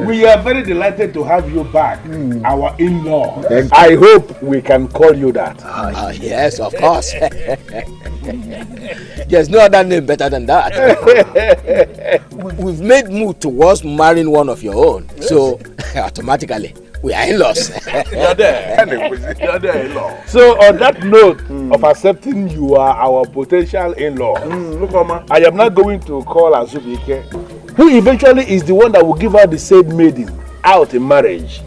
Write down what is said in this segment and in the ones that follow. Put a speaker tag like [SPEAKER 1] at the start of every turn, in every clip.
[SPEAKER 1] We are very delighted to have you back, our in-law.
[SPEAKER 2] I hope we can call you that.
[SPEAKER 3] Yes, of course. There's no other name better than that. We've made move towards marrying one of your own, so automatically we are in-laws.
[SPEAKER 1] You're there. You're there, in-law.
[SPEAKER 2] So on that note of accepting you are our potential in-law, I am now going to call Azubike, who eventually is the one that will give her the said maiden out in marriage,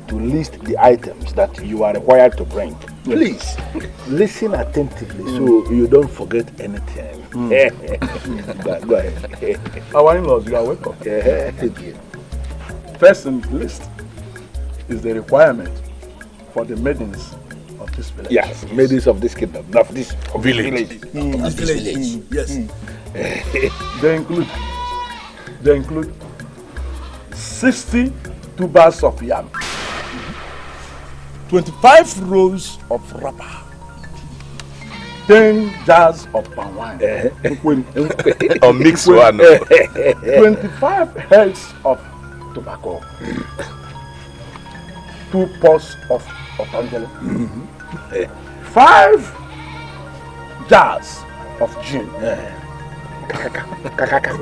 [SPEAKER 2] to list the items that you are required to bring. Please listen attentively so you don't forget anything. Go ahead.
[SPEAKER 1] Our in-laws, you are welcome.
[SPEAKER 2] Thank you.
[SPEAKER 1] First in the list is the requirement for the maidens of this village.
[SPEAKER 2] Yes, maidens of this kingdom, of this village.
[SPEAKER 3] Village.
[SPEAKER 1] Yes. They include 60 tubers of yam, 25 rolls of rubber, 10 jars of palm wine,
[SPEAKER 2] Or mix one.
[SPEAKER 1] 25 heads of tobacco, 2 pots of Angelo, 5 jars of gin,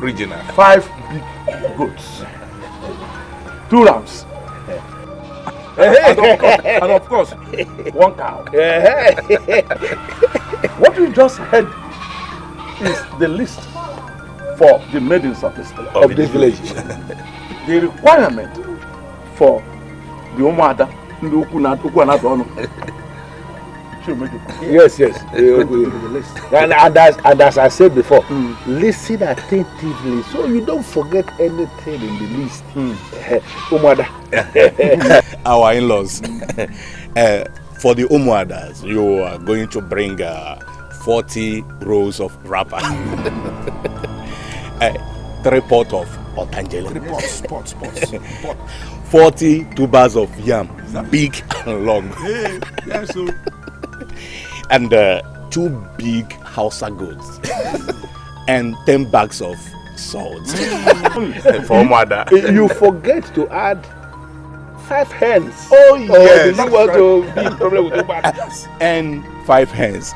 [SPEAKER 2] Original.
[SPEAKER 1] 5 big goats, 2 rams, and of course 1 cow. What you just heard is the list for the maidens of this village. The requirement for the Omada,
[SPEAKER 2] Yes. And as I said before, listen attentively so you don't forget anything in the list.
[SPEAKER 4] Our in-laws. For the Umuadas, you are going to bring 40 rolls of wrapper, 3 pots of Otangele, 40 tubers of yam, big and long, and 2 big Hausa goats, and 10 bags of salt. For Umuada.
[SPEAKER 2] You forget to add 5 hens.
[SPEAKER 4] Oh
[SPEAKER 2] yes. You want to be in problem with
[SPEAKER 4] and 5 hens.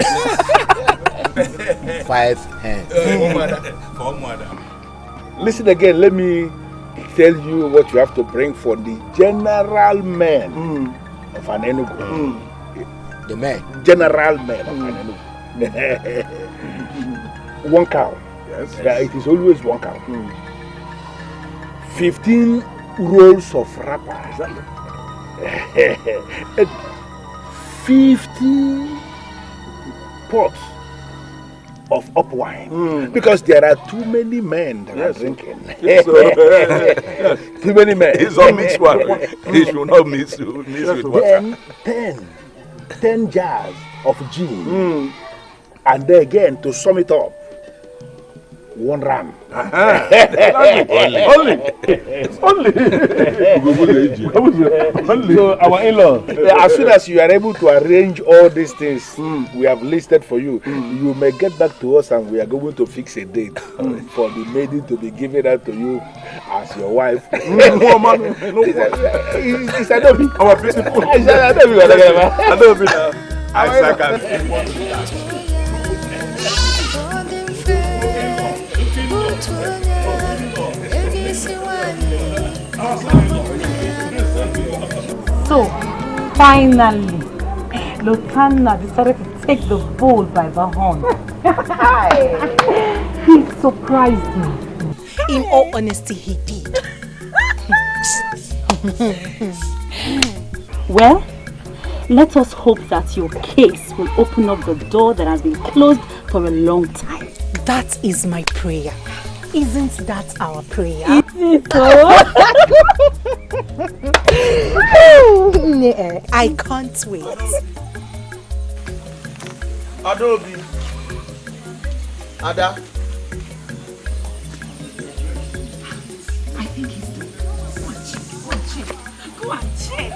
[SPEAKER 3] 5 hands.
[SPEAKER 4] For Umuada.
[SPEAKER 2] Listen again, let me tell you what you have to bring for the general men of an Enugu.
[SPEAKER 3] The men.
[SPEAKER 2] General men of an Enugu. 1 cow.
[SPEAKER 1] Yes.
[SPEAKER 2] Yeah, it is always 1 cow. 15 rolls of wrapper. 50 pots of up wine, because there are too many men that are drinking. Too many men.
[SPEAKER 1] It's all mixed one. It should not mix with water.
[SPEAKER 2] 10 jars of gin, and then again to sum it up, 1 ram.
[SPEAKER 1] Only.
[SPEAKER 2] So our in-law, as soon as you are able to arrange all these things we have listed for you, you may get back to us and we are going to fix a date for the maiden to be given out to you as your wife. It's Adobe.
[SPEAKER 1] Our principal.
[SPEAKER 2] Adobe.
[SPEAKER 5] So, finally, Lutana decided to take the bull by the horn. He surprised me.
[SPEAKER 6] In all honesty, he did.
[SPEAKER 5] Well, let us hope that your case will open up the door that has been closed for a long time.
[SPEAKER 6] That is my prayer. Isn't that our prayer?
[SPEAKER 5] Is it so?
[SPEAKER 6] I can't wait.
[SPEAKER 3] Adobe. Ada.
[SPEAKER 5] I think he's doing it. Go and check.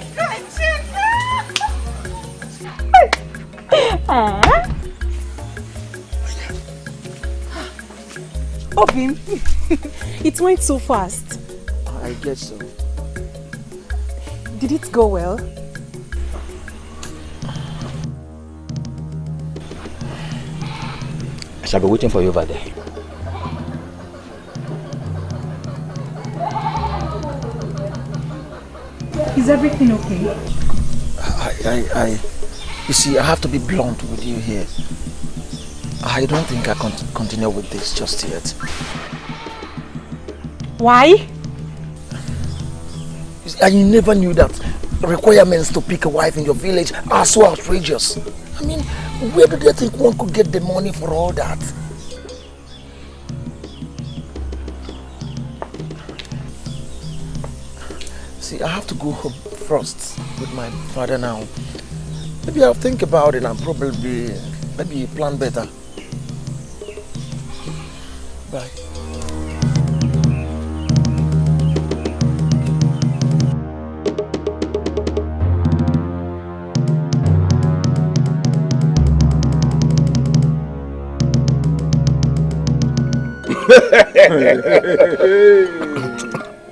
[SPEAKER 6] Of him. It went so fast.
[SPEAKER 3] I guess so.
[SPEAKER 6] Did it go well?
[SPEAKER 3] I shall be waiting for you over there.
[SPEAKER 5] Is everything okay?
[SPEAKER 7] You see, I have to be blunt with you here. I don't think I can continue with this just yet.
[SPEAKER 6] Why?
[SPEAKER 7] I never knew that requirements to pick a wife in your village are so outrageous. I mean, where do they think one could get the money for all that? See, I have to go home first with my father now. Maybe I'll think about it and probably maybe plan better. Bye.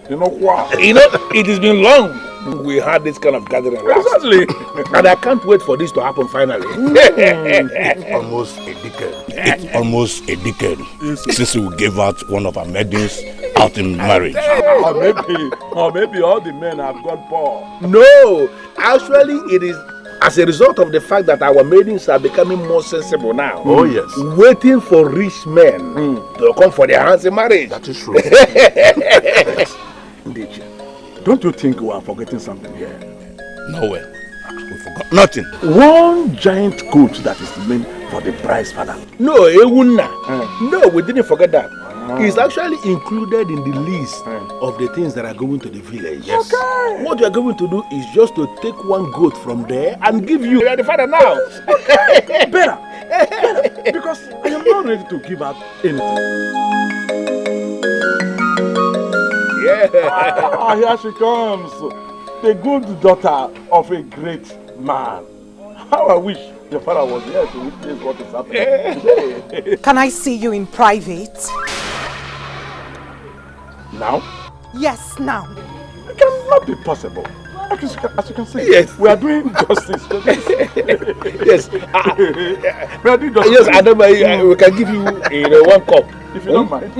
[SPEAKER 1] You know what?
[SPEAKER 2] You know, it has been long we had this kind of gathering last.
[SPEAKER 1] Exactly.
[SPEAKER 2] And I can't wait for this to happen finally.
[SPEAKER 4] Almost a decade. Almost a decade since we gave out one of our maidens out in marriage.
[SPEAKER 1] Or maybe all the men have gone poor.
[SPEAKER 2] No, actually it is as a result of the fact that our maidens are becoming more sensible now.
[SPEAKER 1] Oh yes.
[SPEAKER 2] Waiting for rich men to come for their hands in marriage.
[SPEAKER 1] That is true. Indeed. Don't you think we are forgetting something here?
[SPEAKER 4] No way. We forgot nothing.
[SPEAKER 1] One giant coat that is meant for the bride's father.
[SPEAKER 2] No, Ewuna. No, we didn't forget that. It's actually included in the list of the things that are going to the village.
[SPEAKER 1] Yes. Okay.
[SPEAKER 2] What you are going to do is just to take one goat from there and give you. You are the father now.
[SPEAKER 1] Better. Because I am not ready to give up anything.
[SPEAKER 2] Yeah.
[SPEAKER 1] Here she comes. The good daughter of a great man. How I wish your father was here to witness what is happening today.
[SPEAKER 6] Can I see you in private?
[SPEAKER 1] Now?
[SPEAKER 6] Yes, now.
[SPEAKER 1] It cannot be possible. As you can see,
[SPEAKER 2] yes,
[SPEAKER 1] we are doing justice to this.
[SPEAKER 2] Yes.
[SPEAKER 1] We are doing justice.
[SPEAKER 2] Yes, Adobe, we can give you one cup.
[SPEAKER 1] If you don't mind.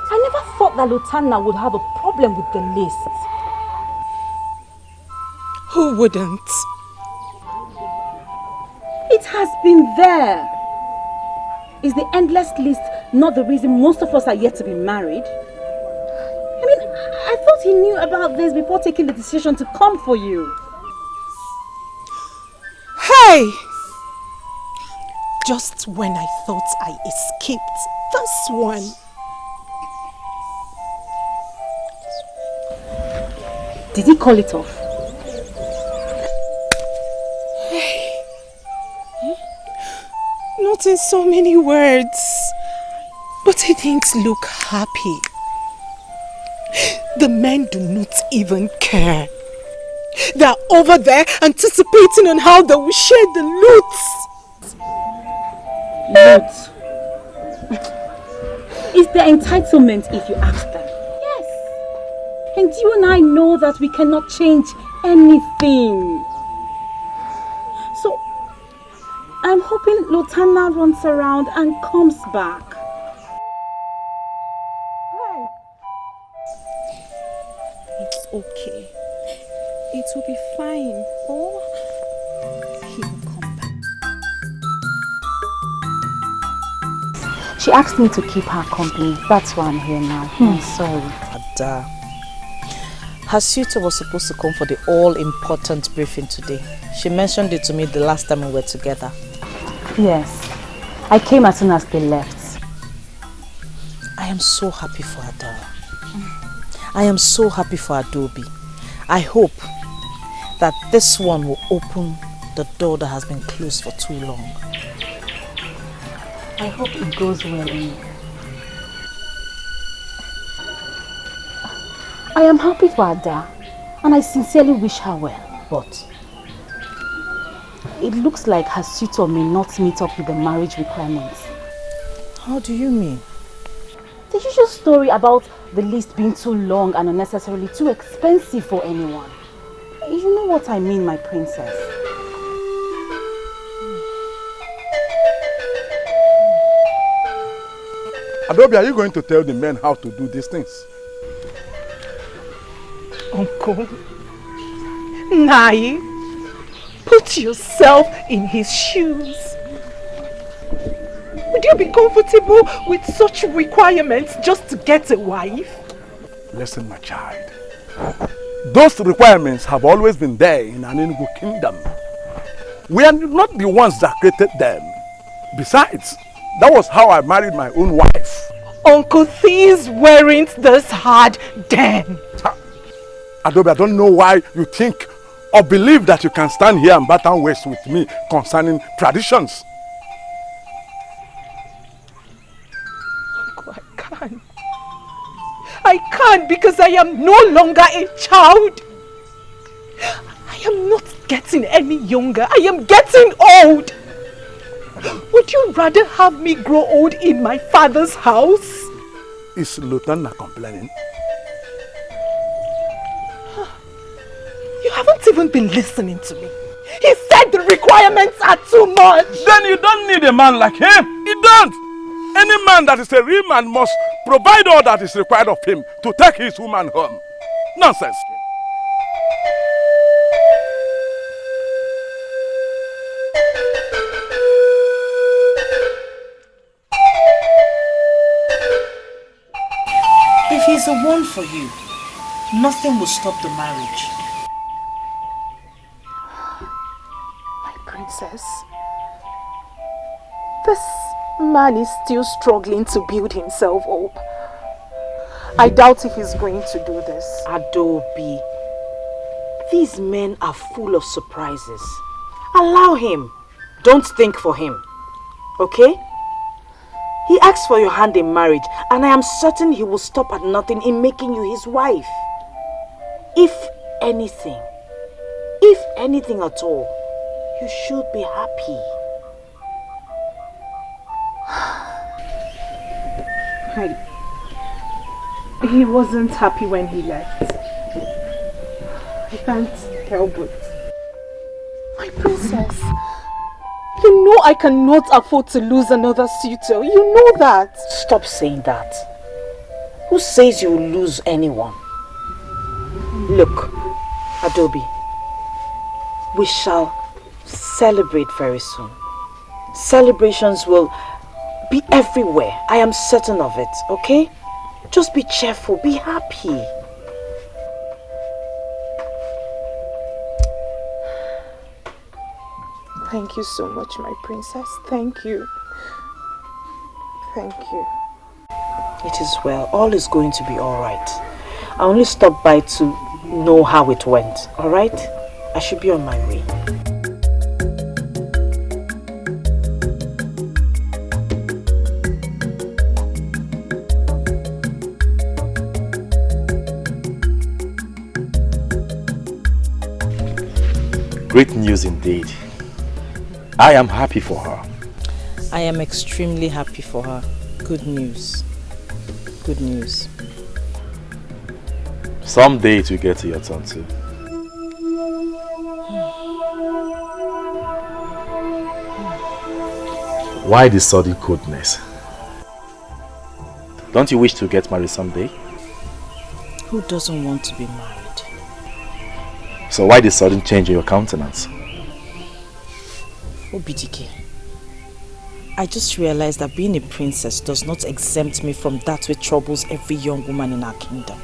[SPEAKER 5] I never thought that Lutana would have a problem with the list.
[SPEAKER 6] Who wouldn't?
[SPEAKER 5] It has been there. Is the endless list not the reason most of us are yet to be married? I mean, I thought he knew about this before taking the decision to come for you.
[SPEAKER 6] Hey! Just when I thought I escaped this one.
[SPEAKER 5] Did he call it off?
[SPEAKER 6] Not in so many words, but he didn't look happy. The men do not even care. They're over there anticipating on how they will share the loot.
[SPEAKER 5] Loot? It's their entitlement if you ask them. Yes. And you and I know that we cannot change anything. So, I'm hoping Lutana runs around and comes back.
[SPEAKER 6] Hey. It's okay. It will be fine. Oh, he will come back.
[SPEAKER 5] She asked me to keep her company. That's why I'm here now. I'm sorry.
[SPEAKER 7] Ada, her suitor was supposed to come for the all-important briefing today. She mentioned it to me the last time we were together.
[SPEAKER 5] Yes. I came as soon as they left.
[SPEAKER 7] I am so happy for Ada. I am so happy for Adobe. I hope that this one will open the door that has been closed for too long.
[SPEAKER 5] I hope it goes well. I am happy for Ada and I sincerely wish her well, but it looks like her suitor may not meet up with the marriage requirements.
[SPEAKER 7] How do you mean?
[SPEAKER 5] The usual story about the list being too long and unnecessarily too expensive for anyone. You know what I mean, my princess.
[SPEAKER 1] Adobe, are you going to tell the men how to do these things?
[SPEAKER 6] Uncle, Nai, put yourself in his shoes. Would you be comfortable with such requirements just to get a wife?
[SPEAKER 1] Listen, my child. Those requirements have always been there in an Enugu kingdom. We are not the ones that created them. Besides, that was how I married my own wife.
[SPEAKER 6] Uncle, things weren't this hard then.
[SPEAKER 1] Adobe, I don't know why you think or believe that you can stand here and batten waste with me concerning traditions.
[SPEAKER 6] Uncle, I can't. I can't because I am no longer a child. I am not getting any younger. I am getting old. Would you rather have me grow old in my father's house?
[SPEAKER 1] Is Lutana complaining?
[SPEAKER 6] You haven't even been listening to me. He said the requirements are too much.
[SPEAKER 1] Then you don't need a man like him. You don't. Any man that is a real man must provide all that is required of him to take his woman home. Nonsense.
[SPEAKER 7] If he's the one for you, nothing will stop the marriage.
[SPEAKER 6] My princess, this man is still struggling to build himself up. I doubt if he's going to do this.
[SPEAKER 7] Adobe, these men are full of surprises. Allow him. Don't think for him. Okay? He asked for your hand in marriage, and I am certain he will stop at nothing in making you his wife. If anything at all, you should be happy.
[SPEAKER 6] He wasn't happy when he left. I can't help it. My princess, you know I cannot afford to lose another suitor. You know that.
[SPEAKER 7] Stop saying that. Who says you will lose anyone? Look, Adobe, we shall celebrate very soon. Celebrations will be everywhere. I am certain of it, okay? Just be cheerful, be happy.
[SPEAKER 6] Thank you so much, my princess. Thank you. Thank you.
[SPEAKER 7] It is well. All is going to be alright. I only stopped by to know how it went, alright? I should be on my way.
[SPEAKER 8] Great news indeed. I am happy for her.
[SPEAKER 7] I am extremely happy for her. Good news. Good news.
[SPEAKER 8] Someday it will get to your turn too. Why this sudden coldness? Don't you wish to get married someday?
[SPEAKER 7] Who doesn't want to be married?
[SPEAKER 8] So why this sudden change in your countenance?
[SPEAKER 7] Obidike, I just realized that being a princess does not exempt me from that which troubles every young woman in our kingdom.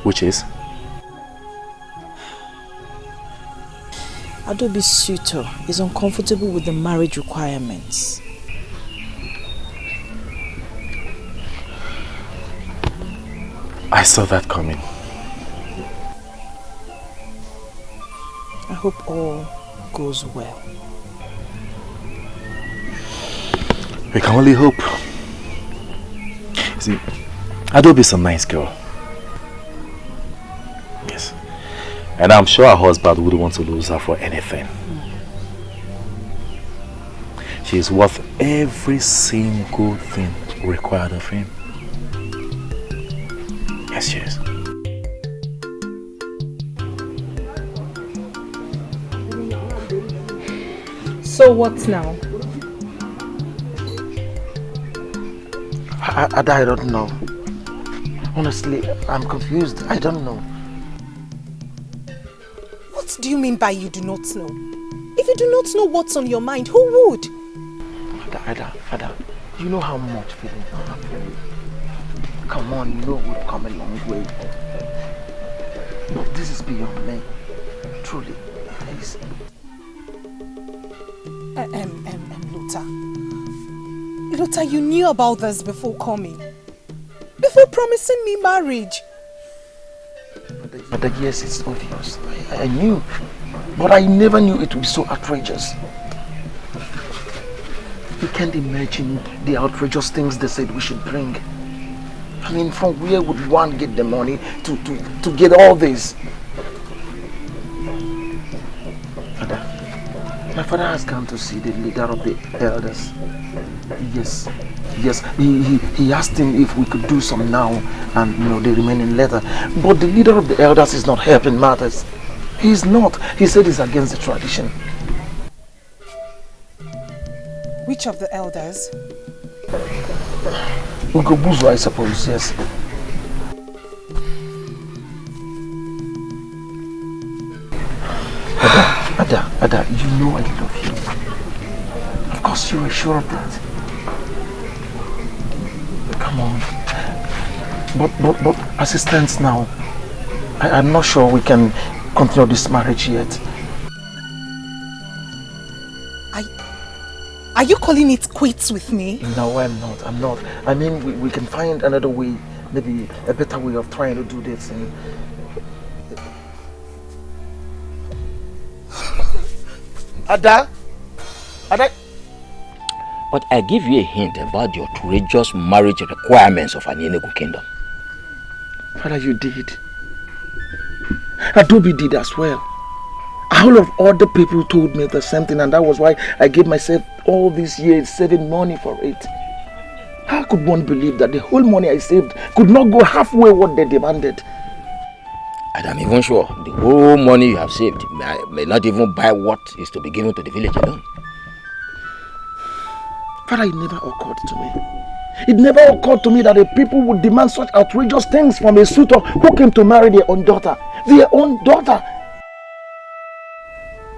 [SPEAKER 8] Which is?
[SPEAKER 7] Adobe's suitor is uncomfortable with the marriage requirements.
[SPEAKER 8] I saw that coming.
[SPEAKER 7] I hope all goes well.
[SPEAKER 8] We can only hope. See, Adobe is a nice girl. And I'm sure her husband wouldn't want to lose her for anything. She is worth every single thing required of him. Yes, she is.
[SPEAKER 6] So what now?
[SPEAKER 9] I don't know. Honestly, I'm confused. I don't know.
[SPEAKER 6] What do you mean by you do not know? If you do not know what's on your mind, who would?
[SPEAKER 9] Ada, you know how much feeling I have for you. Come on, you know we've come a long way. But this is beyond me. Truly, please.
[SPEAKER 6] Luta, you knew about this before coming. Before promising me marriage.
[SPEAKER 9] But yes, it's obvious. I knew. But I never knew it would be so outrageous. You can't imagine the outrageous things they said we should bring. I mean, from where would one get the money to get all this? My father has come to see the leader of the elders. Yes. He asked him if we could do some now and the remaining later. But the leader of the elders is not helping matters. He's not. He said he's against the tradition.
[SPEAKER 6] Which of the elders?
[SPEAKER 9] Ugobuzu, I suppose, yes. Ada, you know I love you. Of course you are sure of that. Come on. But as it stands now, I'm not sure we can continue this marriage yet.
[SPEAKER 6] Are you calling it quits with me?
[SPEAKER 9] No, I'm not. I mean, we can find another way, maybe a better way of trying to do this. And Ada?
[SPEAKER 3] But I give you a hint about the outrageous marriage requirements of an Enugu kingdom.
[SPEAKER 9] Father, you did. Adobe did as well. All of other people told me the same thing, and that was why I gave myself all these years saving money for it. How could one believe that the whole money I saved could not go halfway what they demanded?
[SPEAKER 3] And I'm even sure the whole money you have saved may not even buy what is to be given to the village alone.
[SPEAKER 9] Father, it never occurred to me. It never occurred to me that the people would demand such outrageous things from a suitor who came to marry their own daughter. Their own daughter!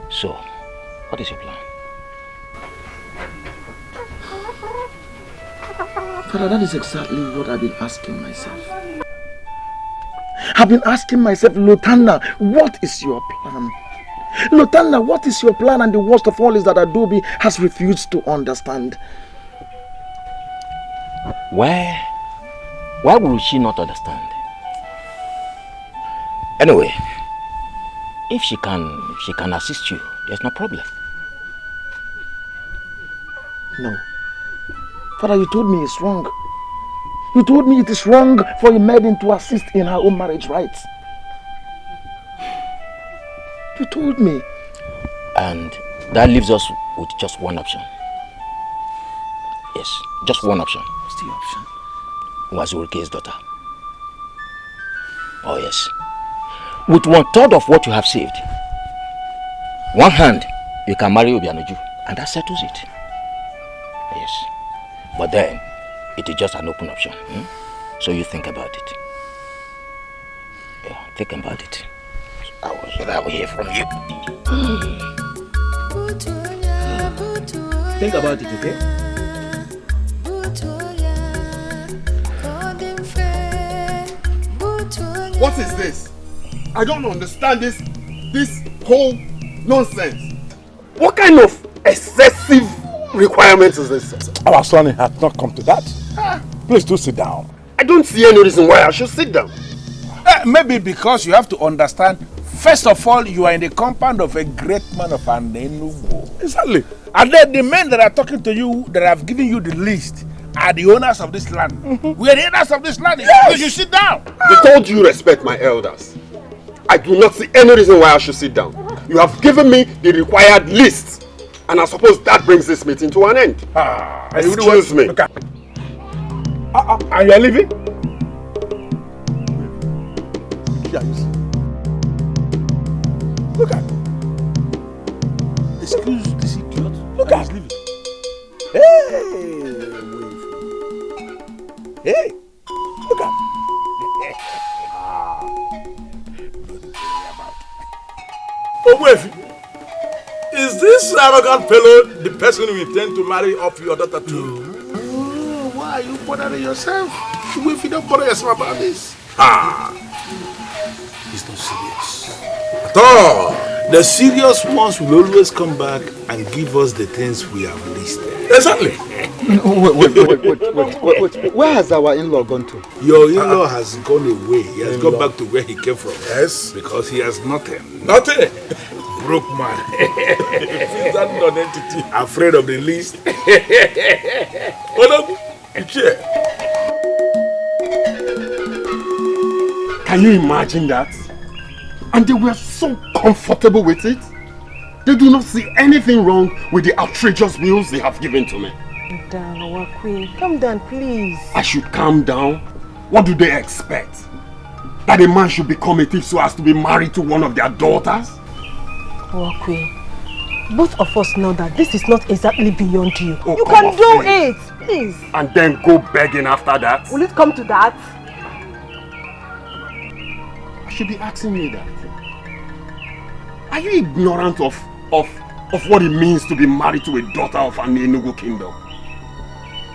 [SPEAKER 3] So, what is your plan?
[SPEAKER 9] Father, that is exactly what I've been asking myself. I've been asking myself, Lutana, what is your plan? Lutana, what is your plan? And the worst of all is that Adobe has refused to understand.
[SPEAKER 3] Why would she not understand? Anyway, if she can assist you, there's no problem.
[SPEAKER 9] No. Father, you told me it's wrong. You told me it is wrong for a maiden to assist in her own marriage rights. You told me.
[SPEAKER 3] And that leaves us with just one option. Yes, just one option.
[SPEAKER 9] What's the option?
[SPEAKER 3] Wazurike's daughter. Oh yes. With 1/3 of what you have saved, one hand, you can marry Obianoju, and that settles it. Yes. But then, it is just an open option. So you think about it. Yeah, think about it. I will hear from you. Think about it, okay?
[SPEAKER 1] What is this? I don't understand this whole nonsense. What kind of excessive requirements is this?
[SPEAKER 2] Our son has not come to that. Please do sit down.
[SPEAKER 1] I don't see any reason why I should sit down.
[SPEAKER 2] Maybe because you have to understand, first of all, you are in the compound of a great man of an Enugu.
[SPEAKER 1] Exactly.
[SPEAKER 2] And then the men that are talking to you, that have given you the list, are the owners of this land. We are the owners of this land. Yes. You should sit down.
[SPEAKER 1] With all due respect, my elders,
[SPEAKER 10] I do not see any reason why I should sit down. You have given me the required list, and I suppose that brings this meeting to an end. Excuse me.
[SPEAKER 2] Okay. And you are leaving?
[SPEAKER 1] Yes. Look at.
[SPEAKER 2] Excuse this idiot.
[SPEAKER 1] Look at.
[SPEAKER 2] He's leaving.
[SPEAKER 1] Hey, look at.
[SPEAKER 2] Ogbuefi, is this arrogant fellow the person you intend to marry off your daughter to? Oh, why are you bothering yourself? Ogbuefi, don't bother yourself about this. He's not serious at all. The serious ones will always come back and give us the things we have listed. Exactly.
[SPEAKER 11] Wait. Where has our in-law gone to?
[SPEAKER 2] Your in-law has gone away. He has gone back to where he came from. Yes. Because he has nothing. Nothing. Broke man. He's that non-entity. Afraid of the least. Hold on. Chair.
[SPEAKER 10] Can you imagine that? And they were so comfortable with it. They do not see anything wrong with the outrageous wills they have given to me.
[SPEAKER 6] Calm down, please.
[SPEAKER 10] I should calm down? What do they expect? That a man should become a thief so as to be married to one of their daughters?
[SPEAKER 6] Wakwe, both of us know that this is not exactly beyond you.
[SPEAKER 10] Oh,
[SPEAKER 6] you can do it, please.
[SPEAKER 10] And then go begging after that?
[SPEAKER 6] Will it come to that?
[SPEAKER 10] You should be asking me that. Are you ignorant of what it means to be married to a daughter of an Enugu kingdom?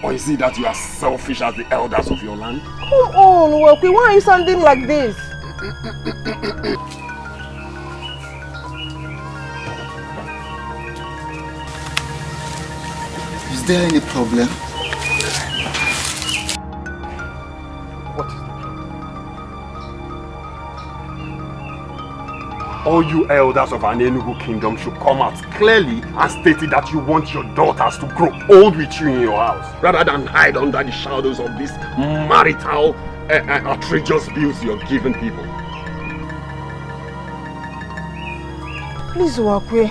[SPEAKER 10] Or is it that you are selfish as the elders of your land?
[SPEAKER 6] Come on, Wakwe, why are you sounding like this?
[SPEAKER 11] Is there any problem?
[SPEAKER 10] What is the problem? All you elders of an Enugu kingdom should come out clearly and state it that you want your daughters to grow old with you in your house, rather than hide under the shadows of these marital outrageous bills you're giving people.
[SPEAKER 6] Please, Wakwe,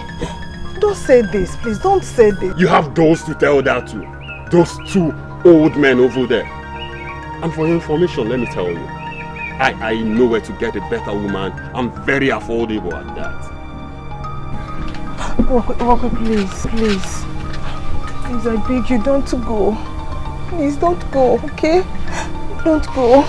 [SPEAKER 6] don't say this, please, don't say this.
[SPEAKER 10] You have those to tell that to. Those two old men over there. And for your information, let me tell you, I know where to get a better woman. I'm very affordable at that.
[SPEAKER 6] Wakwe, please. Please, I beg you, don't go. Please, don't go, okay? Don't go.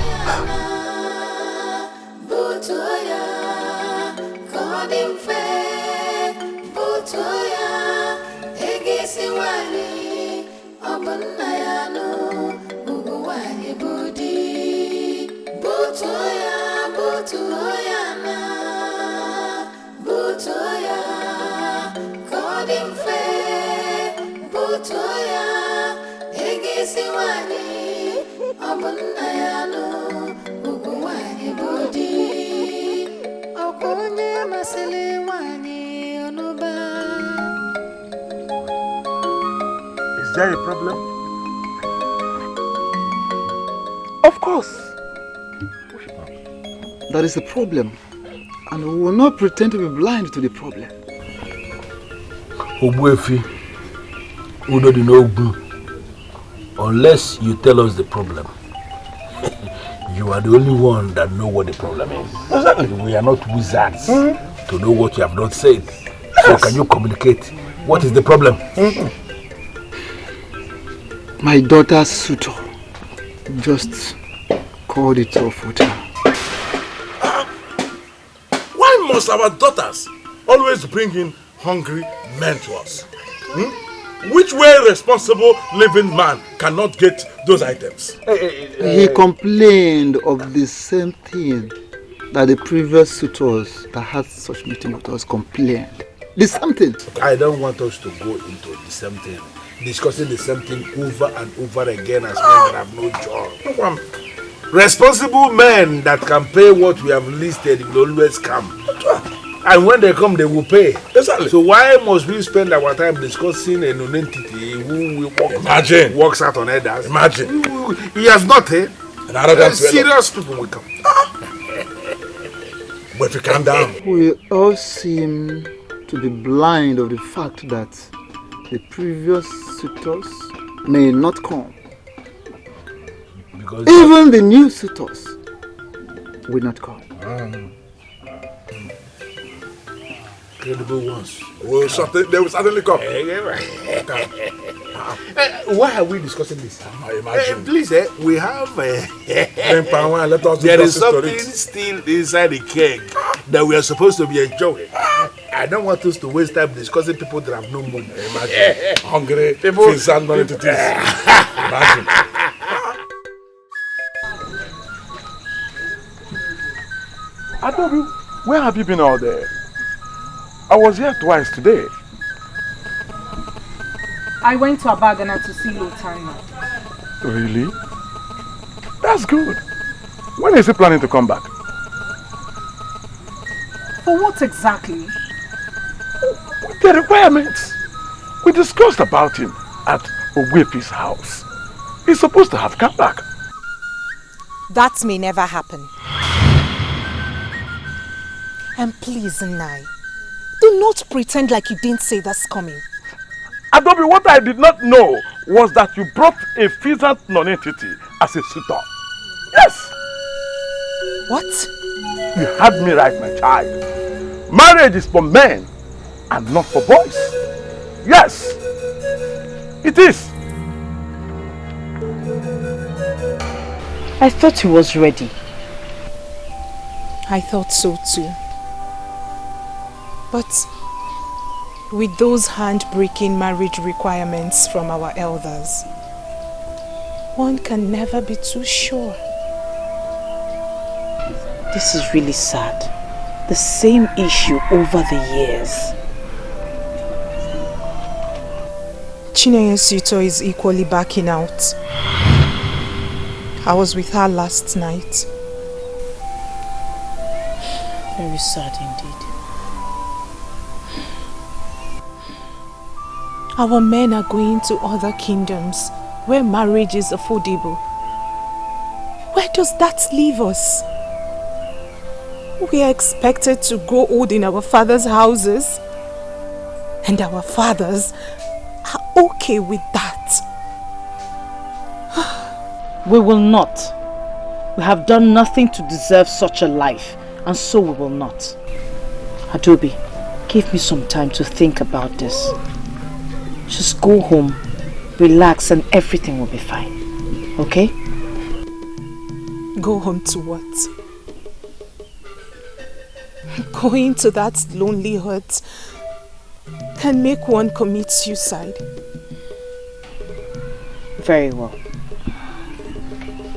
[SPEAKER 2] Is there a problem?
[SPEAKER 11] Of course. That is the problem. And we will not pretend to be blind to the problem.
[SPEAKER 2] Ogbuefi, Udo di Nobu, unless you tell us the problem, you are the only one that know what the problem is. Exactly. We are not wizards to know what you have not said. Yes. So can you communicate? What is the problem?
[SPEAKER 11] My daughter's suitor just called it off with her.
[SPEAKER 2] Why must our daughters always bring in hungry men to us? Which way responsible living man cannot get those items?
[SPEAKER 11] He complained of the same thing that the previous suitors that had such meeting with us complained. The same thing.
[SPEAKER 2] I don't want us to go into the same thing, discussing the same thing over and over again as men that have no job. Responsible men that can pay what we have listed will always come. And when they come, they will pay. Exactly. So why must we spend our time discussing a non-entity who works out on others? Imagine. He has not, serious people will come. But if you calm down.
[SPEAKER 11] We all seem to be blind of the fact that the previous suitors may not come. Because even the new suitors will not come.
[SPEAKER 2] Credible ones.
[SPEAKER 1] They will certainly come.
[SPEAKER 2] Why are we discussing this?
[SPEAKER 1] I imagine.
[SPEAKER 2] Please, we have.
[SPEAKER 1] Let us
[SPEAKER 2] there is something still inside the keg that we are supposed to be enjoying. I don't want us to waste time discussing people that have no money.
[SPEAKER 1] Imagine. Hungry people and money to this. Imagine. Adobe, where have you been all day? I was here twice today.
[SPEAKER 6] I went to Abagana to see Lutana.
[SPEAKER 1] Really? That's good. When is he planning to come back?
[SPEAKER 6] For what exactly?
[SPEAKER 1] The requirements. We discussed about him at Ogwepi's house. He's supposed to have come back.
[SPEAKER 7] That may never happen. And please, Nai, do not pretend like you didn't say that's coming.
[SPEAKER 1] Adobe, what I did not know was that you brought a pheasant non-entity as a suitor. Yes!
[SPEAKER 7] What?
[SPEAKER 1] You had me right, my child. Marriage is for men and not for boys. Yes! It is.
[SPEAKER 7] I thought he was ready. I thought so too. But with those hand-breaking marriage requirements from our elders, one can never be too sure. This is really sad. The same issue over the years. Chinenye's suitor is equally backing out. I was with her last night. Very sad indeed. Our men are going to other kingdoms where marriage is affordable. Where does that leave us? We are expected to grow old in our father's houses, and our fathers are okay with that.
[SPEAKER 5] We will not. We have done nothing to deserve such a life, and so we will not. Adobe, give me some time to think about this. Just go home, relax, and everything will be fine. Okay?
[SPEAKER 7] Go home to what? Going to that lonely hut can make one commit suicide.
[SPEAKER 5] Very well.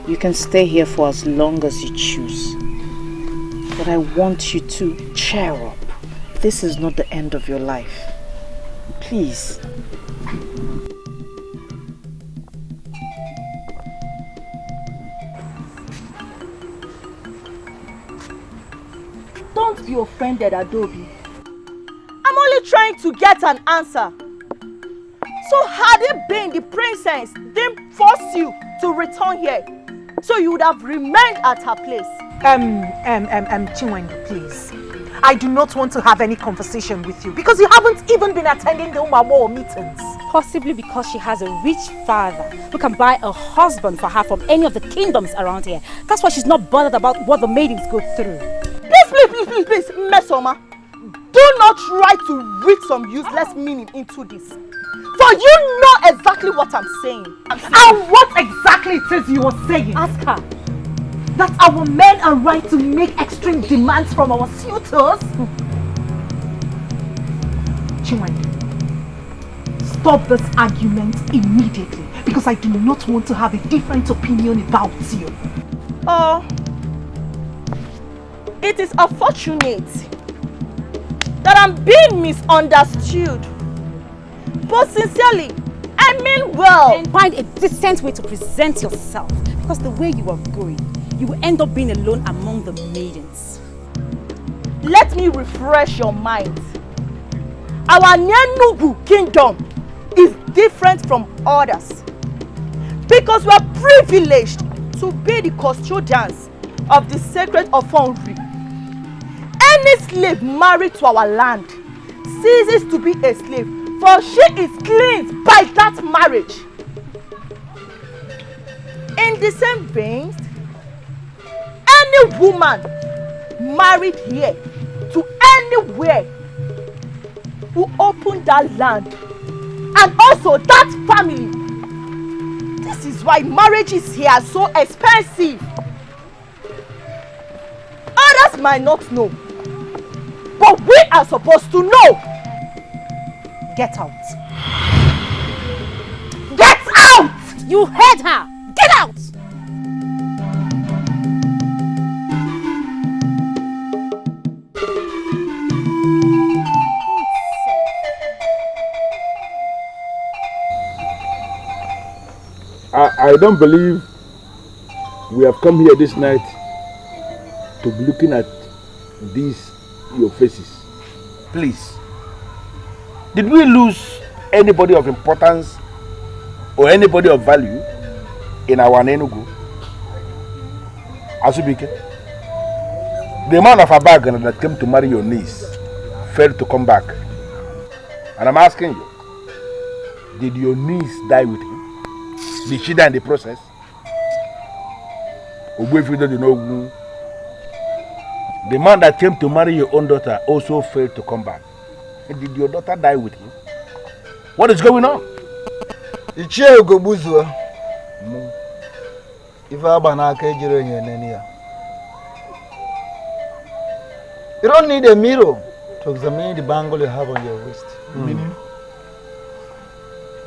[SPEAKER 5] You can stay here for as long as you choose. But I want you to cheer up. This is not the end of your life. Please.
[SPEAKER 12] Don't be offended, Adobe. I'm only trying to get an answer. So had it been the princess didn't force you to return here, so you would have remained at her place.
[SPEAKER 6] Chinwendu, please. I do not want to have any conversation with you because you haven't even been attending the Umamo meetings.
[SPEAKER 5] Possibly because she has a rich father who can buy a husband for her from any of the kingdoms around here. That's why she's not bothered about what the maidens go through.
[SPEAKER 12] Please, Mesoma. Do not try to read some useless meaning into this. For you know exactly what I'm saying.
[SPEAKER 6] And what exactly it is you are saying?
[SPEAKER 12] Ask her.
[SPEAKER 6] That our men are right to make extreme demands from our suitors? Chinwendu, stop this argument immediately because I do not want to have a different opinion about you.
[SPEAKER 12] Oh, it is unfortunate that I'm being misunderstood. But sincerely, I mean well.
[SPEAKER 5] And find a decent way to present yourself, because the way you are going, you will end up being alone among the maidens.
[SPEAKER 12] Let me refresh your mind. Our Nyenugu kingdom is different from others because we are privileged to be the custodians of the sacred offering. Any slave married to our land ceases to be a slave, for she is cleansed by that marriage. In the same vein, any woman married here to anywhere who open that land and also that family. This is why marriages here are so expensive. Others might not know, but we are supposed to know. Get out. Get out!
[SPEAKER 5] You heard her. Get out!
[SPEAKER 2] I don't believe we have come here this night to be looking at these your faces. Please, did we lose anybody of importance or anybody of value in our Enugu? Asubike, the man of Abagan that came to marry your niece failed to come back. And I'm asking you, did your niece die with him? Did she die in the process? The man that came to marry your own daughter also failed to come back. And did your daughter die with him? What is going on?
[SPEAKER 11] You don't need a mirror to examine the bangle you have on your wrist. Meaning?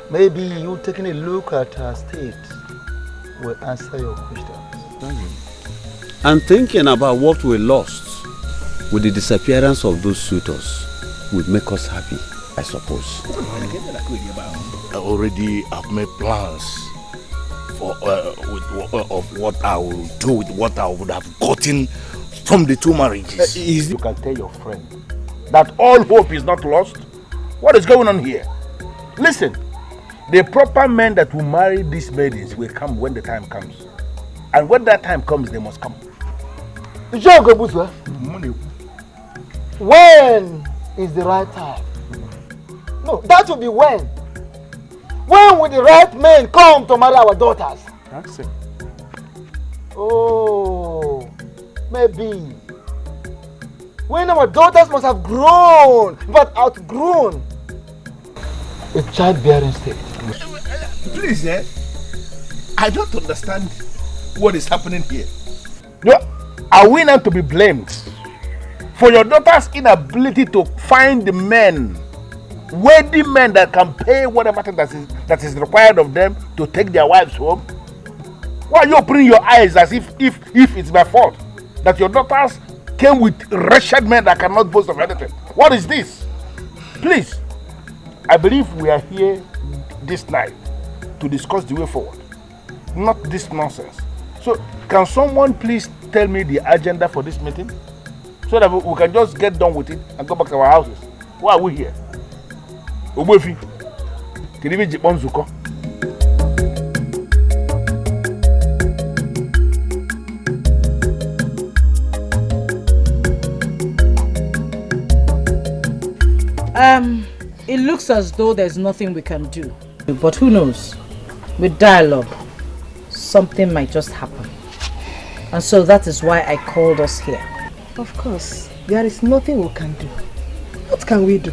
[SPEAKER 11] Maybe you taking a look at her state will answer your questions.
[SPEAKER 13] And thinking about what we lost with the disappearance of those suitors would make us happy, I suppose.
[SPEAKER 4] I have made plans for of what I will do with what I would have gotten from the two marriages.
[SPEAKER 2] You can tell your friend that all hope is not lost. What is going on here? Listen, the proper men that will marry these maidens will come when the time comes. And when that time comes, they must come.
[SPEAKER 11] When is the right time? No, that will be when. When will the right men come to marry our daughters?
[SPEAKER 2] That's it.
[SPEAKER 11] Oh, maybe. When our daughters must have grown, but outgrown a childbearing state.
[SPEAKER 2] Please, I don't understand what is happening here. No, are we not to be blamed for your daughter's inability to find the men, worthy men that can pay whatever thing that is required of them to take their wives home? Why are you opening your eyes as if it's my fault that your daughters came with wretched men that cannot boast of anything? What is this? Please, I believe we are here this night to discuss the way forward, not this nonsense. So, can someone please tell me the agenda for this meeting so that we can just get done with it and go back to our houses? Why are we here? Ogbefi, can you be Jiponzuko?
[SPEAKER 7] It looks as though there's nothing we can do. But who knows? With dialogue, something might just happen. And so that is why I called us here.
[SPEAKER 6] Of course, there is nothing we can do. What can we do?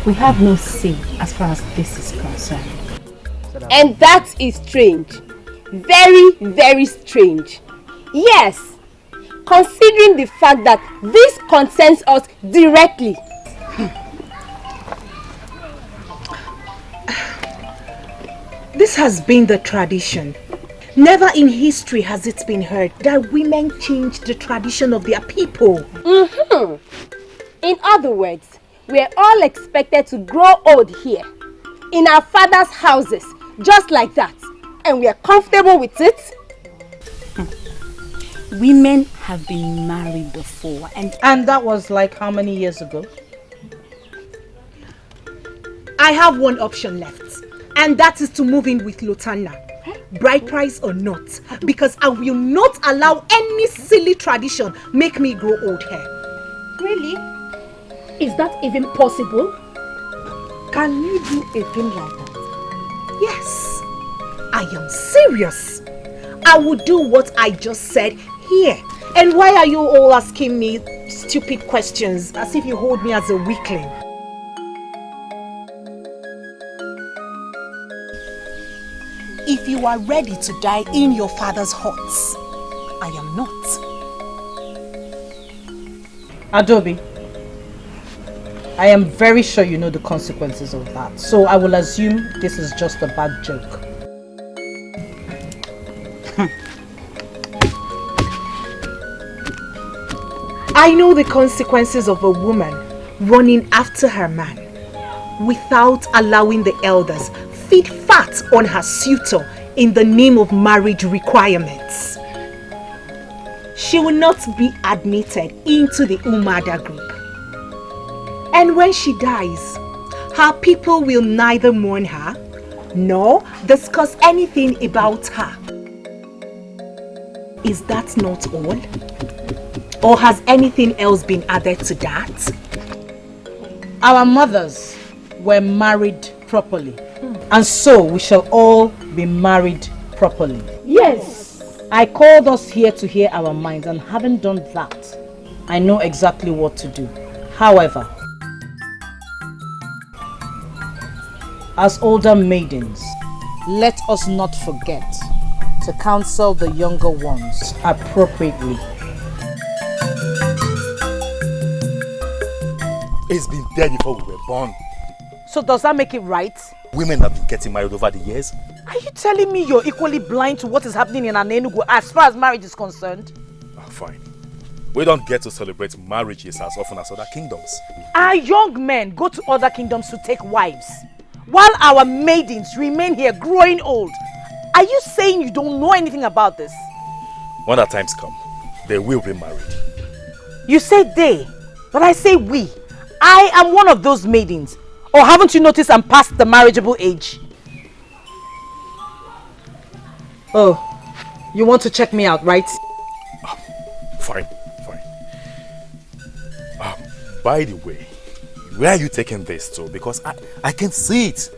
[SPEAKER 5] We have no say as far as this is concerned.
[SPEAKER 14] And that is strange. Very, very strange. Yes, considering the fact that this concerns us directly.
[SPEAKER 6] This has been the tradition. Never in history has it been heard that women change the tradition of their people.
[SPEAKER 14] In other words, we are all expected to grow old here, in our father's houses, just like that. And we are comfortable with it.
[SPEAKER 5] Women have been married before.
[SPEAKER 7] And that was like how many years ago?
[SPEAKER 6] I have one option left. And that is to move in with Lutana, bride price or not, because I will not allow any silly tradition make me grow old here.
[SPEAKER 14] Really? Is that even possible?
[SPEAKER 6] Can you do a thing like that? Yes. I am serious. I will do what I just said here. And why are you all asking me stupid questions as if you hold me as a weakling? If you are ready to die in your father's huts, I am not. Adobe, I am very sure you know the consequences of that, so I will assume this is just a bad joke. I know the consequences of a woman running after her man without allowing the elders feed fat on her suitor in the name of marriage requirements. She will not be admitted into the Umada group. And when she dies, her people will neither mourn her nor discuss anything about her. Is that not all? Or has anything else been added to that? Our mothers were married properly. And so we shall all be married properly.
[SPEAKER 14] Yes.
[SPEAKER 7] I called us here to hear our minds, and having done that, I know exactly what to do. However, as older maidens, let us not forget to counsel the younger ones appropriately.
[SPEAKER 8] It's been there before we were born.
[SPEAKER 6] So does that make it right?
[SPEAKER 8] Women have been getting married over the years.
[SPEAKER 6] Are you telling me you're equally blind to what is happening in Anenugu as far as marriage is concerned?
[SPEAKER 8] Oh, fine. We don't get to celebrate marriages as often as other kingdoms.
[SPEAKER 6] Our young men go to other kingdoms to take wives, while our maidens remain here growing old. Are you saying you don't know anything about this?
[SPEAKER 8] When that times come, they will be married.
[SPEAKER 6] You say they, but I say we. I am one of those maidens. Or haven't you noticed I'm past the marriageable age? Oh, you want to check me out, right?
[SPEAKER 8] Fine. By the way, where are you taking this to? Because I can see it.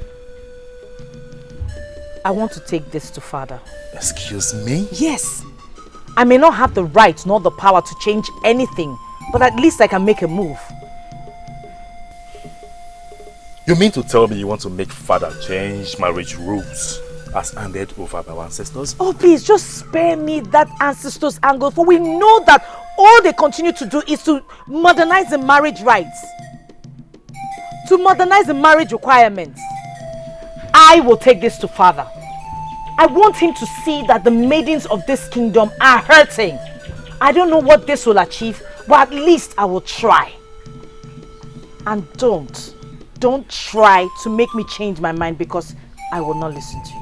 [SPEAKER 6] I want to take this to Father.
[SPEAKER 8] Excuse me?
[SPEAKER 6] Yes. I may not have the right nor the power to change anything, but at least I can make a move.
[SPEAKER 8] You mean to tell me you want to make Father change marriage rules as handed over by our ancestors?
[SPEAKER 6] Oh, please, just spare me that ancestors angle, for we know that all they continue to do is to modernize the marriage rights, to modernize the marriage requirements. I will take this to Father. I want him to see that the maidens of this kingdom are hurting. I don't know what this will achieve, but at least I will try. And don't try to make me change my mind, because I will not listen to you.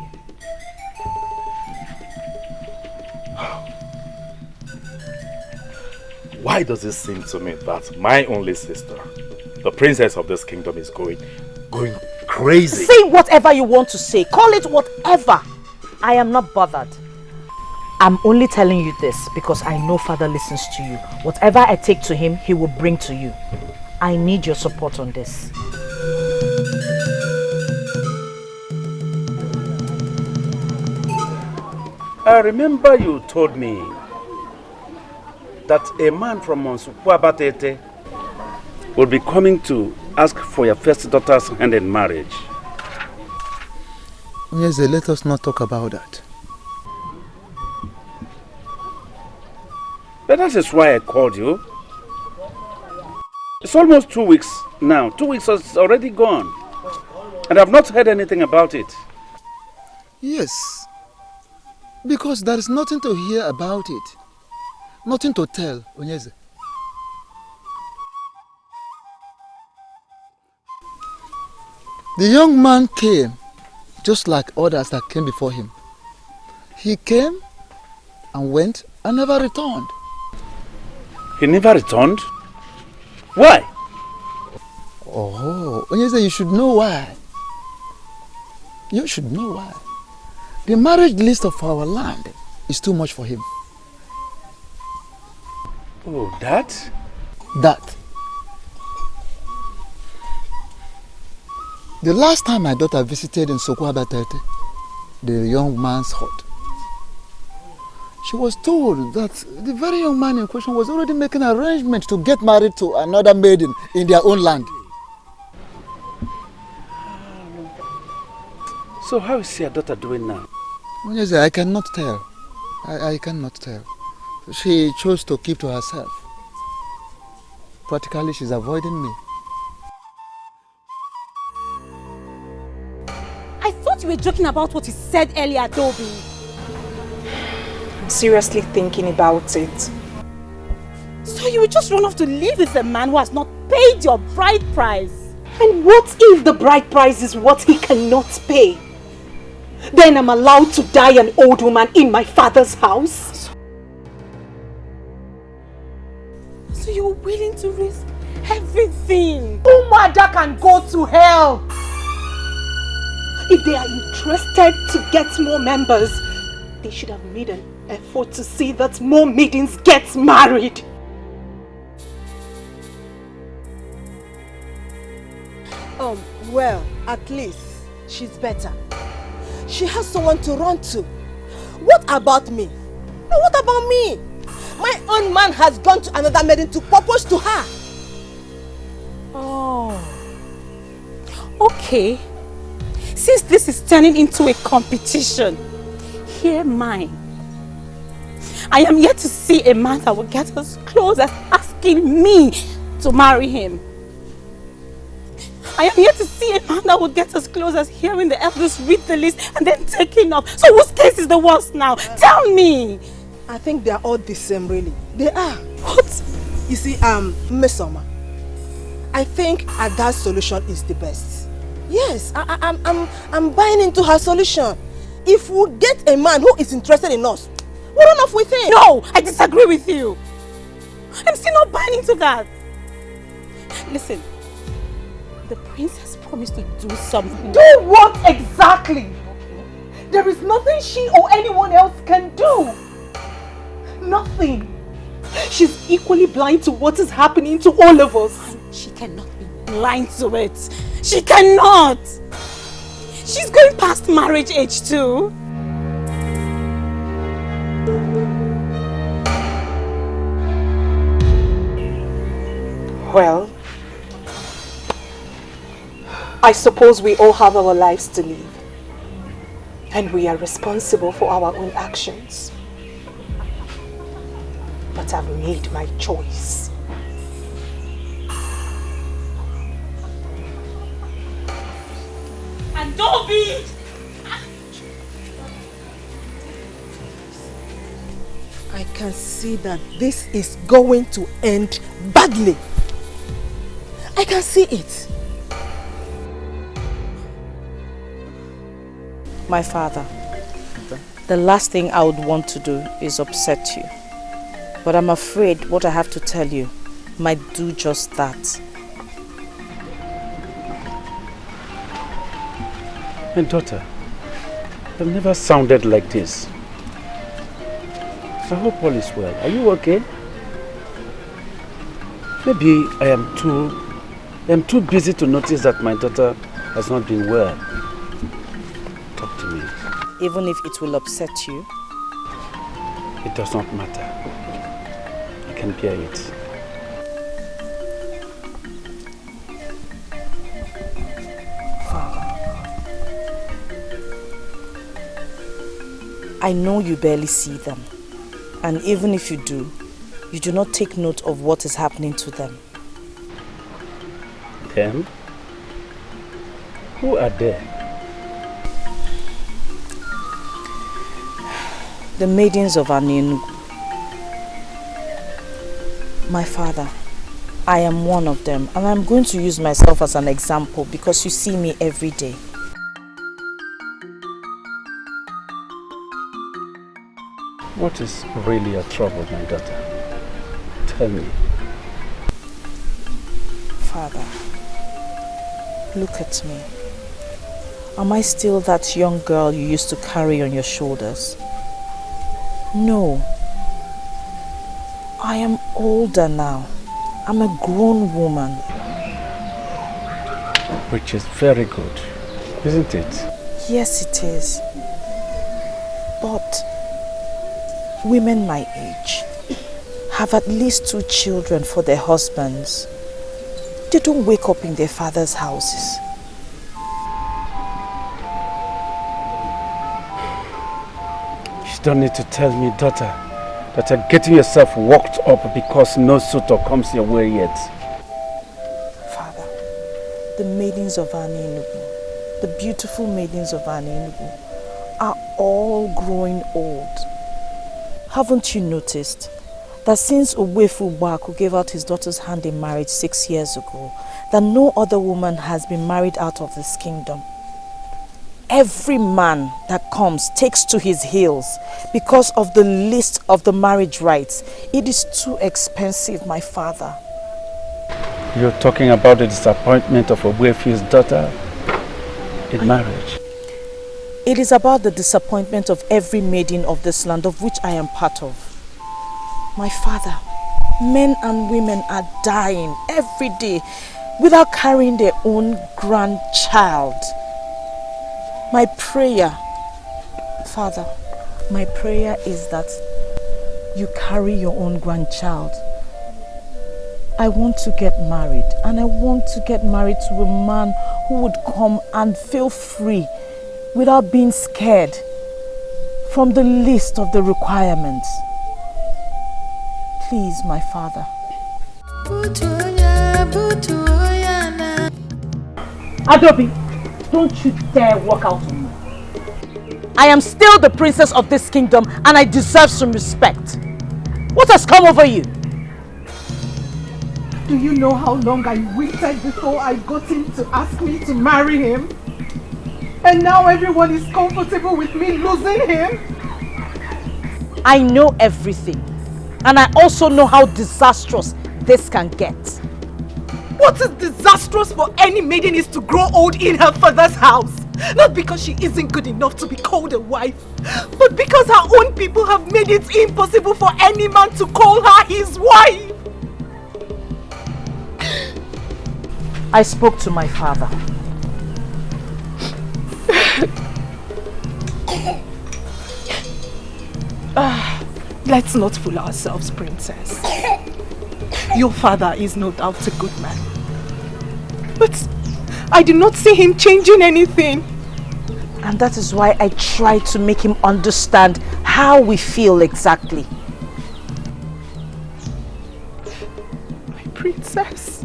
[SPEAKER 8] Why does it seem to me that my only sister, the princess of this kingdom, is going crazy?
[SPEAKER 6] Say whatever you want to say. Call it whatever. I am not bothered. I'm only telling you this because I know Father listens to you. Whatever I take to him, he will bring to you. I need your support on this.
[SPEAKER 13] I remember you told me that a man from Monsupuabatete will be coming to ask for your first daughter's hand in marriage.
[SPEAKER 11] Yes, let us not talk about that.
[SPEAKER 13] But that is why I called you. It's almost 2 weeks now. 2 weeks is already gone. And I've not heard anything about it.
[SPEAKER 11] Yes. Because there is nothing to hear about it. Nothing to tell, Onyeze. The young man came just like others that came before him. He came and went and never returned.
[SPEAKER 13] He never returned? Why?
[SPEAKER 11] Oh, Onyeze, you should know why. You should know why. The marriage list of our land is too much for him.
[SPEAKER 13] Oh, that?
[SPEAKER 11] That. The last time my daughter visited in Sokoabatete, the young man's hut, she was told that the very young man in question was already making arrangements to get married to another maiden in their own land.
[SPEAKER 13] So how is your daughter doing now?
[SPEAKER 11] Yes, I cannot tell. I cannot tell. She chose to keep to herself. Practically, she's avoiding me.
[SPEAKER 5] I thought you were joking about what you said earlier, Adobe.
[SPEAKER 6] I'm seriously thinking about it.
[SPEAKER 5] So you would just run off to live with a man who has not paid your bride price?
[SPEAKER 6] And what if the bride price is what he cannot pay? Then I'm allowed to die an old woman in my father's house?
[SPEAKER 5] So you're willing to risk everything?
[SPEAKER 6] Umada can go to hell! If they are interested to get more members, they should have made an effort to see that more maidens get married.
[SPEAKER 12] Well, at least she's better. She has someone to run to. What about me? No, what about me? My own man has gone to another maiden to propose to her.
[SPEAKER 5] Oh. Okay. Since this is turning into a competition, hear mine. I am yet to see a man that will get as close as asking me to marry him. I am yet to see a man that would get as close as hearing the elders read the list and then taking off. So whose case is the worst now? Tell me!
[SPEAKER 12] I think they are all the same, really. They are.
[SPEAKER 5] What?
[SPEAKER 12] You see, Miss Oma, I think Ada's solution is the best. Yes, I'm buying into her solution. If we get a man who is interested in us, we'll run off with him.
[SPEAKER 5] No, I disagree with you. I'm still not buying into that. Listen. The princess promised to do something.
[SPEAKER 6] Do what exactly? There is nothing she or anyone else can do. Nothing. She's equally blind to what is happening to all of us.
[SPEAKER 5] She cannot be blind to it. She cannot. She's going past marriage age too.
[SPEAKER 6] Well, I suppose we all have our lives to live, and we are responsible for our own actions. But I've made my choice.
[SPEAKER 5] Adobe!
[SPEAKER 12] I can see that this is going to end badly. I can see it.
[SPEAKER 7] My father, the last thing I would want to do is upset you. But I'm afraid what I have to tell you might do just that.
[SPEAKER 13] My daughter, I've never sounded like this. I hope all is well. Are you okay? Maybe I am too busy to notice that my daughter has not been well. Talk to me.
[SPEAKER 7] Even if it will upset you?
[SPEAKER 13] It does not matter. I can bear it.
[SPEAKER 7] Father, I know you barely see them. And even if you do not take note of what is happening to them.
[SPEAKER 13] Them? Who are they?
[SPEAKER 7] The maidens of Anenugu. My father, I am one of them, and I'm going to use myself as an example because you see me every day.
[SPEAKER 13] What is really your trouble, my daughter? Tell me.
[SPEAKER 7] Father, look at me. Am I still that young girl you used to carry on your shoulders? No. I am older now. I'm a grown woman.
[SPEAKER 13] Which is very good, isn't it?
[SPEAKER 7] Yes, it is. But women my age have at least 2 children for their husbands. They don't wake up in their father's houses.
[SPEAKER 13] You don't need to tell me, daughter, that you're getting yourself worked up because no suitor comes your way yet.
[SPEAKER 7] Father, the maidens of Anenugu, the beautiful maidens of Anenugu, are all growing old. Haven't you noticed that since Uwefu Baku gave out his daughter's hand in marriage 6 years ago, that no other woman has been married out of this kingdom? Every man that comes takes to his heels because of the list of the marriage rites. It is too expensive, my father.
[SPEAKER 13] You're talking about the disappointment of Uwefu's daughter in marriage?
[SPEAKER 7] It is about the disappointment of every maiden of this land of which I am part of. My father, men and women are dying every day without carrying their own grandchild. My prayer, Father, my prayer is that you carry your own grandchild. I want to get married, and I want to get married to a man who would come and feel free without being scared from the list of the requirements. Please, my father.
[SPEAKER 6] Adobe, don't you dare walk out on me.
[SPEAKER 7] I am still the princess of this kingdom and I deserve some respect. What has come over you?
[SPEAKER 6] Do you know how long I waited before I got him to ask me to marry him? And now everyone is comfortable with me losing him?
[SPEAKER 7] I know everything. And I also know how disastrous this can get.
[SPEAKER 6] What is disastrous for any maiden is to grow old in her father's house. Not because she isn't good enough to be called a wife, but because her own people have made it impossible for any man to call her his wife.
[SPEAKER 7] I spoke to my father.
[SPEAKER 6] Let's not fool ourselves, princess. Your father is no doubt a good man. But I do not see him changing anything.
[SPEAKER 7] And that is why I try to make him understand how we feel exactly.
[SPEAKER 6] My princess,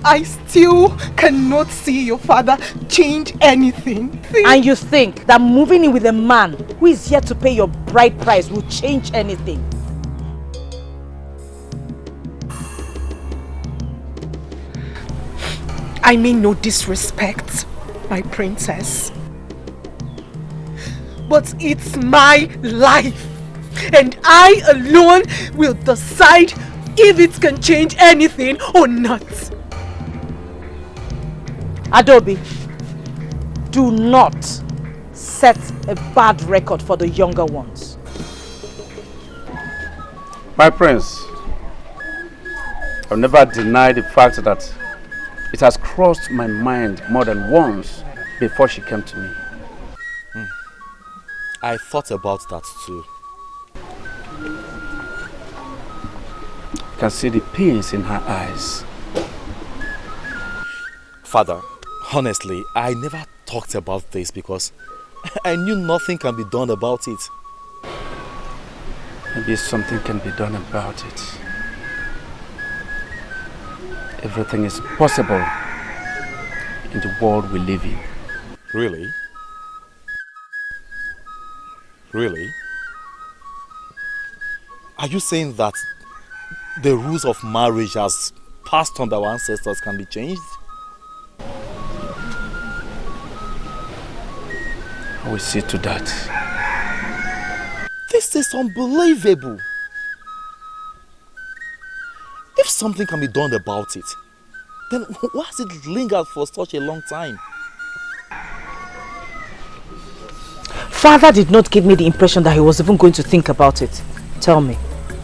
[SPEAKER 6] I still cannot see your father change anything.
[SPEAKER 7] And you think that moving in with a man who is yet to pay your bride price will change anything?
[SPEAKER 6] I mean no disrespect, my princess. But it's my life. And I alone will decide if it can change anything or not.
[SPEAKER 7] Adobe, do not set a bad record for the younger ones.
[SPEAKER 13] My prince, I'll never deny the fact that it has crossed my mind more than once before she came to me.
[SPEAKER 8] I thought about that too.
[SPEAKER 13] I can see the pains in her eyes.
[SPEAKER 8] Father, honestly, I never talked about this because I knew nothing can be done about it.
[SPEAKER 13] Maybe something can be done about it. Everything is possible in the world we live in.
[SPEAKER 8] Really? Really? Are you saying that the rules of marriage as passed on by our ancestors can be changed?
[SPEAKER 13] I will see to that.
[SPEAKER 8] This is unbelievable. If something can be done about it, then why has it lingered for such a long time?
[SPEAKER 7] Father did not give me the impression that he was even going to think about it. Tell me,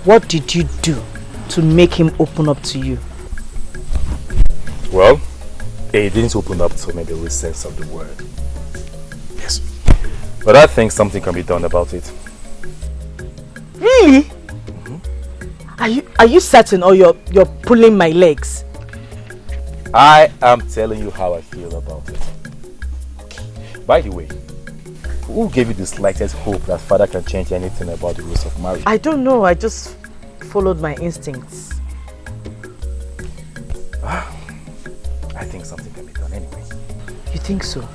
[SPEAKER 7] what did you do to make him open up to you?
[SPEAKER 8] Well, It didn't open up to me the real sense of the word. Yes. But I think something can be done about it.
[SPEAKER 7] Really? Are you certain, or you're pulling my legs?
[SPEAKER 8] I am telling you how I feel about it. By the way, who gave you the slightest hope that father can change anything about the rules of marriage?
[SPEAKER 7] I don't know. I just followed my instincts.
[SPEAKER 8] I think something can be done anyway.
[SPEAKER 7] You think so?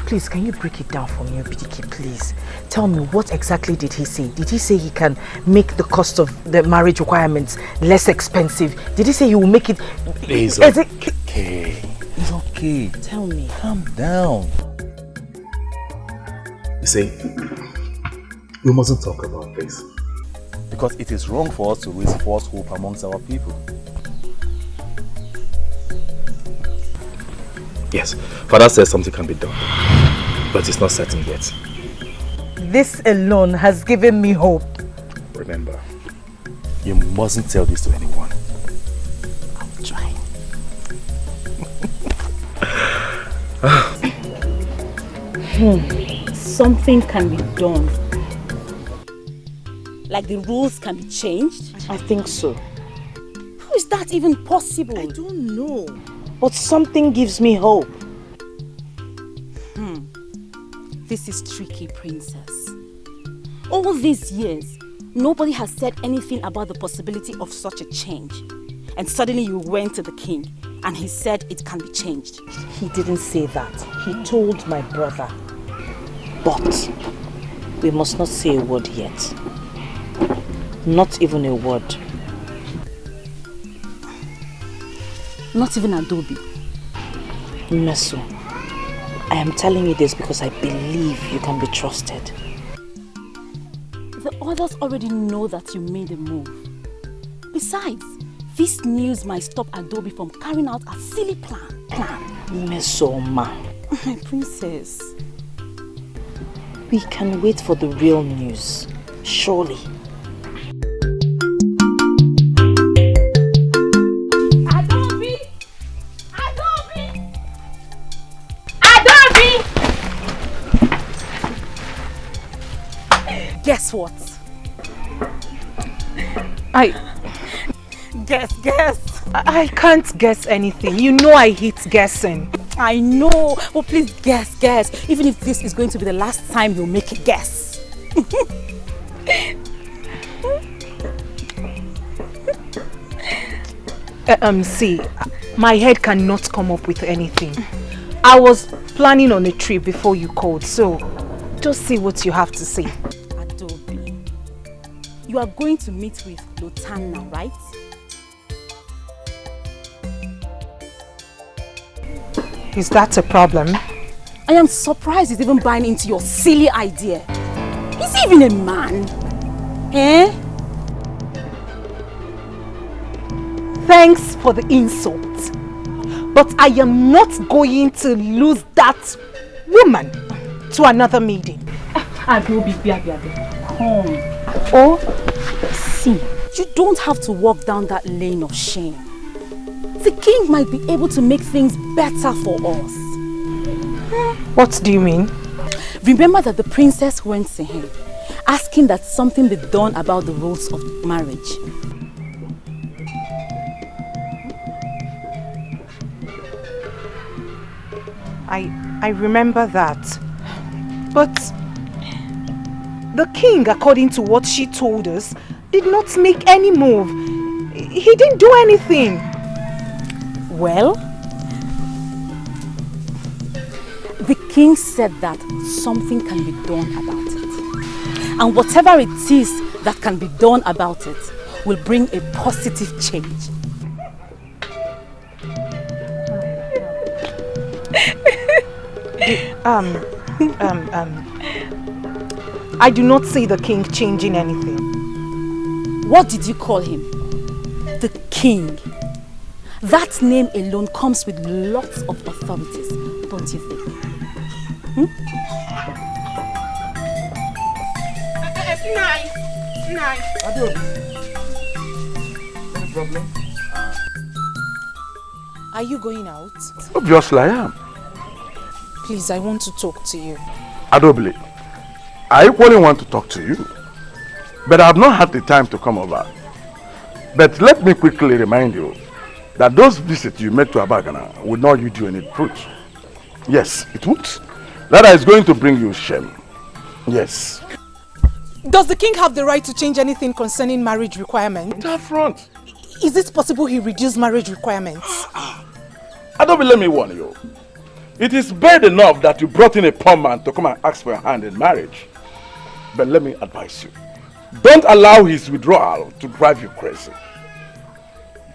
[SPEAKER 7] Please, can you break it down for me, Obidike, please? Tell me, what exactly did he say? Did he say he can make the cost of the marriage requirements less expensive? Did he say he will make it...
[SPEAKER 8] It's okay. It's okay.
[SPEAKER 7] Tell me.
[SPEAKER 8] Calm down. You see, we mustn't talk about this. Because it is wrong for us to raise false hope amongst our people. Yes, father says something can be done, but it's not certain yet.
[SPEAKER 7] This alone has given me hope.
[SPEAKER 8] Remember, you mustn't tell this to anyone.
[SPEAKER 7] I'll try.
[SPEAKER 5] Something can be done. Like the rules can be changed?
[SPEAKER 7] I think so.
[SPEAKER 5] How is that even possible?
[SPEAKER 7] I don't know. But something gives me hope.
[SPEAKER 5] This is tricky, princess. All these years, nobody has said anything about the possibility of such a change. And suddenly you went to the king and he said it can be changed.
[SPEAKER 7] He didn't say that. He told my brother. But we must not say a word yet. Not even a word.
[SPEAKER 5] Not even Adobe.
[SPEAKER 7] Meso, I am telling you this because I believe you can be trusted.
[SPEAKER 5] The others already know that you made a move. Besides, this news might stop Adobe from carrying out a silly plan.
[SPEAKER 7] Meso, ma.
[SPEAKER 5] My princess.
[SPEAKER 7] We can wait for the real news. Surely.
[SPEAKER 5] Guess what? Guess.
[SPEAKER 6] I can't guess anything. You know I hate guessing.
[SPEAKER 5] I know. But please guess. Even if this is going to be the last time you'll make a guess.
[SPEAKER 6] See, my head cannot come up with anything. I was planning on a trip before you called, so just see what you have to say.
[SPEAKER 5] Adobe, you are going to meet with Lutana, right?
[SPEAKER 6] Is that a problem?
[SPEAKER 5] I am surprised he's even buying into your silly idea. Is he even a man? Eh?
[SPEAKER 6] Thanks for the insult. But I am not going to lose that woman to another maiden.
[SPEAKER 5] Adobe, come. Oh, see, you don't have to walk down that lane of shame. The king might be able to make things better for us.
[SPEAKER 6] What do you mean?
[SPEAKER 5] Remember that the princess went to him, asking that something be done about the rules of marriage.
[SPEAKER 6] I remember that. But the king, according to what she told us, did not make any move. He didn't do anything.
[SPEAKER 5] Well, the king said that something can be done about it. And whatever it is that can be done about it will bring a positive change.
[SPEAKER 6] I do not see the king changing anything.
[SPEAKER 5] What did you call him? The king. That name alone comes with lots of authorities, don't you think?
[SPEAKER 9] Nice. Adobe. Any problem?
[SPEAKER 7] Are you going out?
[SPEAKER 2] Obviously I am.
[SPEAKER 7] Please, I want to talk to you.
[SPEAKER 2] Adobe, I equally want to talk to you. But I have not had the time to come over. But let me quickly remind you that those visits you made to Abagana would not yield you any fruit. Yes, it would. That is going to bring you shame. Yes.
[SPEAKER 6] Does the king have the right to change anything concerning marriage requirements?
[SPEAKER 2] That front.
[SPEAKER 6] Is it possible he reduced marriage requirements?
[SPEAKER 2] Adobe, let me warn you. It is bad enough that you brought in a poor man to come and ask for your hand in marriage. But let me advise you. Don't allow his withdrawal to drive you crazy.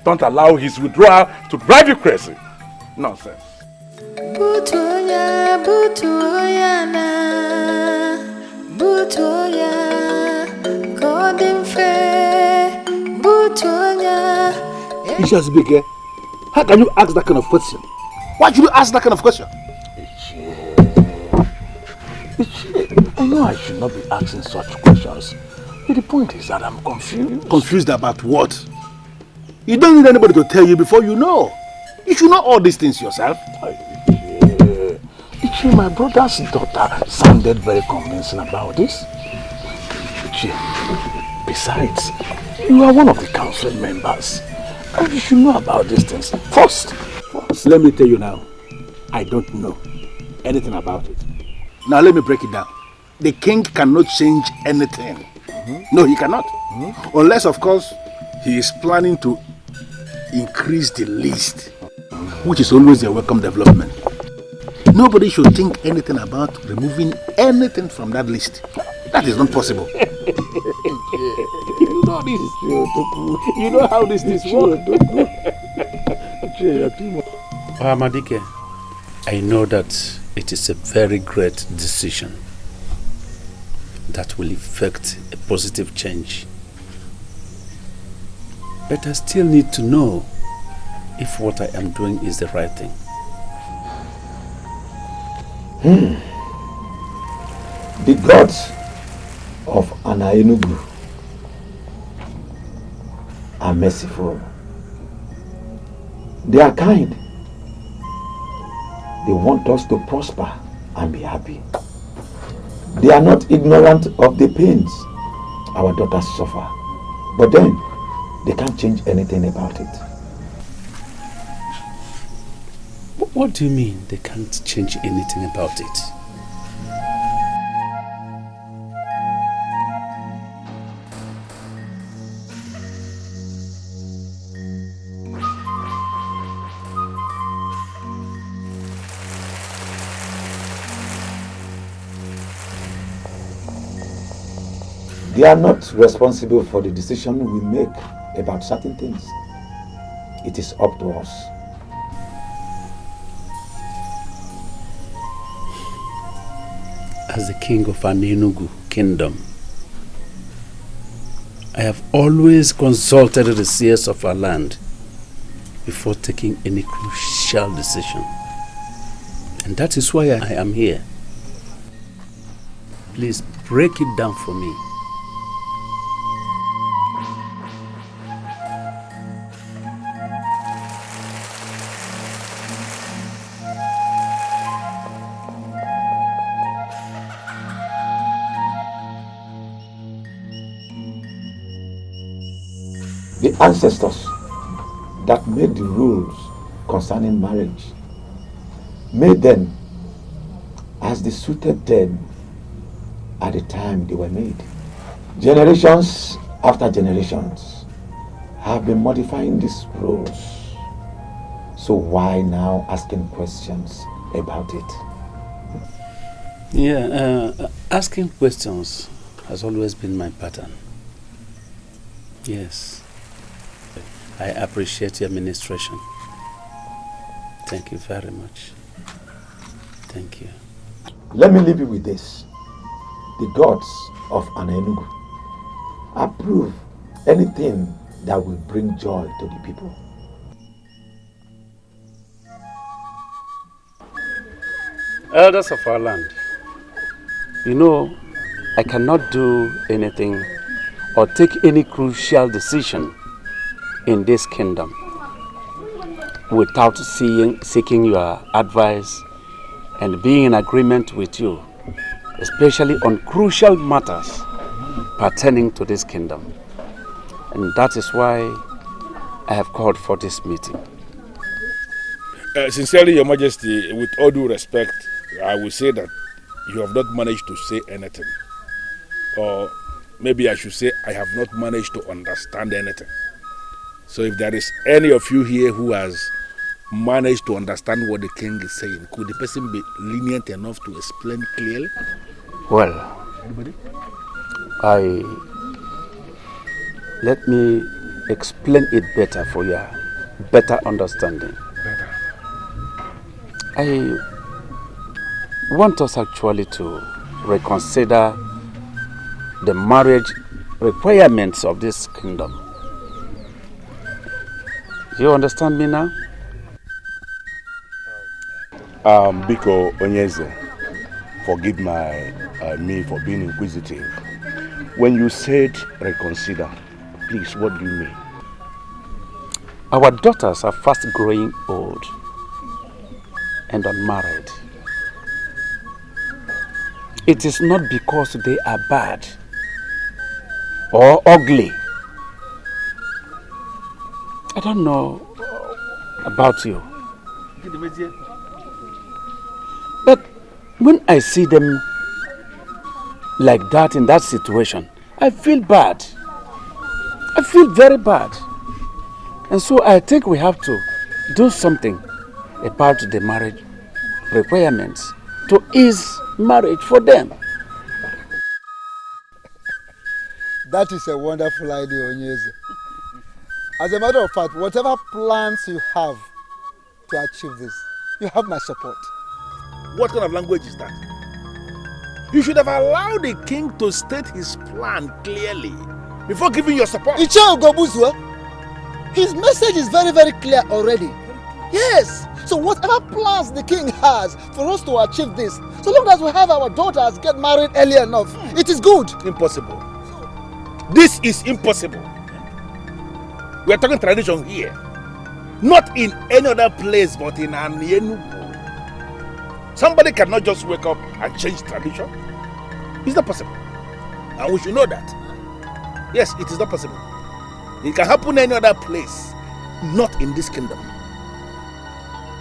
[SPEAKER 2] Don't allow his withdrawal to drive you crazy. Nonsense.
[SPEAKER 15] Butoya, butoya na, butoya, golden fair, butoya.
[SPEAKER 9] Ishazbike, how can you ask that kind of question? Why should you ask that kind of question?
[SPEAKER 2] I know I should not be asking such questions. But the point is that I'm confused.
[SPEAKER 9] Confused about what? You don't need anybody to tell you before you know. You should know all these things yourself.
[SPEAKER 2] Ichi, my brother's daughter sounded very convincing about this. Ichi, besides, you are one of the council members. And you should know about these things. First,
[SPEAKER 9] let me tell you now, I don't know anything about it. Now let me break it down. The king cannot change anything. No, he cannot. Unless, of course, he is planning to increase the list, which is always a welcome development. Nobody should think anything about removing anything from that list. That is not possible.
[SPEAKER 2] You know this is true. You know how this is work.
[SPEAKER 13] Amadike, I know that it is a very great decision that will effect a positive change. But I still need to know if what I am doing is the right thing.
[SPEAKER 16] The gods of Anaenugu are merciful. They are kind. They want us to prosper and be happy. They are not ignorant of the pains our daughters suffer. But then, they can't change anything about it.
[SPEAKER 13] What do you mean they can't change anything about it?
[SPEAKER 16] They are not responsible for the decision we make about certain things. It is up to us.
[SPEAKER 13] As the king of Anaenugu kingdom, I have always consulted the seers of our land before taking any crucial decision. And that is why I am here. Please break it down for me.
[SPEAKER 16] The ancestors that made the rules concerning marriage made them as they suited them at the time they were made. Generations after generations have been modifying these rules. So why now asking questions about it?
[SPEAKER 13] Yeah, asking questions has always been my pattern. Yes. I appreciate your administration. Thank you very much. Thank you.
[SPEAKER 16] Let me leave you with this. The gods of Anaenugu approve anything that will bring joy to the people.
[SPEAKER 13] Elders of our land, you know, I cannot do anything or take any crucial decision in this kingdom without seeking your advice and being in agreement with you, especially on crucial matters pertaining to this kingdom. And that is why I have called for this meeting.
[SPEAKER 2] Sincerely, Your Majesty, with all due respect, I will say that you have not managed to say anything. Or maybe I should say I have not managed to understand anything. So if there is any of you here who has managed to understand what the king is saying, could the person be lenient enough to explain clearly?
[SPEAKER 13] Well,
[SPEAKER 2] Anybody?
[SPEAKER 13] Let me explain it better for your better understanding.
[SPEAKER 2] Better.
[SPEAKER 13] I want us actually to reconsider the marriage requirements of this kingdom. Do you understand me now?
[SPEAKER 2] Biko Onyeze, forgive me for being inquisitive. When you said reconsider, please, what do you mean?
[SPEAKER 13] Our daughters are fast growing old and unmarried. It is not because they are bad or ugly. I don't know about you, but when I see them like that in that situation, I feel bad. I feel very bad. And so I think we have to do something about the marriage requirements to ease marriage for them.
[SPEAKER 11] That is a wonderful idea, Onyeze. As a matter of fact, whatever plans you have to achieve this, you have my support.
[SPEAKER 2] What kind of language is that? You should have allowed the king to state his plan clearly before giving your support.
[SPEAKER 11] His message is very, very clear already. Yes. So whatever plans the king has for us to achieve this, so long as we have our daughters get married early enough, it is good.
[SPEAKER 2] Impossible. This is impossible. We are talking tradition here. Not in any other place but in Enugu. Somebody cannot just wake up and change tradition. It's not possible. And we should know that. Yes, it is not possible. It can happen any other place, not in this kingdom.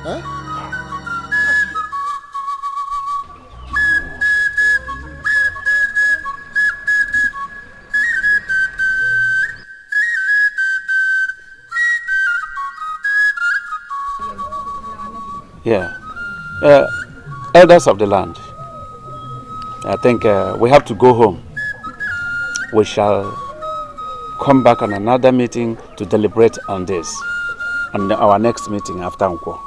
[SPEAKER 11] Huh?
[SPEAKER 13] Yeah. Elders of the land, I think we have to go home. We shall come back on another meeting to deliberate on this, on our next meeting after Unko.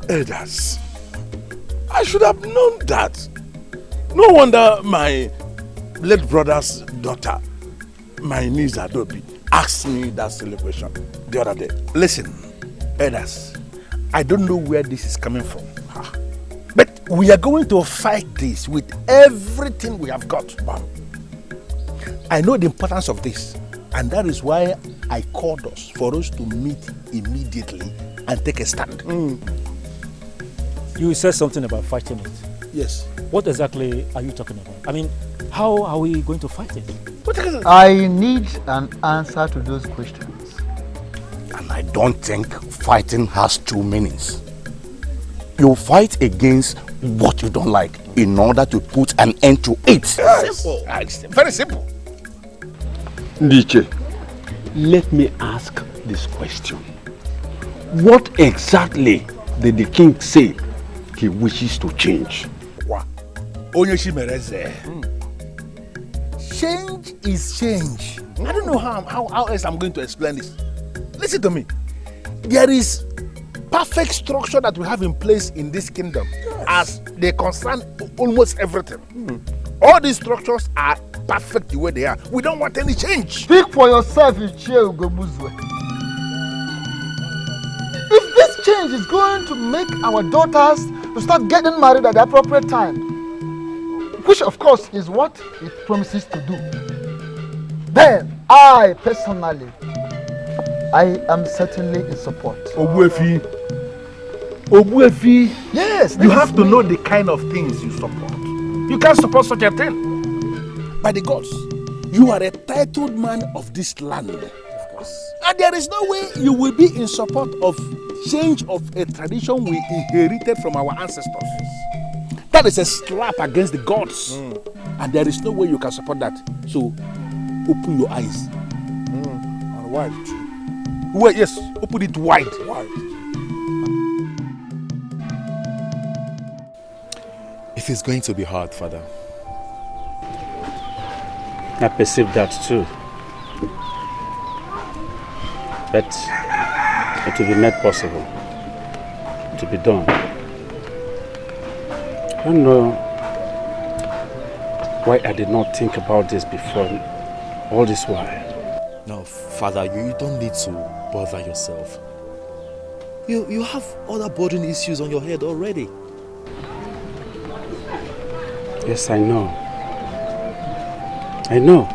[SPEAKER 2] Elders, I should have known that. No wonder my late brother's daughter, my niece Adobe, asked me that celebration the other day. Listen, elders, I don't know where this is coming from, but we are going to fight this with everything we have got. I know the importance of this, and that is why I called us for us to meet immediately and take a stand.
[SPEAKER 17] You said something about fighting it.
[SPEAKER 2] Yes.
[SPEAKER 17] What exactly are you talking about? I mean, how are we going to fight it?
[SPEAKER 11] I need an answer to those questions.
[SPEAKER 4] And I don't think fighting has two meanings. You fight against what you don't like in order to put an end to it.
[SPEAKER 2] Simple. Very simple.
[SPEAKER 10] Ndiche, let me ask this question. What exactly did the king say he wishes to change?
[SPEAKER 2] Change is change. I don't know how else I'm going to explain this. Listen to me. There is perfect structure that we have in place in this kingdom as they concern almost everything. All these structures are perfect the way they are. We don't want any change.
[SPEAKER 11] Speak for yourself, Ichie Ugobuzwe. If this change is going to make our daughters to start getting married at the appropriate time, which of course is what it promises to do, then I personally, I am certainly in support.
[SPEAKER 2] Obuefi,
[SPEAKER 11] yes,
[SPEAKER 2] you have to know the kind of things you support. You can't support such a thing.
[SPEAKER 1] By the gods, you are a titled man of this land. Of course. And there is no way you will be in support of change of a tradition we inherited from our ancestors. That is a slap against the gods. And there is no way you can support that. So, open your eyes.
[SPEAKER 2] And wide.
[SPEAKER 1] Well, yes, open it wide.
[SPEAKER 8] It is going to be hard, Father.
[SPEAKER 13] I perceive that too. But it will be made possible to be done. I don't know why I did not think about this before all this while.
[SPEAKER 8] No, Father, you don't need to bother yourself. You have other burden issues on your head already.
[SPEAKER 13] Yes, I know. I know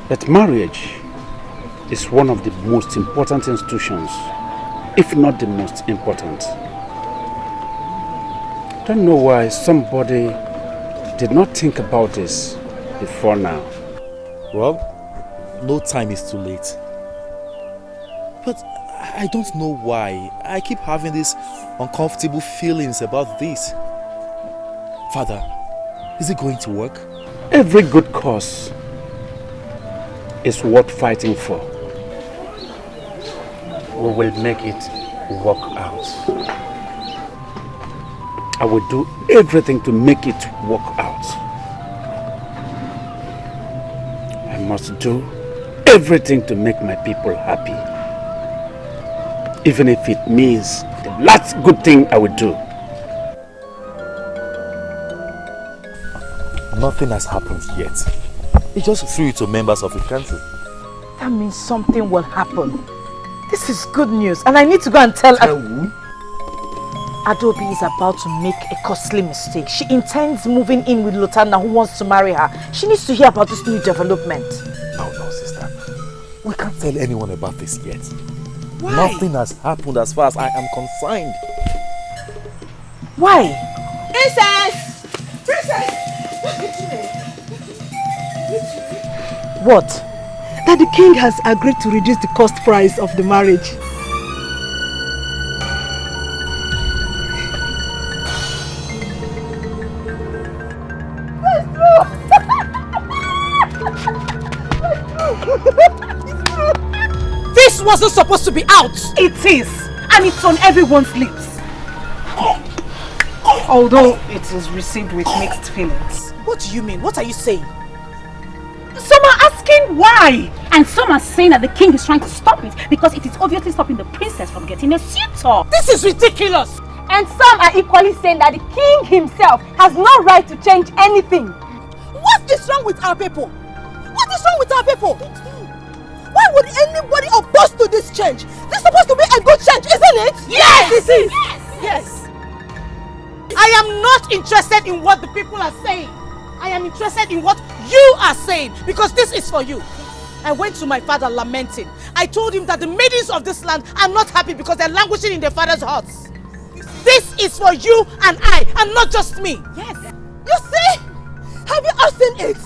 [SPEAKER 13] that marriage is one of the most important institutions, if not the most important. I don't know why somebody did not think about this before now.
[SPEAKER 8] Well, no time is too late. But I don't know why I keep having these uncomfortable feelings about this. Father, is it going to work?
[SPEAKER 13] Every good cause is worth fighting for. We will make it work out. I will do everything to make it work out. I must do everything to make my people happy. Even if it means the last good thing I will do.
[SPEAKER 8] Nothing has happened yet. He just threw it to members of the council.
[SPEAKER 7] That means something will happen. This is good news, and I need to go and tell
[SPEAKER 2] who?
[SPEAKER 7] Adobe is about to make a costly mistake. She intends moving in with Lutana, who wants to marry her. She needs to hear about this new development.
[SPEAKER 8] No, sister. We can't tell anyone about this yet.
[SPEAKER 7] Why?
[SPEAKER 8] Nothing has happened as far as I am concerned.
[SPEAKER 7] Why?
[SPEAKER 6] Princess! Princess!
[SPEAKER 7] What?
[SPEAKER 6] That the king has agreed to reduce the cost price of the marriage.
[SPEAKER 7] This wasn't supposed to be out!
[SPEAKER 5] It is! And it's on everyone's lips. Although it is received with mixed feelings.
[SPEAKER 7] What do you mean? What are you saying?
[SPEAKER 5] Some are asking why, and some are saying that the king is trying to stop it because it is obviously stopping the princess from getting a suitor.
[SPEAKER 7] This is ridiculous!
[SPEAKER 14] And some are equally saying that the king himself has no right to change anything.
[SPEAKER 6] What is wrong with our people? What is wrong with our people? Why would anybody oppose to this change? This is supposed to be a good change, isn't it?
[SPEAKER 7] Yes!
[SPEAKER 6] It is!
[SPEAKER 7] Yes! I am not interested in what the people are saying. I am interested in what you are saying, because this is for you. I went to my father lamenting. I told him that the maidens of this land are not happy because they're languishing in their father's huts. This is for you and I, and not just me.
[SPEAKER 6] Yes. You see? Have you all seen it?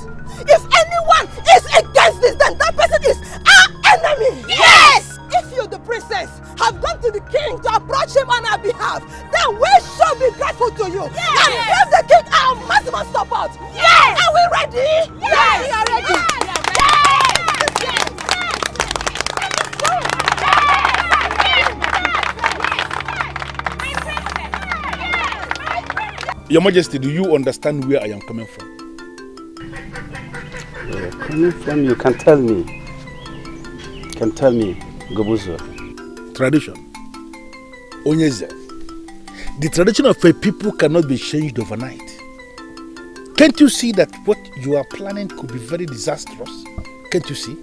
[SPEAKER 6] If anyone is against this, then that person is our enemy.
[SPEAKER 7] Yes!
[SPEAKER 6] If you, the princess, have gone to the king to approach him on our behalf, then we shall be grateful to you.
[SPEAKER 7] Yes!
[SPEAKER 6] And give the king our maximum support.
[SPEAKER 7] Yes!
[SPEAKER 6] Are we ready?
[SPEAKER 7] Yes!
[SPEAKER 6] We are ready.
[SPEAKER 2] Your Majesty, do you understand where I am coming from?
[SPEAKER 13] Where you're coming from, you can tell me. You can tell me, Gobuzo.
[SPEAKER 2] Tradition. Onyeze. The tradition of a people cannot be changed overnight. Can't you see that what you are planning could be very disastrous? Can't you see?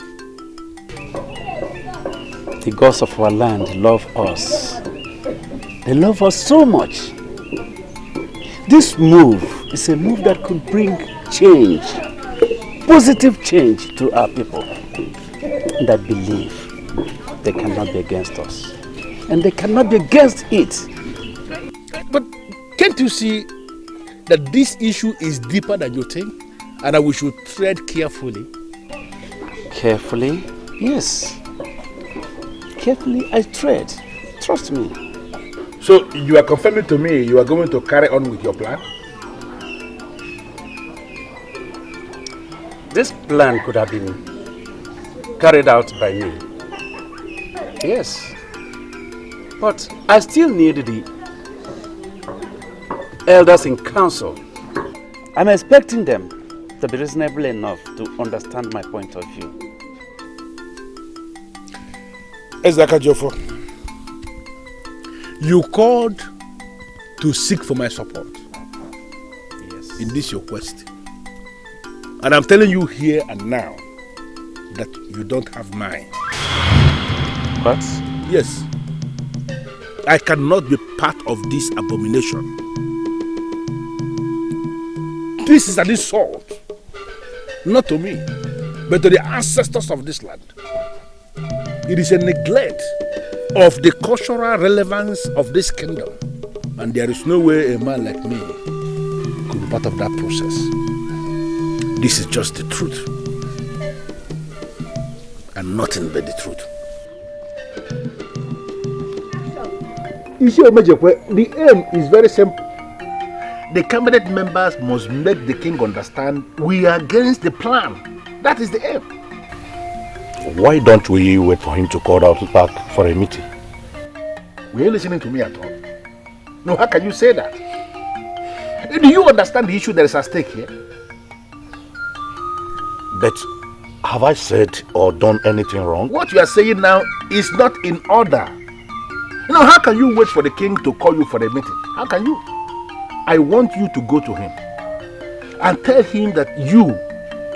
[SPEAKER 13] The gods of our land love us. They love us so much this move is a move that could bring change, positive change to our people that believe they cannot be against us and they cannot be against it.
[SPEAKER 2] But can't you see that this issue is deeper than you think and that we should tread carefully?
[SPEAKER 13] Carefully? Yes. Carefully I tread. Trust me.
[SPEAKER 2] So you are confirming to me you are going to carry on with your plan?
[SPEAKER 13] This plan could have been carried out by me. Yes. But I still need the elders in council. I'm expecting them to be reasonable enough to understand my point of view.
[SPEAKER 2] Ezaka Jofo, you called to seek for my support. Yes. In this your quest. And I'm telling you here and now that you don't have mine.
[SPEAKER 13] What?
[SPEAKER 2] Yes. I cannot be part of this abomination. This is an insult. Not to me, but to the ancestors of this land. It is a neglect of the cultural relevance of this kingdom. And there is no way a man like me could be part of that process. This is just the truth. And nothing but the truth. The aim is very simple. The cabinet members must make the king understand we are against the plan. That is the aim.
[SPEAKER 4] Why don't we wait for him to call out back for a meeting?
[SPEAKER 2] Were you listening to me at all? No, how can you say that? Do you understand the issue that is at stake here?
[SPEAKER 4] But have I said or done anything wrong?
[SPEAKER 2] What you are saying now is not in order. You know, how can you wait for the king to call you for a meeting? How can you? I want you to go to him and tell him that you,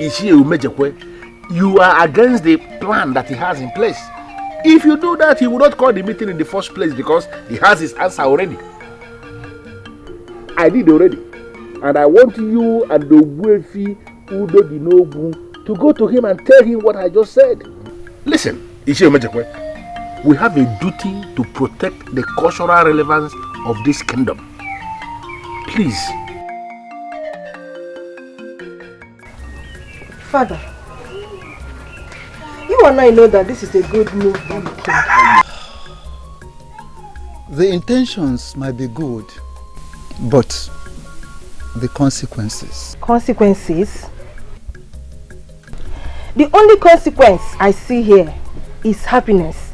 [SPEAKER 2] Ishie Umejekwe, you are against the plan that he has in place. If you do that, he will not call the meeting in the first place because he has his answer already. I did already. And I want you and the Wefi Udo Dinobu to go to him and tell him what I just said. Listen, Ishie Umejekwe, we have a duty to protect the cultural relevance of this kingdom. Please.
[SPEAKER 6] Father, you and I know that this is a good move by the king.
[SPEAKER 11] The intentions might be good, but the consequences.
[SPEAKER 6] Consequences? The only consequence I see here is happiness,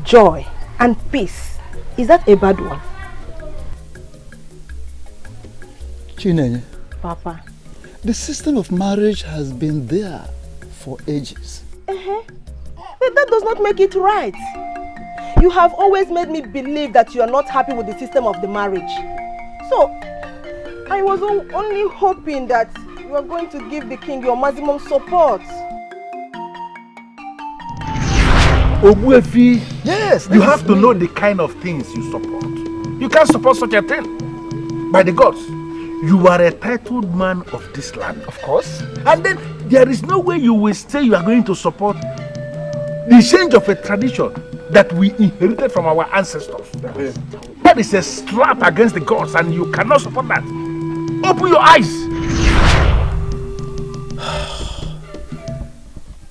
[SPEAKER 6] joy, and peace. Is that a bad one?
[SPEAKER 11] Chinenye,
[SPEAKER 6] Papa.
[SPEAKER 11] the system of marriage has been there for ages.
[SPEAKER 6] But that does not make it right. You have always made me believe that you are not happy with the system of the marriage. So, I was only hoping that you are going to give the king your maximum support.
[SPEAKER 2] Ogbuefi, yes, you have to know the kind of things you support. You can't support such a thing. By the gods, you are a titled man of this land, of course. And then there is no way you will say you are going to support the change of a tradition that we inherited from our ancestors. That is a slap against the gods and you cannot support that. Open your eyes.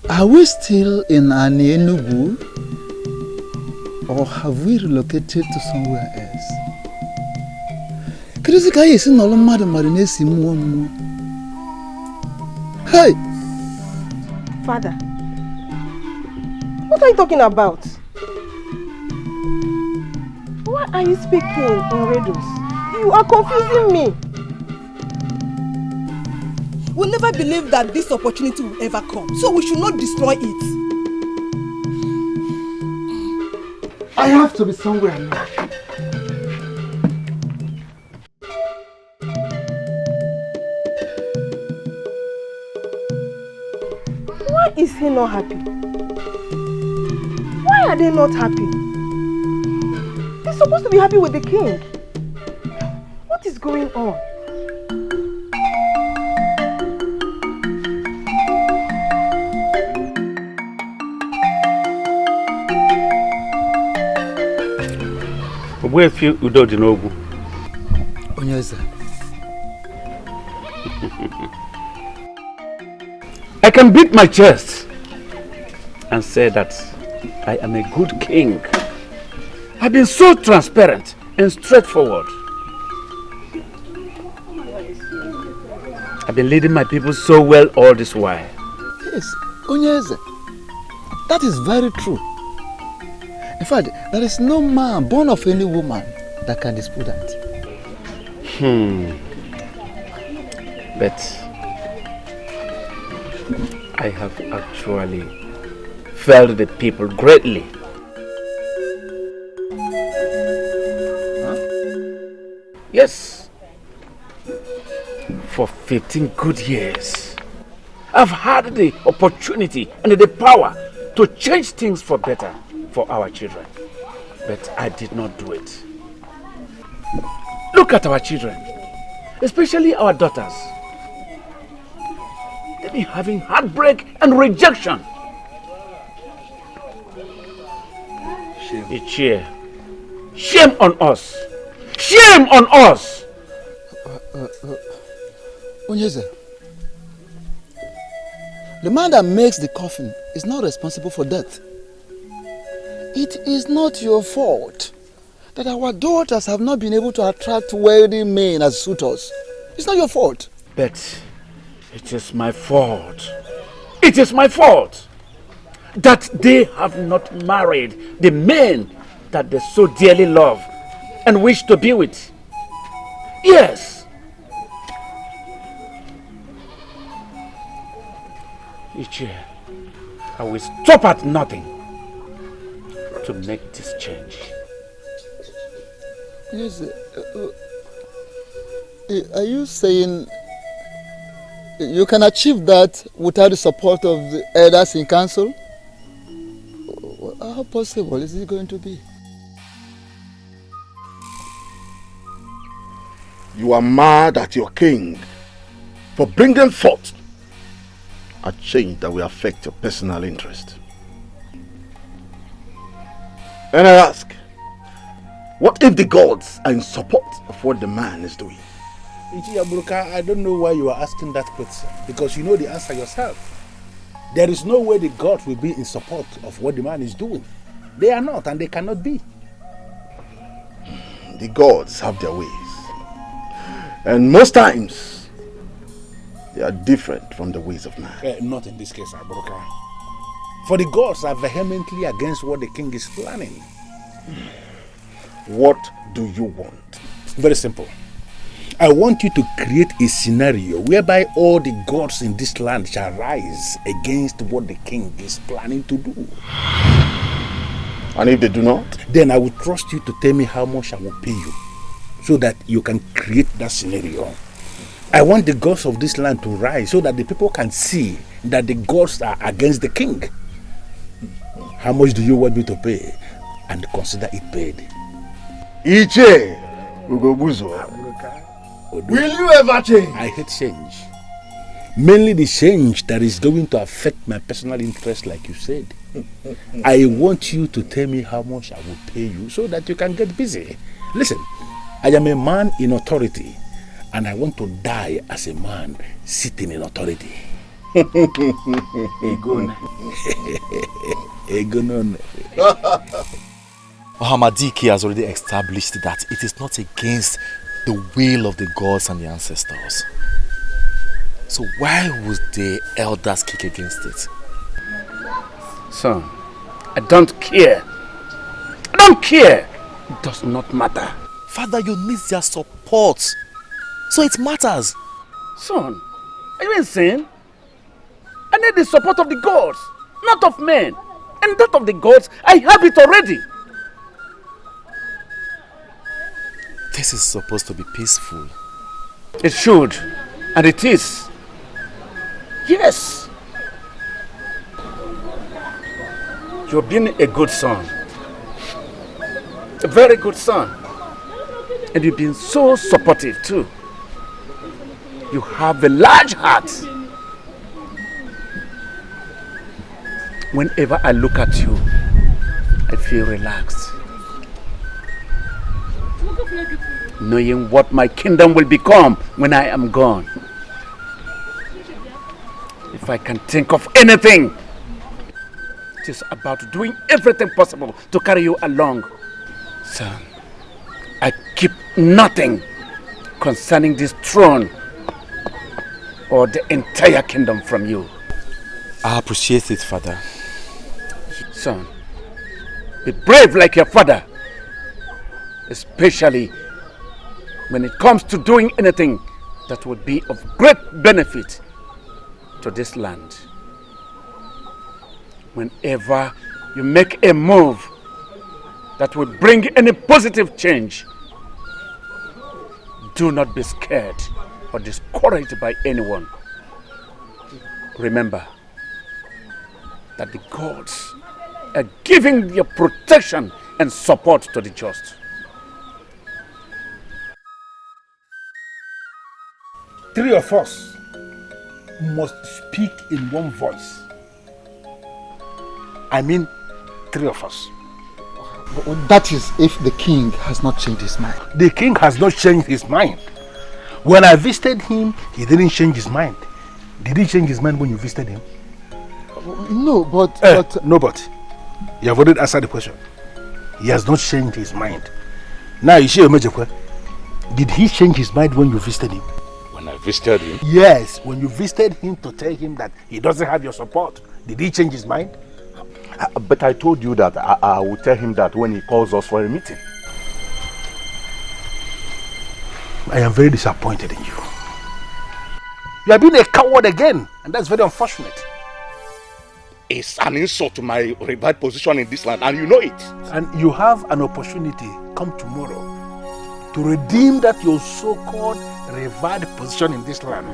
[SPEAKER 11] Are we still in Enugu, or have we relocated to somewhere else? Hey!
[SPEAKER 6] Father, what are you talking about? Why are you speaking in riddles? You are confusing me.
[SPEAKER 18] We'll never believe that this opportunity will ever come, so we should not destroy it.
[SPEAKER 11] I have to be somewhere now.
[SPEAKER 6] Why is he not happy? Why are they not happy? They're supposed to be happy with the king. What is going on?
[SPEAKER 13] Where feel Udo Dinogu?
[SPEAKER 11] Onyeza.
[SPEAKER 13] I can beat my chest and say that I am a good king. I've been so transparent and straightforward. I've been leading my people so well all this while.
[SPEAKER 11] Yes, Onyeza. That is very true. In fact, there is no man born of any woman that can dispute that.
[SPEAKER 13] But I have actually failed the people greatly. Yes. For 15 good years, I've had the opportunity and the power to change things for better for our children. But I did not do it. Look at our children, especially our daughters. They've been having heartbreak and rejection. Shame. Shame on us. Shame on us.
[SPEAKER 11] Onyeza, the man that makes the coffin is not responsible for death. It is not your fault that our daughters have not been able to attract wealthy men as suitors. It's not your fault.
[SPEAKER 13] But it is my fault. It is my fault that they have not married the men that they so dearly love and wish to be with. Yes. Each year, I will stop at nothing to make this change.
[SPEAKER 11] Yes. Are you saying you can achieve that without the support of the elders in council? How possible is it going to be?
[SPEAKER 4] You are mad at your king for bringing forth a change that will affect your personal interest. And I ask, what if the gods are in support of what the man is doing?
[SPEAKER 2] I don't know why you are asking that question, because you know the answer yourself. There is no way the gods will be in support of what the man is doing. They are not, and they cannot be.
[SPEAKER 4] The gods have their ways. And most times, they are different from the ways of man.
[SPEAKER 2] Not in this case, Abroka. For the gods are vehemently against what the king is planning.
[SPEAKER 4] What do you want?
[SPEAKER 2] Very simple. I want you to create a scenario whereby all the gods in this land shall rise against what the king is planning to do.
[SPEAKER 4] And if they do not?
[SPEAKER 2] Then I will trust you to tell me how much I will pay you, so that you can create that scenario. I want the gods of this land to rise so that the people can see that the gods are against the king. How much do you want me to pay? And consider it paid.
[SPEAKER 4] Iche, Ugobuzo. Will you ever change?
[SPEAKER 2] I hate change. Mainly the change that is going to affect my personal interest, like you said. I want you to tell me how much I will pay you so that you can get busy. Listen, I am a man in authority, and I want to die as a man sitting in authority. Egon. Egon.
[SPEAKER 8] Ohamadike has already established that it is not against the will of the gods and the ancestors. So why would the elders kick against it?
[SPEAKER 13] Son, I don't care. I don't care. It does not matter.
[SPEAKER 8] Father, you need their support. So it matters.
[SPEAKER 13] Son, are you insane? I need the support of the gods, not of men. And that of the gods, I have it already.
[SPEAKER 8] This is supposed to be peaceful.
[SPEAKER 13] It should, and it is. Yes. You've been a good son. A very good son. And you've been so supportive too. You have a large heart. Whenever I look at you, I feel relaxed. knowing what my kingdom will become when I am gone. If I can think of anything, it is about doing everything possible to carry you along. Son, I keep nothing concerning this throne or the entire kingdom from you.
[SPEAKER 8] I appreciate it, Father.
[SPEAKER 13] Son, be brave like your father, especially when it comes to doing anything that would be of great benefit to this land. Whenever you make a move that will bring any positive change, do not be scared or discouraged by anyone. Remember that the gods are giving their protection and support to the just.
[SPEAKER 2] Three of us must speak in one voice. I mean, three of us.
[SPEAKER 11] That is if the king has not changed his mind.
[SPEAKER 2] The king has not changed his mind. When I visited him, he didn't change his mind. Did he change his mind when you visited him?
[SPEAKER 11] No, but...
[SPEAKER 2] No, but. You have already answered the question. He has not changed his mind. Now, you see, did he change his mind when you visited him?
[SPEAKER 4] When I visited him?
[SPEAKER 2] Yes, when you visited him to tell him that he doesn't have your support. Did he change his mind?
[SPEAKER 4] But I told you that I will tell him that when he calls us for a meeting.
[SPEAKER 2] I am very disappointed in you. You have been a coward again, and that's very unfortunate.
[SPEAKER 4] It's an insult to my revived position in this land, and you know it.
[SPEAKER 2] And you have an opportunity come tomorrow to redeem that your so-called revived position in this land.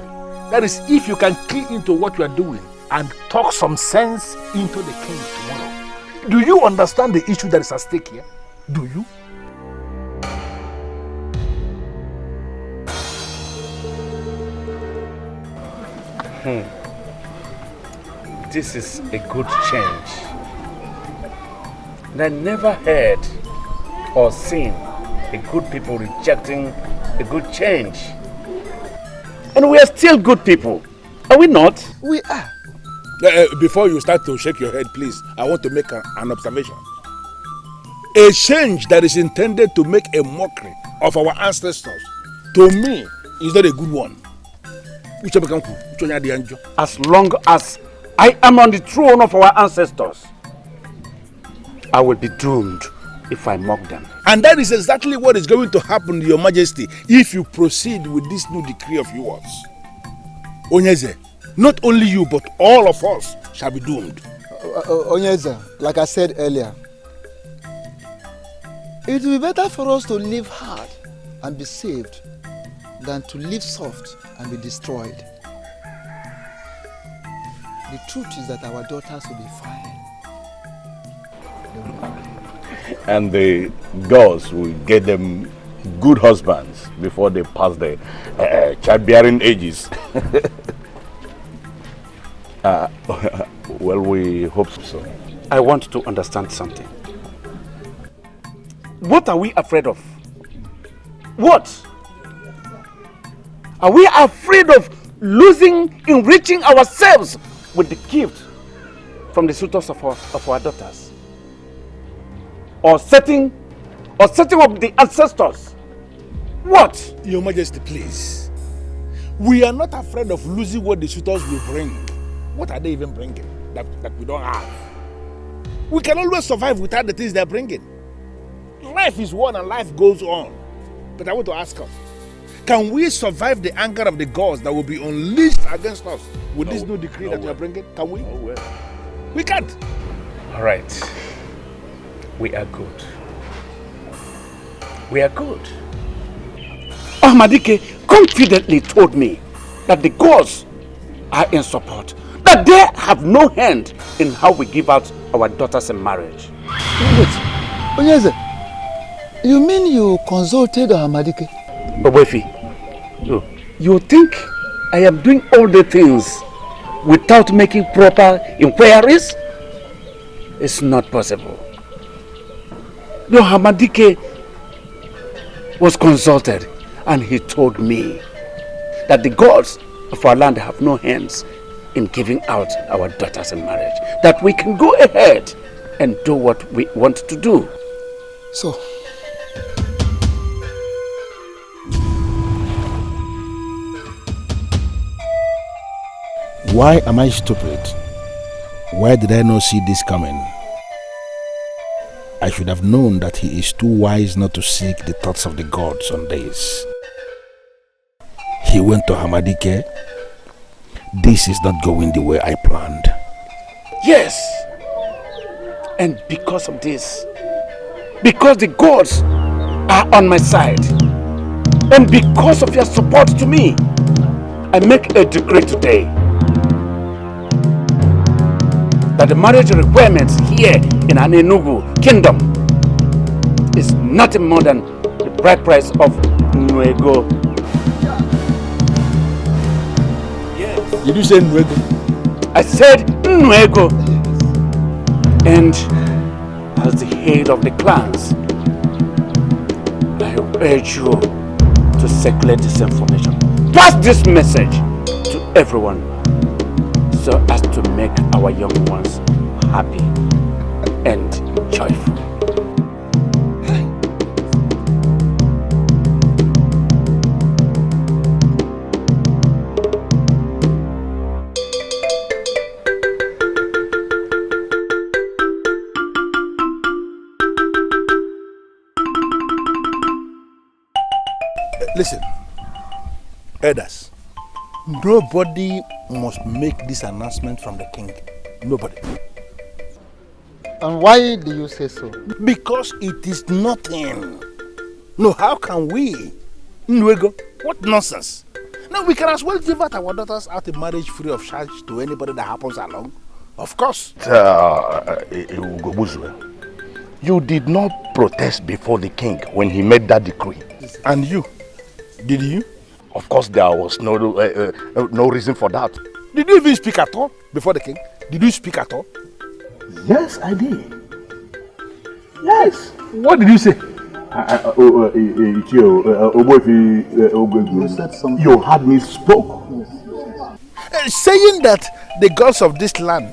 [SPEAKER 2] That is, if you can key into what you are doing and talk some sense into the king tomorrow. Do you understand the issue that is at stake here? Do you?
[SPEAKER 13] This is a good change. And I never heard or seen a good people rejecting a good change. And we are still good people, are we not?
[SPEAKER 11] We are.
[SPEAKER 2] Before you start to shake your head, please, I want to make an observation. A change that is intended to make a mockery of our ancestors, to me, is not a good one.
[SPEAKER 13] As long as I am on the throne of our ancestors, I will be doomed if I mock them.
[SPEAKER 2] And that is exactly what is going to happen, Your Majesty, if you proceed with this new decree of yours. Onyeze, not only you, but all of us shall be doomed.
[SPEAKER 11] Onyeze, like I said earlier, it will be better for us to live hard and be saved than to live soft and be destroyed. The truth is that our daughters will be fine.
[SPEAKER 4] And the girls will get them good husbands before they pass the childbearing ages. Well, we hope so.
[SPEAKER 13] I want to understand something. What are we afraid of? What? Are we afraid of enriching ourselves with the gift from the suitors of our daughters? Or setting up the ancestors? What?
[SPEAKER 2] Your Majesty, please. We are not afraid of losing what the suitors will bring. What are they even bringing that we don't have? We can always survive without the things they're bringing. Life is one and life goes on. But I want to ask us, can we survive the anger of the gods that will be unleashed against us with this new decree that you are bringing? Can we? We can't.
[SPEAKER 13] All right. We are good. We are good. Ahmadike confidently told me that the gods are in support, that they have no hand in how we give out our daughters in marriage.
[SPEAKER 11] Wait, Onyeze, you mean you consulted Ahmadike?
[SPEAKER 13] Obefi, you think I am doing all the things without making proper inquiries? It's not possible. No, Ahmadike was consulted, and he told me that the gods of our land have no hands in giving out our daughters in marriage, that we can go ahead and do what we want to do.
[SPEAKER 11] So,
[SPEAKER 2] why am I stupid? Why did I not see this coming? I should have known that he is too wise not to seek the thoughts of the gods on this. He went to Hamadike. This is not going the way I planned.
[SPEAKER 13] Yes, and because of this, because the gods are on my side, and because of your support to me, I make a decree today that the marriage requirements here in Anenugu kingdom is nothing more than the bride price of Nuego.
[SPEAKER 2] Yes. Did you say Nuego?
[SPEAKER 13] I said Nuego. And as the head of the clans, I urge you to circulate this information. Pass this message to everyone so as to make our young ones happy and joyful.
[SPEAKER 2] Listen, elders, nobody must make this announcement from the king. Nobody.
[SPEAKER 11] And why do you say so?
[SPEAKER 2] Because it is nothing. No, how can we? Nwego, what nonsense. Now we can as well give out our daughters out in marriage free of charge to anybody that happens along. Of course.
[SPEAKER 4] You did not protest before the king when he made that decree.
[SPEAKER 2] And you? Did you?
[SPEAKER 4] Of course, there was no reason for that.
[SPEAKER 2] Did you even speak at all before the king? Did you speak at all?
[SPEAKER 16] Yes, I did. Yes.
[SPEAKER 2] What did you say?
[SPEAKER 16] You said something. You had me spoke.
[SPEAKER 2] Saying that the gods of this land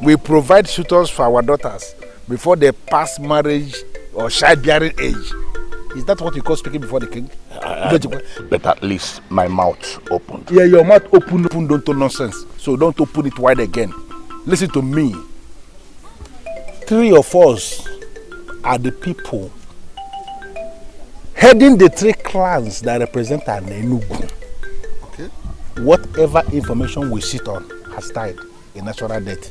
[SPEAKER 2] will provide suitors for our daughters before they pass marriage or childbearing age. Is that what you call speaking before the king?
[SPEAKER 4] But at least my mouth opened.
[SPEAKER 2] Yeah, your mouth open, don't do nonsense. So don't open it wide again. Listen to me. 3 of us are the people heading the 3 clans that represent an Enugu. Okay. Whatever information we sit on has died a natural death.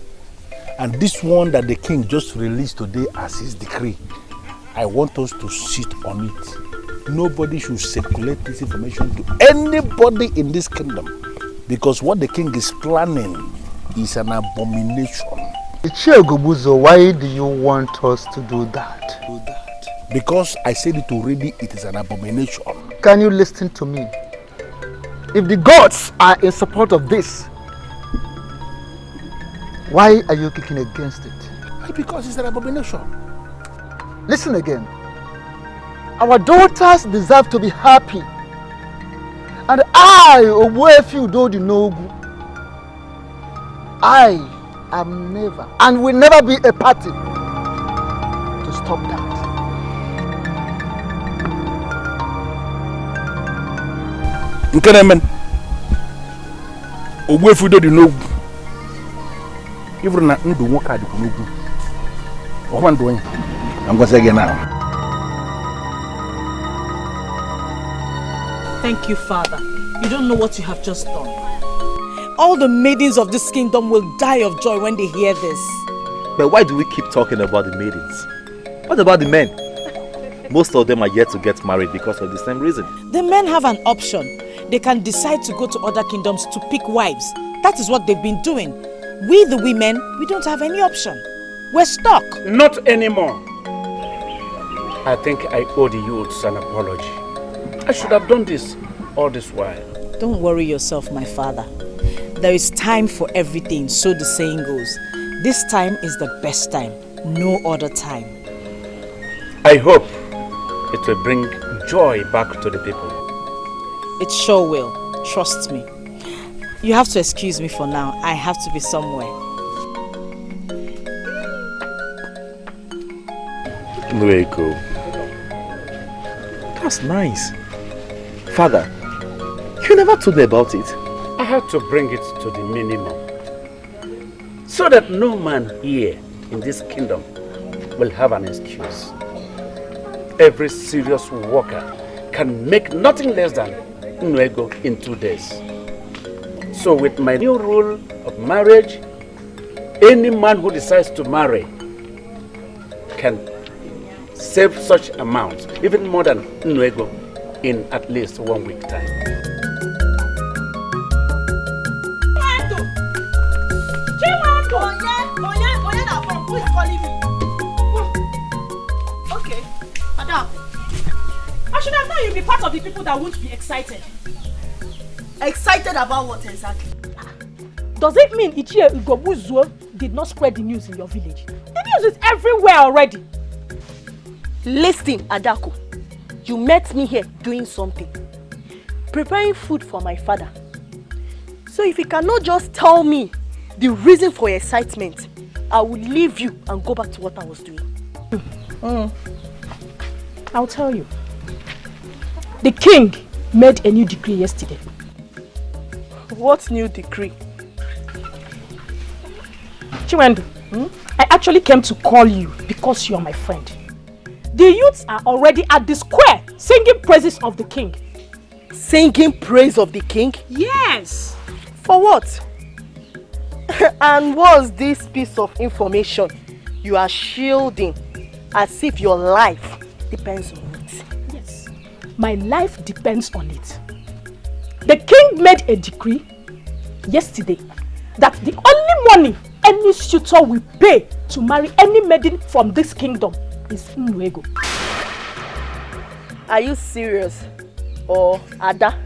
[SPEAKER 2] And this one that the king just released today as his decree, I want us to sit on it. Nobody should circulate this information to anybody in this kingdom, because what the king is planning is an abomination.
[SPEAKER 11] Ichiegobuzo, why do you want us to do that?
[SPEAKER 2] Because I said it already, it is an abomination.
[SPEAKER 11] Can you listen to me? If the gods are in support of this, why are you kicking against it?
[SPEAKER 2] Because it's an abomination.
[SPEAKER 11] Listen again. Our daughters deserve to be happy. And I, Obuefi Udodinogu, I am never and will never be a party to stop that.
[SPEAKER 2] Nkenemen, Obuefi Udodinogu, even na ndu nwoke adịkwu n'ugwu. Ọkwa ndụ onye. I'm going to say again now.
[SPEAKER 7] Thank you, Father. You don't know what you have just done. All the maidens of this kingdom will die of joy when they hear this.
[SPEAKER 8] But why do we keep talking about the maidens? What about the men? Most of them are yet to get married because of the same reason.
[SPEAKER 7] The men have an option. They can decide to go to other kingdoms to pick wives. That is what they've been doing. We, the women, we don't have any option. We're stuck.
[SPEAKER 13] Not anymore. I think I owe the youths an apology. I should have done this all this while.
[SPEAKER 7] Don't worry yourself, my father. There is time for everything, so the saying goes. This time is the best time. No other time.
[SPEAKER 13] I hope it will bring joy back to the people.
[SPEAKER 7] It sure will. Trust me. You have to excuse me for now. I have to be somewhere.
[SPEAKER 8] Nueko. That's nice. Father, you never told me about it.
[SPEAKER 13] I had to bring it to the minimum, so that no man here in this kingdom will have an excuse. Every serious worker can make nothing less than Nuego in 2 days. So with my new rule of marriage, any man who decides to marry can save such amounts, even more than Nuego, in at least 1 week time.
[SPEAKER 12] Who is calling me? Okay, Ada. I should have known you'd be part of the people that won't be excited. Excited about what exactly?
[SPEAKER 6] Does it mean Ichie Ugobuzuo did not spread the news in your village? The news is everywhere already.
[SPEAKER 12] Listen, Adako. You met me here doing something. Preparing food for my father. So if you cannot just tell me the reason for your excitement, I will leave you and go back to what I was doing.
[SPEAKER 6] I'll tell you. The king made a new decree yesterday.
[SPEAKER 12] What new decree?
[SPEAKER 6] Chiwendu, I actually came to call you because you're my friend. The youths are already at the square singing praises of the king.
[SPEAKER 12] Singing praise of the king?
[SPEAKER 6] Yes.
[SPEAKER 12] For what? And what's this piece of information you are shielding as if your life depends on it?
[SPEAKER 6] Yes, my life depends on it. The king made a decree yesterday that the only money any suitor will pay to marry any maiden from this kingdom is Nuego.
[SPEAKER 12] Are you serious? Or Ada,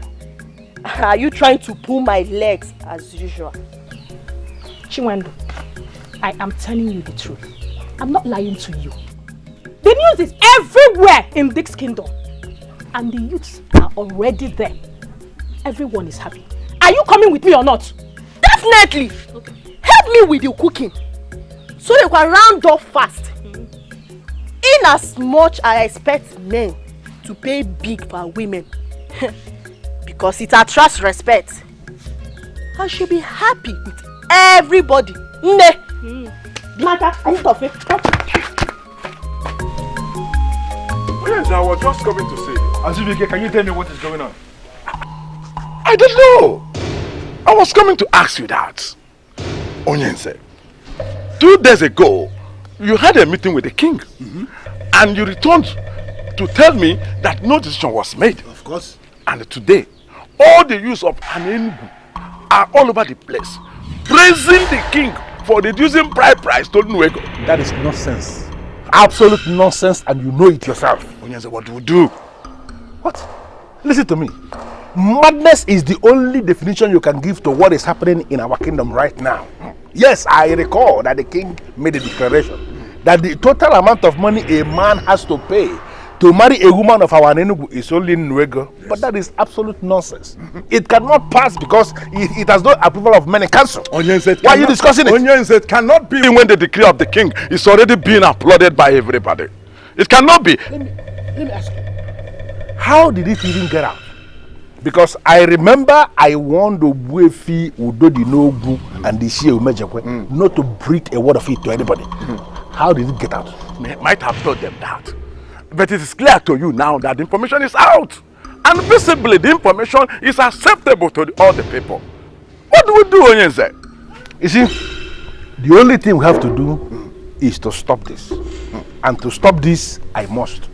[SPEAKER 12] are you trying to pull my legs as usual?
[SPEAKER 6] Chiwendu, I am telling you the truth. I'm not lying to you. The news is everywhere in this kingdom. And the youths are already there. Everyone is happy. Are you coming with me or not?
[SPEAKER 12] Definitely! Okay. Help me with your cooking. So they can round up fast. In as much I expect men to pay big for women. Because it attracts respect. I should be happy with everybody.
[SPEAKER 6] Blanca, are you tough?
[SPEAKER 2] Yes, I was just coming to say. Azubike, can you tell me what is going on?
[SPEAKER 1] I don't know. I was coming to ask you that. Onyense, 2 days ago, you had a meeting with the king. And you returned to tell me that no decision was made.
[SPEAKER 11] Of course.
[SPEAKER 1] And today, all the youths of Anenugu are all over the place, praising the king for reducing bride price to Nuego.
[SPEAKER 2] That is nonsense. Absolute nonsense, and you know it yourself.
[SPEAKER 1] Onyense, what do we do?
[SPEAKER 2] What? Listen to me. Madness is the only definition you can give to what is happening in our kingdom right now. Yes, I recall that the king made a declaration that the total amount of money a man has to pay to marry a woman of our Anenugu is only Nuego. Yes. But that is absolute nonsense. It cannot pass because it has no approval of many council. Why are you discussing it?
[SPEAKER 1] Onyense, cannot be when the decree of the king is already being applauded by everybody. It cannot be.
[SPEAKER 2] Let me ask you. How did it even get out? Because I remember I warned Obuefi, Udodi Nogu, and the Shie Umejekwe not to breathe a word of it to anybody. How did it get out?
[SPEAKER 1] Might have told them that. But it is clear to you now that the information is out. And visibly the information is acceptable to all the people. What do we do, Onyense?
[SPEAKER 2] You see, the only thing we have to do is to stop this. And to stop this, I must.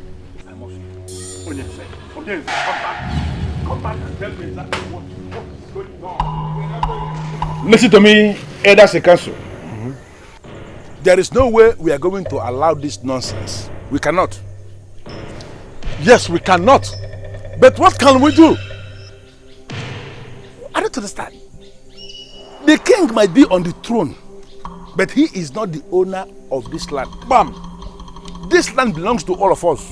[SPEAKER 1] Onyense, come back. Come back and tell me exactly what is going on.
[SPEAKER 2] Listen to me, elders in council. There is no way we are going to allow this nonsense. We cannot.
[SPEAKER 1] Yes, we cannot. But what can we do?
[SPEAKER 2] I don't understand. The king might be on the throne, but he is not the owner of this land. Bam! This land belongs to all of us.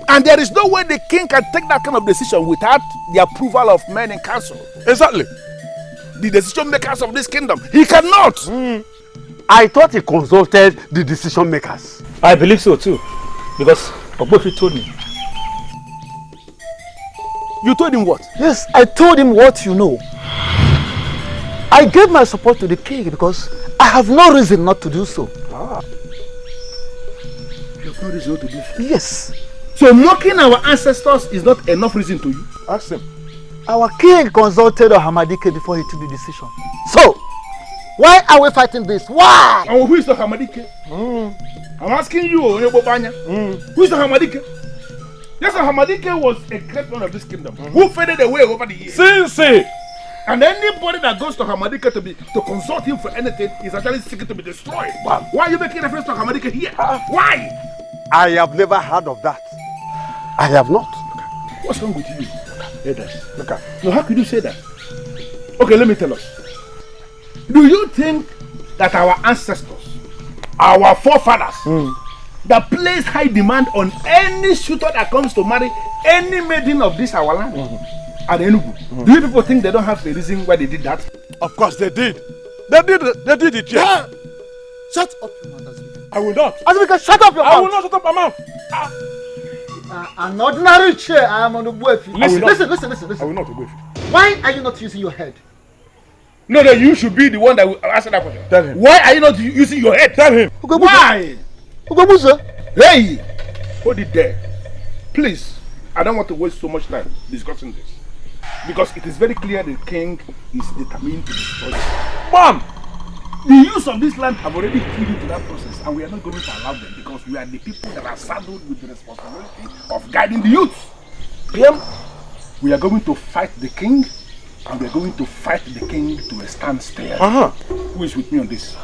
[SPEAKER 2] And there is no way the king can take that kind of decision without the approval of men in council.
[SPEAKER 10] Exactly.
[SPEAKER 2] The decision makers of this kingdom. He cannot.
[SPEAKER 10] I thought he consulted the decision makers.
[SPEAKER 17] I believe so too. Because Ogbofi told me.
[SPEAKER 2] You told him what?
[SPEAKER 11] Yes, I told him what you know. I gave my support to the king because I have no reason not to do so.
[SPEAKER 2] You have no reason not to do so?
[SPEAKER 11] Yes.
[SPEAKER 2] So mocking our ancestors is not enough reason to you?
[SPEAKER 11] Ask him. Our king consulted Hamadike before he took the decision. So, why are we fighting this? Why?
[SPEAKER 2] And who is the Hamadike? I'm asking you, Onyebobanya. Who is the Hamadike? Yes, the Hamadike was a great one of this kingdom. Who faded away over the years?
[SPEAKER 10] Since
[SPEAKER 2] and anybody that goes to Hamadike to consult him for anything is actually seeking to be destroyed. Wow. Why are you making reference to Hamadike here? Why?
[SPEAKER 10] I have never heard of that. I have not.
[SPEAKER 2] What's wrong with you? Look at. No, how could you say that? Okay, let me tell us. Do you think that our ancestors, our forefathers, that place high demand on any suitor that comes to marry any maiden of this our land? At Enugu, do you people think they don't have a reason why they did that?
[SPEAKER 10] Of course they did. They did it, yeah.
[SPEAKER 11] Shut up your mouth, Azubike.
[SPEAKER 10] I will not.
[SPEAKER 11] Azubike, shut up your mouth.
[SPEAKER 10] I will not shut up my mouth.
[SPEAKER 11] An ordinary chair, I am on the Ogbofi. Listen.
[SPEAKER 2] I will not Ogbofi.
[SPEAKER 11] Why are you not using your head?
[SPEAKER 2] No, you should be the one that will answer that question.
[SPEAKER 10] Tell him.
[SPEAKER 2] Why are you not using your head?
[SPEAKER 10] Tell him.
[SPEAKER 2] Why?
[SPEAKER 11] Ugobuzo.
[SPEAKER 2] Hey! Hold it there. Please, I don't want to waste so much time discussing this. Because it is very clear the king is determined to destroy it. Mom! The use of this land have already killed into that process, and we are not going to allow them because we are the people that are saddled with the responsibility of guiding the youth. We are going to fight the king, and we are going to fight the king to a standstill. Who is with me on this?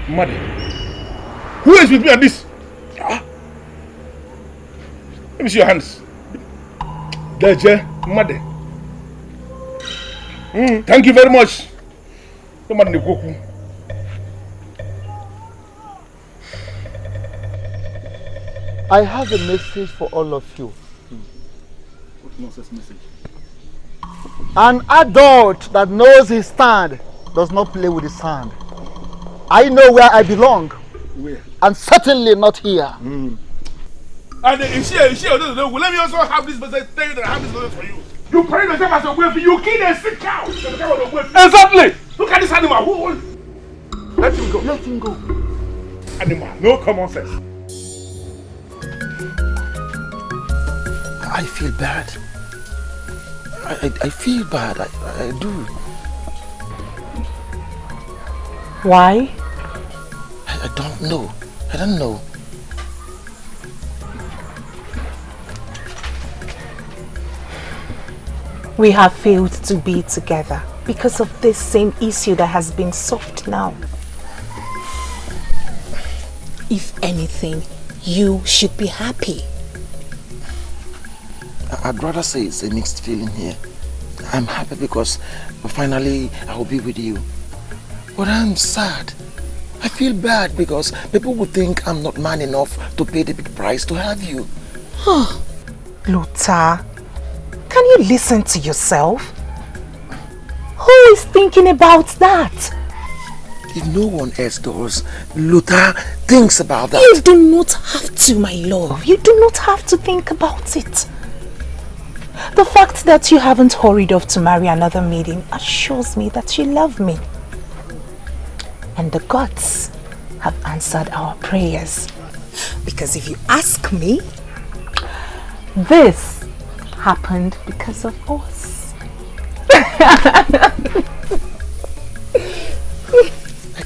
[SPEAKER 2] Mother. Who is with me on this? Let me see your hands. Deje, Mother. Thank you very much.
[SPEAKER 11] I have a message for all of you.
[SPEAKER 2] What nonsense message?
[SPEAKER 11] An adult that knows his stand does not play with his sand. I know where I belong.
[SPEAKER 2] Where?
[SPEAKER 11] And certainly not here.
[SPEAKER 2] And let me also have this message. Tell you that I have this message for you. You pray yourself as a wolf. You kill a sick cow.
[SPEAKER 10] Exactly.
[SPEAKER 2] Look at this animal. Let him go.
[SPEAKER 11] Let him go.
[SPEAKER 2] Animal. No common sense.
[SPEAKER 9] I feel bad. I feel bad. I do.
[SPEAKER 7] Why?
[SPEAKER 9] I don't know. I don't know.
[SPEAKER 7] We have failed to be together because of this same issue that has been solved now. If anything, you should be happy.
[SPEAKER 9] I'd rather say it's a mixed feeling here. I'm happy because finally I will be with you. But I'm sad. I feel bad because people would think I'm not man enough to pay the big price to have you.
[SPEAKER 7] Lutana, can you listen to yourself? Who is thinking about that?
[SPEAKER 9] If no one else does, Lutana thinks about that.
[SPEAKER 7] You do not have to, my love. You do not have to think about it. The fact that you haven't hurried off to marry another maiden assures me that you love me. And the gods have answered our prayers. Because if you ask me, this happened because of us.
[SPEAKER 9] I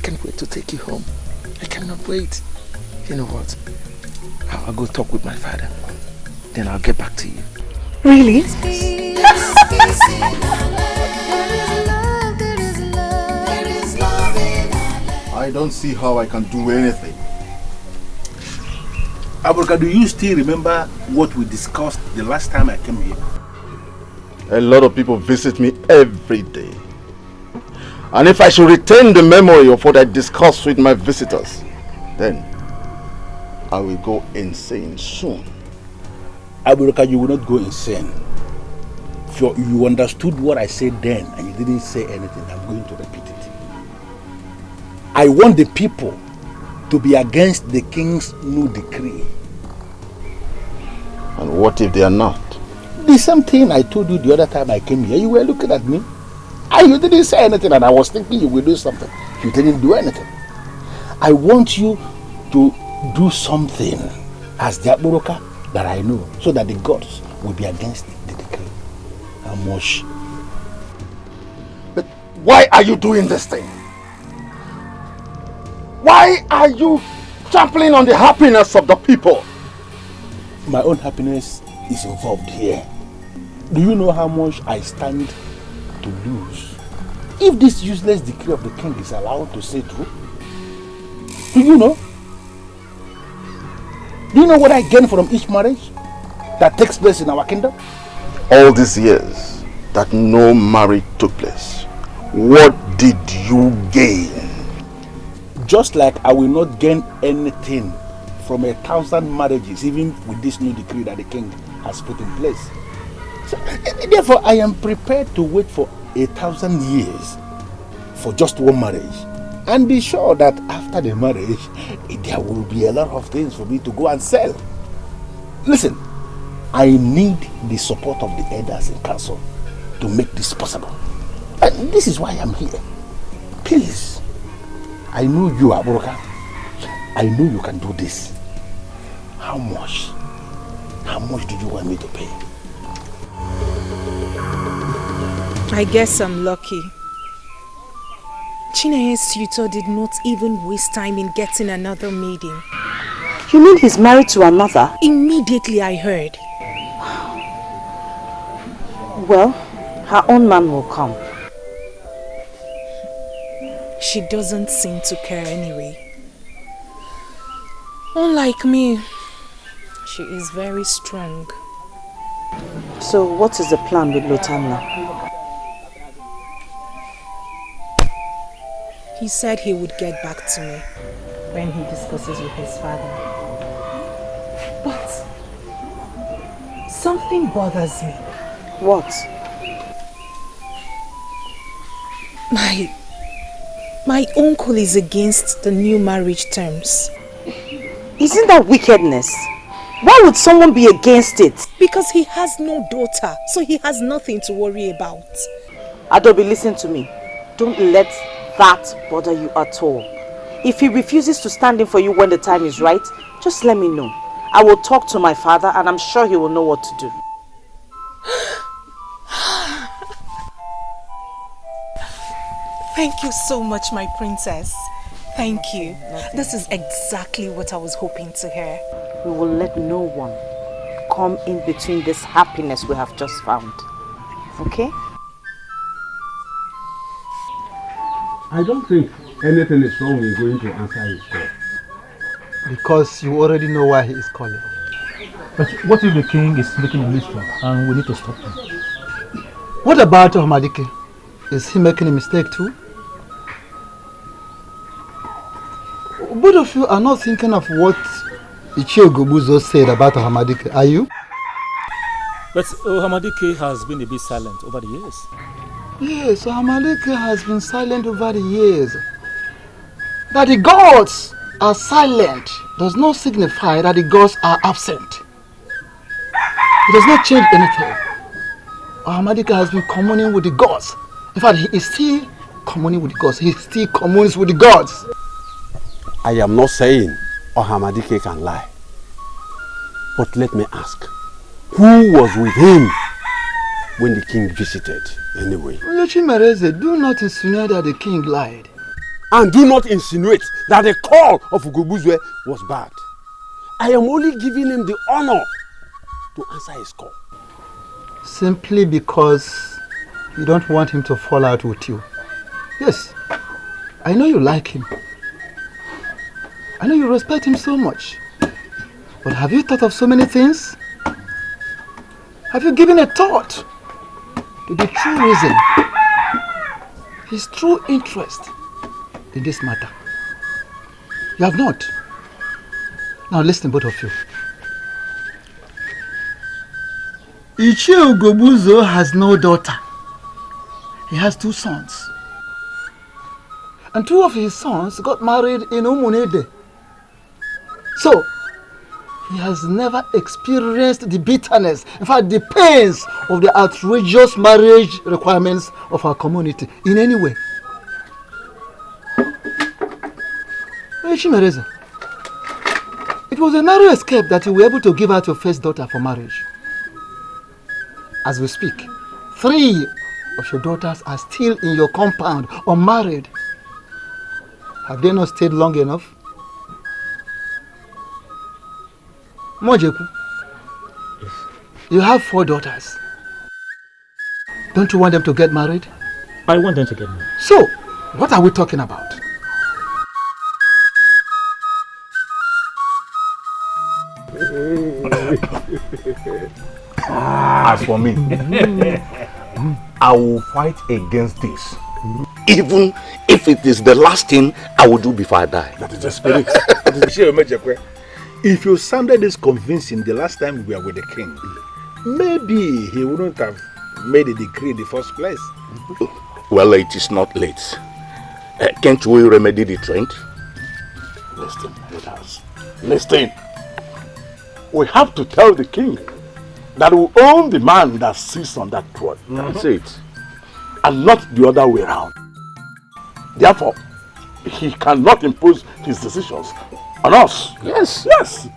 [SPEAKER 9] can't wait to take you home. I cannot wait. You know what? I'll go talk with my father. Then I'll get back to you.
[SPEAKER 7] Really?
[SPEAKER 4] I don't see how I can do anything.
[SPEAKER 2] Abuka, do you still remember what we discussed the last time I came here?
[SPEAKER 4] A lot of people visit me every day. And if I should retain the memory of what I discussed with my visitors, then I will go insane soon.
[SPEAKER 19] Aburuka, you will not go insane. If you understood what I said then and you didn't say anything, I'm going to repeat it. I want the people to be against the king's new decree.
[SPEAKER 4] And what if they are not?
[SPEAKER 19] The same thing I told you the other time I came here. You were looking at me and you didn't say anything, and I was thinking you will do something. You didn't do anything. I want you to do something as the Aburuka that I know, so that the gods will be against the decree. Amosh.
[SPEAKER 4] But why are you doing this thing? Why are you trampling on the happiness of the people?
[SPEAKER 19] My own happiness is involved here. Do you know how much I stand to lose if this useless decree of the king is allowed to stay through? Do you know? Do you know what I gain from each marriage that takes place in our kingdom?
[SPEAKER 4] All these years that no marriage took place, what did you gain?
[SPEAKER 19] Just like I will not gain anything from 1,000 marriages, even with this new decree that the king has put in place. So, therefore, I am prepared to wait for 1,000 years for just one marriage, and be sure that after the marriage, there will be a lot of things for me to go and sell. Listen, I need the support of the elders in council to make this possible. And this is why I'm here. Please, I know you, Aburuka. I know you can do this. How much? How much do you want me to pay?
[SPEAKER 6] I guess I'm lucky. Chineye's suitor did not even waste time in getting another maiden.
[SPEAKER 7] You mean he's married to another?
[SPEAKER 6] Immediately I heard.
[SPEAKER 7] Well, her own man will come.
[SPEAKER 6] She doesn't seem to care anyway. Unlike me, she is very strong.
[SPEAKER 7] So what is the plan with Lutana?
[SPEAKER 6] He said he would get back to me when he discusses with his father. But something bothers me.
[SPEAKER 7] What?
[SPEAKER 6] My uncle is against the new marriage terms.
[SPEAKER 7] Isn't that wickedness? Why would someone be against it?
[SPEAKER 6] Because he has no daughter, so he has nothing to worry about.
[SPEAKER 7] Adobe, listen to me. Don't let that bother you at all. If he refuses to stand in for you when the time is right, just let me know. I will talk to my father and I'm sure he will know what to do.
[SPEAKER 6] Thank you so much, my princess. Thank you. This is exactly what I was hoping to hear.
[SPEAKER 7] We will let no one come in between this happiness we have just found. Okay?
[SPEAKER 10] I don't think anything is wrong in going to answer his call.
[SPEAKER 11] Because you already know why he is calling.
[SPEAKER 17] But what if the king is making a mistake and we need to stop him?
[SPEAKER 11] What about Hamadike? Is he making a mistake too? Both of you are not thinking of what Ichie Gobuzo said about Hamadike, are you?
[SPEAKER 17] But Hamadike has been a bit silent over the years.
[SPEAKER 11] Yes, Hamadike has been silent over the years. That the gods are silent does not signify that the gods are absent. It does not change anything. Hamadike has been communing with the gods. In fact, he is still communing with the gods. He still communes with the gods.
[SPEAKER 10] I am not saying Hamadike can lie. But let me ask, who was with him when the king visited anyway?
[SPEAKER 11] Yochimereze, do not insinuate that the king lied.
[SPEAKER 10] And do not insinuate that the call of Ugobuzwe was bad. I am only giving him the honor to answer his call.
[SPEAKER 11] Simply because you don't want him to fall out with you. Yes, I know you like him. I know you respect him so much. But have you thought of so many things? Have you given a thought to the true reason his true interest in this matter. You have not. Now listen, both of you. Ichie Ugobuzo has no daughter. He has 2 sons. And 2 of his sons got married in Umunede. So, he has never experienced the bitterness, in fact the pains of the outrageous marriage requirements of our community in any way. Chimereze, it was a narrow escape that you were able to give out your first daughter for marriage. As we speak, 3 of your daughters are still in your compound, unmarried. Have they not stayed long enough? Mojeku, you have 4 daughters. Don't you want them to get married?
[SPEAKER 17] I want them to get married.
[SPEAKER 11] So, what are we talking about?
[SPEAKER 4] As for me, I will fight against this. Even if it is the last thing I will do before I die.
[SPEAKER 19] That is the spirit. If you sounded this convincing the last time we were with the king, maybe he wouldn't have made a decree in the first place.
[SPEAKER 4] Well, it is not late. Can't we remedy the trend?
[SPEAKER 1] Listen, brothers. Listen. We have to tell the king that we own the man that sits on that throne.
[SPEAKER 4] That's it.
[SPEAKER 1] And not the other way around. Therefore, he cannot impose his decisions on us.
[SPEAKER 4] Yes.
[SPEAKER 1] Yes.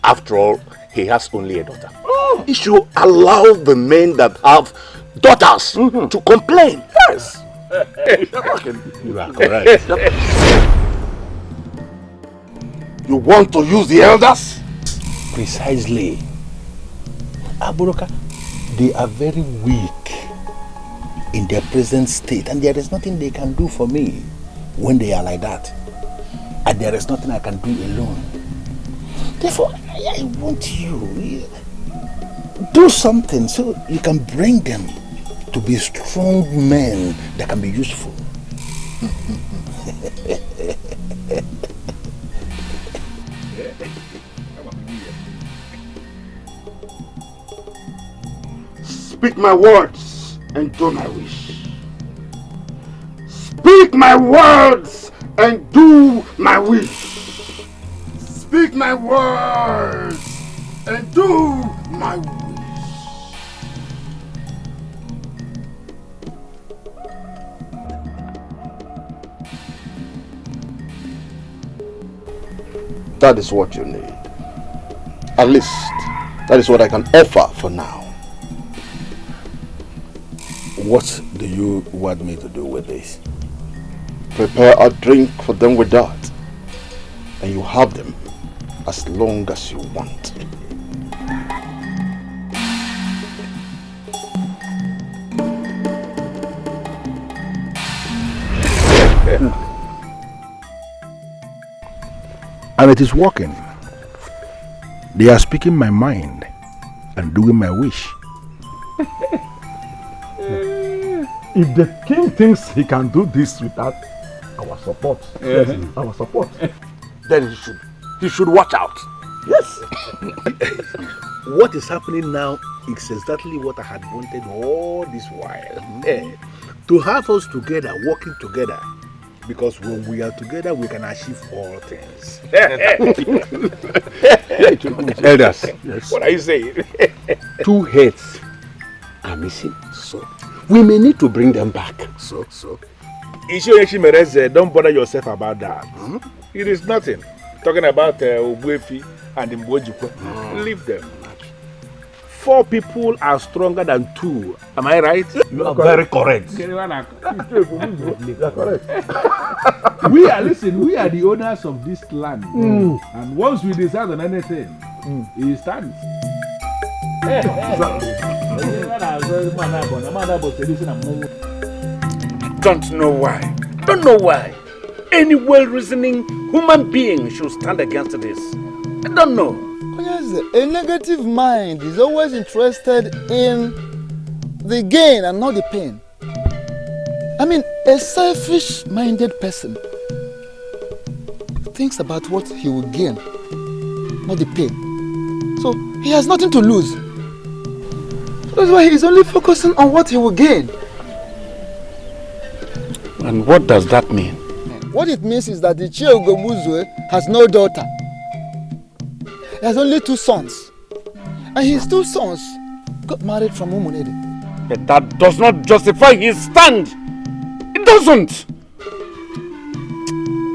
[SPEAKER 4] After all, he has only a daughter. He should allow the men that have daughters to complain.
[SPEAKER 1] Yes.
[SPEAKER 4] You are correct.
[SPEAKER 1] You want to use the elders?
[SPEAKER 19] Precisely. Aburoka, they are very weak in their present state, and there is nothing they can do for me when they are like that. And there is nothing I can do alone. Therefore, I want you do something so you can bring them to be strong men that can be useful.
[SPEAKER 1] Speak my words and do my wish. Speak my words and do my wish. Speak my words and do my wish.
[SPEAKER 20] That is what you need. At least, that is what I can offer for now.
[SPEAKER 19] What do you want me to do with this?
[SPEAKER 20] Prepare a drink for them with that, and you have them as long as you want.
[SPEAKER 19] And it is working. They are speaking my mind and doing my wish.
[SPEAKER 1] If the king thinks he can do this without our support, our support, then he should watch out. Yes.
[SPEAKER 19] What is happening now is exactly what I had wanted all this while. To have us together, working together. Because when we are together, we can achieve all things.
[SPEAKER 20] Elders,
[SPEAKER 19] yes. What are you saying?
[SPEAKER 20] 2 heads are missing. So we may need to bring them back.
[SPEAKER 19] So. Ishimereze, don't bother yourself about that. It is nothing. Talking about Ogwefi and Mbojikwe. Leave them. 4 people are stronger than 2. Am I right?
[SPEAKER 1] You are very correct.
[SPEAKER 19] You are correct. We are the owners of this land. And once we decide on anything, it stands.
[SPEAKER 1] Don't know why. Don't know why. Any well-reasoning human being should stand against this. I don't know.
[SPEAKER 11] Yes, a negative mind is always interested in the gain and not the pain. I mean, a selfish-minded person thinks about what he will gain, not the pain. So he has nothing to lose. That's why he's only focusing on what he will gain.
[SPEAKER 19] And what does that mean?
[SPEAKER 11] What it means is that the Chiogobuzwe has no daughter. He has only 2 sons. And his 2 sons got married from Umunede.
[SPEAKER 19] But that does not justify his stand. It doesn't.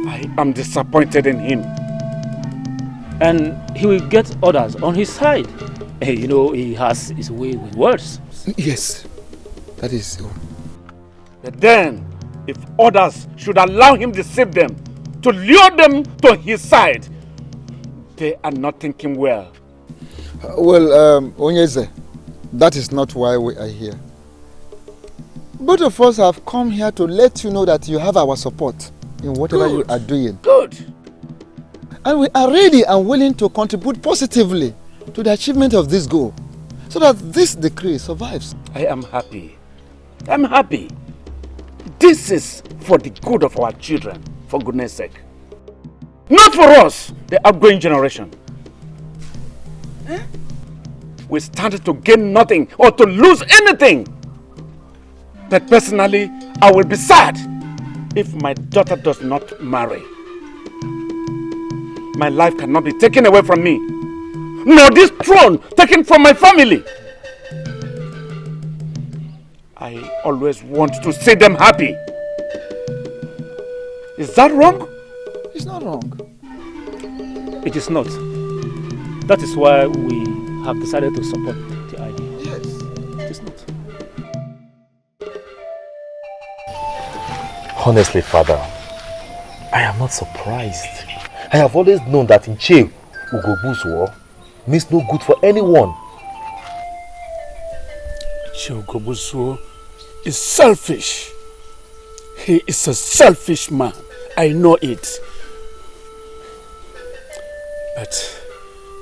[SPEAKER 19] I am disappointed in him.
[SPEAKER 17] And he will get others on his side. You know, he has his way with words.
[SPEAKER 11] Yes, that is so.
[SPEAKER 19] But then, if others should allow him to deceive them, to lure them to his side, they are not thinking well.
[SPEAKER 11] Onyeze, that is not why we are here. Both of us have come here to let you know that you have our support in whatever you are doing.
[SPEAKER 19] Good.
[SPEAKER 11] And we are ready and willing to contribute positively to the achievement of this goal, so that this decree survives.
[SPEAKER 19] I am happy. I'm happy. This is for the good of our children, for goodness sake. Not for us, the outgoing generation. We stand to gain nothing or to lose anything. But personally, I will be sad if my daughter does not marry. My life cannot be taken away from me, nor this throne taken from my family. I always want to see them happy. Is that wrong?
[SPEAKER 11] It's not wrong.
[SPEAKER 17] It is not. That is why we have decided to support the idea.
[SPEAKER 11] Yes.
[SPEAKER 17] It is not.
[SPEAKER 8] Honestly, Father, I am not surprised. I have always known that in Che Ugobuzwo means no good for anyone.
[SPEAKER 1] Che Ugobuzwo is selfish. He is a selfish man. I know it. But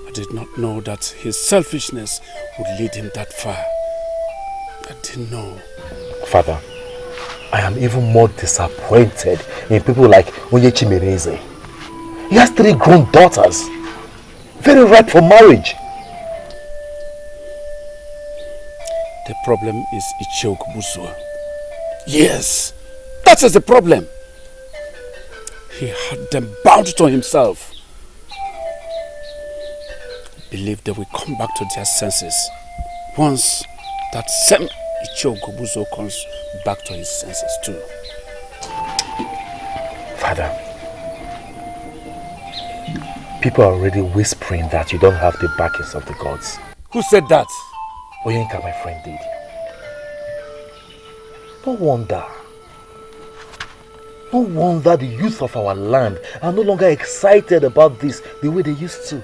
[SPEAKER 1] I did not know that his selfishness would lead him that far. I didn't know.
[SPEAKER 8] Father, I am even more disappointed in people like Onyechi Mereze. He has 3 grown daughters, very ripe for marriage.
[SPEAKER 1] The problem is Ichie Ugobuzwo. Yes, that is the problem. He had them bound to himself. Believe they will come back to their senses once that same Ichie Ugobuzwo comes back to his senses too.
[SPEAKER 8] Father, people are already whispering that you don't have the backings of the gods.
[SPEAKER 1] Who said that?
[SPEAKER 8] Oyenka, my friend, did. No wonder. No wonder the youth of our land are no longer excited about this the way they used to.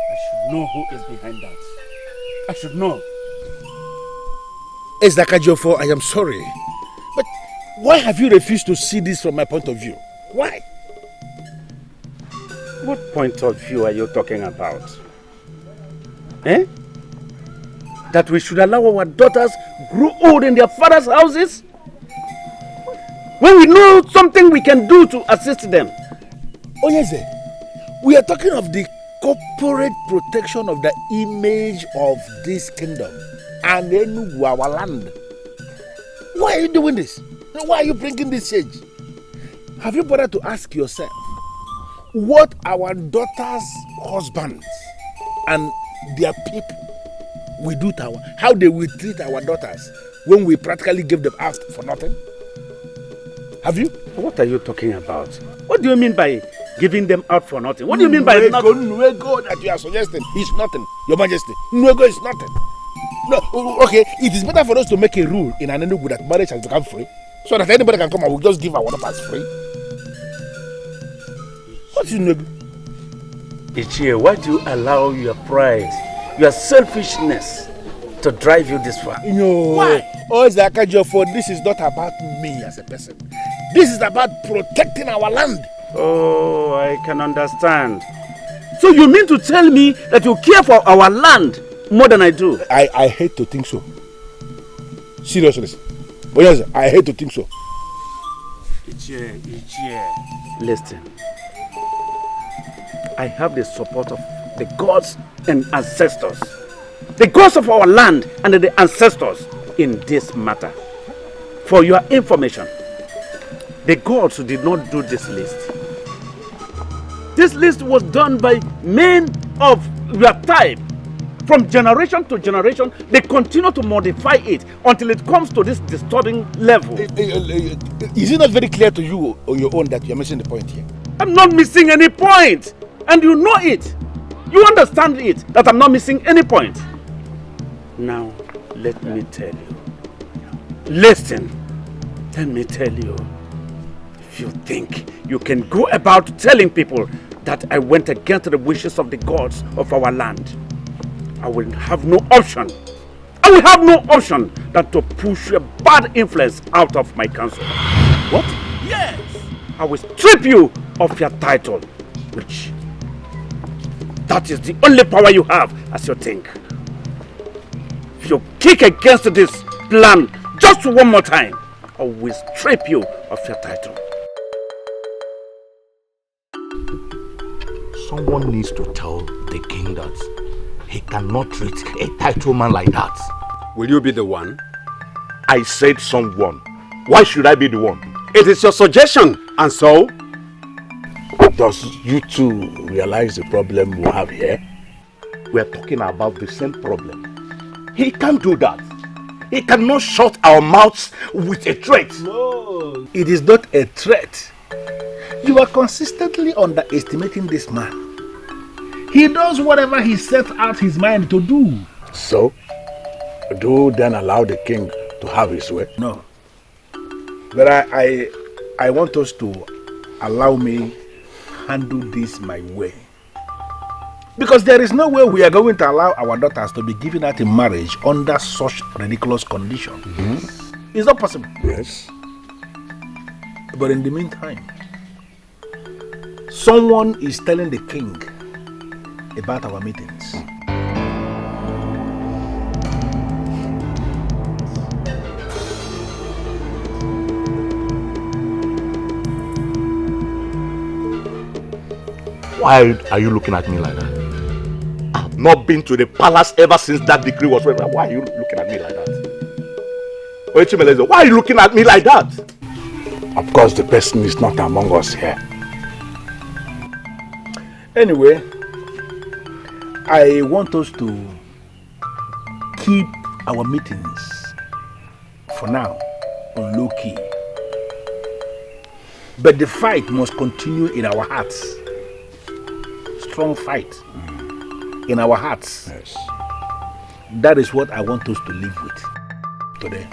[SPEAKER 1] I should know who is behind that. I should know.
[SPEAKER 2] Ezakajofo, I am sorry. But why have you refused to see this from my point of view? Why?
[SPEAKER 19] What point of view are you talking about? Eh? That we should allow our daughters grow old in their father's houses? When we know something we can do to assist them.
[SPEAKER 2] Onyeze, we are talking of the corporate protection of the image of this kingdom and Enugu, our land. Why are you doing this? Why are you bringing this change? Have you bothered to ask yourself what our daughters' husbands and their people will do to how they will treat our daughters when we practically give them out for nothing? Have you?
[SPEAKER 19] What are you talking about? What do you mean by giving them out for nothing? What do you mean by nothing?
[SPEAKER 2] Nuego that you are suggesting is nothing, Your Majesty. Nuego is nothing. No, okay, it is better for us to make a rule in Enugu that marriage has become free, so that anybody can come and we'll just give our daughters free. What is Nuego?
[SPEAKER 19] Ichie, why do you allow your pride, your selfishness to drive you this far?
[SPEAKER 2] No. Why? Oh, Zakajofo, this is not about me as a person. This is about protecting our land.
[SPEAKER 19] Oh, I can understand. So you mean to tell me that you care for our land more than I do. I hate to think so. Seriously. But yes, I hate to think so.
[SPEAKER 17] Listen. I have the support of the gods and ancestors. The gods of our land and the ancestors in this matter. For your information, the gods did not do this list. This list was done by men of your type. From generation to generation, they continue to modify it until it comes to this disturbing level.
[SPEAKER 19] Is it not very clear to you on your own that you are missing the point here?
[SPEAKER 17] I'm not missing any point. And you know it. You understand it, that I'm not missing any point. Now, let me tell you. Listen, let me tell you. If you think you can go about telling people that I went against the wishes of the gods of our land, I will have no option. I will have no option than to push a bad influence out of my council. What? Yes! I will strip you of your title, which that is the only power you have as you think. If you kick against this plan just one more time, I will strip you of your title.
[SPEAKER 4] Someone needs to tell the king that he cannot treat a title man like that.
[SPEAKER 10] Will you be the one?
[SPEAKER 4] I said someone. Why should I be the one?
[SPEAKER 10] It is your suggestion, and so?
[SPEAKER 4] Does you two realize the problem we have here? We are talking about the same problem. He can't do that. He cannot shut our mouths with a threat.
[SPEAKER 19] No, it is not a threat. You are consistently underestimating this man. He does whatever he sets out his mind to do.
[SPEAKER 1] So, do then allow the king to have his way?
[SPEAKER 19] No. But I want us to allow me handle this my way. Because there is no way we are going to allow our daughters to be given out in marriage under such ridiculous conditions. Mm-hmm. It's not possible.
[SPEAKER 1] Yes.
[SPEAKER 19] But in the meantime, someone is telling the king about our meetings.
[SPEAKER 4] Why are you looking at me like that? I've not been to the palace ever since that decree was read. Why are you looking at me like that? Why are you looking at me like that?
[SPEAKER 1] Of course, the person is not among us here.
[SPEAKER 19] Anyway, I want us to keep our meetings, for now, on low key. But the fight must continue in our hearts. Strong fight in our hearts.
[SPEAKER 1] Yes.
[SPEAKER 19] That is what I want us to live with today.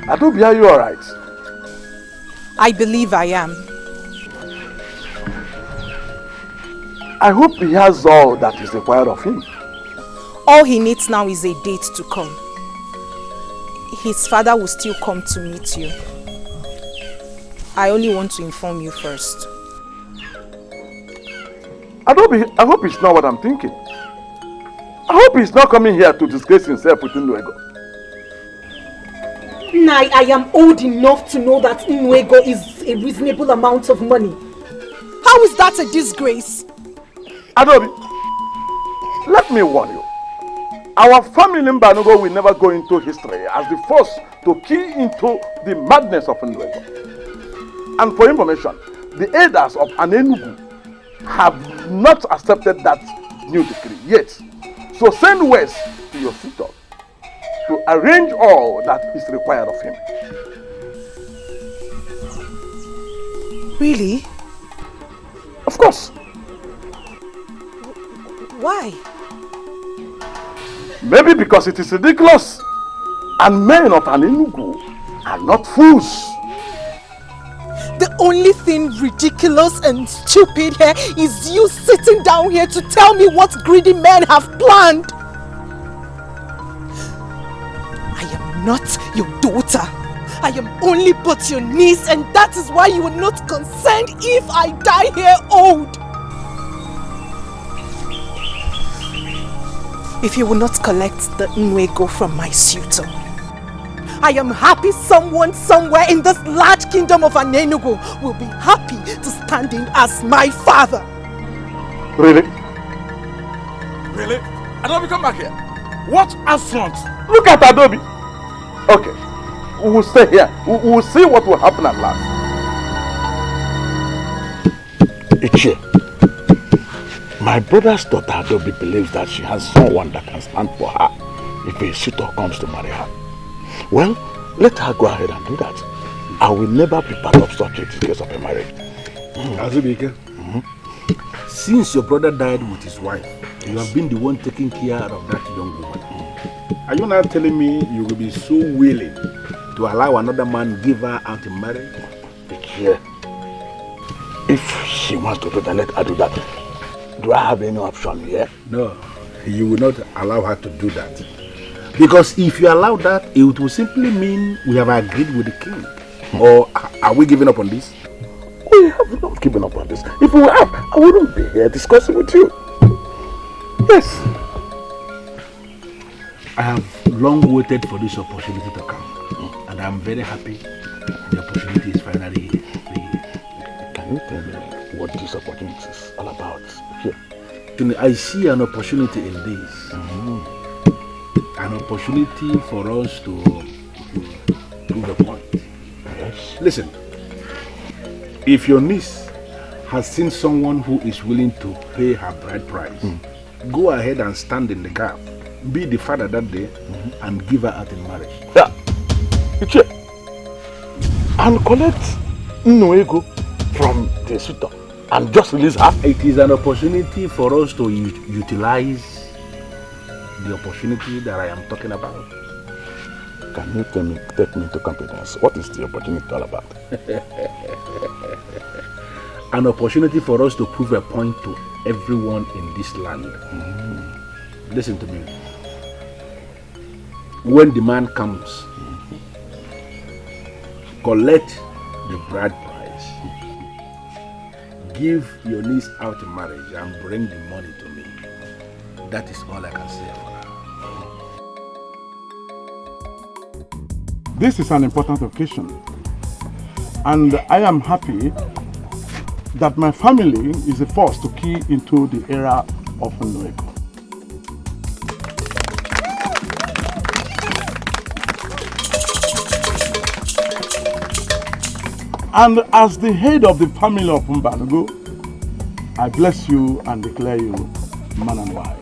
[SPEAKER 1] Adobe, are you alright?
[SPEAKER 6] I believe I am.
[SPEAKER 1] I hope he has all that is required of him.
[SPEAKER 6] All he needs now is a date to come. His father will still come to meet you. I only want to inform you first.
[SPEAKER 1] Adobe, I hope it's not what I'm thinking. I hope he's not coming here to disgrace himself with Nnuego.
[SPEAKER 5] Nai, I am old enough to know that Nnuego is a reasonable amount of money.
[SPEAKER 6] How is that a disgrace?
[SPEAKER 1] Adobe, let me warn you. Our family in Banugo will never go into history as the first to key into the madness of Nnuego. And for information, the elders of Anenugu have not accepted that new decree yet. So send west to your suitor to arrange all that is required of him.
[SPEAKER 6] Really?
[SPEAKER 1] Of course.
[SPEAKER 6] Why?
[SPEAKER 1] Maybe because it is ridiculous and men of Anenugu are not fools.
[SPEAKER 6] The only thing ridiculous and stupid here is you sitting down here to tell me what greedy men have planned. I am not your daughter. I am only but your niece, and that is why you will not consent if I die here old. If you will not collect the Nwego from my suitor, I am happy someone somewhere in this large kingdom of Anenugu will be happy to stand in as my father.
[SPEAKER 4] Really?
[SPEAKER 1] Really? Adobe, come back here. What affront?
[SPEAKER 4] Look at Adobe. Okay, we will stay here. We will see what will happen at last. Ichie, my brother's daughter Adobe believes that she has someone that can stand for her if a suitor comes to marry her. Well, let her go ahead and do that. I will never be part of such a case of a marriage.
[SPEAKER 2] Azubike, since your brother died with his wife, you have been the one taking care of that young woman. Are you now telling me you will be so willing to allow another man give her out in marriage?
[SPEAKER 4] Yeah. If she wants to do that, let her do that. Do I have any option here?
[SPEAKER 2] No, you will not allow her to do that. Because if you allow that, it will simply mean we have agreed with the king. Or are we giving up on this?
[SPEAKER 4] We have not given up on this. If we have, I wouldn't be here discussing with you. Yes.
[SPEAKER 2] I have long waited for this opportunity to come. And I'm very happy the opportunity is finally here.
[SPEAKER 4] Can you tell me what this opportunity is all about? Here.
[SPEAKER 2] I see an opportunity in this. An opportunity for us to prove a point. Yes. Listen, if your niece has seen someone who is willing to pay her bride price, go ahead and stand in the gap. Be the father that day and give her out in marriage.
[SPEAKER 4] Yeah. And collect Nwego from the suitor and just release her.
[SPEAKER 2] It is an opportunity for us to utilize the opportunity that I am talking about.
[SPEAKER 4] Can you take me into confidence? What is the opportunity all about?
[SPEAKER 2] An opportunity for us to prove a point to everyone in this land. Listen to me. When the man comes, collect the bride price, give your niece out in marriage and bring the money to me. That is all I can say for now.
[SPEAKER 1] This is an important occasion, and I am happy that my family is the first to key into the era of Nwego. And as the head of the family of Mbanugo, I bless you and declare you man and wife.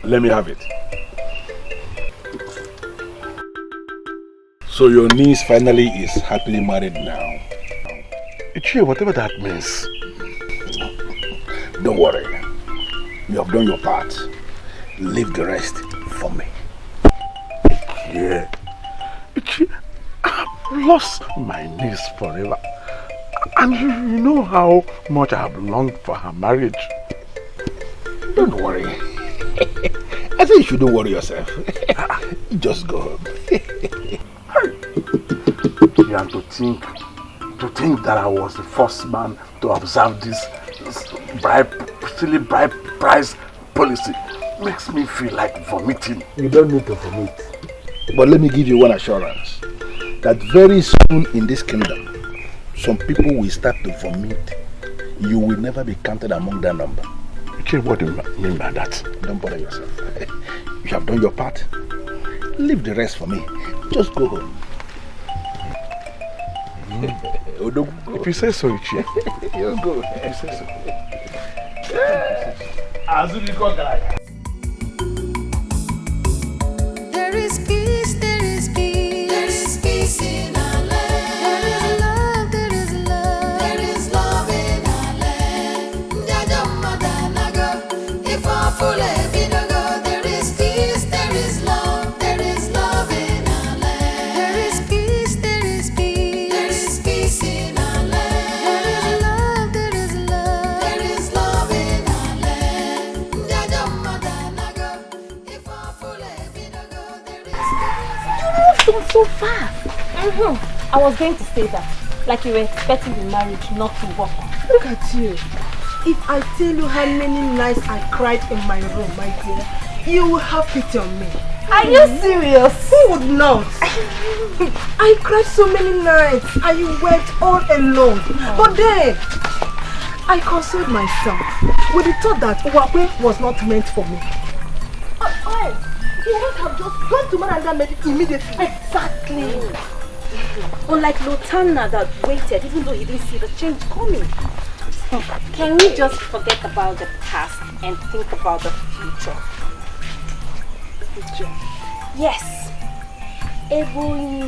[SPEAKER 2] Let me have it. So your niece finally is happily married now.
[SPEAKER 4] Ichie, whatever that means.
[SPEAKER 2] Don't worry. You have done your part. Leave the rest for me.
[SPEAKER 4] Yeah. Ichie, I've lost my niece forever. And you know how much I have longed for her marriage.
[SPEAKER 2] Don't worry. I think you shouldn't worry yourself. Just go home.
[SPEAKER 4] Yeah, and to think that I was the first man to observe this silly bride price policy makes me feel like vomiting.
[SPEAKER 2] You don't need to vomit. But let me give you one assurance that very soon in this kingdom,
[SPEAKER 19] some people will start to vomit. You will never be counted among that number.
[SPEAKER 10] Okay, what do you mean by that?
[SPEAKER 19] Don't bother yourself. You have done your part. Leave the rest for me. Just go home.
[SPEAKER 10] If you say so, Ichie.
[SPEAKER 19] You go.
[SPEAKER 10] If you say so.
[SPEAKER 15] There is peace, there is peace. There is peace in our land. There is love, there is love. There is love in our land. If our full go, there is peace, there is love. There is love in our land. There is peace, there is peace. There is peace in our land. There is love, there is love. There is love in our land.
[SPEAKER 5] You moved on so fast. I was going to say that. Like you were expecting the marriage not to work.
[SPEAKER 18] Look at you. If I tell you how many nights I cried in my room, my dear, you will have pity on me.
[SPEAKER 5] Are you serious?
[SPEAKER 18] Who would not? I cried so many nights. I wept all alone. But then, I consoled myself with the thought that Uwakwe was not meant for me. You would have just gone to Maranda immediately.
[SPEAKER 5] Exactly. Unlike Lutana that waited even though he didn't see the change coming. Can we just forget about the past and think about the future?
[SPEAKER 18] Future?
[SPEAKER 5] Yes. Everyone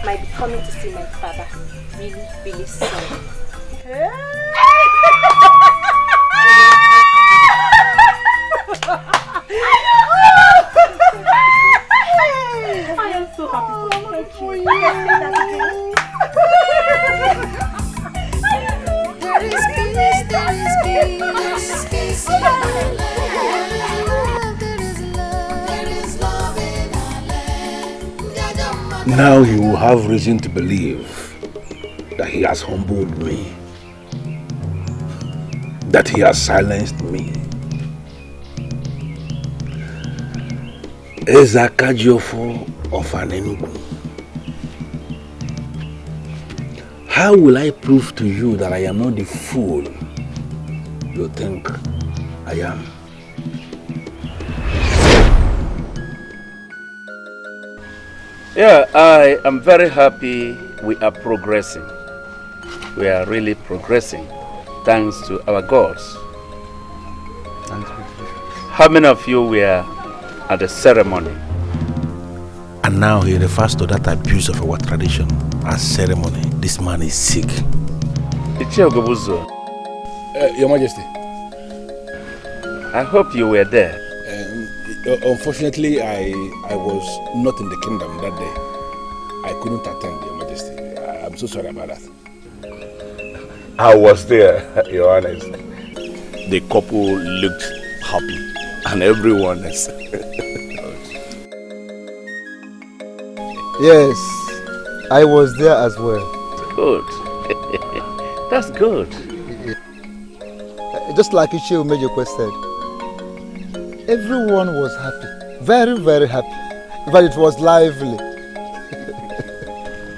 [SPEAKER 5] might be coming to see my father really, really soon. I am so happy for you.
[SPEAKER 15] There is peace, there is peace. There is peace in our land. There is love, there is love in our land.
[SPEAKER 19] Now you will have reason to believe that he has humbled me, that he has silenced me. Ezakajiofo of Anenugu. How will I prove to you that I am not the fool you think I am?
[SPEAKER 17] Yeah, I am very happy we are progressing. We are really progressing, thanks to our gods. How many of you were at the ceremony?
[SPEAKER 19] And now he refers to that abuse of our tradition as ceremony. This man is sick. Your Majesty.
[SPEAKER 17] I hope you were there.
[SPEAKER 19] Unfortunately, I was not in the kingdom that day. I couldn't attend, Your Majesty. I'm so sorry about that.
[SPEAKER 4] I was there, Your Honor.
[SPEAKER 19] The couple looked happy, and everyone is.
[SPEAKER 11] Yes, I was there as well.
[SPEAKER 17] Good. That's good.
[SPEAKER 11] Just like Ichie Umejokwe said, everyone was happy. Very, very happy. But it was lively.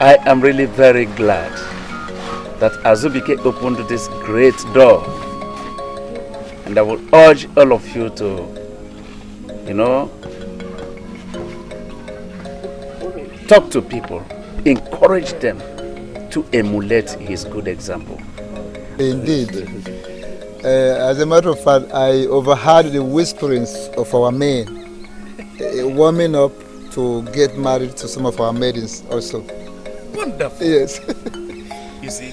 [SPEAKER 17] I am really very glad that Azubike opened this great door. And I will urge all of you to, talk to people, encourage them to emulate his good example.
[SPEAKER 11] Indeed. As a matter of fact, I overheard the whisperings of our men warming up to get married to some of our maidens also.
[SPEAKER 17] Wonderful.
[SPEAKER 11] Yes.
[SPEAKER 17] You see,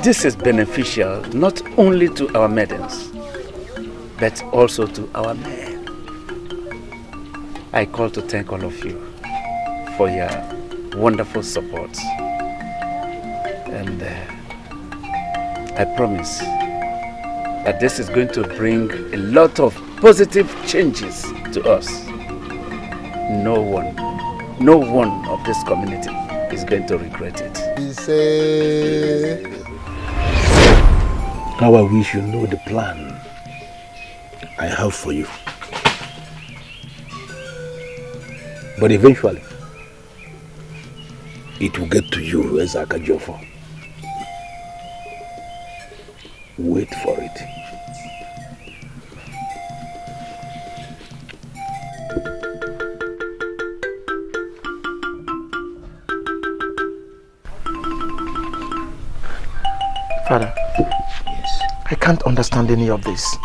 [SPEAKER 17] this is beneficial not only to our maidens, but also to our men. I call to thank all of you for your wonderful support. And I promise that this is going to bring a lot of positive changes to us. No one of this community is going to regret it.
[SPEAKER 19] How I wish you know the plan I have for you. But eventually, it will get to you, Ezaka Jofo. Wait for it.
[SPEAKER 9] Father. Yes. I can't understand any of this.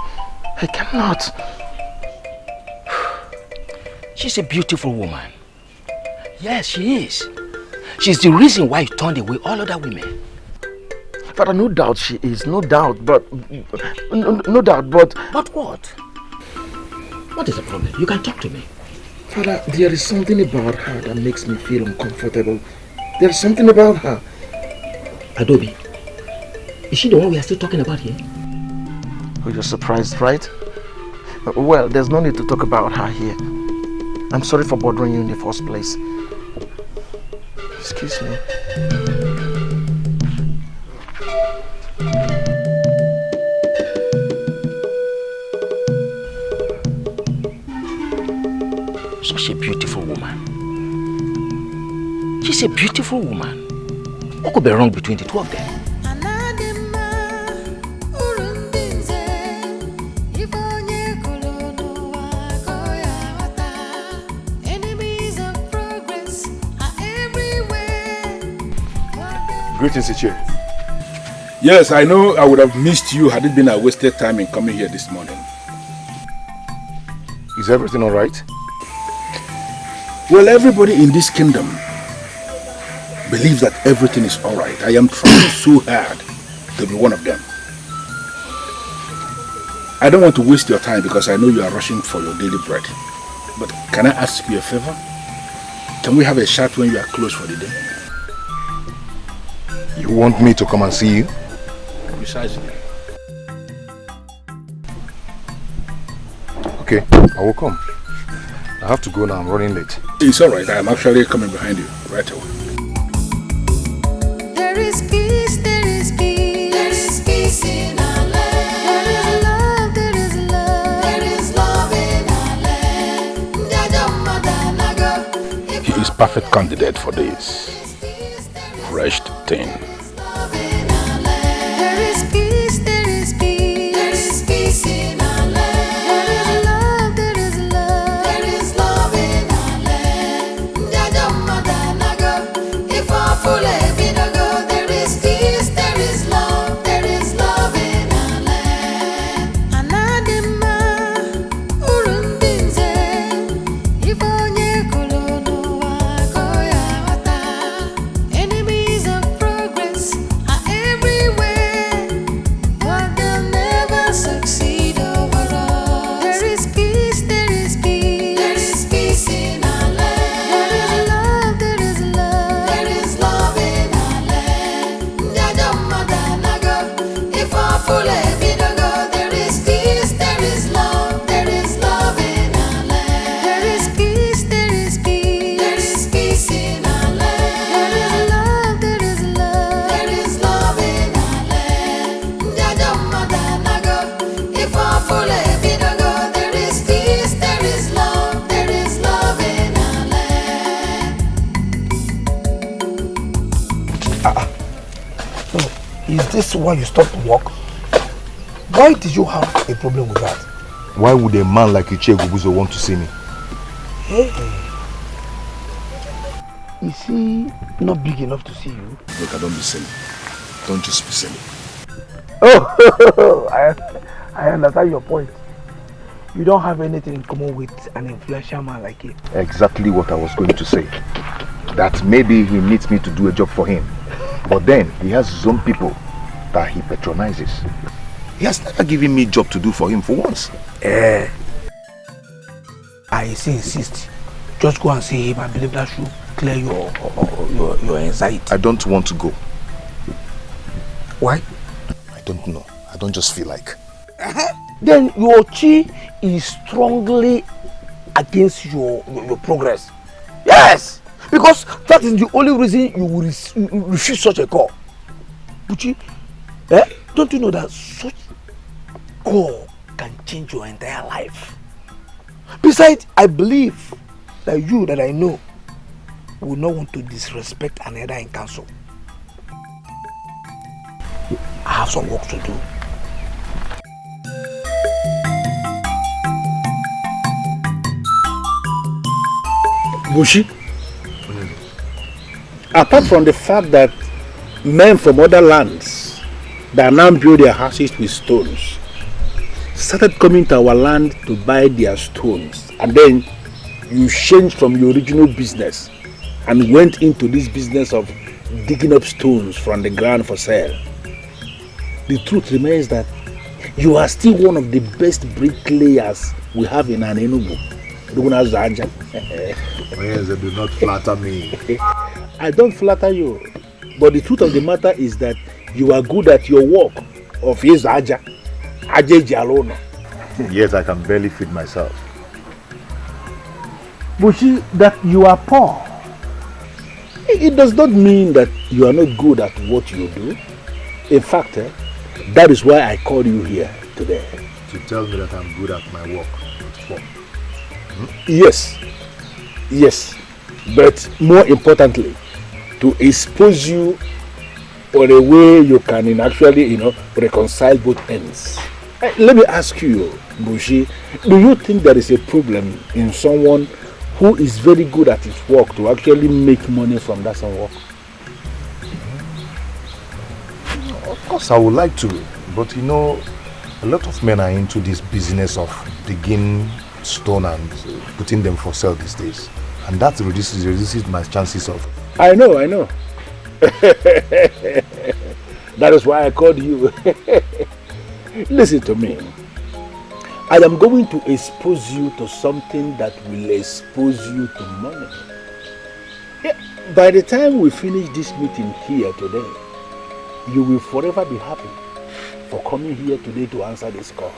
[SPEAKER 9] I cannot.
[SPEAKER 3] She's a beautiful woman. Yes, she is. She's the reason why you turned away all other women.
[SPEAKER 9] Father, no doubt she is, no doubt, but... No doubt, but...
[SPEAKER 3] But what? What is the problem? You can talk to me.
[SPEAKER 9] Father, there is something about her that makes me feel uncomfortable. There is something about her.
[SPEAKER 3] Adobe, is she the one we are still talking about here?
[SPEAKER 9] Oh, you're surprised, right? Well, there's no need to talk about her here. I'm sorry for bothering you in the first place. Excuse me.
[SPEAKER 3] Such a beautiful woman. She's a beautiful woman. What could be wrong between the two of them?
[SPEAKER 19] Greetings, Ichie. Yes, I know I would have missed you had it been a wasted time in coming here this morning.
[SPEAKER 20] Is everything all right?
[SPEAKER 19] Well, everybody in this kingdom believes that everything is all right. I am trying so hard to be one of them. I don't want to waste your time because I know you are rushing for your daily bread. But can I ask you a favor? Can we have a chat when you are closed for the day?
[SPEAKER 20] You want me to come and see you?
[SPEAKER 19] Precisely.
[SPEAKER 20] Okay, I will come. I have to go now, I'm running late.
[SPEAKER 19] It's alright, I am actually coming behind you right away.
[SPEAKER 15] There is peace, there is peace. There is peace in our land. There is love, there is love. There is love in our land.
[SPEAKER 19] He is perfect candidate for this. Fresh thing.
[SPEAKER 15] There is peace, there is peace. There is peace in our land. There is love, there is love in our land. If I full ebidogo, there is peace, there is love in our land. Anadima, urundinze, if onye kolono wa koya wata. Enemies of progress are everywhere, but they'll never succeed over us. There is peace, there is peace. There is peace in our land. There is love, there is love in our land. If I full ebidogo, there is peace, there is love in our land. There is peace, there is peace. There is peace in our land. There is love, there is love in our land. If I full ebidogo, there is peace, there is love in our land.
[SPEAKER 9] Is this why you stopped work? Why did you have a problem with that?
[SPEAKER 20] Why would a man like Ichie Gubuzo want to see me?
[SPEAKER 9] Hey. Is he not big enough to see you?
[SPEAKER 19] Look, don't be silly. Don't just be silly.
[SPEAKER 9] Oh, I understand your point. You don't have anything in common with an influential man like him.
[SPEAKER 20] Exactly what I was going to say. That maybe he needs me to do a job for him. But then he has his own people that he patronizes. He has never given me a job to do for him for once.
[SPEAKER 9] I insist. Just go and see him. I believe that should clear your anxiety.
[SPEAKER 20] I don't want to go.
[SPEAKER 9] Why?
[SPEAKER 20] I don't know. I don't just feel like.
[SPEAKER 9] Then your chi is strongly against your progress. Yes! Because that is the only reason you will refuse such a call. Buchi, don't you know that such call can change your entire life? Besides, I believe that you that I know
[SPEAKER 21] will not want to disrespect an elder in council. I have some work to do.
[SPEAKER 19] Bushi, apart from the fact that men from other lands that now build their houses with stones started coming to our land to buy their stones, and then you changed from your original business and went into this business of digging up stones from the ground for sale. The truth remains that you are still one of the best bricklayers we have in Enugu.
[SPEAKER 20] Do not flatter me.
[SPEAKER 19] I don't flatter you, but the truth of the matter is that you are good at your work of Aja Jalona.
[SPEAKER 20] Yet I can barely feed myself.
[SPEAKER 19] Bushi, that you are poor, it does not mean that you are not good at what you do. In fact, that is why I called you here today.
[SPEAKER 20] To tell me that I'm good at my work.
[SPEAKER 19] Yes, but more importantly, to expose you for a way you can actually, reconcile both ends. Let me ask you, Bushi, do you think there is a problem in someone who is very good at his work to actually make money from that some work?
[SPEAKER 20] Of course I would like to, but a lot of men are into this business of digging stone and putting them for sale these days, and that reduces my chances of...
[SPEAKER 19] I know. That is why I called you. Listen to me. I am going to expose you to something that will expose you to money. By the time we finish this meeting here today, you will forever be happy for coming here today to answer this call.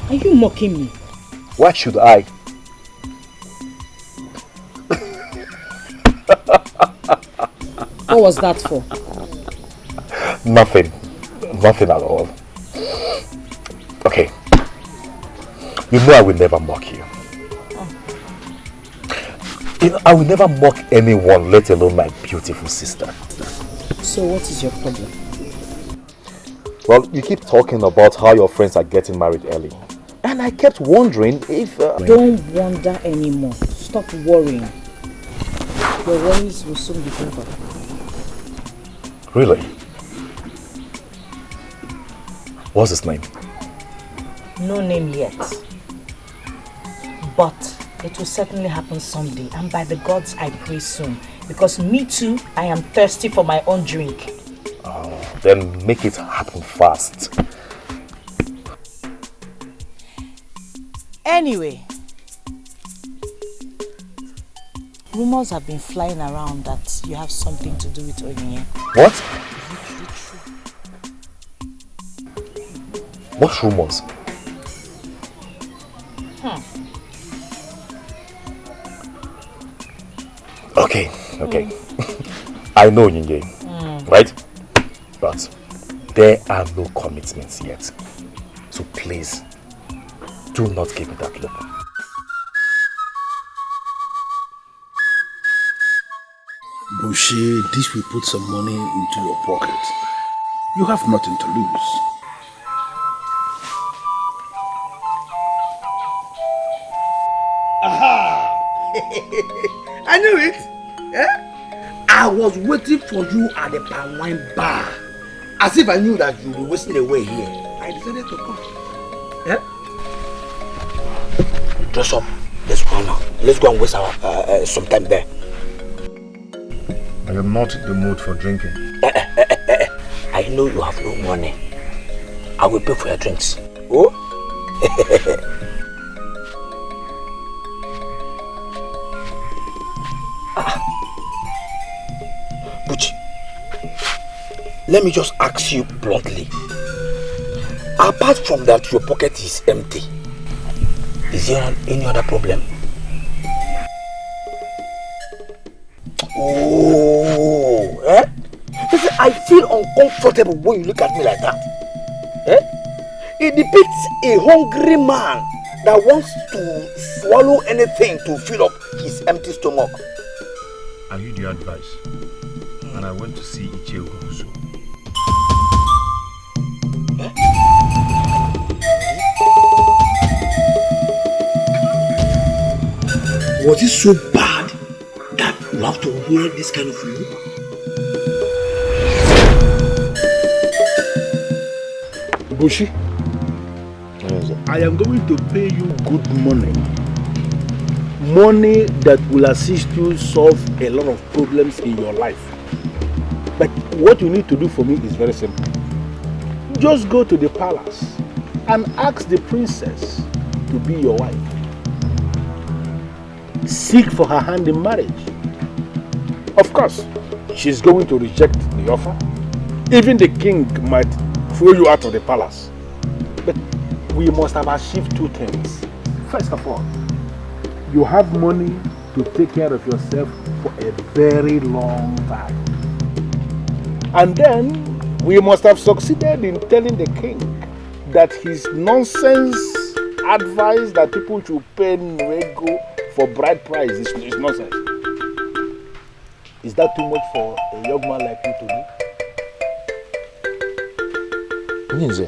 [SPEAKER 7] Are you mocking me?
[SPEAKER 20] Why should I?
[SPEAKER 7] What was that for?
[SPEAKER 20] Nothing at all. Okay. You know I will never mock you. I will never mock anyone, let alone my beautiful sister.
[SPEAKER 7] So what is your problem?
[SPEAKER 20] Well, you keep talking about how your friends are getting married early. And I kept wondering if...
[SPEAKER 7] Don't wonder anymore. Stop worrying. Your worries will soon be over.
[SPEAKER 20] Really? What's his name?
[SPEAKER 7] No name yet. But it will certainly happen someday. And by the gods, I pray soon. Because me too, I am thirsty for my own drink.
[SPEAKER 20] Oh, then make it happen fast.
[SPEAKER 7] Anyway, rumors have been flying around that you have something to do with Onyinye.
[SPEAKER 20] What? What rumors? Okay. I know Onyinye, right? But there are no commitments yet. So please, do not give me that look.
[SPEAKER 19] Bushi, this will put some money into your pocket. You have nothing to lose.
[SPEAKER 21] Aha! I knew it. I was waiting for you at the palm wine bar. As if I knew that you were wasting away here. I decided to come. Dress up. Let's go now. Let's go and waste our some time there.
[SPEAKER 20] I am not in the mood for drinking.
[SPEAKER 21] I know you have no money. I will pay for your drinks. Oh? Buchi, let me just ask you bluntly. Apart from that, your pocket is empty. Is there any other problem? Oh, Listen, I feel uncomfortable when you look at me like that. It depicts a hungry man that wants to swallow anything to fill up his empty stomach.
[SPEAKER 20] Are you the advice? And I went to see Ichie Ugobuzu.
[SPEAKER 21] Was it so bad that you have to wear this kind of look?
[SPEAKER 2] Bushi, I am going to pay you good money. Money that will assist you solve a lot of problems in your life. But what you need to do for me is very simple. Just go to the palace and ask the princess to be your wife. Seek for her hand in marriage. Of course, she's going to reject the offer. Even the king might throw you out of the palace. But we must have achieved two things. First of all, you have money to take care of yourself for a very long time. And then we must have succeeded in telling the king that his nonsense advice that people should pay Nwego for bride price is nonsense. Is that too much for a young man like you to do?
[SPEAKER 20] Ninze,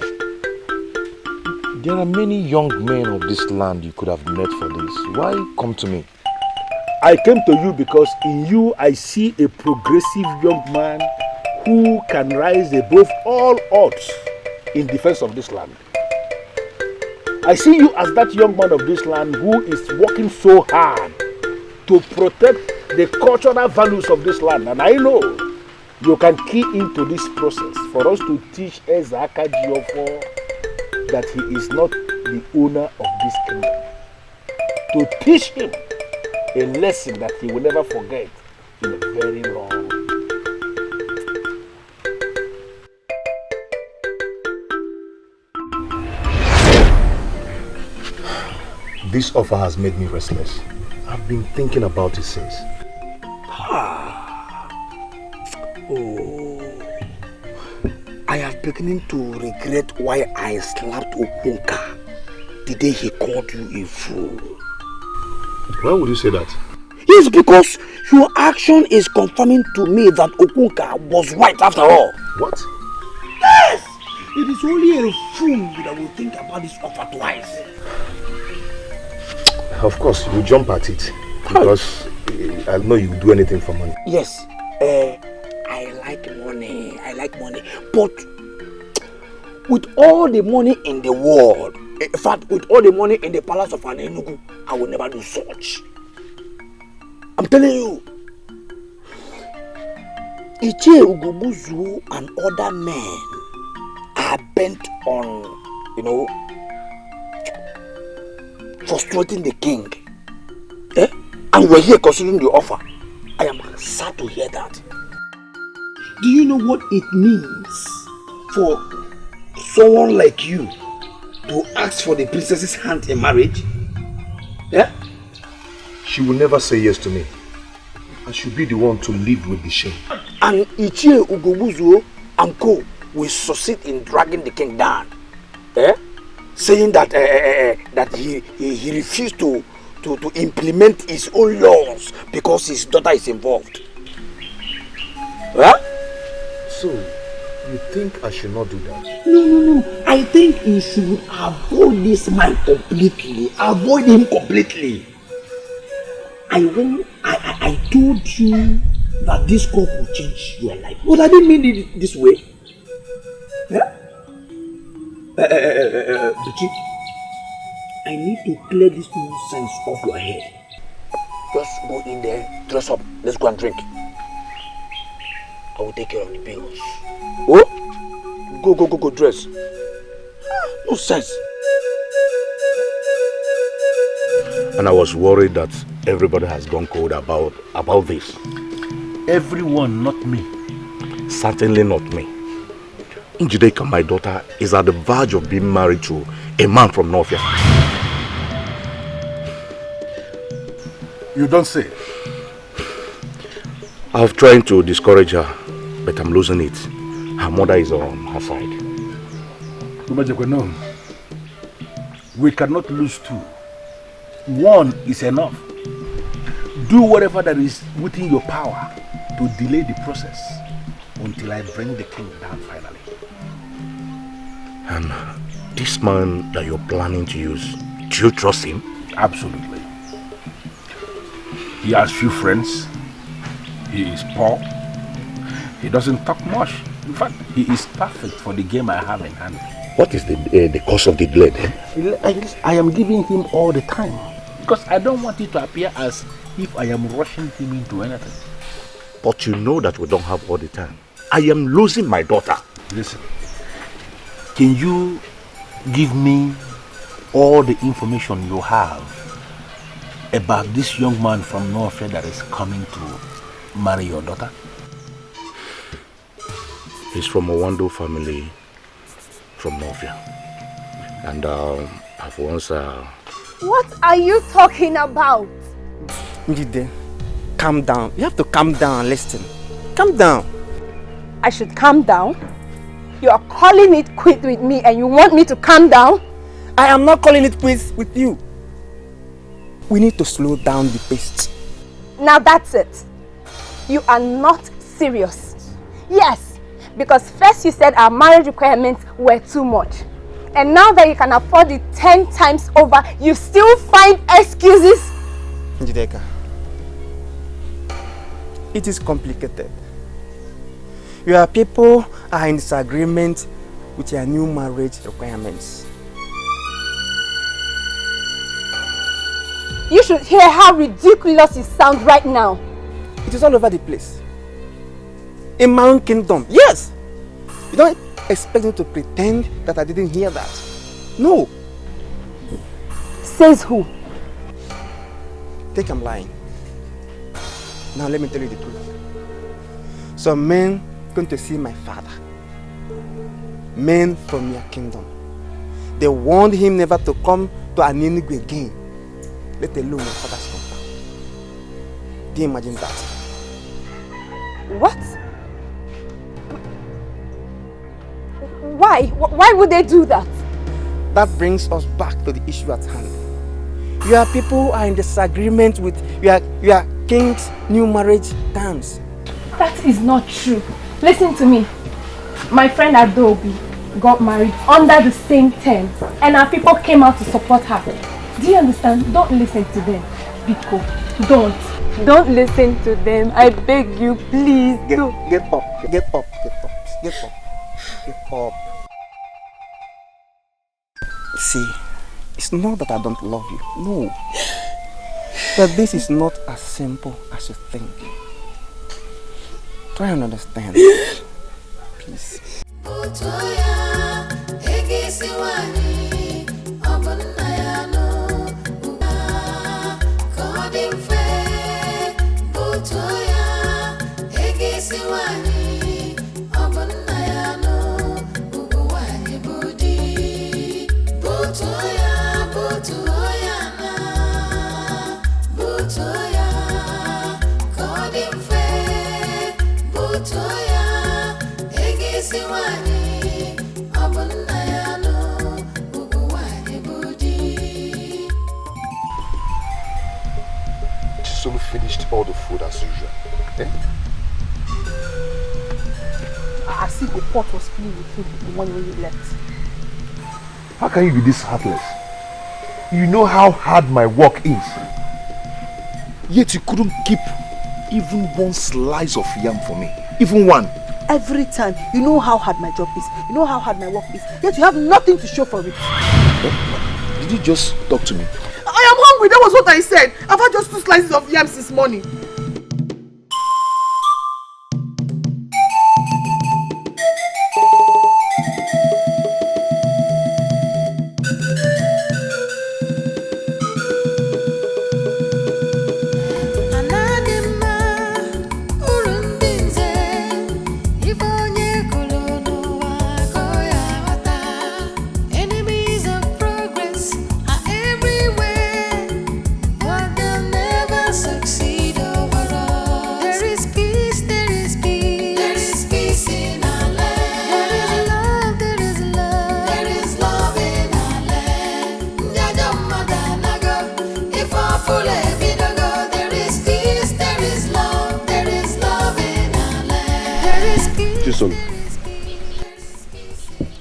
[SPEAKER 20] there are many young men of this land you could have met for this. Why come to me?
[SPEAKER 2] I came to you because in you I see a progressive young man who can rise above all odds in defense of this land. I see you as that young man of this land who is working so hard to protect the cultural values of this land. And I know you can key into this process for us to teach Ezaka Jiofo that he is not the owner of this kingdom. To teach him a lesson that he will never forget in a very long time.
[SPEAKER 20] This offer has made me restless. I've been thinking about it since.
[SPEAKER 21] Oh, I am beginning to regret why I slapped Okunka the day he called you a fool.
[SPEAKER 20] Why would you say that?
[SPEAKER 21] Yes, because your action is confirming to me that Okunka was right after all.
[SPEAKER 20] What?
[SPEAKER 21] Yes! It is only a fool that will think about this offer twice.
[SPEAKER 20] Of course, you jump at it because I know you do anything for money.
[SPEAKER 21] Yes, I like money. I like money. But with all the money in the world, in fact, with all the money in the palace of Anenugu, I will never do such. I'm telling you. Ichie Ugobuzu and other men are bent on, frustrating the king. And we're here considering the offer. I am sad to hear that. Do you know what it means for someone like you to ask for the princess's hand in marriage?
[SPEAKER 20] She will never say yes to me. I should be the one to live with the shame.
[SPEAKER 21] And Ichie Ugobuzu and co will succeed in dragging the king down. Saying that that he refused to implement his own laws because his daughter is involved.
[SPEAKER 20] So, you think I should not do that?
[SPEAKER 21] No. I think you should avoid this man completely. Avoid him completely. I told you that this cup will change your life. But I didn't mean it this way. Buchi, I need to clear this nonsense off your head. Just go in there, dress up, let's go and drink. I will take care of the bills. Oh? Go, dress. No sense.
[SPEAKER 4] And I was worried that everybody has gone cold about this.
[SPEAKER 2] Everyone, not me.
[SPEAKER 4] Certainly not me. Njideka, my daughter, is at the verge of being married to a man from Northia.
[SPEAKER 1] You don't say.
[SPEAKER 4] I've tried to discourage her, but I'm losing it. Her mother is on her side.
[SPEAKER 1] No.
[SPEAKER 19] We cannot lose two. One is enough. Do whatever that is within your power to delay the process until I bring the king down finally.
[SPEAKER 4] And this man that you're planning to use, do you trust him?
[SPEAKER 19] Absolutely. He has few friends. He is poor. He doesn't talk much. In fact, he is perfect for the game I have in hand.
[SPEAKER 4] What is the cause of the delay then?
[SPEAKER 19] I am giving him all the time because I don't want it to appear as if I am rushing him into anything.
[SPEAKER 4] But you know that we don't have all the time. I am losing my daughter.
[SPEAKER 19] Listen, can you give me all the information you have about this young man from North that is coming to marry your daughter?
[SPEAKER 4] He's from a Wando family from Novia. And I've once...
[SPEAKER 12] What are you talking about?
[SPEAKER 9] Njide, calm down. You have to calm down and listen. Calm down.
[SPEAKER 12] I should calm down? You are calling it quit with me and you want me to calm down?
[SPEAKER 9] I am not calling it quits with you. We need to slow down the pace.
[SPEAKER 12] Now that's it. You are not serious. Yes, because first you said our marriage requirements were too much. And now that you can afford it 10 times over, you still find excuses?
[SPEAKER 9] Njideka, it is complicated. Your people are in disagreement with your new marriage requirements.
[SPEAKER 12] You should hear how ridiculous it sounds right now.
[SPEAKER 9] It is all over the place. In my own kingdom, yes. You don't expect me to pretend that I didn't hear that. No.
[SPEAKER 12] Says who?
[SPEAKER 9] Think I'm lying. Now let me tell you the truth. Some men going to see my father. Men from your kingdom. They warned him never to come to Aninigwe again. Let alone my father's compound. Do you imagine that?
[SPEAKER 12] What? Why? Why would they do that?
[SPEAKER 9] That brings us back to the issue at hand. Your people are in disagreement with your king's new marriage terms.
[SPEAKER 5] That is not true. Listen to me. My friend Adobe got married under the same terms and our people came out to support her. Do you understand? Don't listen to them. Biko, don't listen to them. I beg you, please.
[SPEAKER 9] Get up. See, it's not that I don't love you. No. But this is not as simple as you think. Try and understand. Please.
[SPEAKER 20] Chisolu finished all the food as usual. Eh?
[SPEAKER 12] I see the pot was filled with food the one when you left.
[SPEAKER 20] How can you be this heartless? You know how hard my work is. Yet you couldn't keep even one slice of yam for me. Even one.
[SPEAKER 12] Every time, you know how hard my job is. You know how hard my work is. Yet you have nothing to show for it.
[SPEAKER 20] Did you just talk to me?
[SPEAKER 18] I am hungry, that was what I said. I've had just 2 slices of yams this morning.
[SPEAKER 15] Enemies of progress are everywhere, but they'll never succeed. Oh.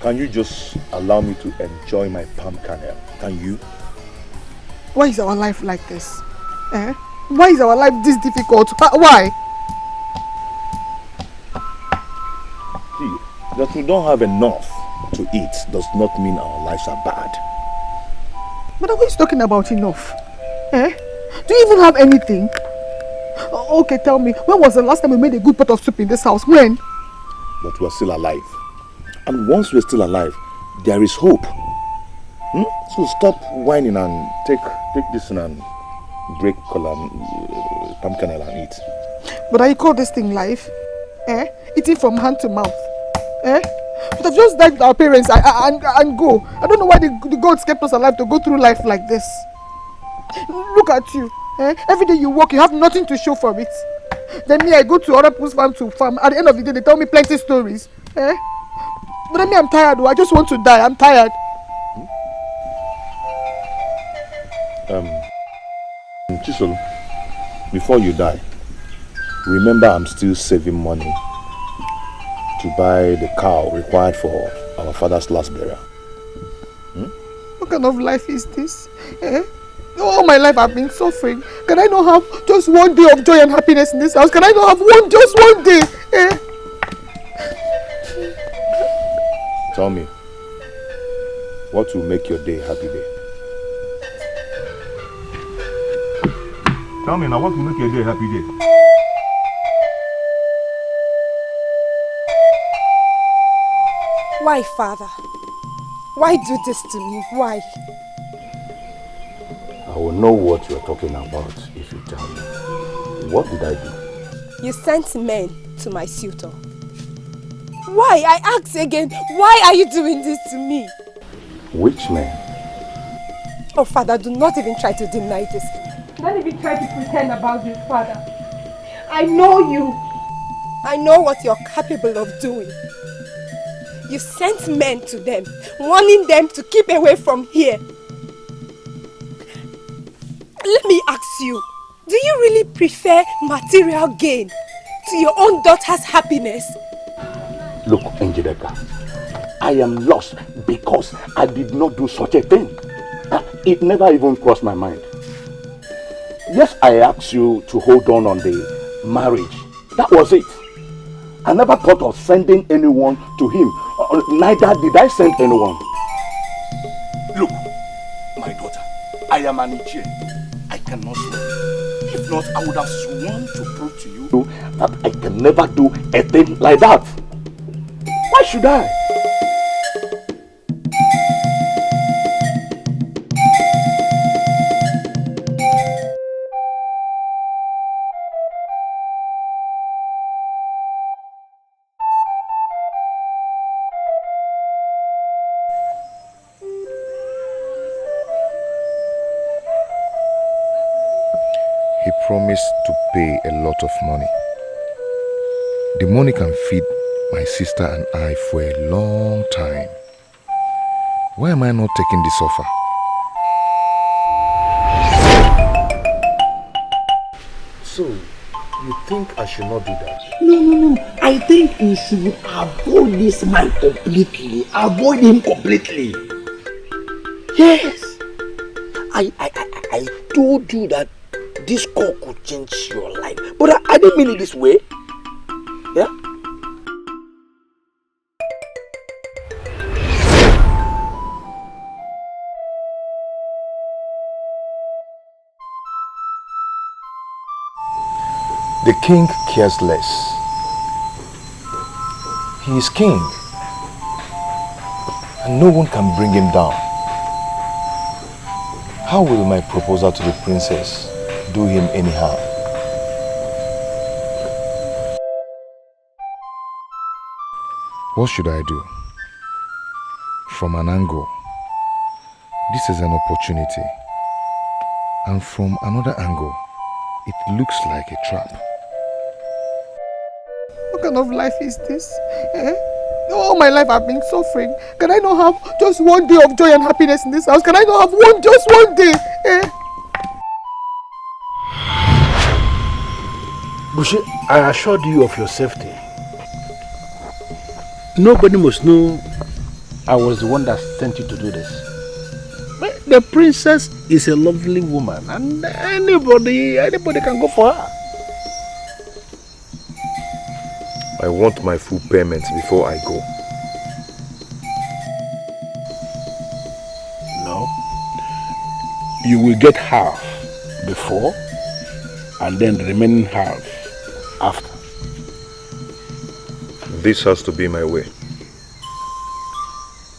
[SPEAKER 20] Can you just allow me to enjoy my palm kernel? Can you?
[SPEAKER 18] Why is our life like this? Eh? Why is our life this difficult? Why?
[SPEAKER 20] See, that we don't have enough to eat does not mean our lives are bad.
[SPEAKER 18] But what is talking about enough? Eh? Do you even have anything? Okay, tell me, when was the last time we made a good pot of soup in this house? When?
[SPEAKER 20] But we're still alive. And once we're still alive, there is hope. So stop whining and take this and break palm kernel and eat.
[SPEAKER 18] But I call this thing life? Eh? Eating from hand to mouth. Eh? But I've just died with our parents and go. I don't know why the gods kept us alive to go through life like this. Look at you. Eh? Every day you work, you have nothing to show for it. Then me, I go to other people's farm to farm. At the end of the day, they tell me plenty stories. Eh? But then me, I'm tired. I just want to die. I'm tired.
[SPEAKER 20] Chisel, before you die, remember I'm still saving money to buy the cow required for our father's last burial.
[SPEAKER 18] What kind of life is this? Eh? All my life I've been suffering. Can I not have just one day of joy and happiness in this house? Can I not have just one day? Eh?
[SPEAKER 20] Tell me, what will make your day a happy day? Tell me now, what will make your day a happy day?
[SPEAKER 6] Why, Father? Why do this to me? Why?
[SPEAKER 4] I will know what you're talking about if you tell me. What did I do?
[SPEAKER 6] You sent men to my suitor. Why? I ask again, why are you doing this to me?
[SPEAKER 4] Which men?
[SPEAKER 6] Oh, Father, do not even try to deny this. Don't even try to pretend about this, Father. I know you. I know what you're capable of doing. You sent men to them, warning them to keep away from here. Let me ask you, do you really prefer material gain to your own daughter's happiness?
[SPEAKER 4] Look, Njideka, I am lost because I did not do such a thing. It never even crossed my mind. Yes, I asked you to hold on the marriage. That was it. I never thought of sending anyone to him. Neither did I send anyone. Look, my daughter, I am an Nigerian. I cannot swear. If not, I would have sworn to prove to you that I can never do a thing like that. Why should I?
[SPEAKER 20] He promised to pay a lot of money. The money can feed my sister and I for a long time. Why am I not taking this offer?
[SPEAKER 4] So, you think I should not do that?
[SPEAKER 21] No. I think you should avoid this man completely. Avoid him completely. Yes. I told you that this call could change your life. But I didn't mean it this way. Yeah?
[SPEAKER 20] The king cares less. He is king, and no one can bring him down. How will my proposal to the princess do him any harm? What should I do? From an angle, this is an opportunity, and from another angle, it looks like a trap.
[SPEAKER 18] What kind of life is this? Eh? All my life I've been suffering. Can I not have just one day of joy and happiness in this house? Can I not have just one day? Eh?
[SPEAKER 19] Bushi, I assured you of your safety. Nobody must know I was the one that sent you to do this. But the princess is a lovely woman, and anybody can go for her.
[SPEAKER 20] I want my full payment before I go.
[SPEAKER 19] No. You will get half before, and then the remaining half after.
[SPEAKER 20] This has to be my way.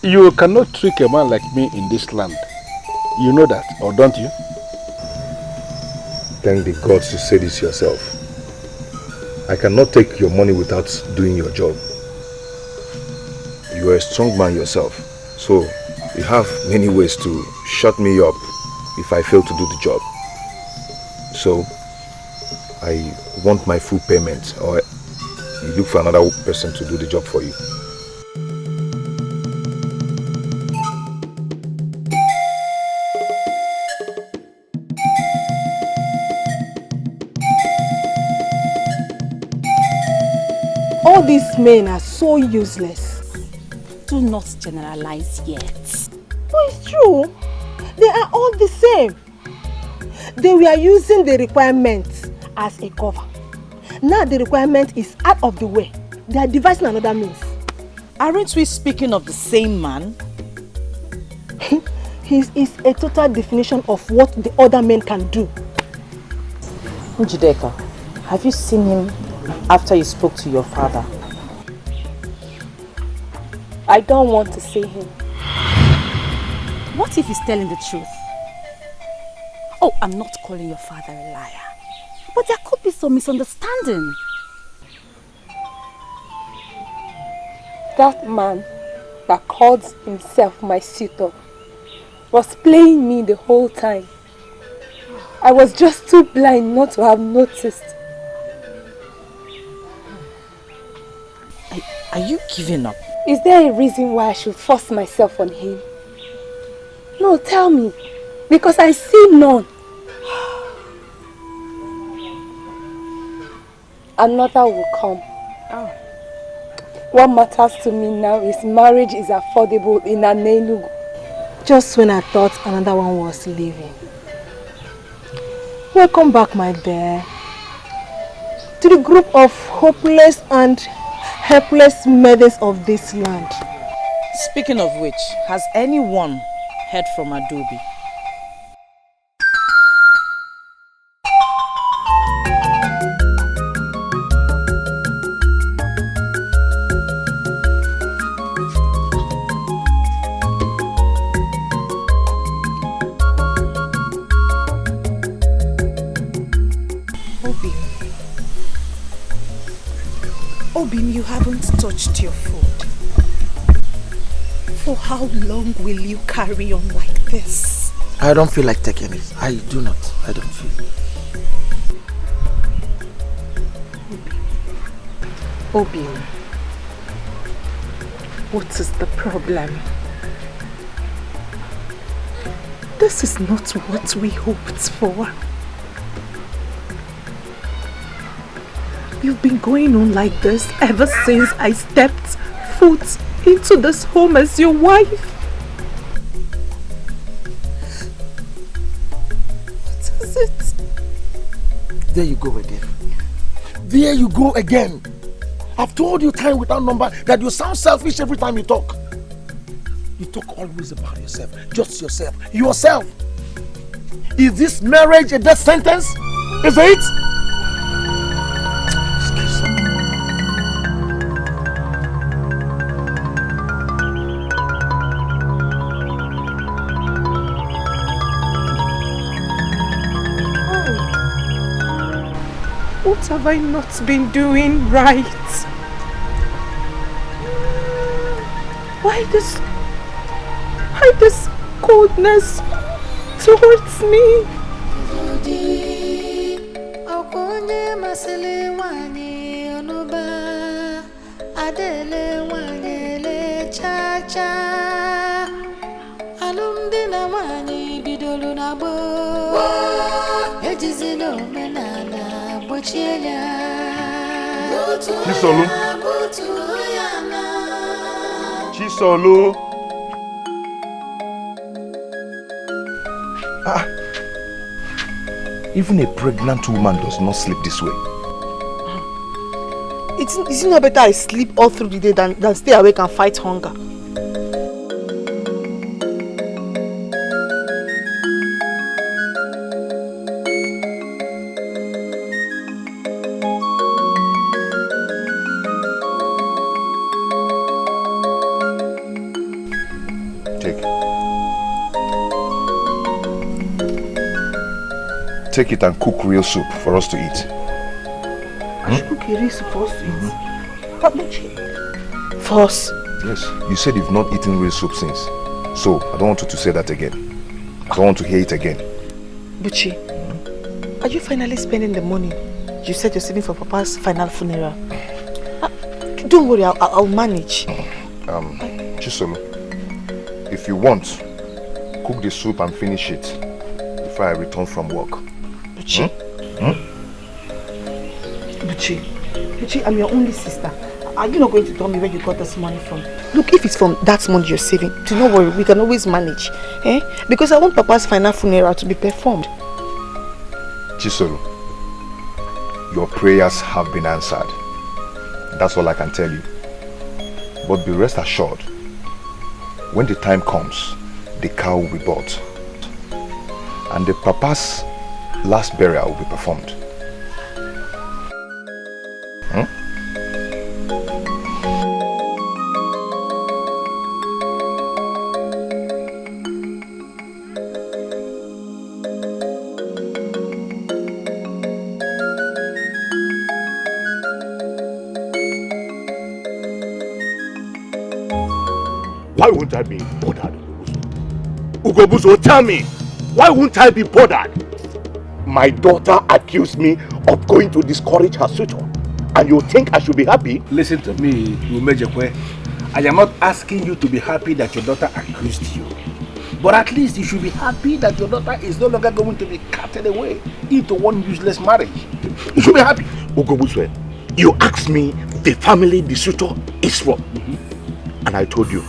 [SPEAKER 19] You cannot trick a man like me in this land. You know that, or don't you?
[SPEAKER 20] Thank the gods you say this yourself. I cannot take your money without doing your job. You are a strong man yourself, so you have many ways to shut me up if I fail to do the job. So, I want my full payment, or you look for another person to do the job for you.
[SPEAKER 18] All these men are so useless.
[SPEAKER 5] Do not generalize yet.
[SPEAKER 18] But it's true. They are all the same. They were using the requirements as a cover. Now the requirement is out of the way. They are devising another means.
[SPEAKER 7] Aren't we speaking of the same man?
[SPEAKER 18] He is a total definition of what the other men can do.
[SPEAKER 7] Njideka, have you seen him after you spoke to your father?
[SPEAKER 12] I don't want to see him.
[SPEAKER 5] What if he's telling the truth? Oh, I'm not calling your father a liar. But there could be some misunderstanding.
[SPEAKER 12] That man that called himself my suitor was playing me the whole time. I was just too blind not to have noticed.
[SPEAKER 7] Are you giving up?
[SPEAKER 12] Is there a reason why I should force myself on him? No, tell me. Because I see none. Another will come. What matters to me now is marriage is affordable in Anenugu.
[SPEAKER 18] Just when I thought another one was leaving. Welcome back, my bear, to the group of hopeless and helpless maidens of this land.
[SPEAKER 7] Speaking of which, has anyone heard from Adobe?
[SPEAKER 6] Obim, you haven't touched your food. For how long will you carry on like this?
[SPEAKER 9] I don't feel like taking it. I do not. I don't feel.
[SPEAKER 6] Obim, what is the problem? This is not what we hoped for. You've been going on like this ever since I stepped foot into this home as your wife. What is it?
[SPEAKER 9] There you go again. There you go again. I've told you time without number that you sound selfish every time you talk. You talk always about yourself. Just yourself. Yourself. Is this marriage a death sentence? Is it?
[SPEAKER 6] What have I not been doing right? Why this coldness towards me?
[SPEAKER 10] Chisolu. Chisolu.
[SPEAKER 20] Even a pregnant woman does not sleep this way.
[SPEAKER 18] It's not better I sleep all through the day than stay awake and fight hunger.
[SPEAKER 20] Take it and cook real soup for us to eat.
[SPEAKER 18] I should cook a real soup for us to eat? But Buchi, for us?
[SPEAKER 20] Yes, you said you've not eaten real soup since. So, I don't want you to say that again. I don't want to hear it again.
[SPEAKER 18] Buchi, are you finally spending the money you said you're saving for Papa's final funeral? Don't worry, I'll manage.
[SPEAKER 20] Chisolo, if you want, cook the soup and finish it before I return from work.
[SPEAKER 18] Buchi. Buchi, I'm your only sister. Are you not going to tell me where you got this money from? Look, if it's from that money you're saving, do not worry, we can always manage. Because I want Papa's final funeral to be performed.
[SPEAKER 20] Chisolo, your prayers have been answered. That's all I can tell you. But be rest assured, when the time comes, the cow will be bought. And the Papa's last burial will be performed.
[SPEAKER 4] Why won't I be bothered, Ugobuzo? Tell me, why won't I be bothered? My daughter accused me of going to discourage her suitor, and you think I should be happy?
[SPEAKER 19] Listen to me, Umejekwe. I am not asking you to be happy that your daughter accused you. But at least you should be happy that your daughter is no longer going to be carted away into one useless marriage. You should be happy.
[SPEAKER 4] Ugobuswe, you asked me the family the suitor is from. And I told you,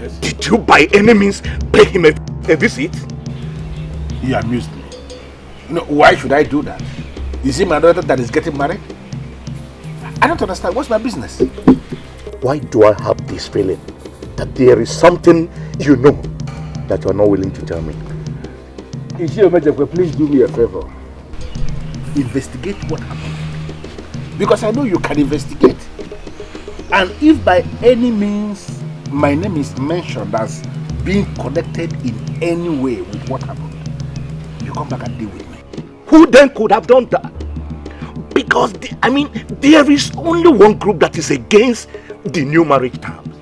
[SPEAKER 4] yes. Did you by any means pay him a visit?
[SPEAKER 19] He amused me. You know, why should I do that? Is it my daughter that is getting married? I don't understand. What's my business?
[SPEAKER 4] Why do I have this feeling that there is something you know that you are not willing to tell me?
[SPEAKER 19] Please do me a favor. Investigate what happened. Because I know you can investigate. And if by any means my name is mentioned as being connected in any way with what happened, you come back and deal with me.
[SPEAKER 4] Who then could have done that? Because, there is only one group that is against the new marriage terms.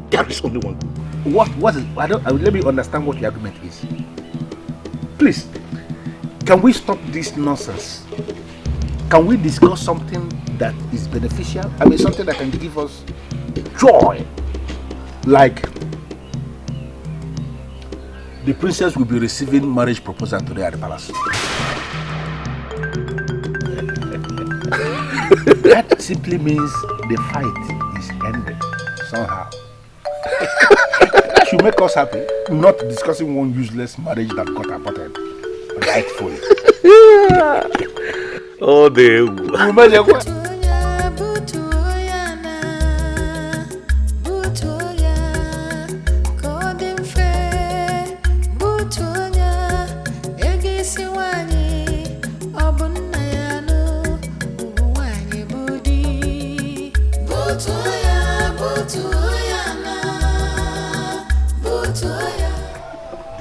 [SPEAKER 4] There is only one group.
[SPEAKER 19] What is, let me understand what the argument is. Please, can we stop this nonsense? Can we discuss something that is beneficial? Something that can give us joy. Like, the princess will be receiving marriage proposal today at the palace. That simply means the fight is ended somehow. That should make us happy. Not discussing one useless marriage that got aborted rightfully.
[SPEAKER 4] Oh, they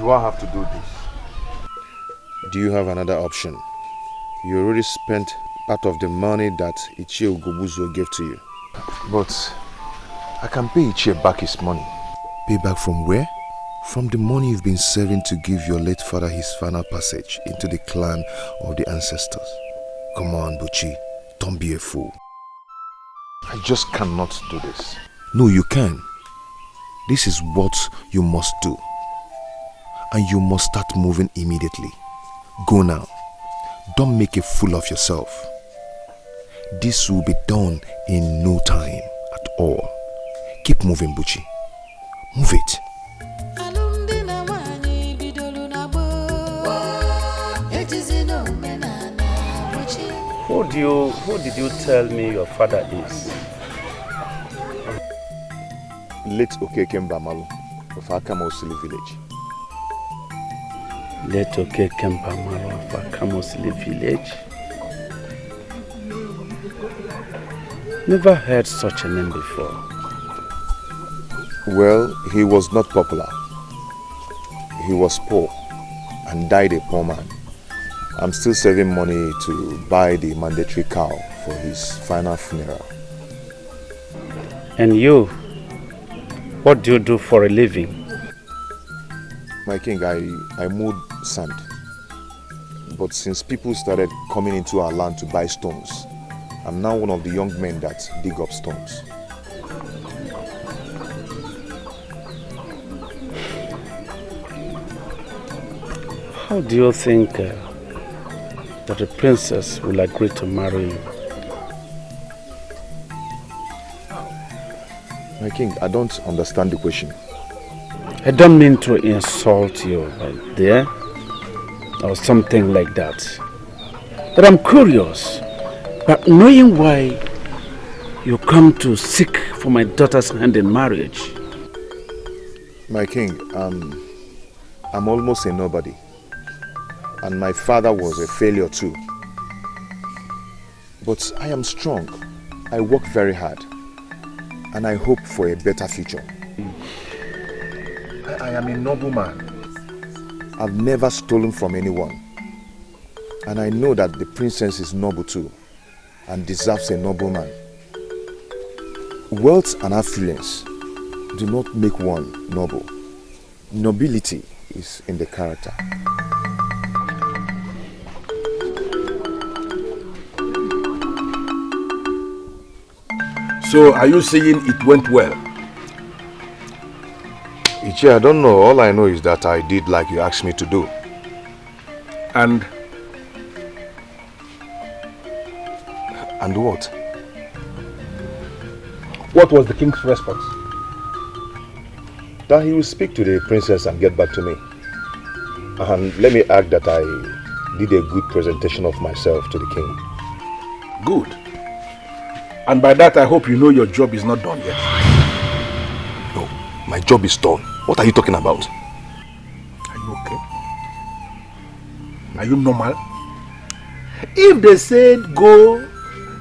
[SPEAKER 20] Do I have to do this? Do you have another option? You already spent part of the money that Ichie Ugobuzo gave to you. But I can pay Ichie back his money. Pay back from where? From the money you've been saving to give your late father his final passage into the clan of the ancestors. Come on, Buchi, don't be a fool. I just cannot do this. No, you can. This is what you must do. And you must start moving immediately. Go now. Don't make a fool of yourself. This will be done in no time at all. Keep moving, Buchi. Move it.
[SPEAKER 17] Who did you tell me your father is?
[SPEAKER 20] Late Okeke Mbamalu of Akamosili village.
[SPEAKER 17] Late Okeke Mbamalu of Akamosili village? Never heard such a name before.
[SPEAKER 20] Well, he was not popular. He was poor and died a poor man. I'm still saving money to buy the mandatory cow for his final funeral.
[SPEAKER 17] And you? What do you do for a living?
[SPEAKER 20] My king, I mowed sand. But since people started coming into our land to buy stones, I'm now one of the young men that dig up stones.
[SPEAKER 17] How do you think that the princess will agree to marry you?
[SPEAKER 20] My king, I don't understand the question.
[SPEAKER 17] I don't mean to insult you right there or something like that. But I'm curious, but knowing why you come to seek for my daughter's hand in marriage.
[SPEAKER 20] My king, I'm almost a nobody. And my father was a failure too. But I am strong. I work very hard. And I hope for a better future. I am a noble man. I've never stolen from anyone. And I know that the princess is noble too and deserves a noble man. Wealth and affluence do not make one noble. Nobility is in the character.
[SPEAKER 19] So, are you saying it went well?
[SPEAKER 20] Ichi, I don't know. All I know is that I did like you asked me to do.
[SPEAKER 19] And
[SPEAKER 20] what?
[SPEAKER 19] What was the king's response?
[SPEAKER 20] That he will speak to the princess and get back to me. And let me add that I did a good presentation of myself to the king.
[SPEAKER 19] Good. And by that, I hope you know your job is not done yet.
[SPEAKER 20] No, my job is done. What are you talking about?
[SPEAKER 19] Are you okay? Are you normal? If they said go,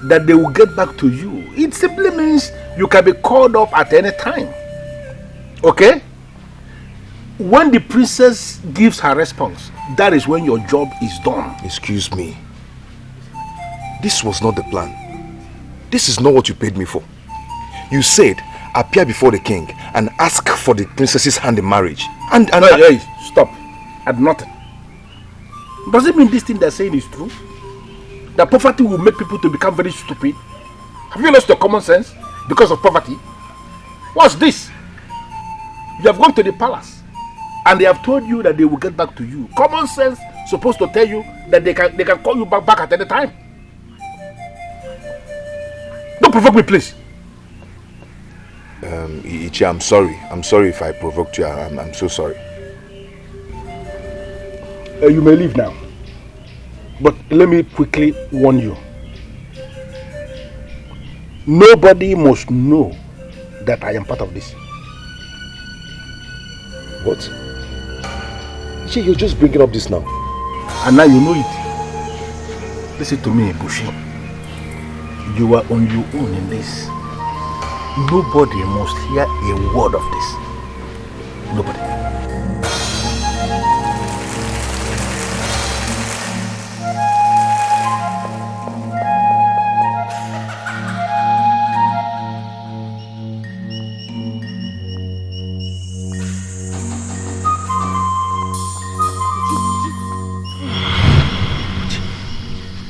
[SPEAKER 19] that they will get back to you, it simply means you can be called up at any time. Okay? When the princess gives her response, that is when your job is done.
[SPEAKER 20] Excuse me. This was not the plan. This is not what you paid me for. You said, appear before the king and ask for the princess's hand in marriage.
[SPEAKER 19] Hey, stop. At nothing. Does it mean this thing they're saying is true? That poverty will make people to become very stupid? Have you lost your common sense because of poverty? What's this? You have gone to the palace and they have told you that they will get back to you. Common sense supposed to tell you that they can call you back at any time. Don't provoke me, please.
[SPEAKER 20] Ichi, I'm sorry. I'm sorry if I provoked you. I'm so sorry.
[SPEAKER 19] You may leave now. But let me quickly warn you. Nobody must know that I am part of this.
[SPEAKER 20] What? Ichi, you're just bringing up this now.
[SPEAKER 19] And now you know it. Listen to me, Bushi. You are on your own in this. Nobody must hear a word of this. Nobody.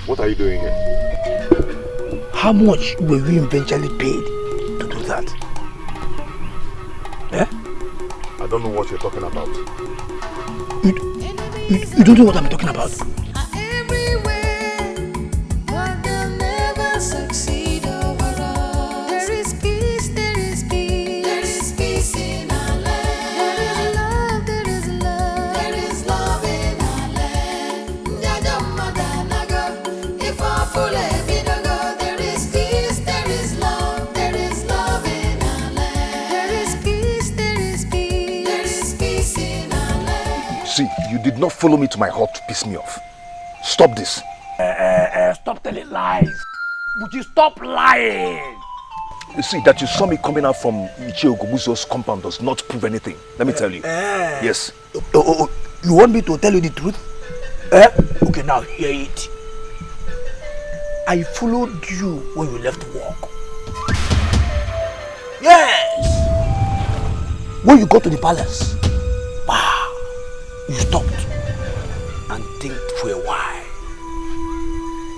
[SPEAKER 20] What are you doing here?
[SPEAKER 21] How much were you eventually paid to do that? Eh?
[SPEAKER 20] I don't know what you're talking about.
[SPEAKER 21] You don't know what I'm talking about?
[SPEAKER 15] But they'll never succeed overall. There is peace, there is peace. There is peace in our land. There is love, there is love in our land. If I
[SPEAKER 20] not follow me to my hut to piss me off. Stop this.
[SPEAKER 21] Stop telling lies. Would you stop lying?
[SPEAKER 20] You see, that you saw me coming out from Ichie Ogobuzo's compound does not prove anything. Let me tell you. Yes.
[SPEAKER 21] You want me to tell you the truth? Okay, now hear it. I followed you when you left work. Yes! When you got to the palace, you stopped and think for a while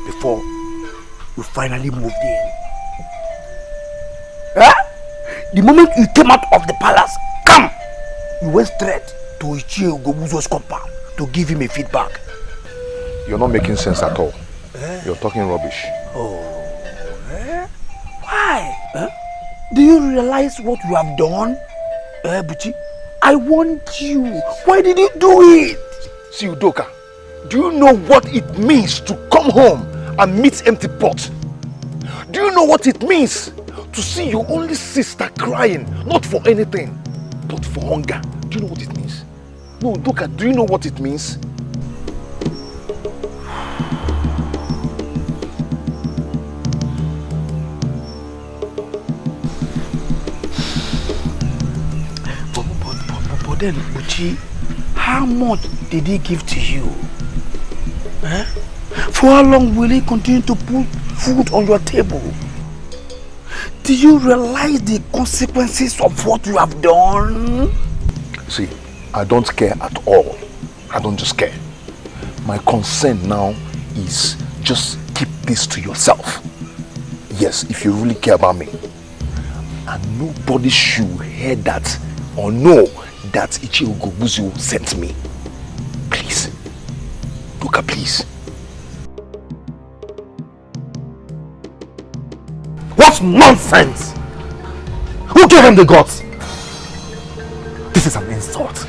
[SPEAKER 21] before you finally moved in. The moment you came out of the palace, you went straight to Ichie Ogobuzo's compound to give him a feedback.
[SPEAKER 20] You're not making sense at all. You're talking rubbish.
[SPEAKER 21] Why? Do you realize what you have done? Buchi, I warned you. Why did you do it?
[SPEAKER 20] See, Udoka, do you know what it means to come home and meet empty pot? Do you know what it means to see your only sister crying, not for anything, but for hunger? Do you know what it means? No, Udoka, do you know what it means?
[SPEAKER 21] But then, Uchi, how much did he give to you? For how long will he continue to put food on your table? Do you realize the consequences of what you have done?
[SPEAKER 20] See, I don't care at all. I don't just care. My concern now is just keep this to yourself. Yes, if you really care about me. And nobody should hear that or know that Ichie Ogobuzo sent me. Please. Luka, please.
[SPEAKER 21] What nonsense! Who gave him the guts? This is an insult.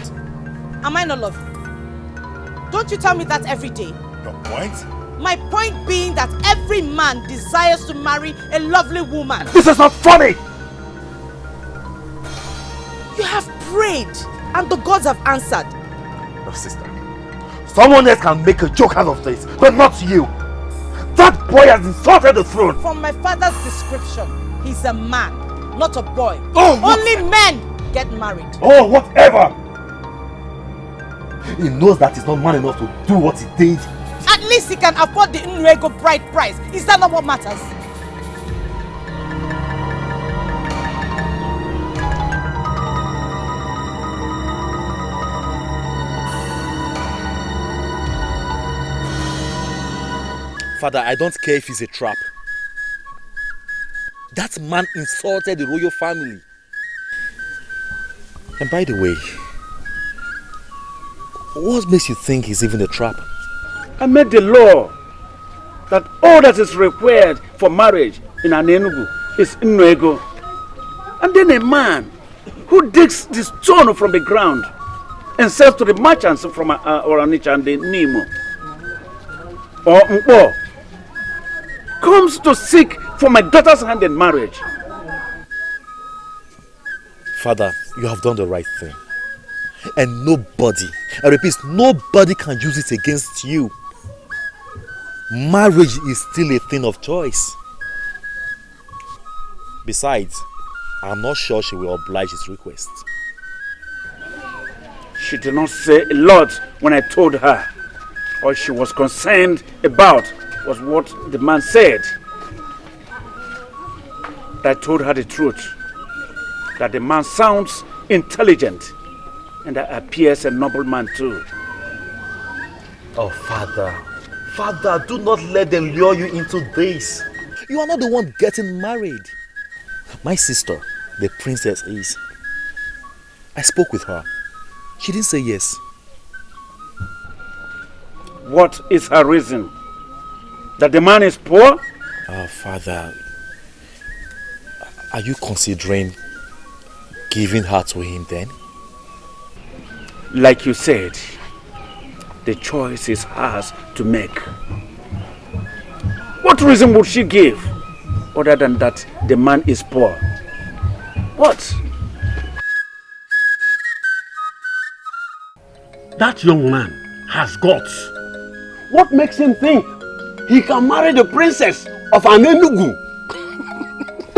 [SPEAKER 7] Am I not loving? Don't you tell me that every day?
[SPEAKER 8] Your point?
[SPEAKER 7] My point being that every man desires to marry a lovely woman.
[SPEAKER 21] This is not funny!
[SPEAKER 7] You have prayed and the gods have answered.
[SPEAKER 21] No, sister. Someone else can make a joke out of this, but not you. That boy has insulted the throne.
[SPEAKER 7] From my father's description, he's a man, not a boy.
[SPEAKER 21] Oh,
[SPEAKER 7] only men get married.
[SPEAKER 21] Oh, whatever! He knows that he's not man enough to do what he did.
[SPEAKER 7] At least he can afford the Nrego bride price. Is that not what matters?
[SPEAKER 8] Father, I don't care if it's a trap. That man insulted the royal family. And by the way, what makes you think it's even a trap?
[SPEAKER 17] I made the law that all that is required for marriage in Anenugu is Nrego. And then a man who digs the stone from the ground and sells to the merchants from Oranicha and the Nimo or Mpo comes to seek for my daughter's hand in marriage.
[SPEAKER 8] Father, you have done the right thing. And nobody, I repeat, nobody can use it against you. Marriage is still a thing of choice. Besides, I'm not sure she will oblige his request.
[SPEAKER 17] She did not say a lot when I told her. All she was concerned about was what the man said. I told her the truth, that the man sounds intelligent and appears a noble man too.
[SPEAKER 8] Oh, Father, do not let them lure you into this. You are not the one getting married. My sister, the princess, is. I spoke with her. She didn't say yes.
[SPEAKER 17] What is her reason? That the man is poor?
[SPEAKER 8] Father, are you considering giving her to him then?
[SPEAKER 17] Like you said, the choice is hers to make. What reason would she give other than that the man is poor? What?
[SPEAKER 10] That young man has guts? What makes him think he can marry the princess of an Enugu?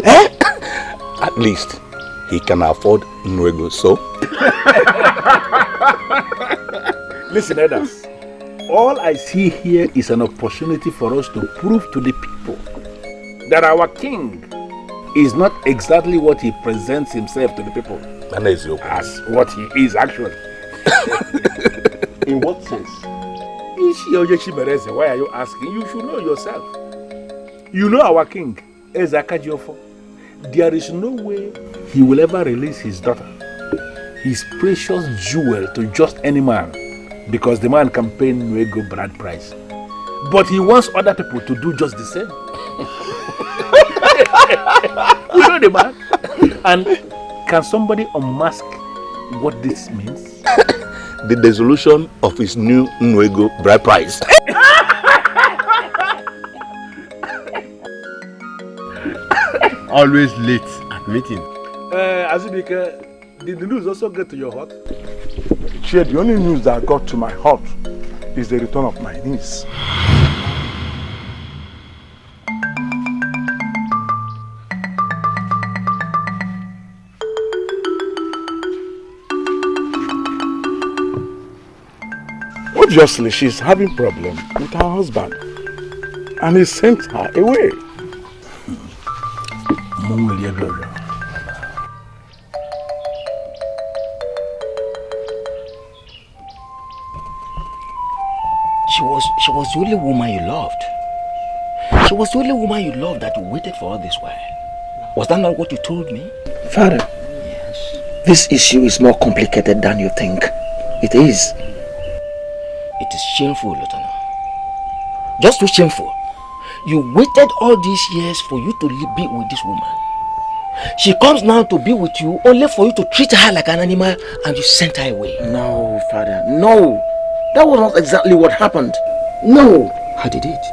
[SPEAKER 4] Eh? At least he can afford Nwego, so?
[SPEAKER 19] Listen, elders. All I see here is an opportunity for us to prove to the people that our king is not exactly what he presents himself to the people as what he is actually.
[SPEAKER 10] In what sense?
[SPEAKER 19] Why are you asking? You should know yourself. You know our king, Ezakajiofo. There is no way he will ever release his daughter, his precious jewel, to just any man, because the man can pay Nwego bride price. But he wants other people to do just the same. You know the man? And can somebody unmask what this means?
[SPEAKER 4] The dissolution of his new Nwego bride price.
[SPEAKER 10] Always late at meeting.
[SPEAKER 19] Azubike, did the news also get to your heart?
[SPEAKER 1] Chair, the only news that got to my heart is the return of my niece. Obviously, she's having problem with her husband, and he sent her away.
[SPEAKER 3] She was the only woman you loved. She was the only woman you loved that you waited for all this while. Was that not what you told me?
[SPEAKER 9] Father, yes. This issue is more complicated than you think. It is.
[SPEAKER 3] It is shameful, Lutana. Just too shameful. You waited all these years for you to be with this woman. She comes now to be with you only for you to treat her like an animal, and you sent her away.
[SPEAKER 9] No, Father, no. That was not exactly what happened. No.
[SPEAKER 3] How did it?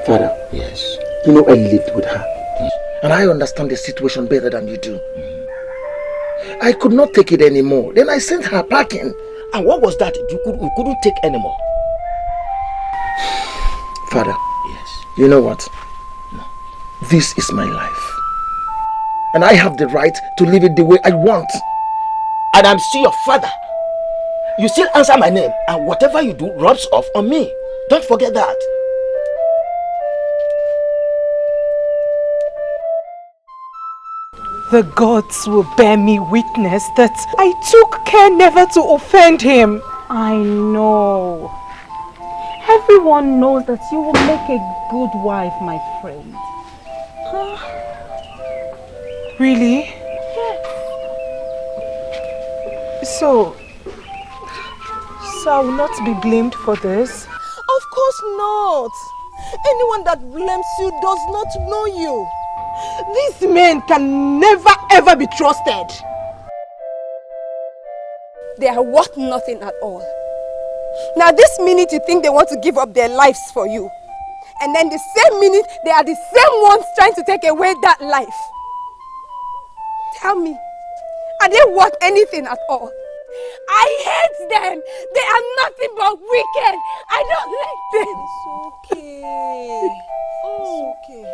[SPEAKER 9] Father.
[SPEAKER 3] Yes.
[SPEAKER 9] You know I lived with her. Yes. And I understand the situation better than you do. I could not take it anymore. Then I sent her packing.
[SPEAKER 3] And what was that you couldn't take anymore?
[SPEAKER 9] Father.
[SPEAKER 3] Yes.
[SPEAKER 9] You know what?
[SPEAKER 3] No.
[SPEAKER 9] This is my life. And I have the right to live it the way I want.
[SPEAKER 3] And I'm still your father. You still answer my name, and whatever you do rubs off on me. Don't forget that.
[SPEAKER 6] The gods will bear me witness that I took care never to offend him.
[SPEAKER 5] I know. Everyone knows that you will make a good wife, my friend.
[SPEAKER 6] Really?
[SPEAKER 5] Yes.
[SPEAKER 6] So I will not be blamed for this?
[SPEAKER 12] Of course not. Anyone that blames you does not know you. These men can never ever be trusted. They are worth nothing at all. Now this minute you think they want to give up their lives for you. And then the same minute they are the same ones trying to take away that life. Tell me, are they worth anything at all? I hate them. They are nothing but wicked. I don't like them.
[SPEAKER 5] It's okay. Oh, it's okay.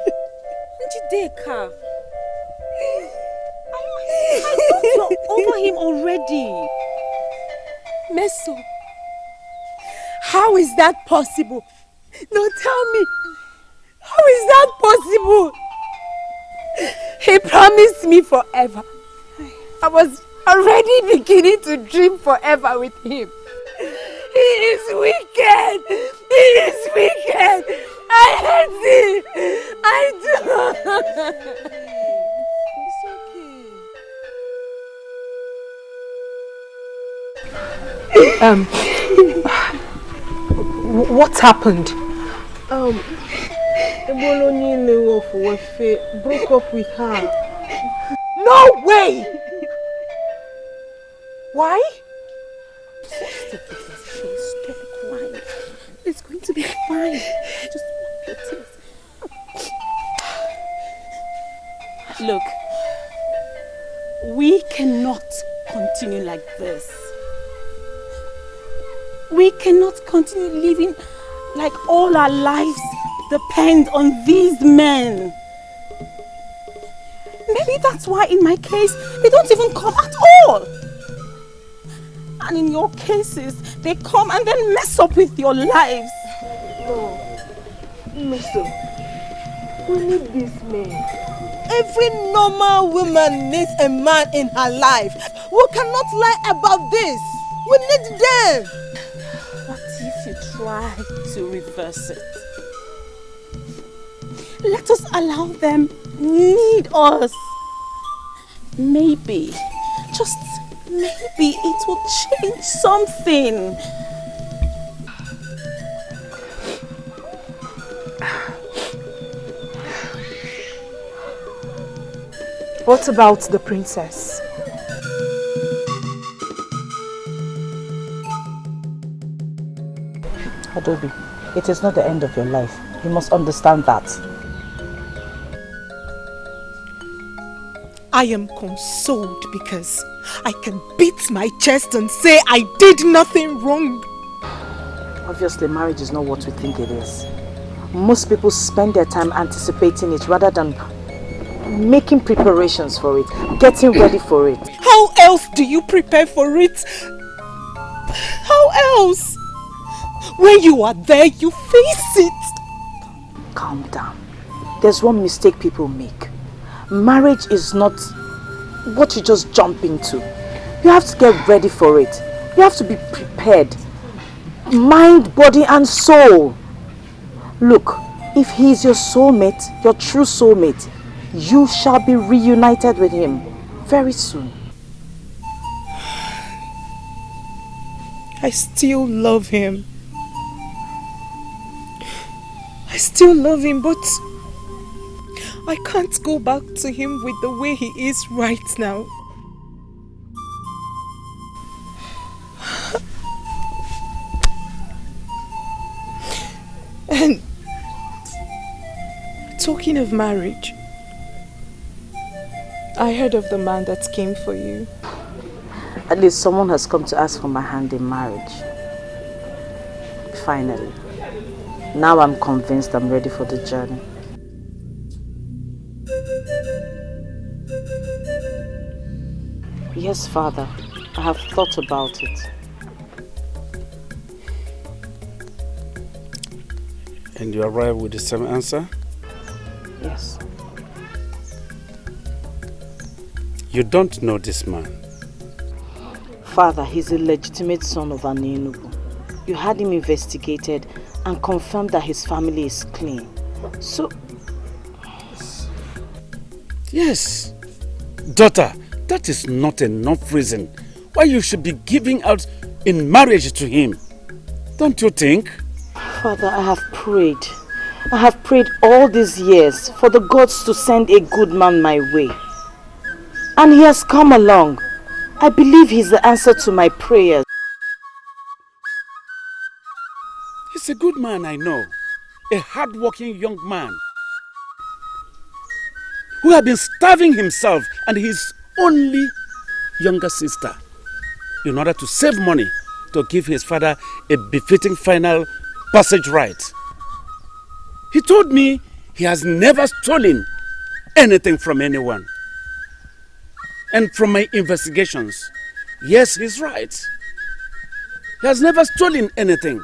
[SPEAKER 5] Njideka. I thought you're over him already.
[SPEAKER 12] Meso, how is that possible? No, tell me. How is that possible? He promised me forever. I was already beginning to dream forever with him. He is wicked. He is wicked. I hate him. I do.
[SPEAKER 6] It's okay. What happened?
[SPEAKER 18] Broke up with her.
[SPEAKER 12] No way! Why?
[SPEAKER 5] Stop crying. It's going to be fine. Just wipe your tears. Look, we cannot continue like this. We cannot continue living like all our lives depend on these men. Maybe that's why in my case, they don't even come at all. And in your cases, they come and then mess up with your lives.
[SPEAKER 18] No. Mister, we need these men. Every normal woman needs a man in her life. We cannot lie about this. We need them.
[SPEAKER 5] What if you try to reverse it? Let us allow them need us. Maybe, just maybe it will change something.
[SPEAKER 6] What about the princess?
[SPEAKER 7] Adobe, it is not the end of your life. You must understand that.
[SPEAKER 6] I am consoled because I can beat my chest and say I did nothing wrong.
[SPEAKER 7] Obviously, marriage is not what we think it is. Most people spend their time anticipating it rather than making preparations for it, getting ready for it.
[SPEAKER 6] How else do you prepare for it? How else? When you are there, you face it.
[SPEAKER 7] Calm down. There's one mistake people make. Marriage is not what you just jump into. You have to get ready for it. You have to be prepared. Mind, body and soul. Look, if he is your soulmate, your true soulmate, you shall be reunited with him very soon.
[SPEAKER 6] I still love him. I still love him, but I can't go back to him with the way he is right now. And talking of marriage, I heard of the man that came for you.
[SPEAKER 7] At least someone has come to ask for my hand in marriage. Finally. Now I'm convinced I'm ready for the journey. Yes, Father. I have thought about it.
[SPEAKER 17] And you arrive with the same answer?
[SPEAKER 7] Yes.
[SPEAKER 17] You don't know this man?
[SPEAKER 7] Father, he's a legitimate son of Anenubu. You had him investigated and confirmed that his family is clean. So...
[SPEAKER 17] Yes. Daughter, that is not enough reason why you should be giving out in marriage to him. Don't you think?
[SPEAKER 7] Father, I have prayed. I have prayed all these years for the gods to send a good man my way. And he has come along. I believe he's the answer to my prayers.
[SPEAKER 17] He's a good man, I know. A hard-working young man who had been starving himself and his only younger sister in order to save money to give his father a befitting final passage right. He told me he has never stolen anything from anyone. And from my investigations, yes, he's right. He has never stolen anything.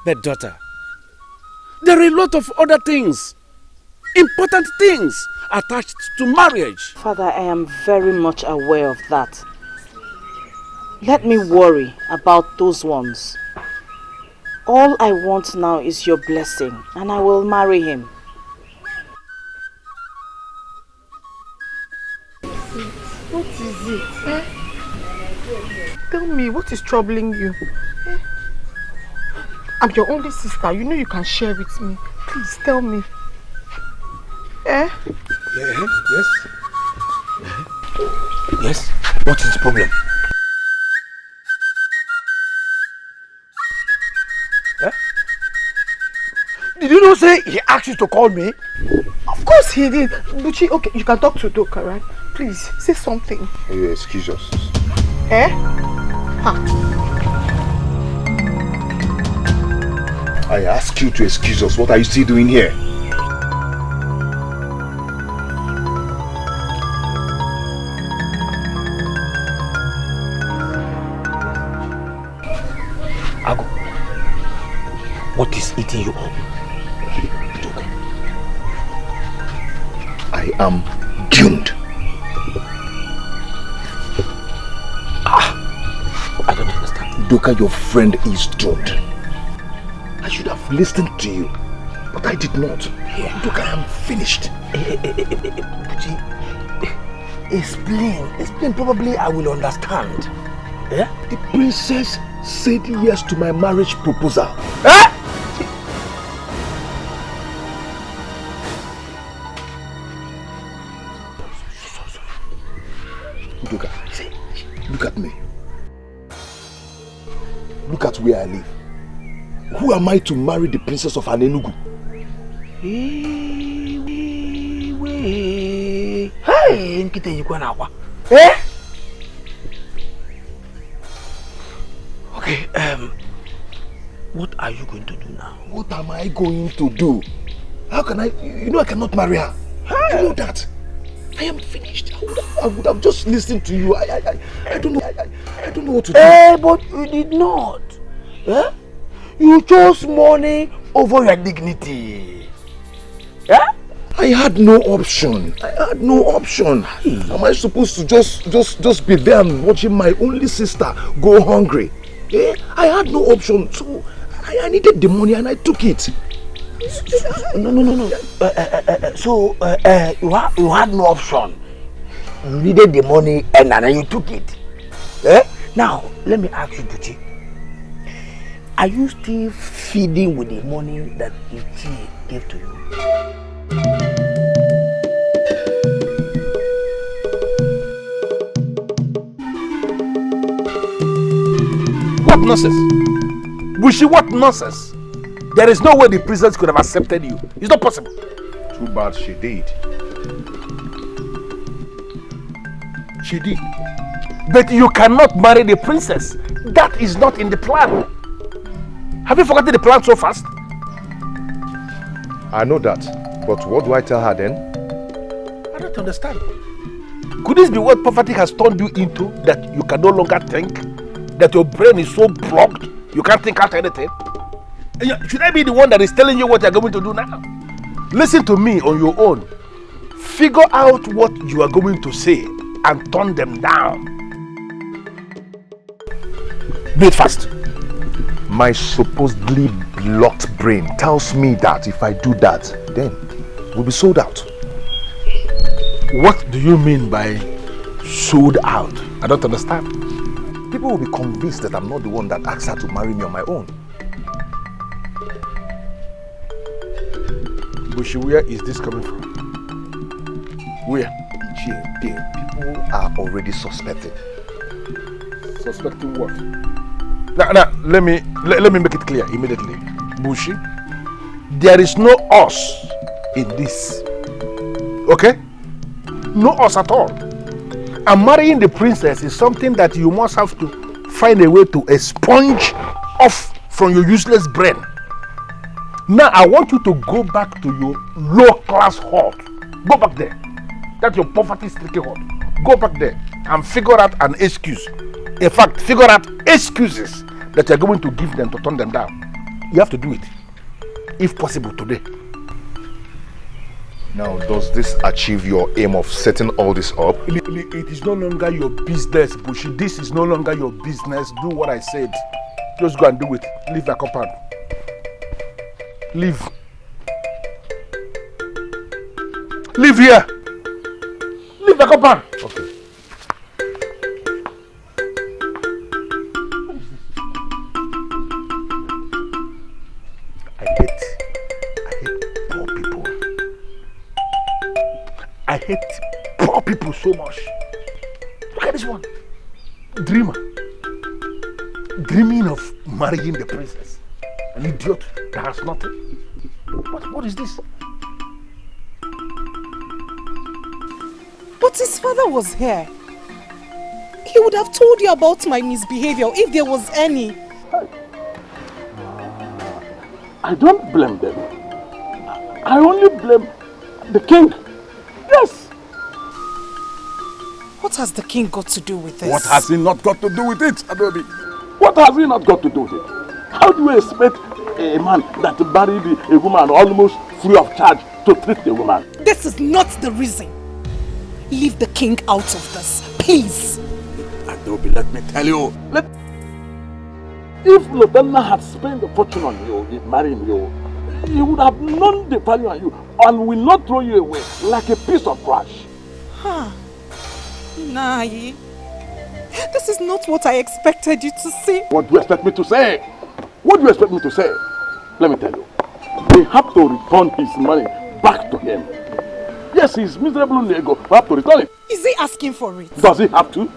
[SPEAKER 17] But daughter, there are a lot of other things, important things attached to marriage.
[SPEAKER 7] Father, I am very much aware of that. Let me worry about those ones. All I want now is your blessing, and I will marry him.
[SPEAKER 18] What is it? Tell me, what is troubling you? I'm your only sister. You know you can share with me. Please tell me.
[SPEAKER 21] Yes. Yes. What is the problem? Did you not say he asked you to call me?
[SPEAKER 18] Of course he did. Buchi, okay, you can talk to Doka, right? Please, say something.
[SPEAKER 20] You excuse us.
[SPEAKER 18] Ha.
[SPEAKER 20] I ask you to excuse us. What are you still doing here?
[SPEAKER 9] Ago, what is eating you up?
[SPEAKER 20] I am doomed.
[SPEAKER 9] I don't understand.
[SPEAKER 20] Doka, your friend is doomed. I should have listened to you, but I did not.
[SPEAKER 9] Yeah.
[SPEAKER 20] Doka, I am finished.
[SPEAKER 9] Buchi, explain. Probably I will understand.
[SPEAKER 20] Yeah? The princess said yes to my marriage proposal.
[SPEAKER 9] Eh?
[SPEAKER 20] Doka, look at me. Look at where I live. Who am I to marry the princess of Anenugu?
[SPEAKER 9] Hey, nkite yikwa na akwa. Eh? Okay, what are you going to do now?
[SPEAKER 20] What am I going to do? How can I? You know I cannot marry her. You know that. I am finished. I would have just listened to you. I don't know. I don't know what to do.
[SPEAKER 9] But you did not. Eh? You chose money over your dignity. Yeah?
[SPEAKER 20] I had no option. Am I supposed to just be there and watching my only sister go hungry? Eh? I had no option. So I needed the money and I took it.
[SPEAKER 9] No. So you had no option. You needed the money and then you took it. Eh? Now let me ask you, Buchi. Are you still feeding with the money that Ichi gave to you?
[SPEAKER 2] What nonsense? Bushi, what nonsense? There is no way the princess could have accepted you. It's not possible.
[SPEAKER 20] Too bad she did.
[SPEAKER 2] She did. But you cannot marry the princess. That is not in the plan. Have you forgotten the plan so fast?
[SPEAKER 20] I know that. But what do I tell her then?
[SPEAKER 2] I don't understand. Could this be what poverty has turned you into? That you can no longer think? That your brain is so blocked, you can't think out anything? Should I be the one that is telling you what you're going to do now? Listen to me on your own. Figure out what you are going to say and turn them down. Do it fast.
[SPEAKER 20] My supposedly blocked brain tells me that if I do that, then we'll be sold out.
[SPEAKER 2] What do you mean by sold out? I don't understand.
[SPEAKER 20] People will be convinced that I'm not the one that asked her to marry me on my own.
[SPEAKER 2] Bushi, where is this coming from? Where?
[SPEAKER 20] People are already suspecting.
[SPEAKER 2] Suspecting what? Now, let me make it clear immediately. Bushi, there is no us in this. Okay? No us at all. And marrying the princess is something that you must have to find a way to expunge off from your useless brain. Now I want you to go back to your low-class hut. Go back there. That's your poverty-stricken hut. Go back there and figure out an excuse. In fact, figure out excuses that you're going to give them to turn them down. You have to do it, if possible, today.
[SPEAKER 20] Now, does this achieve your aim of setting all this up?
[SPEAKER 2] It is no longer your business, Bushi. This is no longer your business. Do what I said. Just go and do it. Leave the compound. Leave. Leave here. Leave the compound.
[SPEAKER 20] Okay.
[SPEAKER 2] I hate poor people. I hate poor people so much. Look at this one. Dreamer. Dreaming of marrying the princess. An idiot that has nothing. What is this?
[SPEAKER 6] But his father was here. He would have told you about my misbehavior if there was any.
[SPEAKER 1] I don't blame them. I only blame the king. Yes.
[SPEAKER 7] What has the king got to do with this?
[SPEAKER 1] What has he not got to do with it, Adobe? What has he not got to do with it? How do you expect a man that married a woman almost free of charge to treat the woman?
[SPEAKER 6] This is not the reason. Leave the king out of this, please.
[SPEAKER 1] Adobe, let me tell you. If Lutana had spent a fortune on you in marrying you, he would have known the value on you and will not throw you away like a piece of trash.
[SPEAKER 6] Huh. Nai, this is not what I expected you to say.
[SPEAKER 1] What do you expect me to say? What do you expect me to say? Let me tell you. They have to return his money back to him. Yes, his miserable nego have to return it.
[SPEAKER 6] Is he asking for it?
[SPEAKER 1] Does he have to?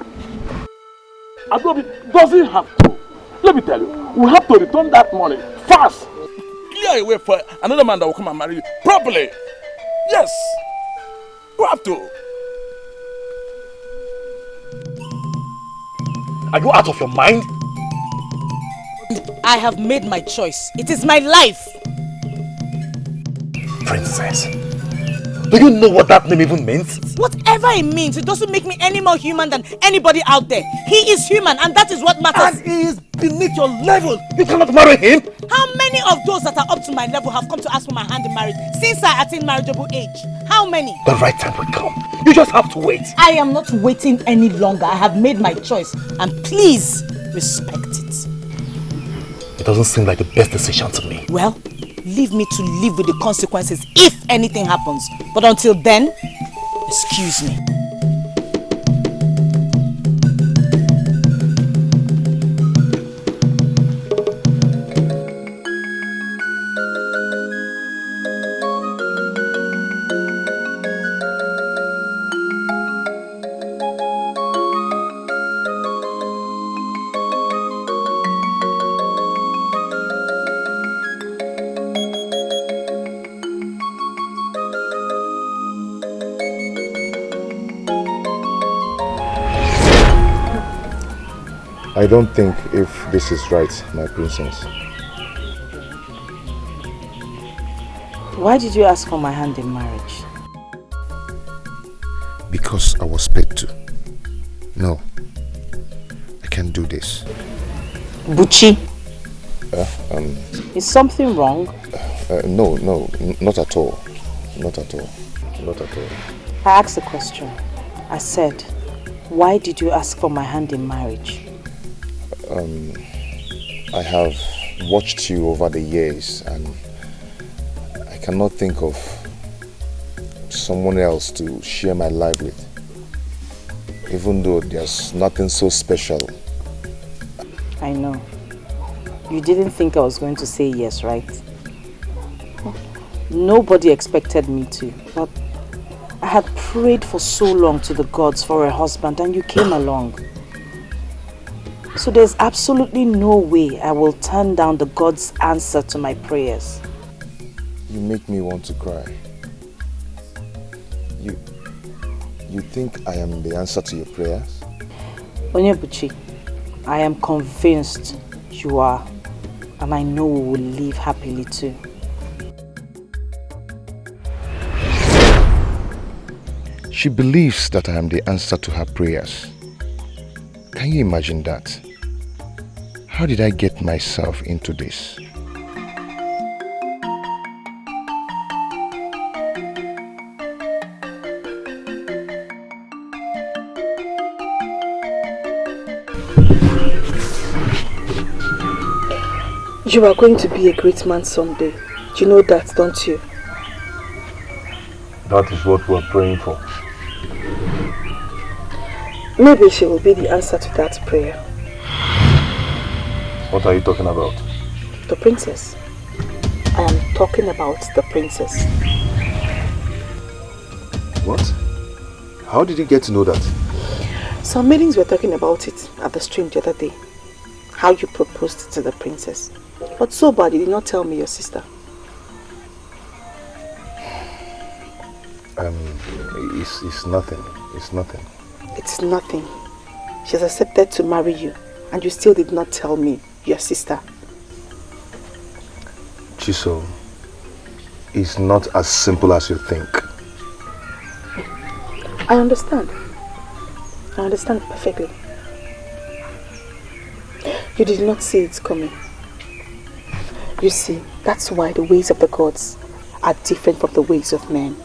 [SPEAKER 1] Adobe, does he have to? Let me tell you, we have to return that money fast. Clear a way for another man that will come and marry you properly. Yes, we have to.
[SPEAKER 3] Are you out of your mind?
[SPEAKER 7] I have made my choice. It is my life.
[SPEAKER 3] Princess, do you know what that name even means?
[SPEAKER 7] Whatever it means, it doesn't make me any more human than anybody out there. He is human and that is what matters.
[SPEAKER 3] And he is beneath your level. You cannot marry him.
[SPEAKER 7] How many of those that are up to my level have come to ask for my hand in marriage since I attained marriageable age? How many?
[SPEAKER 3] The right time will come. You just have to wait.
[SPEAKER 7] I am not waiting any longer. I have made my choice and please respect it.
[SPEAKER 3] It doesn't seem like the best decision to me.
[SPEAKER 7] Well, leave me to live with the consequences if anything happens. But until then, excuse me.
[SPEAKER 20] I don't think if this is right, my princess.
[SPEAKER 7] Why did you ask for my hand in marriage?
[SPEAKER 20] Because I was paid to. No, I can't do this.
[SPEAKER 7] Buchi,
[SPEAKER 20] Is
[SPEAKER 7] something wrong?
[SPEAKER 20] No, not at all. Not at all. Not at all.
[SPEAKER 7] I asked a question. I said, why did you ask for my hand in marriage?
[SPEAKER 20] I have watched you over the years and I cannot think of someone else to share my life with. Even though there's nothing so special.
[SPEAKER 7] I know. You didn't think I was going to say yes, right? Nobody expected me to, but I had prayed for so long to the gods for a husband and you came along. So there's absolutely no way I will turn down the God's answer to my prayers.
[SPEAKER 20] You make me want to cry. You think I am the answer to your prayers?
[SPEAKER 7] Onyebuchi, I am convinced you are, and I know we will live happily too.
[SPEAKER 20] She believes that I am the answer to her prayers. Can you imagine that? How did I get myself into this?
[SPEAKER 18] You are going to be a great man someday. You know that, don't you?
[SPEAKER 20] That is what we are praying for.
[SPEAKER 18] Maybe she will be the answer to that prayer.
[SPEAKER 20] What are you talking about?
[SPEAKER 18] The princess. I am talking about the princess.
[SPEAKER 20] What? How did you get to know that?
[SPEAKER 18] Some maidens were talking about it at the stream the other day. How you proposed to the princess. But so bad you did not tell me your sister.
[SPEAKER 20] It's nothing. It's nothing.
[SPEAKER 18] It's nothing. She has accepted to marry you and you still did not tell me your sister.
[SPEAKER 20] Chiso, it's not as simple as you think.
[SPEAKER 7] I understand. I understand perfectly. You did not see it coming. You see, that's why the ways of the gods are different from the ways of men.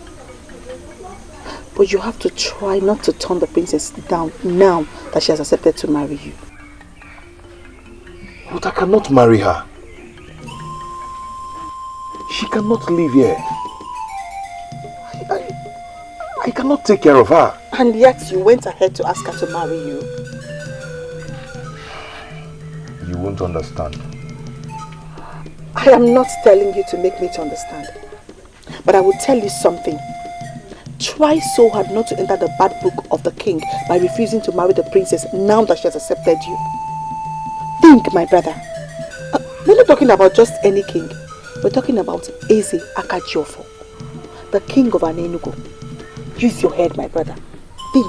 [SPEAKER 7] But you have to try not to turn the princess down now that she has accepted to marry you.
[SPEAKER 20] But I cannot marry her. She cannot live here. I cannot take care of her.
[SPEAKER 7] And yet you went ahead to ask her to marry you.
[SPEAKER 20] You won't understand.
[SPEAKER 7] I am not telling you to make me to understand. But I will tell you something. Try so hard not to enter the bad book of the king by refusing to marry the princess now that she has accepted you. Think, my brother. We're not talking about just any king. We're talking about Eze Akajiofo, the king of Anenugu. Use your head, my brother. Think.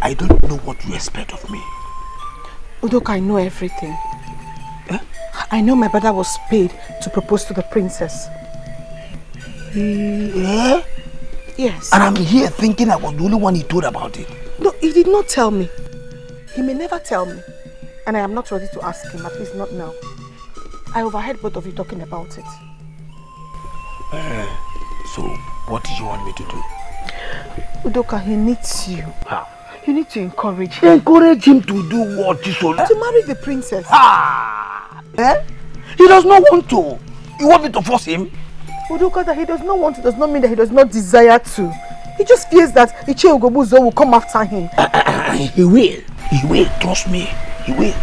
[SPEAKER 21] I don't know what you expect of me.
[SPEAKER 6] Udoka, I know everything. I know my brother was paid to propose to the princess.
[SPEAKER 21] Yeah?
[SPEAKER 6] Yes.
[SPEAKER 21] And I'm here thinking I was the only one he told about it.
[SPEAKER 6] No, he did not tell me. He may never tell me. And I am not ready to ask him, at least not now. I overheard both of you talking about it.
[SPEAKER 21] So, what do you want me to do?
[SPEAKER 6] Udoka, he needs you.
[SPEAKER 21] How?
[SPEAKER 6] You need to encourage him.
[SPEAKER 21] Encourage him to do what, Chisola?
[SPEAKER 6] To marry the princess.
[SPEAKER 21] He does not want to. You want me to force him?
[SPEAKER 6] Udoka, that he does not want to does not mean that he does not desire to. He just fears that Iche Ugobuzo will come after him.
[SPEAKER 21] He will. He will. Trust me. He will.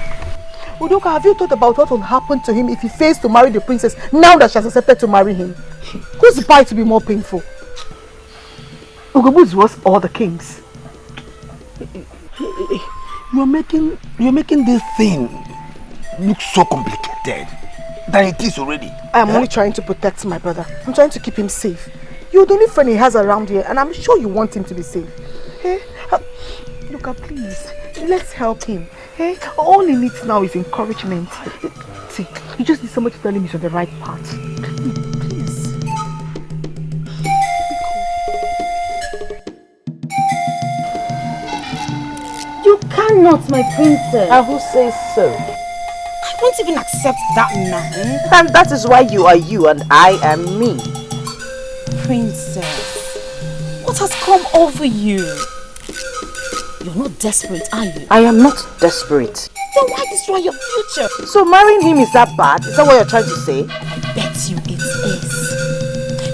[SPEAKER 6] Udoka, have you thought about what will happen to him if he fails to marry the princess now that she has accepted to marry him? Whose bite to be more painful? Ugobuzo was all the kings.
[SPEAKER 21] You're making this thing look so complicated than it is already.
[SPEAKER 6] I am only trying to protect my brother. I'm trying to keep him safe. You're the only friend he has around here, and I'm sure you want him to be safe. Hey, Luca, please, let's help him. Hey, all he needs now is encouragement. See, he just needs somebody to tell him he's on the right path. Please.
[SPEAKER 5] You cannot, my princess.
[SPEAKER 7] And who says so?
[SPEAKER 5] I won't even accept that man.
[SPEAKER 7] And that is why you are you and I am me.
[SPEAKER 5] Princess, what has come over you? You're not desperate, are you?
[SPEAKER 7] I am not desperate.
[SPEAKER 5] Then why destroy your future?
[SPEAKER 7] So marrying him is that bad? Is that what you're trying to say?
[SPEAKER 5] I bet you it is.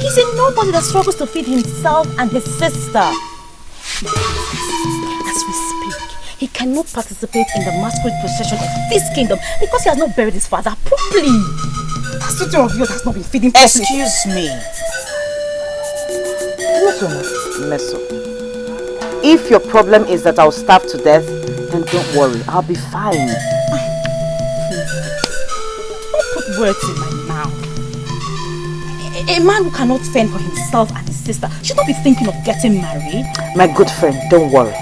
[SPEAKER 5] He's a nobody that struggles to feed himself and his sister. As we speak, he cannot participate in the masquerade procession of this kingdom because he has not buried his father properly. That suitor of yours has not been feeding properly.
[SPEAKER 7] Excuse me. Meso. If your problem is that I'll starve to death, then don't worry, I'll be fine.
[SPEAKER 5] Don't put words in my mouth. A man who cannot fend for himself and his sister should not be thinking of getting married.
[SPEAKER 7] My good friend, don't worry.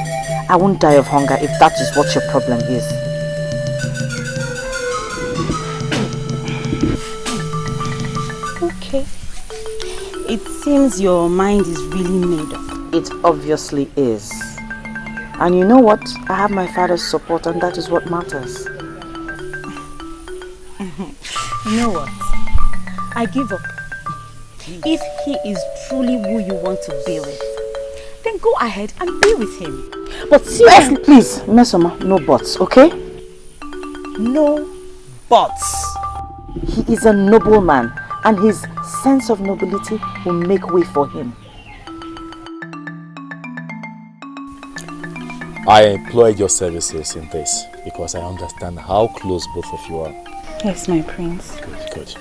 [SPEAKER 7] I won't die of hunger if that is what your problem is.
[SPEAKER 5] Okay. It seems your mind is really made up.
[SPEAKER 7] It obviously is. And you know what? I have my father's support, and that is what matters.
[SPEAKER 5] You know what? I give up. If he is truly who you want to be with, then go ahead and be with him. But seriously,
[SPEAKER 7] please, Mesoma, no buts, okay?
[SPEAKER 5] No buts.
[SPEAKER 7] He is a noble man, and his sense of nobility will make way for him.
[SPEAKER 8] I employed your services in this because I understand how close both of you are.
[SPEAKER 5] Yes, my prince.
[SPEAKER 8] Good.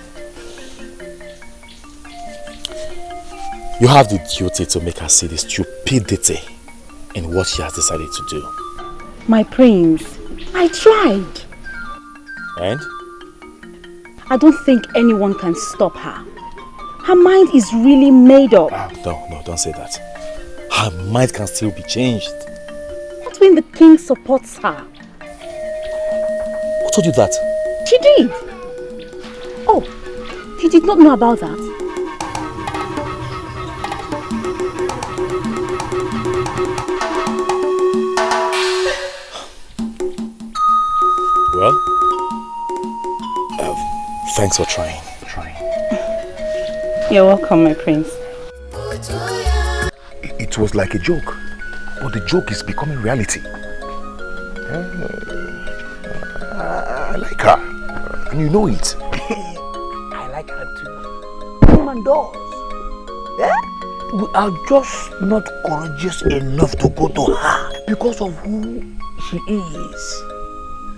[SPEAKER 8] You have the duty to make her see the stupidity in what she has decided to do.
[SPEAKER 5] My prince, I tried.
[SPEAKER 8] And?
[SPEAKER 5] I don't think anyone can stop her. Her mind is really made up.
[SPEAKER 8] No, don't say that. Her mind can still be changed.
[SPEAKER 5] That's when the king supports her.
[SPEAKER 8] Who told you that?
[SPEAKER 5] She did. Oh, you did not know about that?
[SPEAKER 8] Well, thanks for trying.
[SPEAKER 5] You're welcome, my prince.
[SPEAKER 20] It was like a joke, but the joke is becoming reality. I like her, and you know it.
[SPEAKER 21] I like her too. Woman does. Yeah? We are just not courageous enough to go to her because of who she is.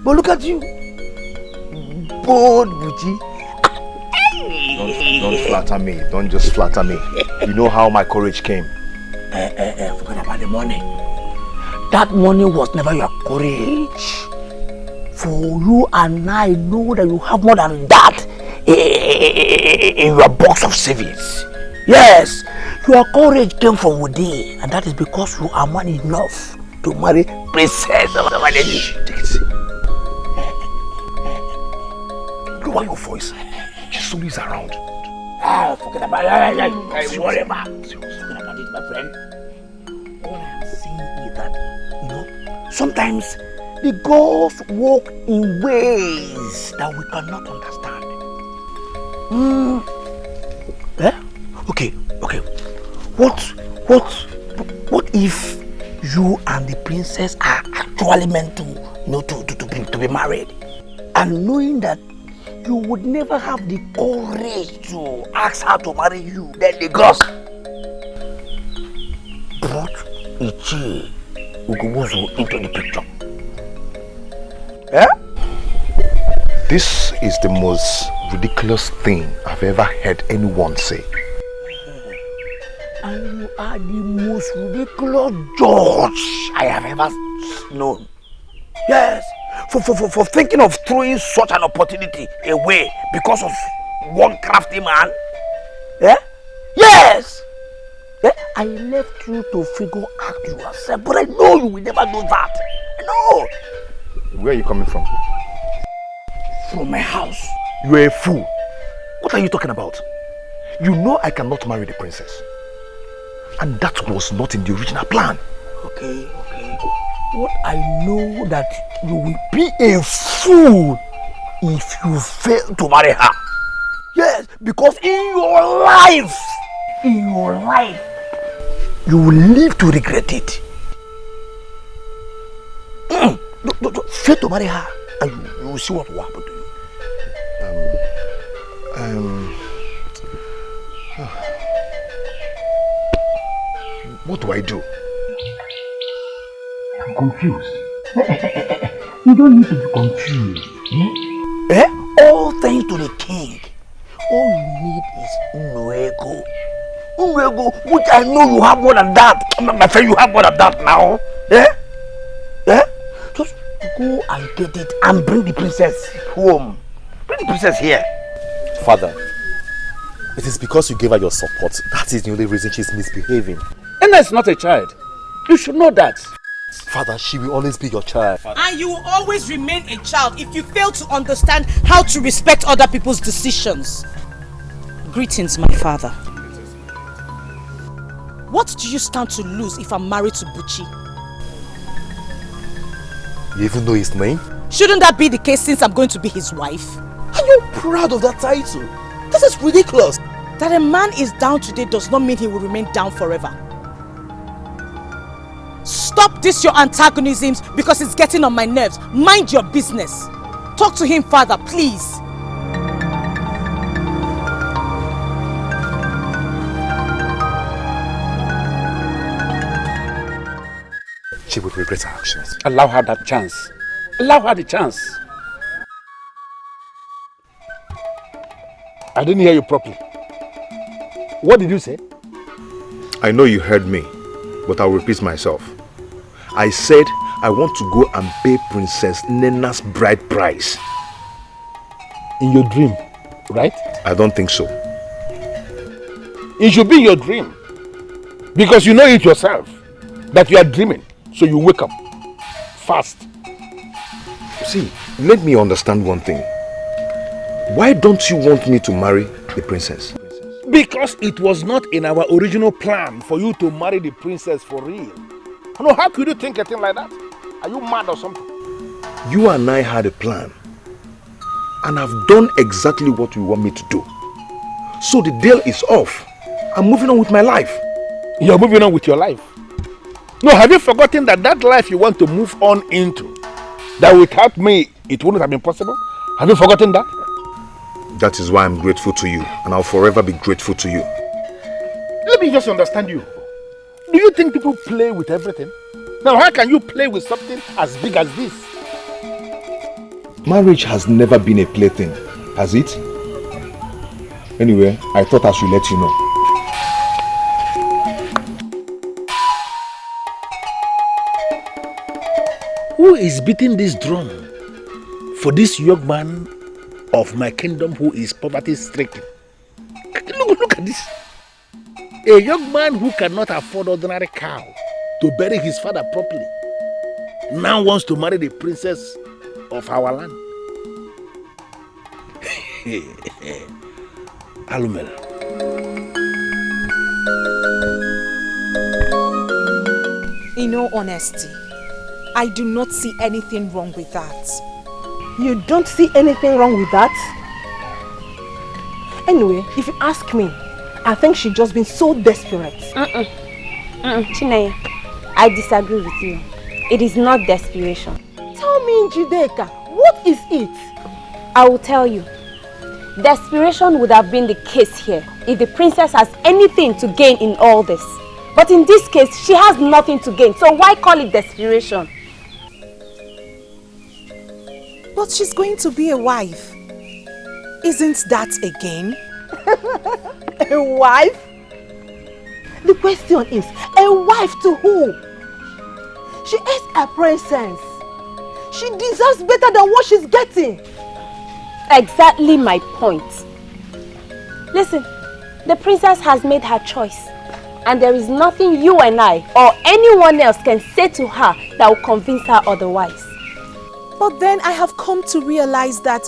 [SPEAKER 21] But look at you. Bold Buchi.
[SPEAKER 20] Don't flatter me. Don't just flatter me. You know how my courage came.
[SPEAKER 21] Forget about the money. That money was never your courage. For you and I know that you have more than that in your box of savings. Yes, your courage came from within, and that is because you are man enough to marry Princess.
[SPEAKER 20] Take it easy. Lower your voice. She's always around.
[SPEAKER 21] Forget about it. Worry about it. Forget about it, my friend. All I am saying is that, you know, sometimes the gods walk in ways that we cannot understand. Okay. What if you and the princess are actually meant to, you know, to be married, and knowing that you would never have the courage to ask her to marry you, then the gods brought Ichi Ugubuzu into the picture?
[SPEAKER 20] This is the most ridiculous thing I've ever heard anyone say.
[SPEAKER 21] And you are the most ridiculous judge I have ever known. Yes, for thinking of throwing such an opportunity away because of one crafty man. Yeah? Yes! Yeah? I left you to figure out yourself, but I know you will never do that. I know.
[SPEAKER 20] Where are you coming from?
[SPEAKER 21] From my house.
[SPEAKER 20] You are a fool. What are you talking about? You know I cannot marry the princess. And that was not in the original plan.
[SPEAKER 21] Okay. What I know that you will be a fool if you fail to marry her. Yes, because in your life, you will live to regret it. Fail to marry her, and you will see what will happen to you.
[SPEAKER 20] What do I do?
[SPEAKER 21] I'm confused. You don't need to be confused. All thanks to the king. All you need is Nwego. Nwego, which I know you have more than that. My friend, you have more than that now. Just go and get it and bring the princess home. Bring the princess here.
[SPEAKER 8] Father, it is because you gave her your support. That is the only reason she's misbehaving.
[SPEAKER 17] Enna is not a child. You should know that.
[SPEAKER 8] Father, she will always be your child.
[SPEAKER 7] And you will always remain a child if you fail to understand how to respect other people's decisions. Greetings, my father. What do you stand to lose if I'm married to Buchi?
[SPEAKER 8] You even know his name?
[SPEAKER 7] Shouldn't that be the case since I'm going to be his wife?
[SPEAKER 8] Are you proud of that title? This is ridiculous.
[SPEAKER 7] That a man is down today does not mean he will remain down forever. Stop this your antagonisms because it's getting on my nerves. Mind your business. Talk to him, father, please.
[SPEAKER 8] She would regret her actions.
[SPEAKER 17] Allow her that chance. Allow her the chance.
[SPEAKER 2] I didn't hear you properly. What did you say?
[SPEAKER 20] I know you heard me, but I'll repeat myself. I said I want to go and pay Princess Nena's bride price.
[SPEAKER 2] In your dream, right?
[SPEAKER 20] I don't think so.
[SPEAKER 2] It should be your dream. Because you know it yourself that you are dreaming. So you wake up fast.
[SPEAKER 20] See, let me understand one thing. Why don't you want me to marry the princess?
[SPEAKER 2] Because it was not in our original plan for you to marry the princess for real. No, how could you think a thing like that? Are you mad or something?
[SPEAKER 20] You and I had a plan. And I've done exactly what you want me to do. So the deal is off. I'm moving on with my life.
[SPEAKER 2] You're moving on with your life? No, have you forgotten that life you want to move on into, that without me, it wouldn't have been possible? Have you forgotten that?
[SPEAKER 20] That is why I'm grateful to you. And I'll forever be grateful to you.
[SPEAKER 2] Let me just understand you. Do you think people play with everything? Now, how can you play with something as big as this?
[SPEAKER 20] Marriage has never been a plaything, has it? Anyway, I thought I should let you know.
[SPEAKER 2] Who is beating this drum for this young man of my kingdom who is poverty-stricken? Look at this. A young man who cannot afford ordinary cow to bury his father properly now wants to marry the princess of our land. Alumel.
[SPEAKER 6] In all honesty, I do not see anything wrong with that.
[SPEAKER 12] You don't see anything wrong with that? Anyway, if you ask me, I think she's just been so desperate.
[SPEAKER 5] Chinaya, I disagree with you. It is not desperation.
[SPEAKER 12] Tell me, Jideka, what is it?
[SPEAKER 5] I will tell you. Desperation would have been the case here if the princess has anything to gain in all this. But in this case, she has nothing to gain. So why call it desperation?
[SPEAKER 6] But she's going to be a wife. Isn't that a gain?
[SPEAKER 12] A wife? The question is, a wife to who? She is a princess. She deserves better than what she's getting.
[SPEAKER 5] Exactly my point. Listen, the princess has made her choice. And there is nothing you and I or anyone else can say to her that will convince her otherwise.
[SPEAKER 6] But then I have come to realize that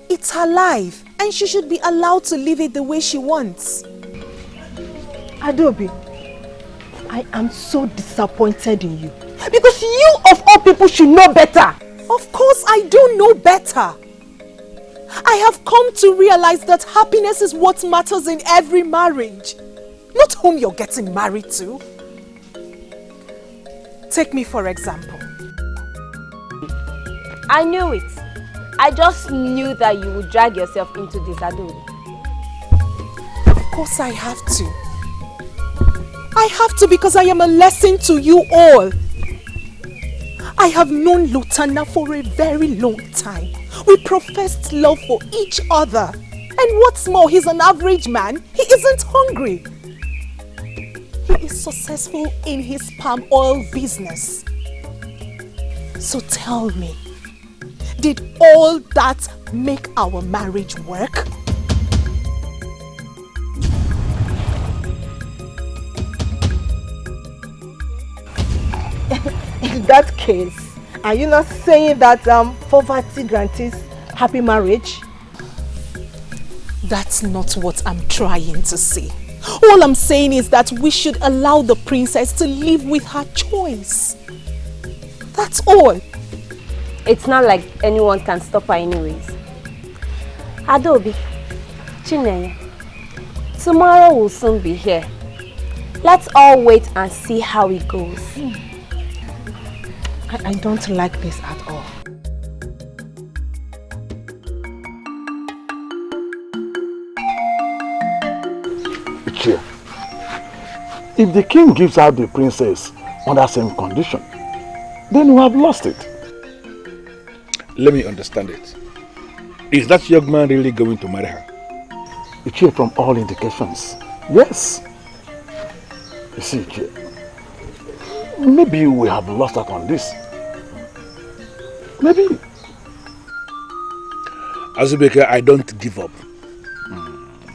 [SPEAKER 6] it's her life and she should be allowed to live it the way she wants.
[SPEAKER 12] Adobe, I am so disappointed in you. Because you of all people should know better.
[SPEAKER 6] Of course I do know better. I have come to realize that happiness is what matters in every marriage. Not whom you're getting married to. Take me for example.
[SPEAKER 5] I knew it. I just knew that you would drag yourself into this, Adobe.
[SPEAKER 6] Of course I have to. I have to because I am a lesson to you all. I have known Lutana for a very long time. We professed love for each other. And what's more, he's an average man. He isn't hungry. He is successful in his palm oil business. So tell me, did all that make our marriage work?
[SPEAKER 12] In that case, are you not saying that poverty guarantees happy marriage?
[SPEAKER 6] That's not what I'm trying to say. All I'm saying is that we should allow the princess to live with her choice. That's all.
[SPEAKER 5] It's not like anyone can stop her anyways. Adobe, Chineye, tomorrow will soon be here. Let's all wait and see how it goes.
[SPEAKER 12] I don't like this at all.
[SPEAKER 1] If the king gives out the princess on that same condition, then we have lost it.
[SPEAKER 2] Let me understand it. Is that young man really going to marry her?
[SPEAKER 1] Ichie, from all indications, yes. You see, Ichie, maybe we have lost out on this. Maybe.
[SPEAKER 2] Azubeke, I don't give up.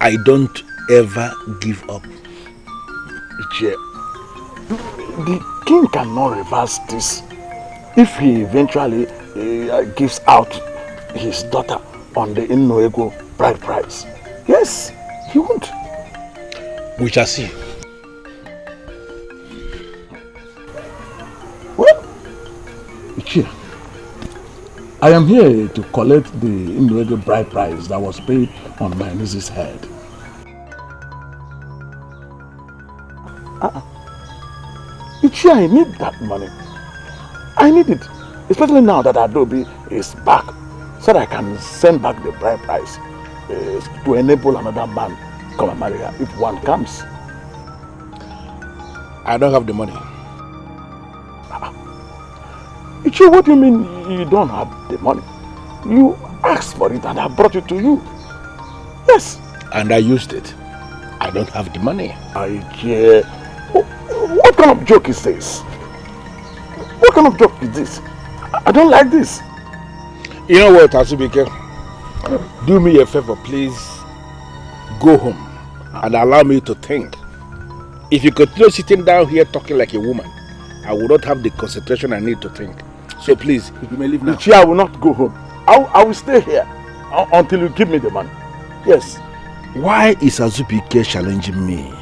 [SPEAKER 2] I don't
[SPEAKER 19] ever give up.
[SPEAKER 1] The king cannot reverse this if he eventually gives out his daughter on the Innoego bride price. Yes, he won't.
[SPEAKER 19] We shall see.
[SPEAKER 1] Well, Ichie, I am here to collect the Innoego bride price that was paid on my niece's head. Ichie, I need that money. I need it, especially now that Adobe is back, so that I can send back the bride price to enable another man to come and marry her if one comes.
[SPEAKER 19] I don't have the money.
[SPEAKER 1] Ichie, what do you mean you don't have the money? You asked for it and I brought it to you. Yes.
[SPEAKER 19] And I used it. I don't have the money.
[SPEAKER 1] Ichie, what kind of joke is this? What kind of joke is this? I don't like this.
[SPEAKER 19] You know what, Azubike? Do me a favor, please. Go home and allow me to think. If you continue sitting down here talking like a woman, I will not have the concentration I need to think. So please, you may leave now.
[SPEAKER 1] Ichie, I will not go home. I will stay here until you give me the money. Yes.
[SPEAKER 19] Why is Azubike challenging me?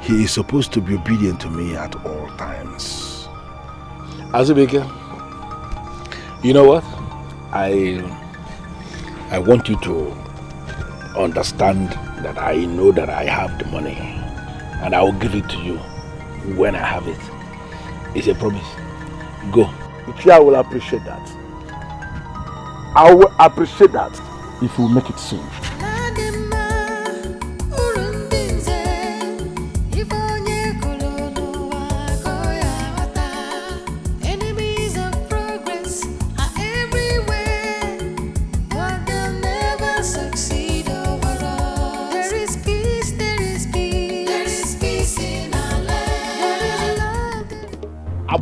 [SPEAKER 19] He is supposed to be obedient to me at all times. Azubike, you know what? I want you to understand that I know that I have the money and I will give it to you when I have it. It's a promise. Go.
[SPEAKER 1] Ichie, I will appreciate that. I will appreciate that if you make it soon.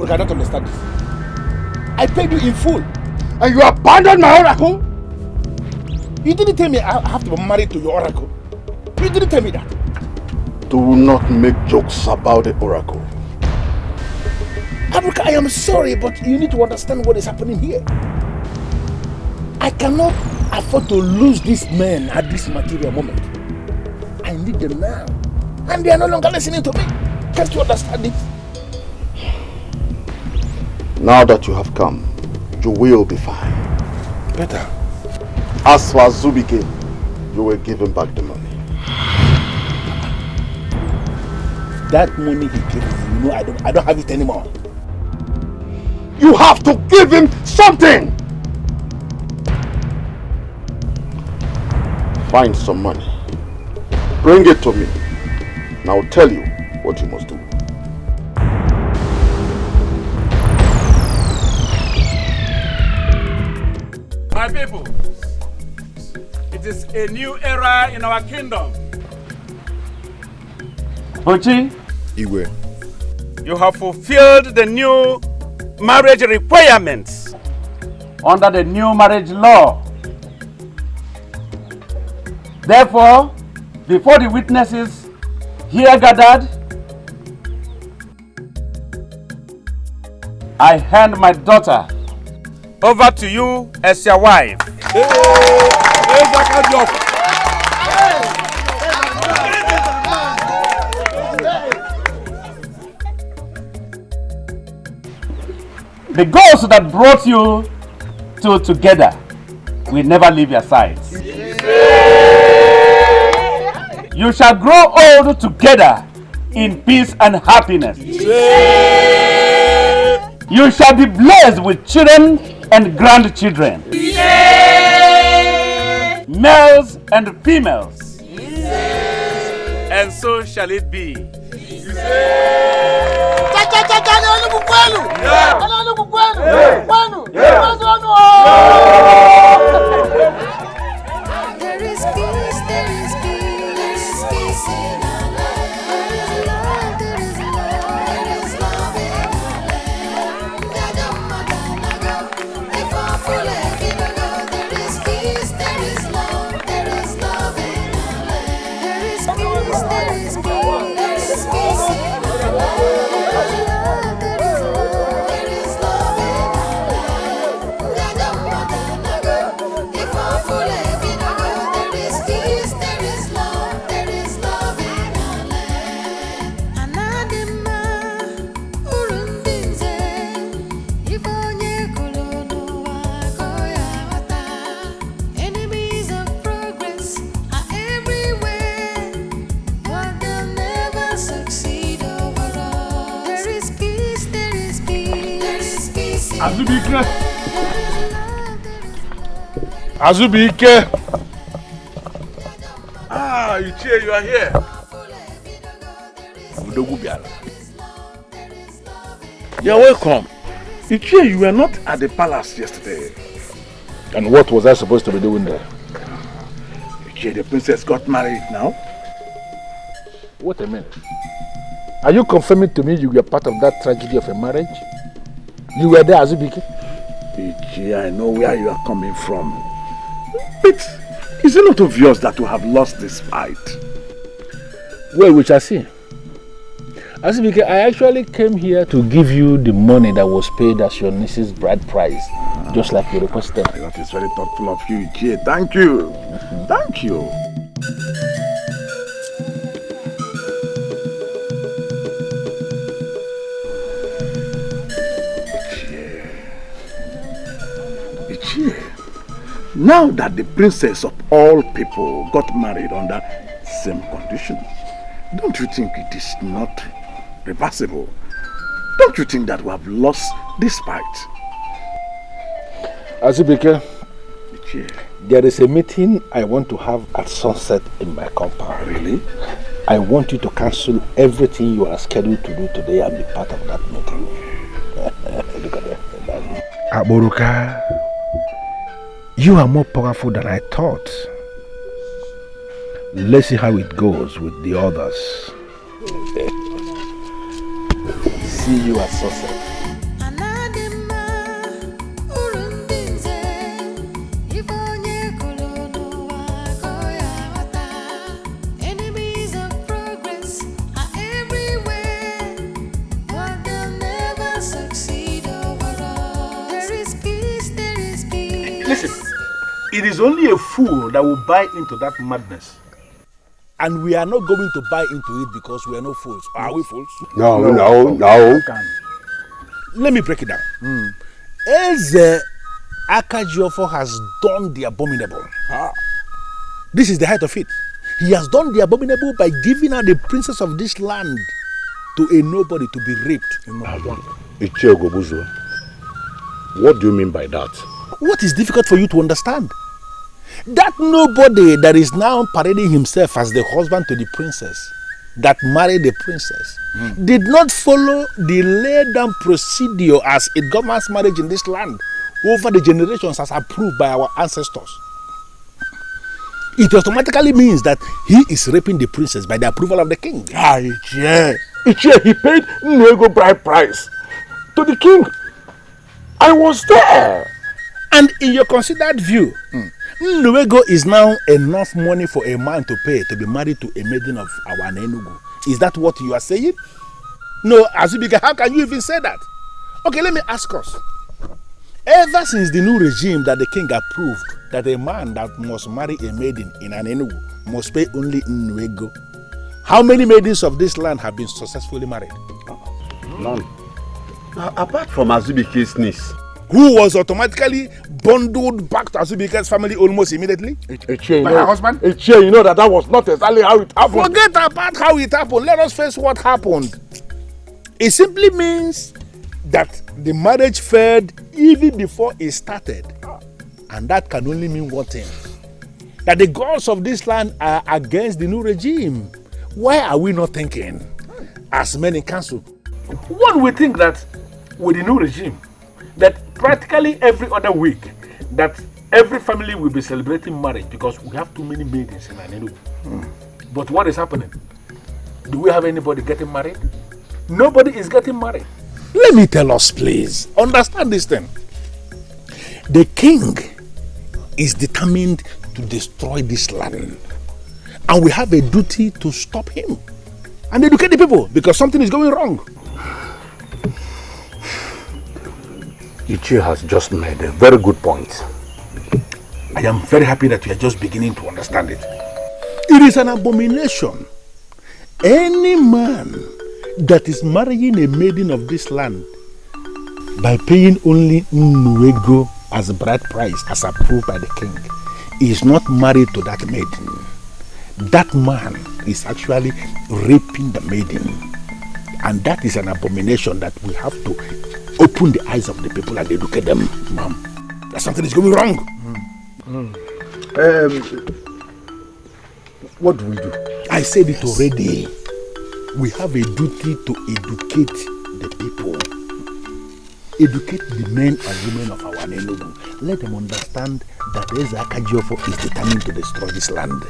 [SPEAKER 19] I don't understand this. I paid you in full and you abandoned my oracle? You didn't tell me I have to be married to your oracle. You didn't tell me that.
[SPEAKER 1] Do not make jokes about the oracle.
[SPEAKER 19] Abuka, I am sorry, but you need to understand what is happening here. I cannot afford to lose these men at this material moment. I need them now. And they are no longer listening to me. Can't you understand this?
[SPEAKER 1] Now that you have come, you will be fine.
[SPEAKER 19] Better.
[SPEAKER 1] As for Azubike, you will give him back the money.
[SPEAKER 19] That money he gave me, you know, I don't have it anymore.
[SPEAKER 1] You have to give him something! Find some money. Bring it to me. And I'll tell you what you must do.
[SPEAKER 17] My people, it is a new era in our kingdom. Bochi,
[SPEAKER 20] Iwe,
[SPEAKER 17] you have fulfilled the new marriage requirements under the new marriage law. Therefore, before the witnesses here gathered, I hand my daughter over to you as your wife. The ghost that brought you two together will never leave your sides. You shall grow old together in peace and happiness. You shall be blessed with children and grandchildren. Males and females. And so shall it be.
[SPEAKER 15] There is peace, there is peace in our land. There is love, there is love in our land. There is peace, there is love in our land. There is
[SPEAKER 2] Azubike! Azubike!
[SPEAKER 1] Ah, Ichie, you are here.
[SPEAKER 2] You're welcome.
[SPEAKER 1] Ichie, you were not at the palace yesterday.
[SPEAKER 2] And what was I supposed to be doing there?
[SPEAKER 1] Ichie, the princess got married now.
[SPEAKER 2] Wait a minute. Are you confirming to me you were part of that tragedy of a marriage? You were there, Azubike?
[SPEAKER 1] Ichie, I know where you are coming from. But is it not obvious that you have lost this fight?
[SPEAKER 2] Well, we shall see. Azubike, I actually came here to give you the money that was paid as your niece's bride price, just like you requested.
[SPEAKER 1] That is very thoughtful of you, Ichie. Thank you. Thank you. Now that the princess of all people got married under same conditions, don't you think it is not reversible? Don't you think that we have lost this fight?
[SPEAKER 2] Azubike, there is a meeting I want to have at sunset in my compound.
[SPEAKER 1] Really?
[SPEAKER 2] I want you to cancel everything you are scheduled to do today and be part of that meeting. Look at that. Aburuka. You are more powerful than I thought. Let's see how it goes with the others. See you at sunset.
[SPEAKER 19] Listen, it is only a fool that will buy into that madness.
[SPEAKER 2] And we are not going to buy into it because we are no fools. Are we fools?
[SPEAKER 10] No.
[SPEAKER 2] Let me break it down. Eze Akajiofo has done the abominable. This is the height of it. He has done the abominable by giving out the princess of this land to a nobody to be raped.
[SPEAKER 4] What do you mean by that?
[SPEAKER 2] What is difficult for you to understand? That nobody that is now parading himself as the husband to the princess, that married the princess, did not follow the laid down procedure as it governs marriage in this land over the generations as approved by our ancestors. It automatically means that he is raping the princess by the approval of the king.
[SPEAKER 10] Ichie, he paid Nego bride price to the king. I was there.
[SPEAKER 2] And in your considered view, Nwego is now enough money for a man to pay to be married to a maiden of our Enugu. Is that what you are saying? No, Azubike, how can you even say that? Okay, let me ask us. Ever since the new regime that the king approved that a man that must marry a maiden in an Enugu must pay only Nwego, how many maidens of this land have been successfully married?
[SPEAKER 10] None. Apart from Azubike's niece.
[SPEAKER 2] Who was automatically bundled back to Azubike's family almost immediately?
[SPEAKER 10] By her husband? You know that was not exactly how it happened.
[SPEAKER 2] Forget about how it happened. Let us face what happened. It simply means that the marriage failed even before it started. And that can only mean one thing. That the gods of this land are against the new regime. Why are we not thinking, as men in council?
[SPEAKER 19] One would think that with the new regime, that practically every other week, that every family will be celebrating marriage because we have too many maidens in Enugu. But what is happening? Do we have anybody getting married? Nobody is getting married.
[SPEAKER 2] Let me tell us, please. Understand this thing. The king is determined to destroy this land. And we have a duty to stop him and educate the people because something is going wrong.
[SPEAKER 4] Ichie has just made a very good point.
[SPEAKER 2] I am very happy that you are just beginning to understand it. It is an abomination. Any man that is marrying a maiden of this land by paying only Nwego as a bride price as approved by the king is not married to that maiden. That man is actually raping the maiden. And that is an abomination that we have to
[SPEAKER 19] open the eyes of the people and educate them, ma'am. That something is going wrong.
[SPEAKER 16] What do we do?
[SPEAKER 19] I said it already. We have a duty to educate the people. Educate the men and women of our Enugu. Let them understand that Eze Akajiofo is determined to destroy this land.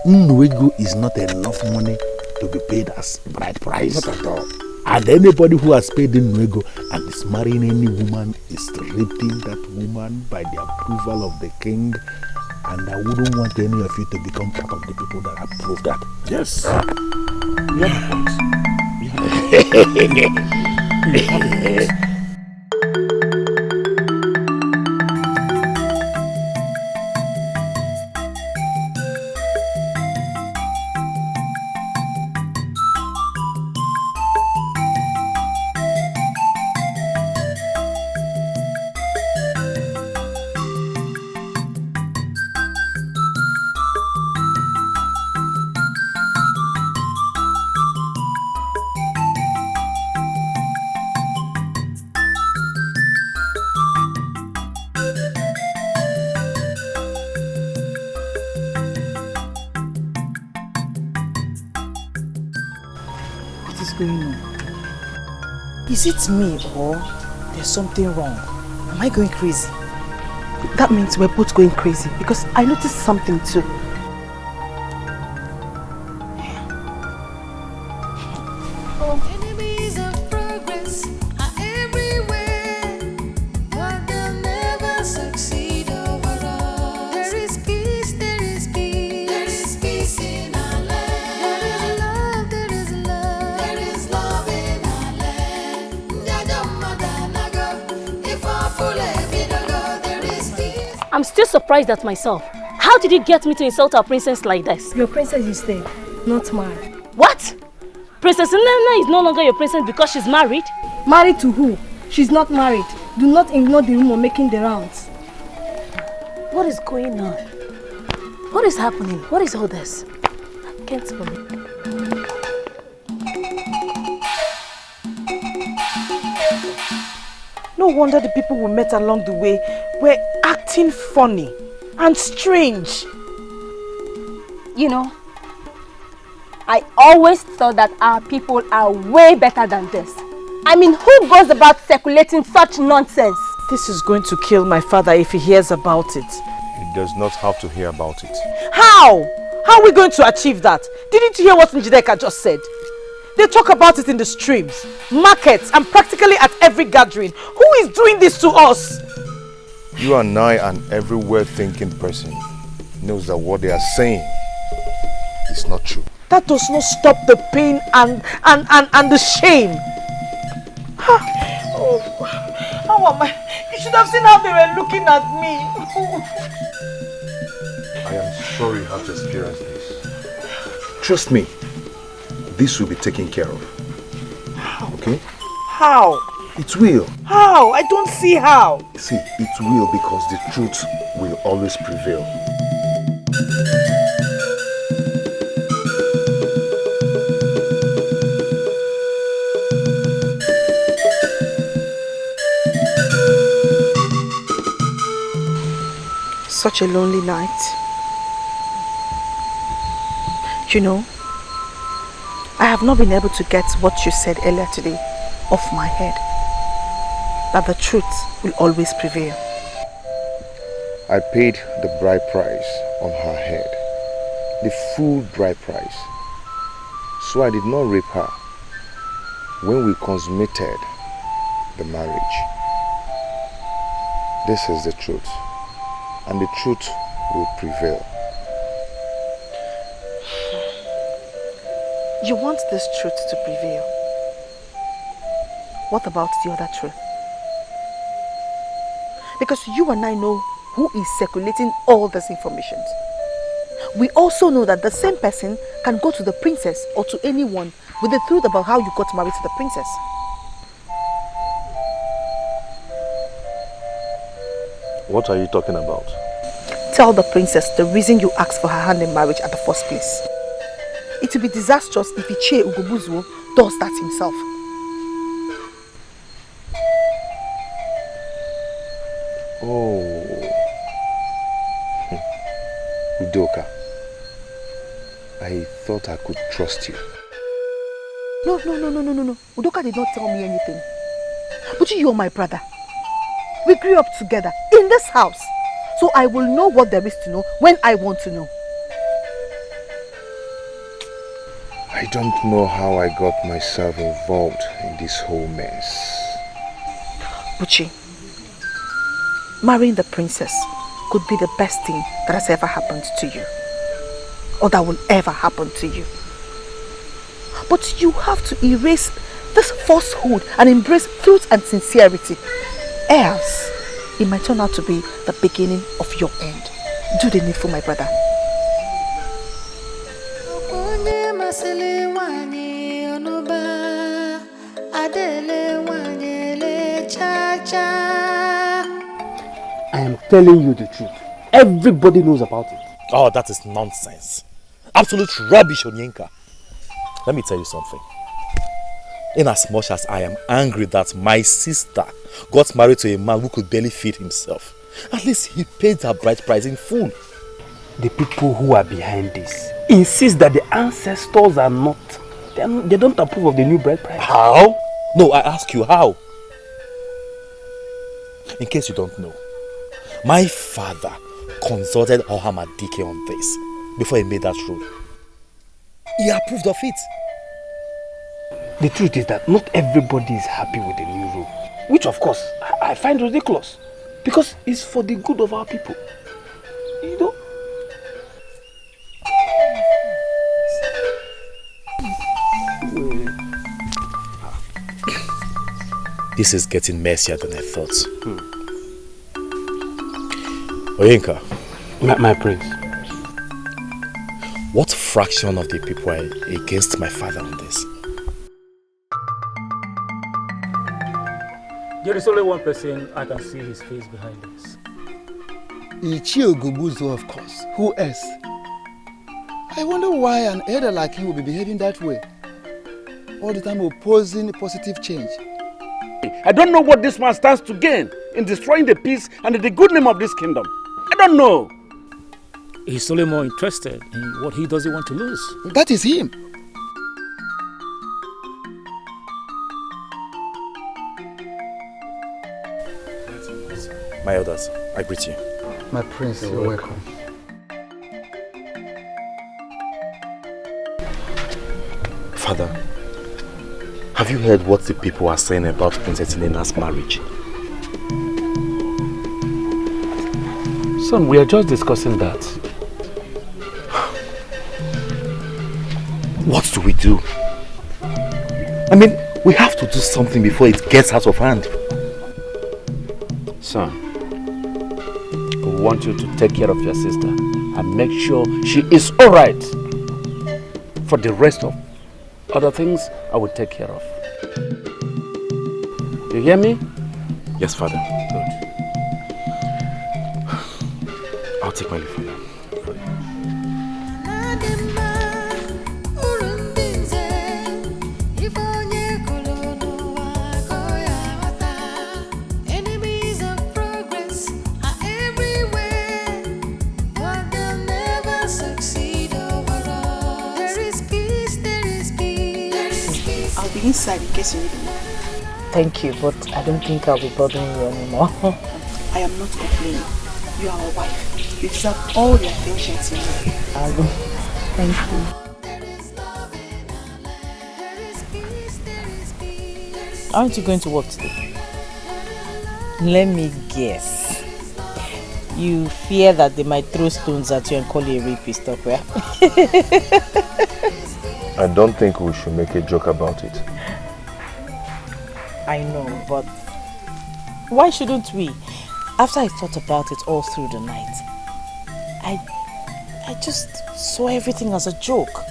[SPEAKER 19] Nnuego is not enough money to be paid as bride price.
[SPEAKER 16] Not at all.
[SPEAKER 19] And anybody who has paid Nnuego and is marrying any woman is raping that woman by the approval of the king. And I wouldn't want any of you to become part of the people that approve that.
[SPEAKER 16] Yes.
[SPEAKER 19] You have a point.
[SPEAKER 7] Is it me or there's something wrong? Am I going crazy?
[SPEAKER 6] That means we're both going crazy because I noticed something too.
[SPEAKER 15] Enemies of progress are everywhere, but they'll never succeed overall. There is peace, there is peace, there is peace in our land. There is love, there is love in our land. There is peace.
[SPEAKER 5] I'm still surprised at myself. How did you get me to insult our princess like this?
[SPEAKER 18] Your princess is dead, not mine.
[SPEAKER 5] What? Princess Nana is no longer your princess because she's married?
[SPEAKER 18] Married to who? She's not married. Do not ignore the rumor making the rounds.
[SPEAKER 5] What is going on? What is happening? What is all this? I can't believe it.
[SPEAKER 6] No wonder the people we met along the way were acting funny and strange.
[SPEAKER 12] You know, I always thought that our people are way better than this. I mean, who goes about circulating such nonsense?
[SPEAKER 6] This is going to kill my father if he hears about it.
[SPEAKER 20] He does not have to hear about it.
[SPEAKER 6] How? How are we going to achieve that? Didn't you hear what Njideka just said? They talk about it in the streams, markets, and practically at every gathering. Who is doing this to us?
[SPEAKER 20] You and I and every well-thinking person knows that what they are saying is not true.
[SPEAKER 6] That does not stop the pain and the shame. Oh, how am I? You should have seen how they were looking at me.
[SPEAKER 20] I am sorry you have to experience this. Trust me, this will be taken care of.
[SPEAKER 6] How?
[SPEAKER 20] Okay?
[SPEAKER 6] How?
[SPEAKER 20] It will.
[SPEAKER 6] How? I don't see how.
[SPEAKER 20] See, it will because the truth will always prevail.
[SPEAKER 6] Such a lonely night. You know, I have not been able to get what you said earlier today off my head. That the truth will always prevail.
[SPEAKER 20] I paid the bride price on her head. The full bride price. So I did not rape her when we consummated the marriage. This is the truth. And the truth will prevail.
[SPEAKER 6] You want this truth to prevail. What about the other truth? Because you and I know who is circulating all this information. We also know that the same person can go to the princess or to anyone with the truth about how you got married to the princess.
[SPEAKER 20] What are you talking about?
[SPEAKER 6] Tell the princess the reason you asked for her hand in marriage at the first place. It will be disastrous if Ichie Ugobuzuo does that himself.
[SPEAKER 20] Oh. Udoka, I thought I could trust you.
[SPEAKER 12] No. Udoka did not tell me anything. But you are my brother. We grew up together in this house. So I will know what there is to know when I want to know.
[SPEAKER 20] I don't know how I got myself involved in this whole mess.
[SPEAKER 12] Buchi, marrying the princess could be the best thing that has ever happened to you. Or that will ever happen to you. But you have to erase this falsehood and embrace truth and sincerity. Else, it might turn out to be the beginning of your end. Do the needful, my brother.
[SPEAKER 13] I am telling you the truth. Everybody knows about it.
[SPEAKER 8] Oh, that is nonsense. Absolute rubbish, Onyenka. Let me tell you something. In as much as I am angry that my sister got married to a man who could barely feed himself, at least he paid her bride price in full.
[SPEAKER 13] The people who are behind this insist that the ancestors are not, they don't approve of the new bride price.
[SPEAKER 8] How? No, I ask you, how? In case you don't know, my father consulted Ohamadike on this before he made that rule. He approved of it.
[SPEAKER 13] The truth is that not everybody is happy with the new rule, which of course I find ridiculous because it's for the good of our people. You know?
[SPEAKER 8] This is getting messier than I thought. Oyenka.
[SPEAKER 13] My prince.
[SPEAKER 8] What fraction of the people are against my father on this?
[SPEAKER 14] There is only one person I can see his face behind this.
[SPEAKER 11] Ichio Gubuzo, of course. Who else? I wonder why an elder like him will be behaving that way. All the time opposing positive change.
[SPEAKER 1] I don't know what this man stands to gain in destroying the peace and the good name of this kingdom. I don't know.
[SPEAKER 14] He's only more interested in what he doesn't want to lose.
[SPEAKER 11] That is him.
[SPEAKER 8] My elders, I greet you.
[SPEAKER 11] My prince, you're welcome.
[SPEAKER 8] Father, have you heard what the people are saying about Princess Inena's marriage?
[SPEAKER 13] Son, we are just discussing that.
[SPEAKER 8] What do we do? I mean, we have to do something before it gets out of hand.
[SPEAKER 13] Son, I want you to take care of your sister and make sure she is alright. For the rest of other things, I will take care of. You hear me?
[SPEAKER 8] Yes, Father.
[SPEAKER 13] Good.
[SPEAKER 8] I'll take my leave, Father.
[SPEAKER 22] Inside in case you need me.
[SPEAKER 7] Thank you, but I don't think I'll be bothering you anymore.
[SPEAKER 22] I am not complaining. You are a wife. You deserve all the attention you need.
[SPEAKER 7] Thank you. Aren't you going to work today? Let me guess. You fear that they might throw stones at you and call you a rapist, okay?
[SPEAKER 20] I don't think we should make a joke about it.
[SPEAKER 7] I know, but why shouldn't we? After I thought about it all through the night, I just saw everything as a joke.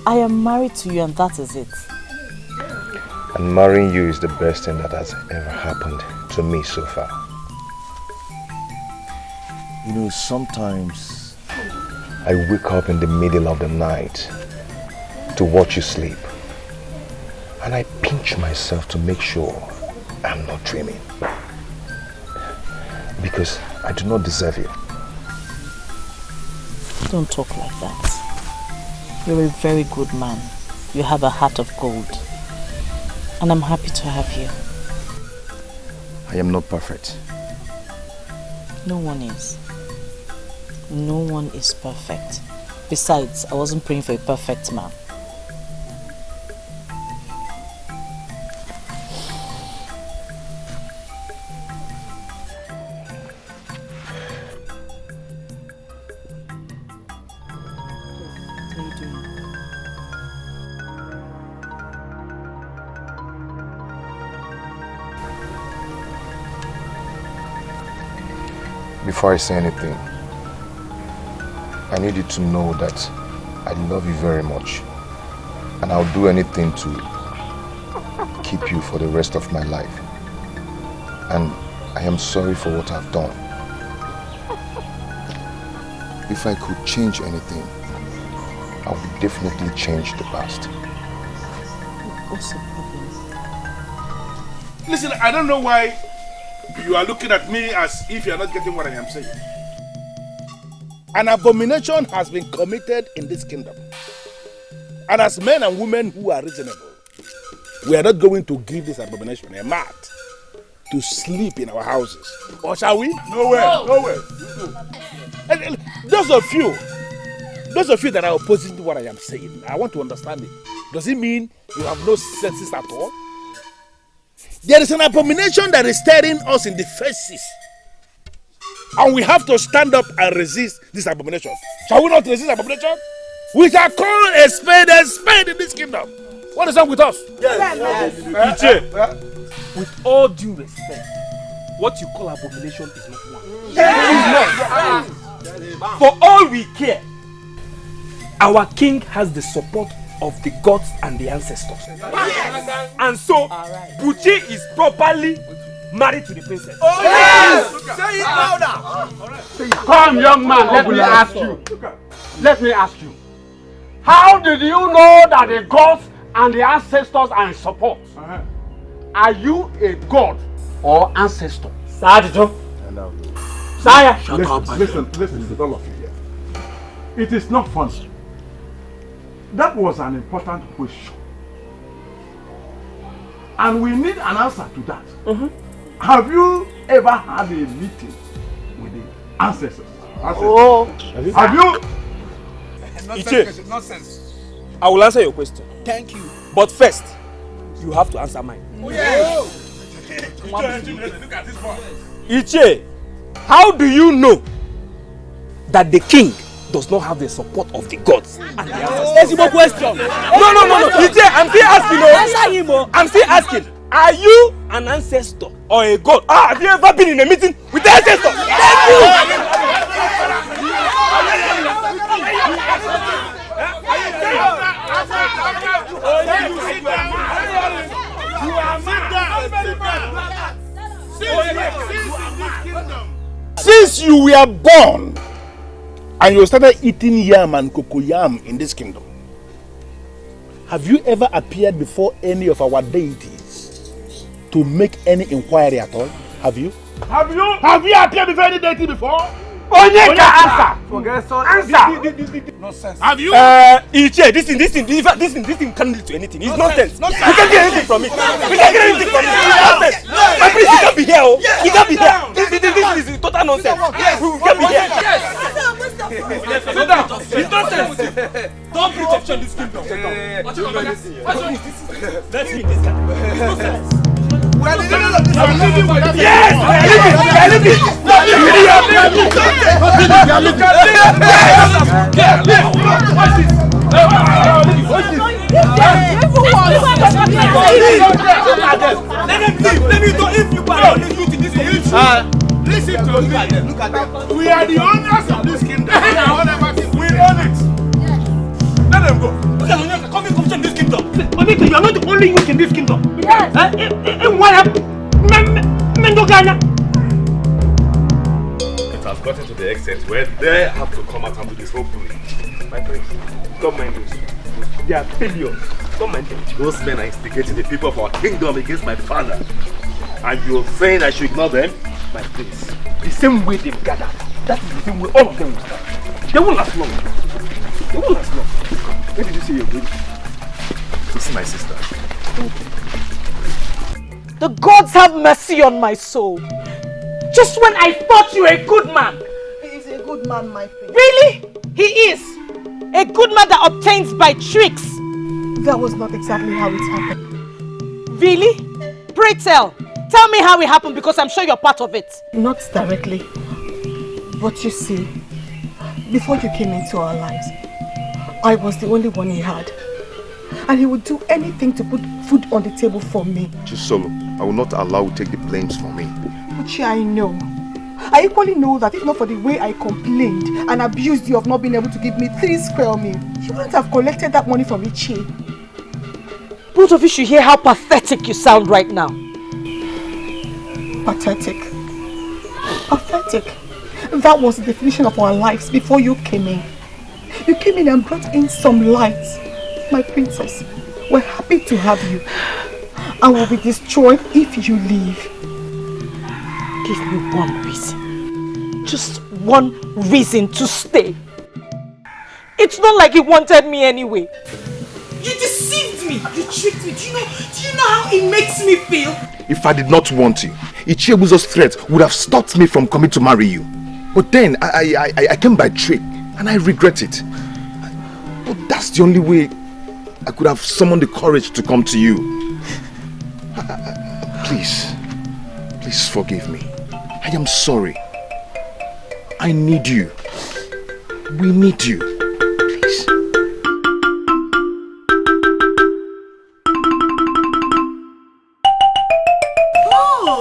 [SPEAKER 7] I am married to you and that is it.
[SPEAKER 20] And marrying you is the best thing that has ever happened to me so far. You know, sometimes I wake up in the middle of the night to watch you sleep. And I pinch myself to make sure I'm not dreaming. because I do not deserve you.
[SPEAKER 7] Don't talk like that. You're a very good man. You have a heart of gold. And I'm happy to have you.
[SPEAKER 20] I am not perfect.
[SPEAKER 7] No one is. No one is perfect. Besides, I wasn't praying for a perfect man.
[SPEAKER 20] Before I say anything, I need you to know that I love you very much, and I'll do anything to keep you for the rest of my life. And I am sorry for what I've done. If I could change anything, I would definitely change the past.
[SPEAKER 7] What's the problem?
[SPEAKER 2] Listen, I don't know why you are looking at me as if you are not getting what I am saying. An abomination has been committed in this kingdom. And as men and women who are reasonable, we are not going to give this abomination a mat to sleep in our houses. Or shall we?
[SPEAKER 10] No way, no way.
[SPEAKER 2] And those of you that are opposing to what I am saying, I want to understand it. Does it mean you have no senses at all? There is an abomination that is staring us in the faces. And we have to stand up and resist this abomination. Shall we not resist abomination? We shall call a spade in this kingdom. What is wrong with us?
[SPEAKER 10] Yes.
[SPEAKER 17] Iche, with all due respect, what you call abomination is not one.
[SPEAKER 10] Yes.
[SPEAKER 17] It's not. For all we care, our king has the support of the gods and the ancestors. Yes. And so, Buchi is properly married to the princess.
[SPEAKER 10] Oh yes! Say it louder.
[SPEAKER 3] Come, young man, let me ask you. Let me ask you. How did you know that the gods and the ancestors are in support? Are you a god or ancestor?
[SPEAKER 10] Sir,
[SPEAKER 3] Sire,
[SPEAKER 10] shut up.
[SPEAKER 1] Listen, all of you here. It is not funny. That was an important question. And we need an answer to that. Have you ever had a meeting with the ancestors?
[SPEAKER 17] Oh.
[SPEAKER 1] Have you?
[SPEAKER 17] Iche,
[SPEAKER 10] Nonsense.
[SPEAKER 17] I will answer your question.
[SPEAKER 10] Thank you.
[SPEAKER 17] But first, you have to answer mine.
[SPEAKER 10] Oh, yes.
[SPEAKER 2] Look at this boy.
[SPEAKER 17] Iche, how do you know that the king does not have the support of the gods and the ancestors?
[SPEAKER 10] That's question.
[SPEAKER 17] No. Iche, I'm still asking.
[SPEAKER 10] Answer him.
[SPEAKER 17] I'm still asking. Are you an ancestor or a god? Have you ever been in a meeting with the ancestor? Thank you.
[SPEAKER 2] Since you were born and you started eating yam and cocoyam in this kingdom, have you ever appeared before any of our deities to make any inquiry at all? Have you?
[SPEAKER 1] Have you
[SPEAKER 2] appeared before any deity before?
[SPEAKER 3] Onyeka, answer.
[SPEAKER 10] Forget so.
[SPEAKER 3] Answer.
[SPEAKER 10] Nonsense.
[SPEAKER 2] Have you?
[SPEAKER 17] Iche, this thing can't lead to anything. It's nonsense. You can't get anything from it. We can't get anything from it. It's nonsense. My prince, you can't be here. You can't be here. This is total nonsense. We can't be here. It's nonsense. Don't preach on this kingdom. Let's read this guy. It's nonsense.
[SPEAKER 10] We are living with that.
[SPEAKER 17] Yes, we are living.
[SPEAKER 2] Listen to me. Look at them. We are the owners of this kingdom. We own it. Let them go.
[SPEAKER 17] Come in this kingdom. You are not the only youth in this kingdom. Yes.
[SPEAKER 10] It has gotten to the extent where they have to come out and do this whole plea.
[SPEAKER 17] My prince, don't mind those. They are failures. Don't mind them.
[SPEAKER 10] Those men are instigating the people of our kingdom against my father. And you're saying I should ignore them?
[SPEAKER 17] My prince,
[SPEAKER 2] the same way they've gathered, that is the same way all of them will start. They won't last long. They won't last long. Where did you say you're going?
[SPEAKER 20] To see my sister.
[SPEAKER 6] The gods have mercy on my soul. Just when I thought you were a good man.
[SPEAKER 18] He is a good man, my friend.
[SPEAKER 6] Really? He is. A good man that obtains by tricks.
[SPEAKER 18] That was not exactly how it happened.
[SPEAKER 6] Really? Pray tell. Tell me how it happened because I'm sure you're part of it.
[SPEAKER 18] Not directly. But you see, before you came into our lives, I was the only one he had. And he would do anything to put food on the table for me.
[SPEAKER 20] Chisolo, I will not allow you to take the blames for me.
[SPEAKER 18] Uchi, I know. I equally know that if not for the way I complained and abused you of not being able to give me 3 square meals, you wouldn't have collected that money from Ichi.
[SPEAKER 6] Both of you should hear how pathetic you sound right now.
[SPEAKER 18] Pathetic. Pathetic. That was the definition of our lives before you came in. You came in and brought in some light. My princess, we're happy to have you. And will be destroyed if you leave.
[SPEAKER 6] Give me one reason. Just one reason to stay. It's not like he wanted me anyway.
[SPEAKER 18] You deceived me. You tricked me. Do you know how it makes me feel?
[SPEAKER 20] If I did not want you, Ichiebuzo's threat would have stopped me from coming to marry you. But then I came by trick and I regret it. But that's the only way I could have summoned the courage to come to you. Please forgive me. I am sorry. I need you. We need you. Please.
[SPEAKER 6] Oh!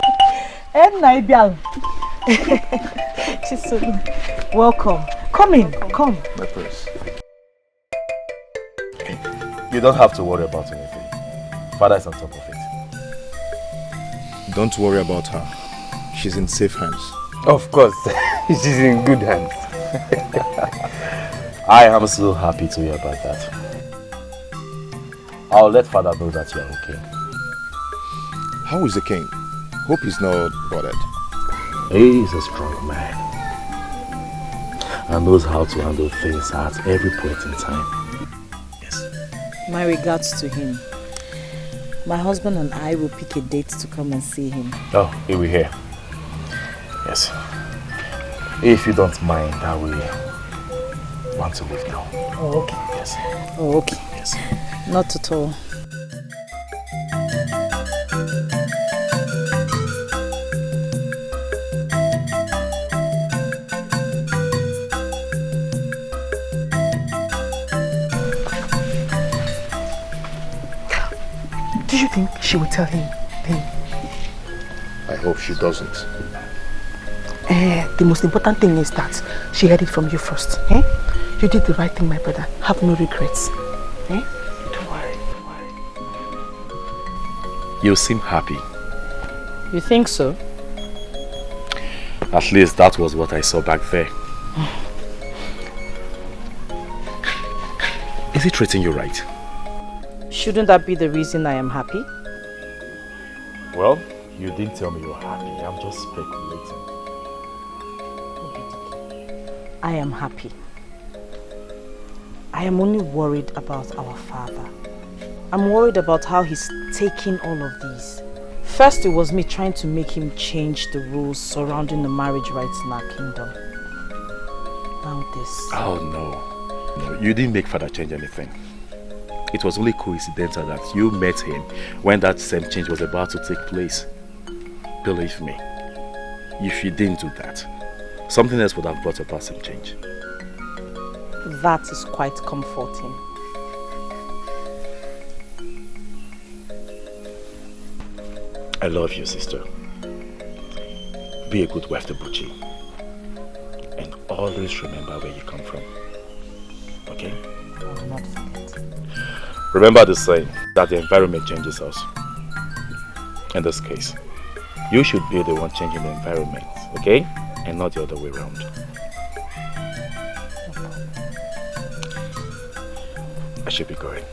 [SPEAKER 6] Welcome. Come in. Come.
[SPEAKER 20] My purse.
[SPEAKER 8] You don't have to worry about anything. Father is on top of it.
[SPEAKER 19] Don't worry about her. She's in safe hands.
[SPEAKER 8] Of course, she's in good hands. I am so happy to hear about that. I'll let Father know that you are okay.
[SPEAKER 20] How is the king? Hope he's not bothered.
[SPEAKER 8] He is a strong man and knows how to handle things at every point in time.
[SPEAKER 7] My regards to him. My husband and I will pick a date to come and see him.
[SPEAKER 8] Oh, he will hear. Yes. If you don't mind, I will want to leave now.
[SPEAKER 7] Oh, okay.
[SPEAKER 8] Yes.
[SPEAKER 7] Oh, okay.
[SPEAKER 8] Yes.
[SPEAKER 7] Not at all.
[SPEAKER 18] Do you think she will tell him then?
[SPEAKER 20] I hope she doesn't.
[SPEAKER 18] The most important thing is that she heard it from you first. Eh? You did the right thing, my brother. Have no regrets. Eh? Don't worry.
[SPEAKER 8] You seem happy.
[SPEAKER 7] You think so?
[SPEAKER 8] At least that was what I saw back there. Is he treating you right?
[SPEAKER 7] Shouldn't that be the reason I am happy?
[SPEAKER 8] Well, you didn't tell me you're happy. I'm just speculating.
[SPEAKER 7] I am happy. I am only worried about our father. I'm worried about how he's taking all of these. First, it was me trying to make him change the rules surrounding the marriage rights in our kingdom. Now this.
[SPEAKER 8] Oh no. No, you didn't make Father change anything. It was only coincidental that you met him when that same change was about to take place. Believe me, if you didn't do that, something else would have brought about some change.
[SPEAKER 7] That is quite comforting.
[SPEAKER 8] I love you, sister. Be a good wife to Buchi. And always remember where you come from. Okay?
[SPEAKER 7] I will not forget.
[SPEAKER 8] Remember the saying that the environment changes us. In this case, you should be the one changing the environment, okay? And not the other way around. I should be going.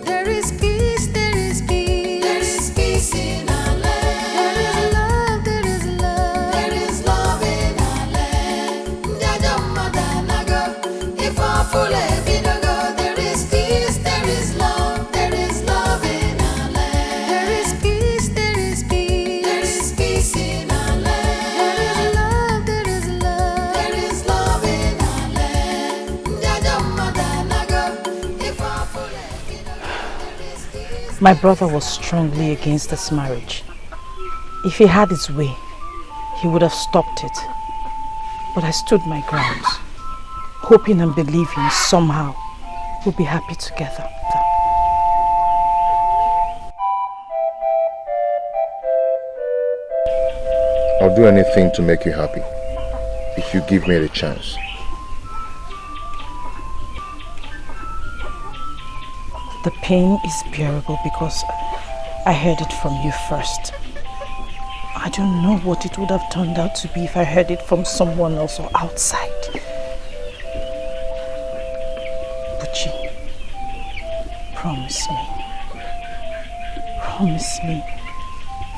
[SPEAKER 15] There is peace, there is peace, there is peace in our land. There is love,
[SPEAKER 7] My brother was strongly against this marriage. If he had his way, he would have stopped it. But I stood my ground, hoping and believing somehow we'll be happy together.
[SPEAKER 20] I'll do anything to make you happy, if you give me the chance.
[SPEAKER 7] The pain is bearable because I heard it from you first. I don't know what it would have turned out to be if I heard it from someone else or outside. Buchi, promise me,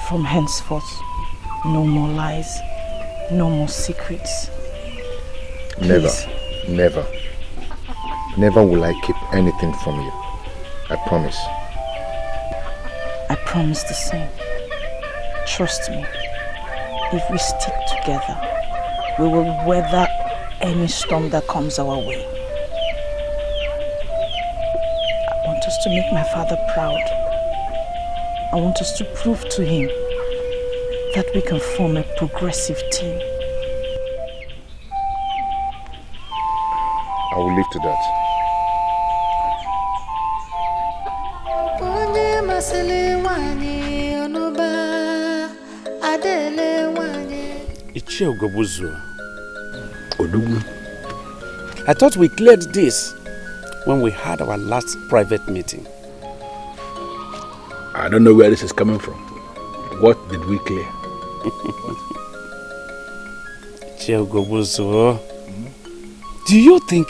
[SPEAKER 7] from henceforth, no more lies, no more secrets. Please.
[SPEAKER 20] Never will I keep anything from you. I promise.
[SPEAKER 7] I promise the same. Trust me, if we stick together, we will weather any storm that comes our way. I want us to make my father proud. I want us to prove to him that we can form a progressive team.
[SPEAKER 20] I will leave to that.
[SPEAKER 3] I thought we cleared this when we had our last private meeting.
[SPEAKER 2] I don't know where this is coming from. What did we clear?
[SPEAKER 3] Do you think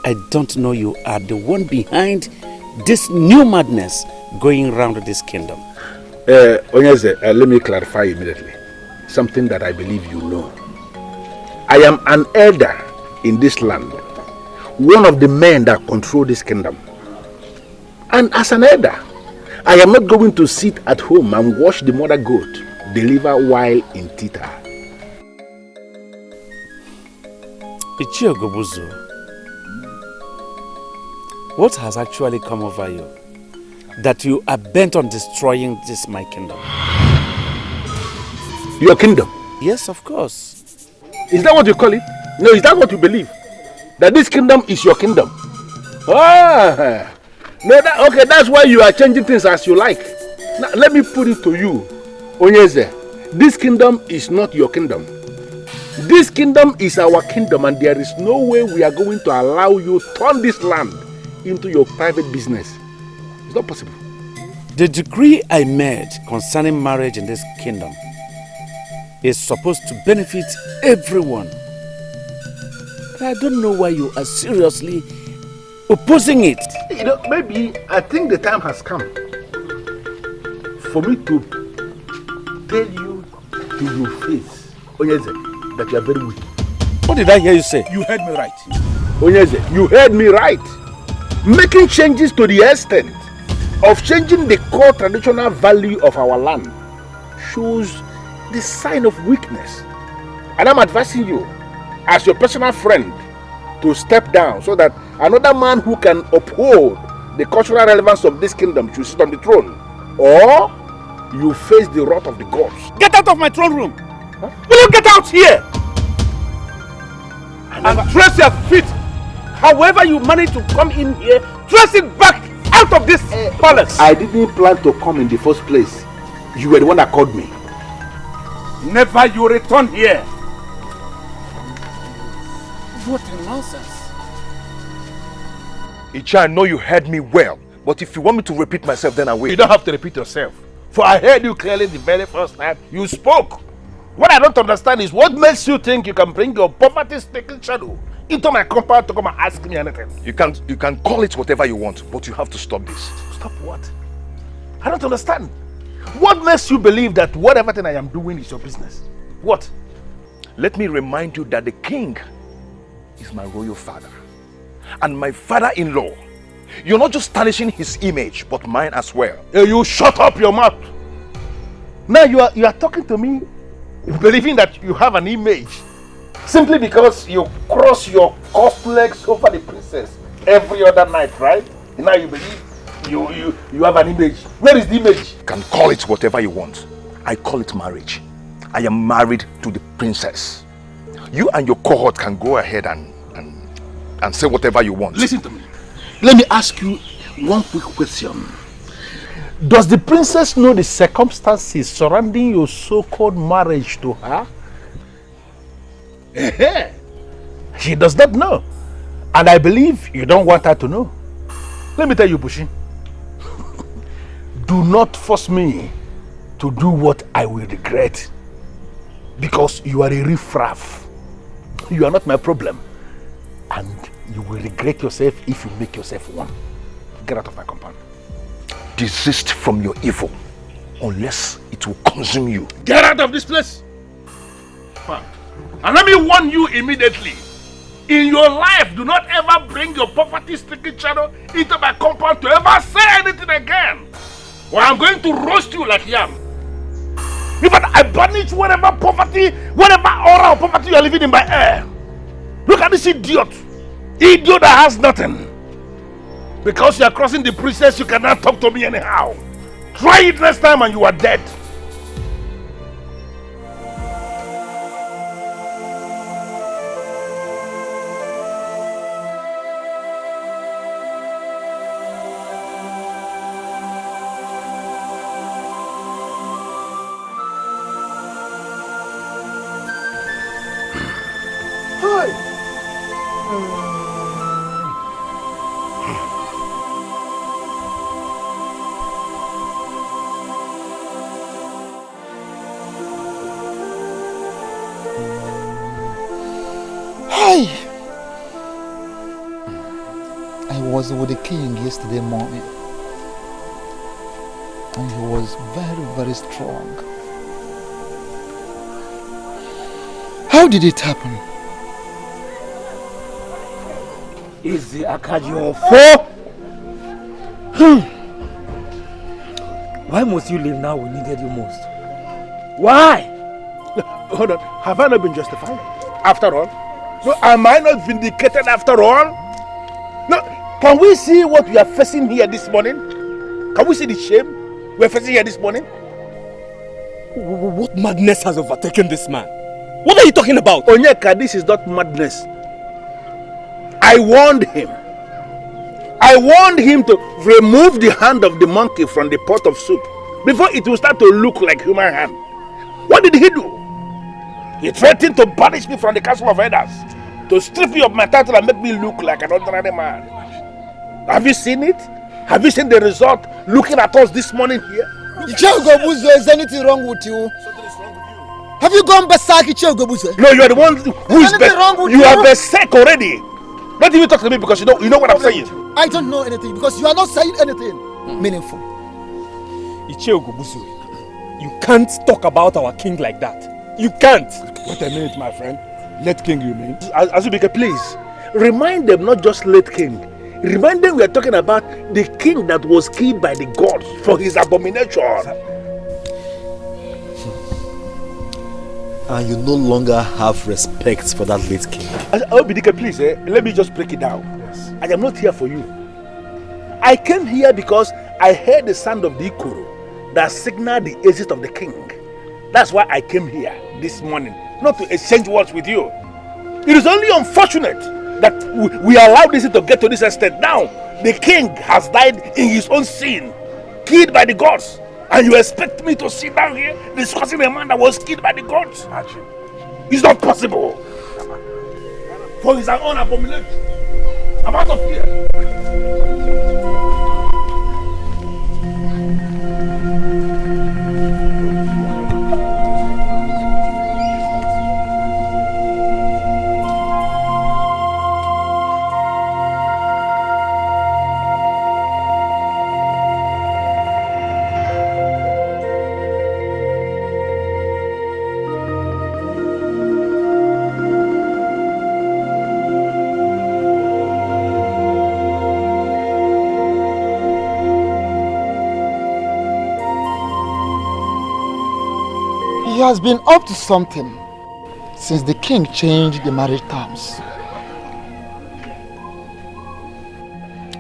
[SPEAKER 3] I don't know you are the one behind this new madness going around this kingdom?
[SPEAKER 2] Onyeze, let me clarify immediately. Something that I believe you know. I am an elder in this land. One of the men that control this kingdom. And as an elder, I am not going to sit at home and watch the mother goat deliver while in theater.
[SPEAKER 3] What has actually come over you that you are bent on destroying this my kingdom?
[SPEAKER 2] Your kingdom?
[SPEAKER 3] Yes, of course.
[SPEAKER 2] Is that what you call it? No, is that what you believe? That this kingdom is your kingdom? Ah, no, okay, that's why you are changing things as you like. Now, let me put it to you, Onyeze. This kingdom is not your kingdom. This kingdom is our kingdom, and there is no way we are going to allow you to turn this land into your private business. It's not possible.
[SPEAKER 3] The decree I made concerning marriage in this kingdom is supposed to benefit everyone. But I don't know why you are seriously opposing it.
[SPEAKER 2] You know, maybe I think the time has come for me to tell you to your face, Onyeze, that you are very weak.
[SPEAKER 3] What did I hear you say?
[SPEAKER 2] You heard me right. Onyeze, you heard me right. Making changes to the extent of changing the core traditional value of our land shows the sign of weakness. And I'm advising you, as your personal friend, to step down so that another man who can uphold the cultural relevance of this kingdom should sit on the throne. Or you face the wrath of the gods.
[SPEAKER 3] Get out of my throne room! Huh? Will you get out here? And trace your feet. However you manage to come in here, trace it back out of this palace.
[SPEAKER 2] I didn't plan to come in the first place. You were the one that called me.
[SPEAKER 3] Never you return here.
[SPEAKER 2] What a nonsense.
[SPEAKER 20] Icha, I know you heard me well, but if you want me to repeat myself, then I will.
[SPEAKER 2] You don't have to repeat yourself. For I heard you clearly the very first time you spoke. What I don't understand is what makes you think you can bring your poverty-stricken shadow into my compound to come and ask me anything.
[SPEAKER 20] You can call it whatever you want, but you have to stop this.
[SPEAKER 2] Stop what? I don't understand. What makes you believe that whatever thing I am doing is your business? What?
[SPEAKER 20] Let me remind you that the king is my royal father and my father-in-law. You're not just tarnishing his image, but mine as well.
[SPEAKER 2] You shut up your mouth. Now you are talking to me believing that you have an image simply because you cross your cuffed legs over the princess every other night, right? And now you believe You have an image. Where is the image?
[SPEAKER 20] You can call it whatever you want. I call it marriage. I am married to the princess. You and your cohort can go ahead and say whatever you want.
[SPEAKER 2] Listen to me. Let me ask you one quick question. Does the princess know the circumstances surrounding your so-called marriage to her? She does not know. And I believe you don't want her to know. Let me tell you, Bushi. Do not force me to do what I will regret. Because you are a riffraff. You are not my problem. And you will regret yourself if you make yourself one. Get out of my compound.
[SPEAKER 20] Desist from your evil, unless it will consume you.
[SPEAKER 2] Get out of this place! And let me warn you immediately. In your life, do not ever bring your poverty-stricken channel into my compound to ever say anything again. Or I'm going to roast you like yam. In fact, I banish whatever poverty, whatever aura of poverty you are living in my air. Look at this idiot. Idiot that has nothing. Because you are crossing the princess, you cannot talk to me anyhow. Try it next time and you are dead.
[SPEAKER 11] I was with the king yesterday morning and he was very, very strong. How did it happen?
[SPEAKER 14] Is the Akajion 4? Why must you leave now we needed you most? Why?
[SPEAKER 2] Hold on, have I not been justified? After all? So am I not vindicated after all? No, can we see what we are facing here this morning? Can we see the shame we are facing here this morning?
[SPEAKER 9] What madness has overtaken this man? What are you talking about?
[SPEAKER 2] Onyeka, this is not madness. I warned him. I warned him to remove the hand of the monkey from the pot of soup before it will start to look like human hand. What did he do? He threatened to banish me from the castle of elders, to strip me of my title and make me look like an ordinary man. Have you seen it? Have you seen the result looking at us this morning here?
[SPEAKER 11] Icheogobuzo, is anything wrong with you? Have you gone berserk, Icheogobuzo?
[SPEAKER 2] No, you are the one who is berserk. You are berserk already. Not even talk to me because you know what I'm saying.
[SPEAKER 11] I don't know anything because you are not saying anything meaningful.
[SPEAKER 9] Icheogobuzo, you can't talk about our king like that. You can't.
[SPEAKER 2] Wait a minute, my friend. Late king, you mean? Azubike, please. Remind them not just late king. Remind them we are talking about the king that was killed by the gods for his abomination.
[SPEAKER 8] And you no longer have respect for that late king.
[SPEAKER 2] Obidike, please, let me just break it down. Yes. I am not here for you. I came here because I heard the sound of the ikoro that signaled the exit of the king. That's why I came here this morning, not to exchange words with you. It is only unfortunate that we allowed this to get to this extent. Now, the king has died in his own sin, killed by the gods. And you expect me to sit down here discussing a man that was killed by the gods? It's not possible. For his own abomination. I'm out of here.
[SPEAKER 11] He has been up to something since the king changed the marriage terms.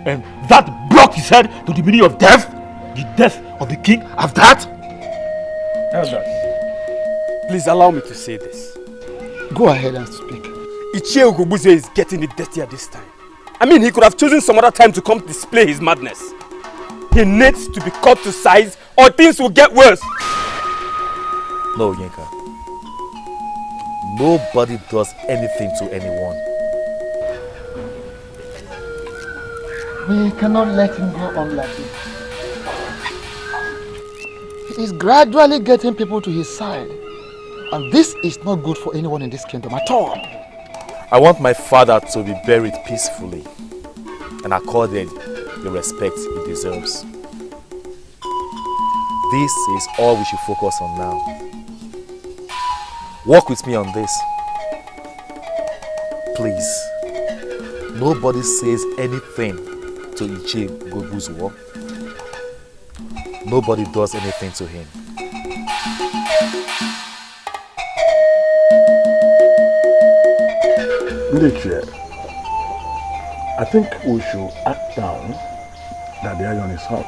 [SPEAKER 2] And that
[SPEAKER 9] what he said to the meaning of death? The death of the king of that?
[SPEAKER 14] Elders, please allow me to say this.
[SPEAKER 11] Go ahead and speak.
[SPEAKER 14] Ichie Ugobuzo is getting it dirty at this time. I mean, he could have chosen some other time to come display his madness. He needs to be cut to size or things will get worse.
[SPEAKER 8] No, Yinka. Nobody does anything to anyone.
[SPEAKER 11] We cannot let him go on like this. He is gradually getting people to his side. And this is not good for anyone in this kingdom at all.
[SPEAKER 8] I want my father to be buried peacefully and accorded the respect he deserves. This is all we should focus on now. Work with me on this. Please. Nobody says anything to Ichie Ugobuzo. Nobody does anything to him.
[SPEAKER 2] Military, I think we should act down that the iron is hot.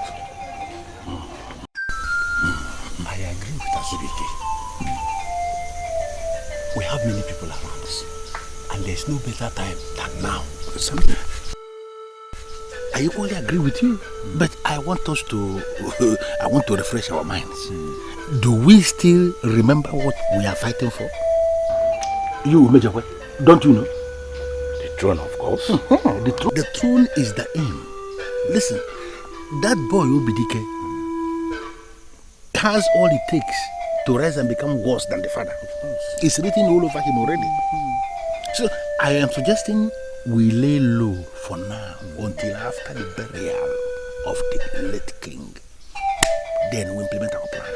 [SPEAKER 4] I agree with Azubike. We have many people around us, and there's no better time than now. I equally agree with you, but I want us to refresh our minds. Do we still remember what we are fighting for?
[SPEAKER 2] You, Major, don't you know? The throne, of course.
[SPEAKER 4] The throne is the aim. Listen, that boy Obidike has all it takes to rise and become worse than the father. It's written all over him already. So I am suggesting we lay low for now until after the burial of the late king. Then we implement our plan.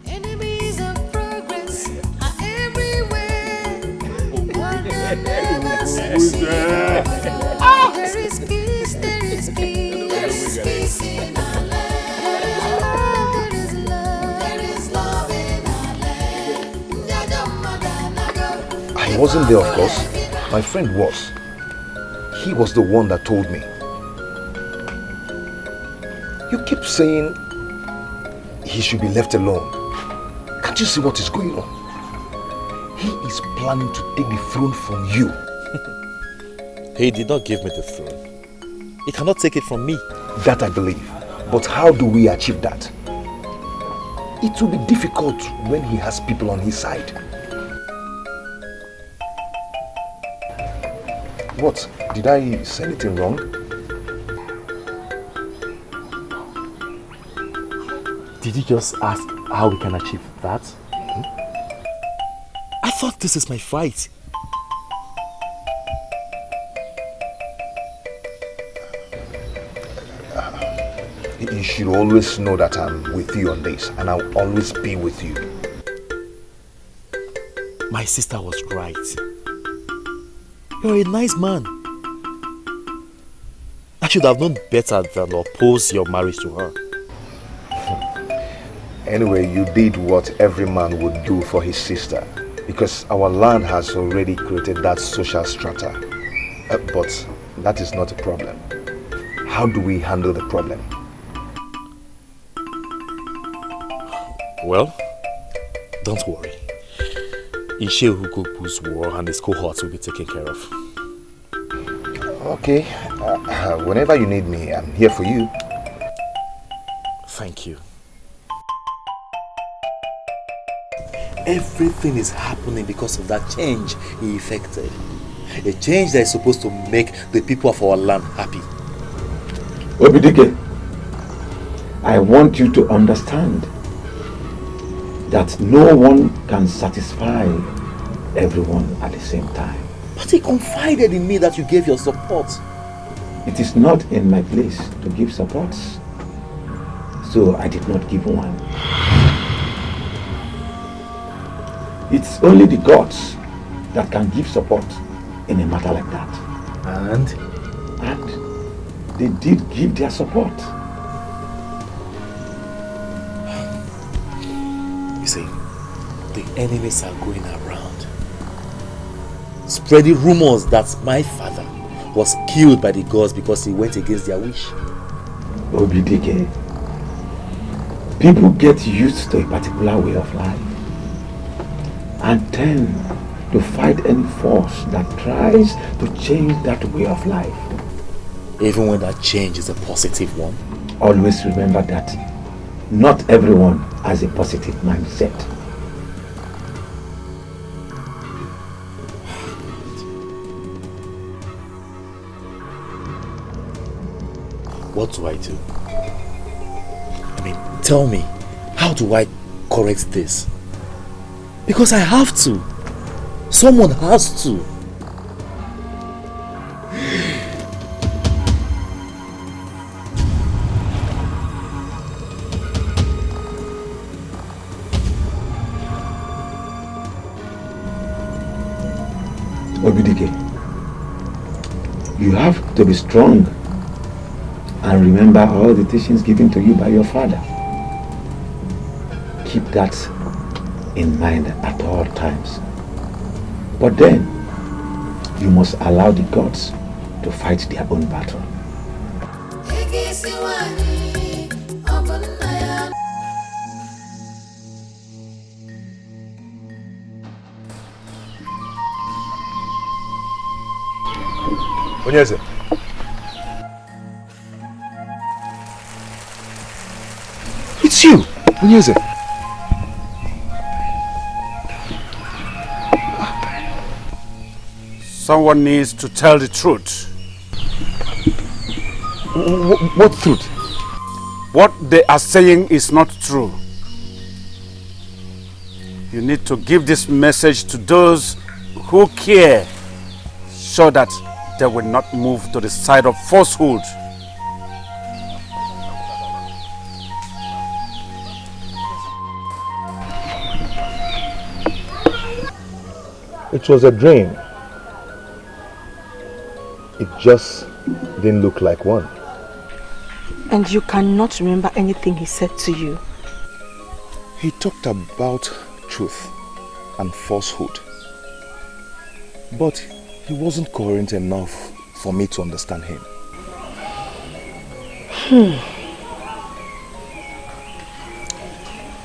[SPEAKER 15] Enemies of progress are everywhere. But they never succeed. There is peace, there is peace, there is peace in our land. There is love, there is love in our land.
[SPEAKER 20] I wasn't there, of course. My friend was. He was the one that told me. You keep saying he should be left alone. Can't you see what is going on? He is planning to take the throne from you.
[SPEAKER 8] He did not give me the throne. He cannot take it from me.
[SPEAKER 20] That I believe. But how do we achieve that? It will be difficult when he has people on his side. What? Did I say anything wrong?
[SPEAKER 8] Did you just ask how we can achieve that? I thought this is my fight.
[SPEAKER 20] You should always know that I'm with you on this, and I'll always be with you.
[SPEAKER 8] My sister was right. You're a nice man. I should have known better than oppose your marriage to her.
[SPEAKER 20] Anyway, you did what every man would do for his sister, because our land has already created that social strata. But that is not a problem. How do we handle the problem?
[SPEAKER 8] Well, don't worry. Ichie Ugobuzo and his cohorts will be taken care of.
[SPEAKER 20] Okay. Whenever you need me, I'm here for you.
[SPEAKER 8] Thank you. Everything is happening because of that change he effected. A change that is supposed to make the people of our land happy.
[SPEAKER 16] Obidike, I want you to understand that no one can satisfy everyone at the same time.
[SPEAKER 8] But he confided in me that you gave your support.
[SPEAKER 16] It is not in my place to give supports, so I did not give one. It's only the gods that can give support in a matter like that.
[SPEAKER 8] And
[SPEAKER 16] they did give their support.
[SPEAKER 8] You see, the enemies are going around, spreading rumors that my father was killed by the gods because he went against their wish.
[SPEAKER 16] Obidike, people get used to a particular way of life and tend to fight any force that tries to change that way of life.
[SPEAKER 8] Even when that change is a positive one?
[SPEAKER 16] Always remember that not everyone has a positive mindset.
[SPEAKER 8] What do I do? I mean, tell me, how do I correct this? Because I have to. Someone has to.
[SPEAKER 16] Obidike, you have to be strong and remember all the teachings given to you by your father. Keep that in mind at all times. But then, you must allow the gods to fight their own battle.
[SPEAKER 20] Onyeze. It's you, Onyeze.
[SPEAKER 17] Someone needs to tell the truth.
[SPEAKER 20] What truth?
[SPEAKER 17] What they are saying is not true. You need to give this message to those who care so that they will not move to the side of falsehood.
[SPEAKER 20] It was a dream. It just didn't look like one.
[SPEAKER 22] And you cannot remember anything he said to you?
[SPEAKER 20] He talked about truth and falsehood. But he wasn't coherent enough for me to understand him.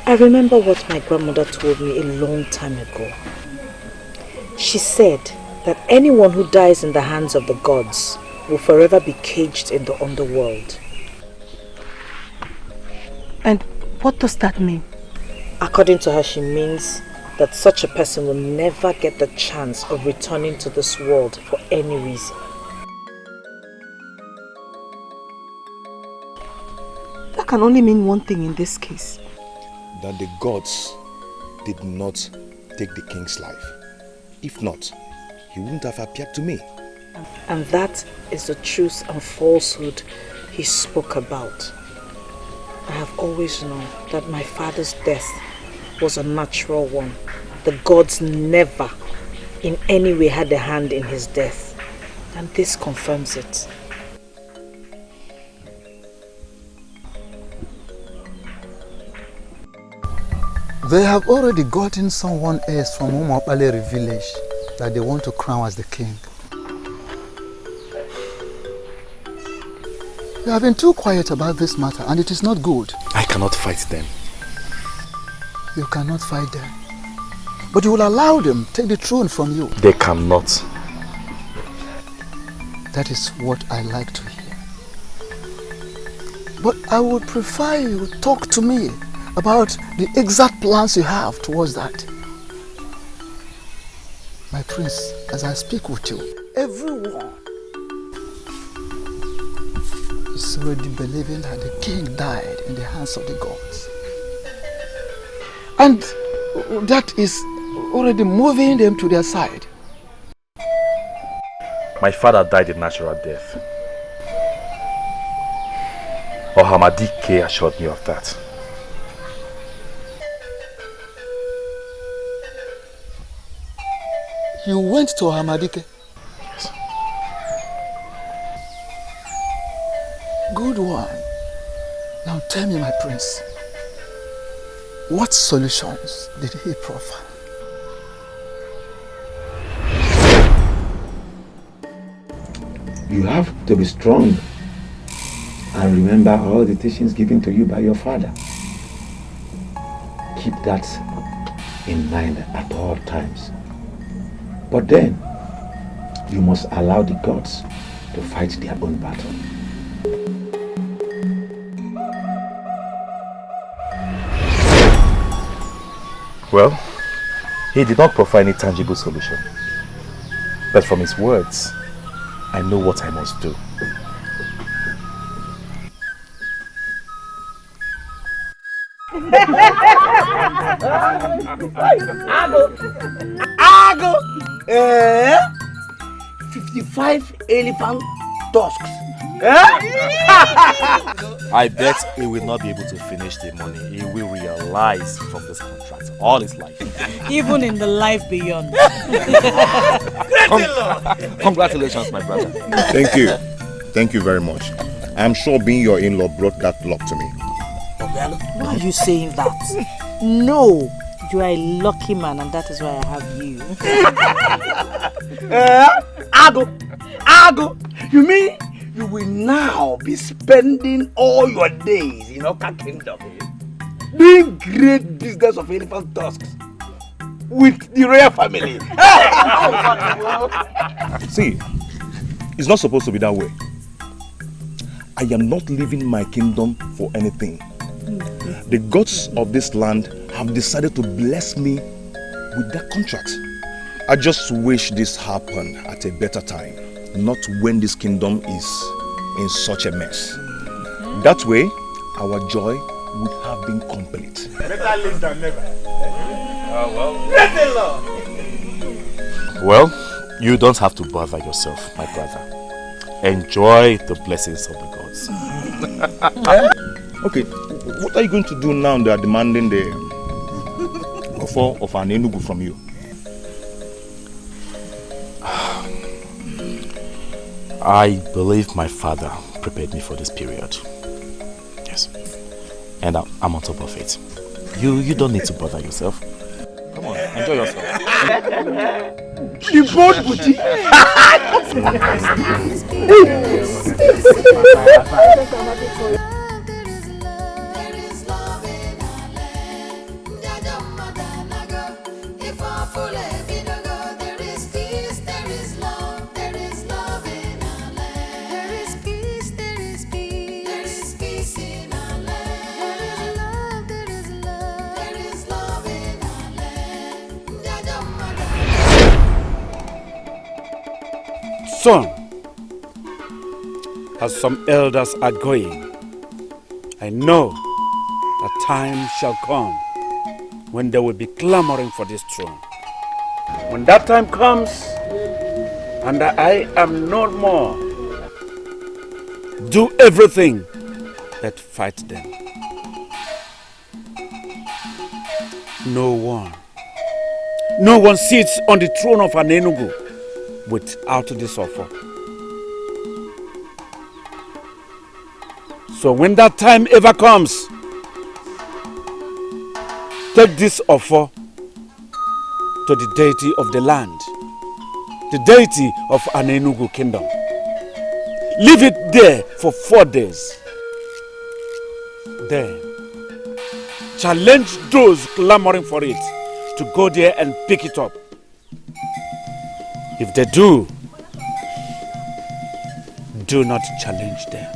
[SPEAKER 7] I remember what my grandmother told me a long time ago. She said that anyone who dies in the hands of the gods will forever be caged in the underworld.
[SPEAKER 22] And what does that mean?
[SPEAKER 7] According to her, she means that such a person will never get the chance of returning to this world for any reason.
[SPEAKER 22] That can only mean one thing in this case.
[SPEAKER 20] That the gods did not take the king's life. If not, he wouldn't have appeared to me.
[SPEAKER 7] And that is the truth and falsehood he spoke about. I have always known that my father's death was a natural one. The gods never in any way had a hand in his death. And this confirms it.
[SPEAKER 11] They have already gotten someone else from Umapalere village that they want to crown as the king. You have been too quiet about this matter and it is not good.
[SPEAKER 8] I cannot fight them.
[SPEAKER 11] You cannot fight them. But you will allow them to take the throne from you.
[SPEAKER 8] They cannot.
[SPEAKER 11] That is what I like to hear. But I would prefer you talk to me about the exact plans you have towards that. My prince, as I speak with you, everyone is already believing that the king died in the hands of the gods. And that is already moving them to their side.
[SPEAKER 8] My father died a natural death. Ohamadike assured me of that.
[SPEAKER 11] You went to Hamadike?
[SPEAKER 8] Yes.
[SPEAKER 11] Good one. Now tell me, my prince, what solutions did he proffer?
[SPEAKER 16] You have to be strong and remember all the teachings given to you by your father. Keep that in mind at all times. But then, you must allow the gods to fight their own battle.
[SPEAKER 20] Well, he did not provide any tangible solution. But from his words, I know what I must do.
[SPEAKER 17] Ago! 55 elephant tusks.
[SPEAKER 8] I bet he will not be able to finish the money. He will realize from this contract all his life.
[SPEAKER 7] Even in the life beyond.
[SPEAKER 20] Congratulations, my brother. Thank you. Thank you very much. I'm sure being your in-law brought that luck to me.
[SPEAKER 7] Why are you saying that? No, you are a lucky man and that is why I have you.
[SPEAKER 17] Ago! You mean you will now be spending all your days in Oka Kingdom doing great business of elephant tusks with the royal family?
[SPEAKER 20] See, it's not supposed to be that way. I am not leaving my kingdom for anything. The gods of this land have decided to bless me with that contract. I just wish this happened at a better time, not when this kingdom is in such a mess. That way, our joy would have been complete.
[SPEAKER 17] Better late than never.
[SPEAKER 8] Well, you don't have to bother yourself, my brother. Enjoy the blessings of the gods.
[SPEAKER 20] Okay, what are you going to do now they are demanding the offer of an enugu from you?
[SPEAKER 8] I believe my father prepared me for this period. Yes. And I'm on top of it. You don't need to bother yourself. Come on, enjoy yourself.
[SPEAKER 17] The boat booty.
[SPEAKER 3] Son, as some elders are going, I know a time shall come when they will be clamoring for this throne. When that time comes, and I am no more, do everything but fight them. No one sits on the throne of an Enugu without this offer. So when that time ever comes, take this offer to the deity of the land, the deity of an Enugu kingdom. Leave it there for 4 days. Then challenge those clamoring for it to go there and pick it up. If they do not challenge them.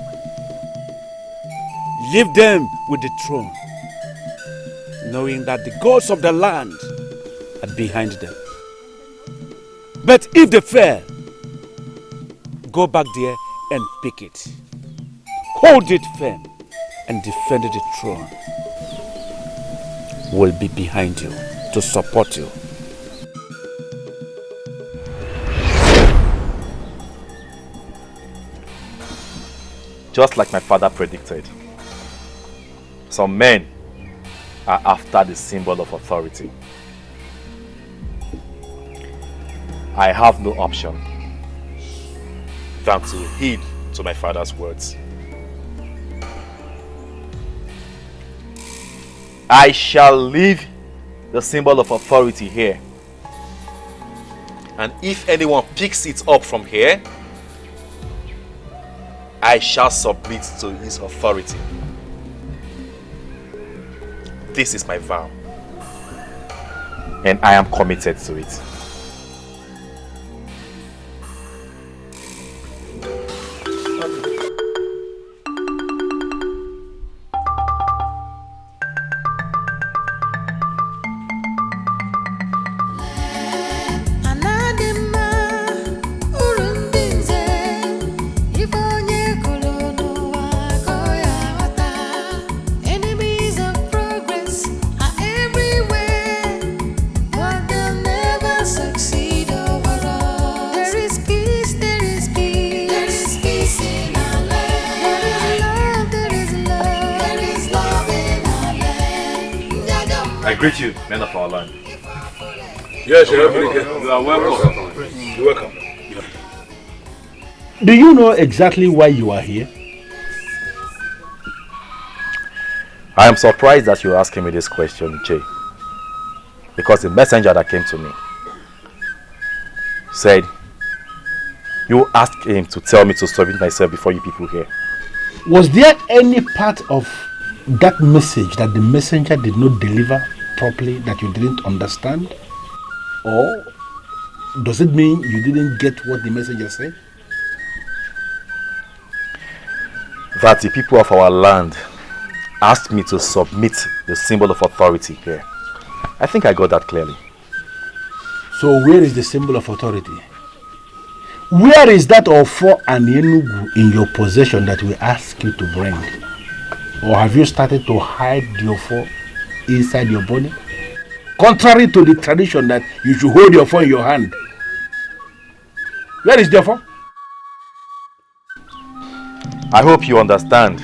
[SPEAKER 3] Leave them with the throne, knowing that the gods of the land are behind them. But if they fail, go back there and pick it. Hold it firm and defend the throne. Will be behind you to support you.
[SPEAKER 8] Just like my father predicted, some men are after the symbol of authority. I have no option than to heed to my father's words. I shall leave the symbol of authority here. And if anyone picks it up from here, I shall submit to his authority. This is my vow. And I am committed to it.
[SPEAKER 15] Enemies of progress are everywhere, but they'll never succeed overall. There is peace, there is peace, there is peace in our land. There is love, there is love in our land.
[SPEAKER 8] I greet you, men of our land.
[SPEAKER 2] Yes, you are welcome. You're welcome.
[SPEAKER 19] Do you know exactly why you are here?
[SPEAKER 8] I am surprised that you're asking me this question, Che. Because the messenger that came to me said, you asked him to tell me to submit myself before you people here.
[SPEAKER 19] Was there any part of that message that the messenger did not deliver properly that you didn't understand? Or does it mean you didn't get what the messenger said?
[SPEAKER 8] That the people of our land asked me to submit the symbol of authority here. I think I got that clearly.
[SPEAKER 19] So where is the symbol of authority? Where is that Ofo and Enugu in your possession that we ask you to bring? Or have you started to hide the Ofo inside your body? Contrary to the tradition that you should hold your phone in your hand. Where is the Ofo?
[SPEAKER 8] I hope you understand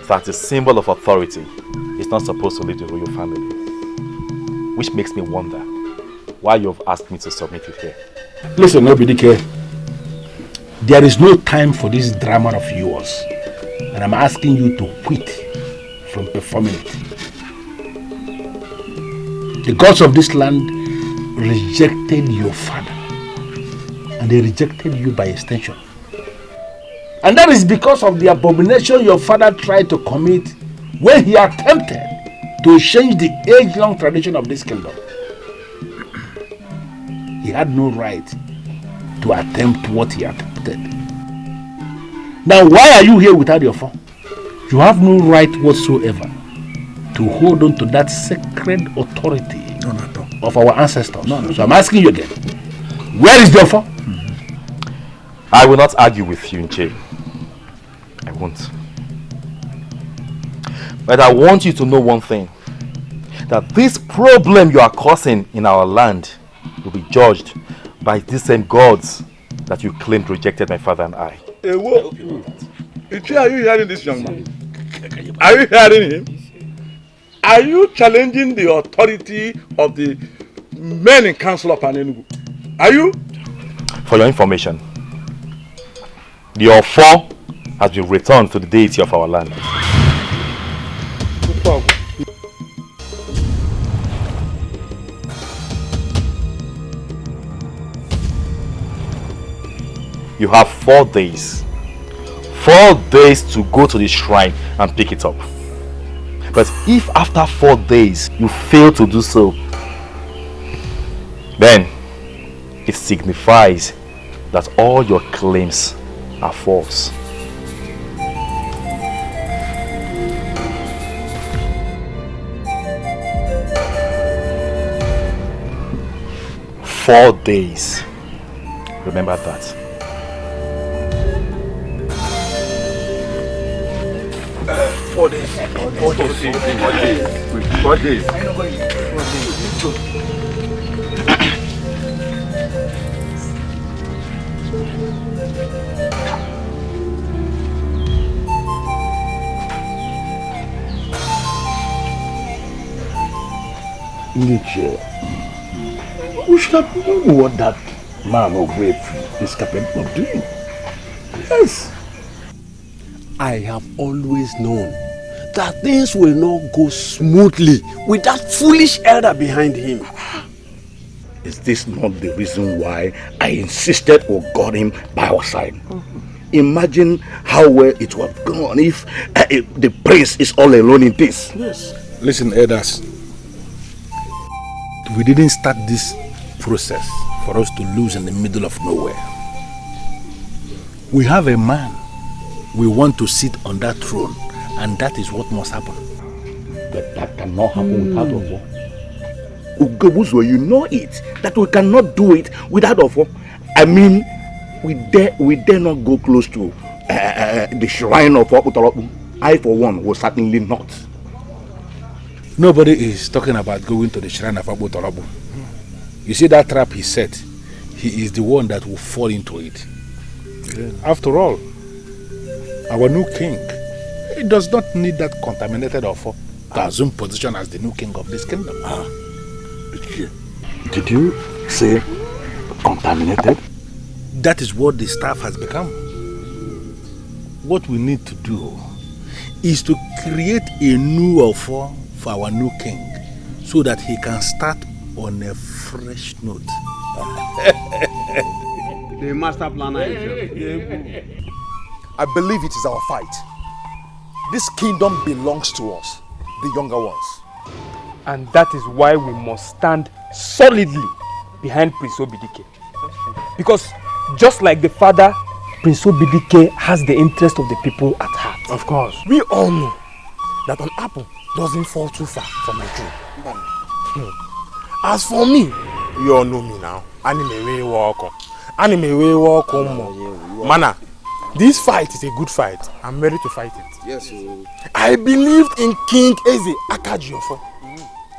[SPEAKER 8] that the symbol of authority is not supposed to leave the royal family. Which makes me wonder why you have asked me to submit it here.
[SPEAKER 19] Listen, Obidike, there is no time for this drama of yours. And I'm asking you to quit from performing it. The gods of this land rejected your father. And they rejected you by extension. And that is because of the abomination your father tried to commit when he attempted to change the age-long tradition of this kingdom. He had no right to attempt what he attempted. Now, why are you here without your phone? You have no right whatsoever to hold on to that sacred authority of our ancestors. So I'm asking you again, where is your phone?
[SPEAKER 8] I will not argue with you, Nche. I won't. But I want you to know one thing. That this problem you are causing in our land will be judged by these same gods that you claimed rejected my father and I.
[SPEAKER 2] Hey, whoa. Nche, are you hearing this young man? Are you hearing him? Are you challenging the authority of the men in Council of Enugu? Are you?
[SPEAKER 8] For your information, the Ofo has been returned to the deity of our land. You have 4 days. 4 days to go to the shrine and pick it up. But if after 4 days you fail to do so, then it signifies that all your claims are false. Four days. Remember that.
[SPEAKER 2] 4 days. 4 days. 4 days. 4 days.
[SPEAKER 19] Nietzsche, we should have known what that man of Wave is capable of doing. Yes.
[SPEAKER 3] I have always known that things will not go smoothly with that foolish elder behind him.
[SPEAKER 4] Is this not the reason why I insisted we got him by our side?
[SPEAKER 19] imagine how well it would have gone if the prince is all alone in this.
[SPEAKER 1] Yes.
[SPEAKER 19] Listen, elders. We didn't start this process for us to lose in the middle of nowhere. We have a man we want to sit on that throne, and that is what must happen.
[SPEAKER 16] But that cannot happen without Ofo.
[SPEAKER 19] Ugobuzo, you know it, that we cannot do it without Ofo. I mean, we dare not go close to the shrine of Utoropu. I, for one, will certainly not.
[SPEAKER 4] Nobody is talking about going to the shrine of Utoropu. You see that trap he set? He is the one that will fall into it. Yeah. After all, our new king, he does not need that contaminated Ofo to assume position as the new king of this kingdom.
[SPEAKER 16] Did you say contaminated?
[SPEAKER 4] That is what the staff has become. What we need to do is to create a new Ofo for our new king so that he can start on a fresh note.
[SPEAKER 3] The master planner.
[SPEAKER 8] I believe it is our fight. This kingdom belongs to us, the younger ones.
[SPEAKER 9] And that is why we must stand solidly behind Prince Obidike. Because just like the father, Prince Obidike has the interest of the people at heart.
[SPEAKER 14] Of course. We all know that an apple doesn't fall too far from a tree. As for me, you all know me now. Mana, this fight is a good fight. I'm ready to fight it.
[SPEAKER 8] Yes, sir.
[SPEAKER 14] I believed in King Eze Akajiofo.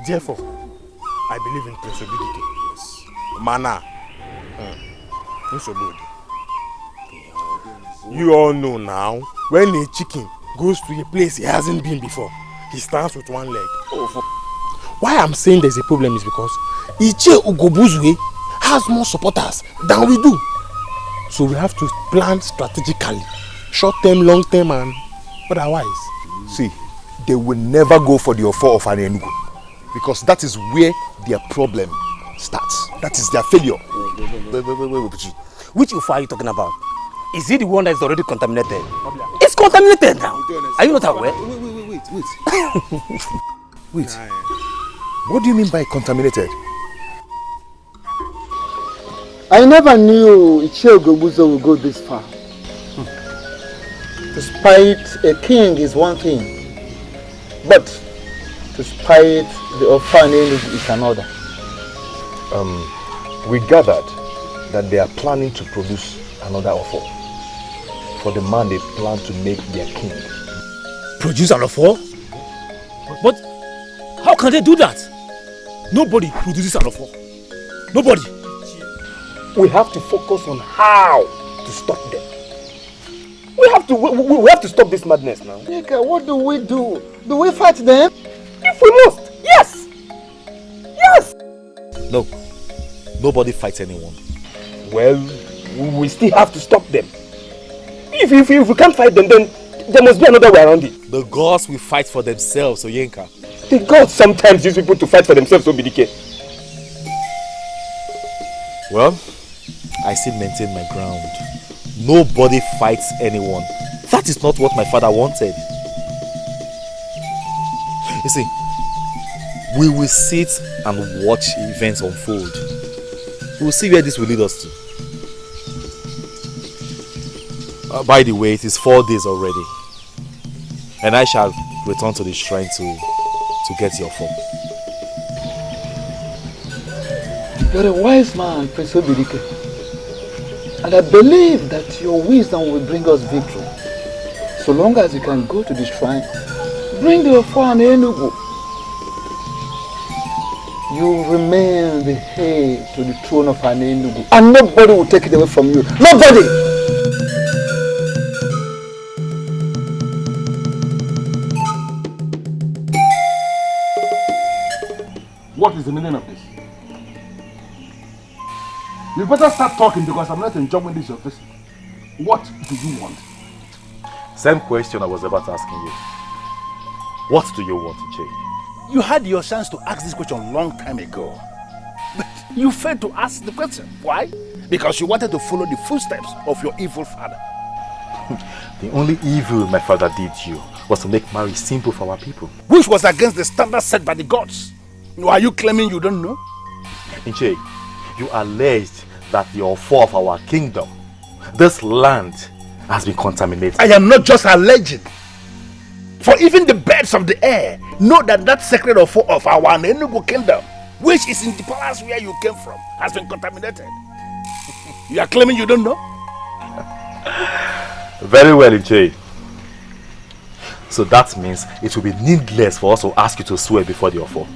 [SPEAKER 14] Therefore, I believe in Prince Obidike. Yes. Mana, you all know now, when a chicken goes to a place he hasn't been before, he stands with one leg. Why I'm saying there's a problem is because Iche Ugobuzwe has more supporters than we do. So we have to plan strategically, short term, long term, and otherwise.
[SPEAKER 8] See, they will never go for the Ofo of Anenugu because that is where their problem starts. That is their failure.
[SPEAKER 5] Wait. Which Ofo are you talking about? Is it the one that is already contaminated? It's contaminated now. Are you not aware?
[SPEAKER 8] Wait. What do you mean by contaminated?
[SPEAKER 11] I never knew Ichie Ogobuzo would go this far. To spite a king is one thing, but to spite the Ofane is another.
[SPEAKER 20] We gathered that they are planning to produce another Ofo for the man they plan to make their king.
[SPEAKER 5] Produce an Ofo? But how can they do that? Nobody produces an Ofo. Nobody. We have to focus on how to stop them. We have to stop this madness now.
[SPEAKER 11] Nika, what do we do? Do we fight them?
[SPEAKER 5] If we must, yes. Yes.
[SPEAKER 8] No, nobody fights anyone.
[SPEAKER 9] Well, we still have to stop them. If we can't fight them, then there must be another way around it.
[SPEAKER 8] The gods will fight for themselves, Oyenka.
[SPEAKER 9] The gods sometimes use people to fight for themselves, Obidike.
[SPEAKER 8] Well, I still maintain my ground. Nobody fights anyone. That is not what my father wanted. You see, we will sit and watch events unfold. We will see where this will lead us to. By the way, it is 4 days already. And I shall return to the shrine to get your form.
[SPEAKER 11] You're a wise man, Prince Obidike. And I believe that your wisdom will bring us victory. So long as you can go to the shrine, bring the Ofo and Enugu. You remain the heir to the throne of Enugu. And nobody will take it away from you. Nobody!
[SPEAKER 1] What is the meaning of this? You better start talking because I'm not enjoying this your visit. What do you want?
[SPEAKER 8] Same question I was about asking you. What do you want, Iche?
[SPEAKER 4] You had your chance to ask this question a long time ago. But you failed to ask the question. Why? Because you wanted to follow the footsteps of your evil father.
[SPEAKER 8] The only evil my father did you was to make marriage simple for our people.
[SPEAKER 19] Which was against the standards set by the gods. Are you claiming you don't know?
[SPEAKER 8] Inche, you alleged that the offer of our kingdom, this land, has been contaminated.
[SPEAKER 19] I am not just alleging. For even the birds of the air know that that sacred offer of our Enugu kingdom, which is in the palace where you came from, has been contaminated. You are claiming you don't know?
[SPEAKER 8] Very well, Inche. So that means it will be needless for us to ask you to swear before the offer.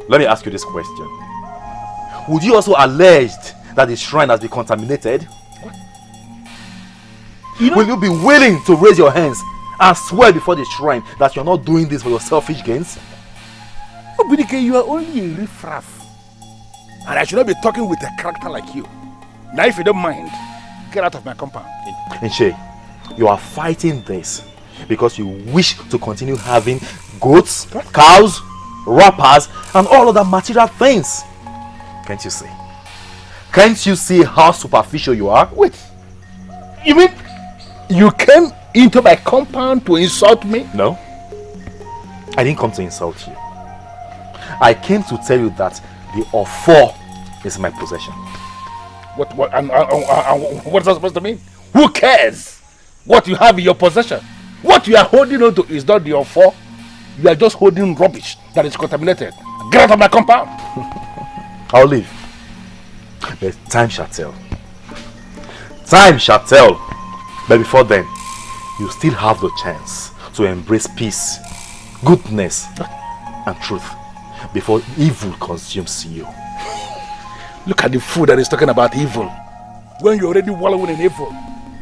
[SPEAKER 8] Let me ask you this question. Would you also allege that the shrine has been contaminated? Will you be willing to raise your hands and swear before the shrine that you're not doing this for your selfish gains?
[SPEAKER 19] Obidike, you are only a riffraff. And I should not be talking with a character like you. Now if you don't mind, get out of my compound.
[SPEAKER 8] Inche, you are fighting this because you wish to continue having goats, cows, wrappers, and all other material things. Can't you see? Can't you see how superficial you are?
[SPEAKER 19] Wait, you mean you came into my compound to insult me?
[SPEAKER 8] No, I didn't come to insult you. I came to tell you that the offer is my possession.
[SPEAKER 19] What is that supposed to mean? Who cares what you have in your possession? What you are holding on to is not the offer. You are just holding rubbish that is contaminated. Get out of my compound.
[SPEAKER 8] I'll leave. But time shall tell. Time shall tell. But before then, you still have the chance to embrace peace, goodness, and truth before evil consumes you.
[SPEAKER 19] Look at the fool that is talking about evil when you're already wallowing in evil.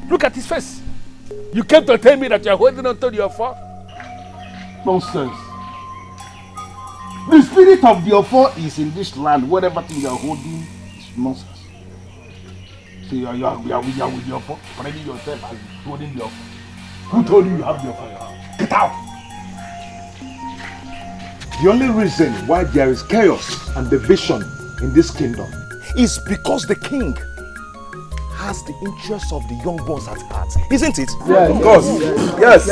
[SPEAKER 19] Look at his face. You came to tell me that you're holding on to the offer? Nonsense. The spirit of the offer is in this land. Whatever thing you're holding is nonsense. So you are with the offer, spreading yourself as holding the offer. Who told you you have the offer? Get out!
[SPEAKER 12] The only reason why there is chaos and division in this kingdom is because the king has the interests of the young ones at heart, isn't it?
[SPEAKER 14] Yes,
[SPEAKER 12] of course.
[SPEAKER 14] Yes.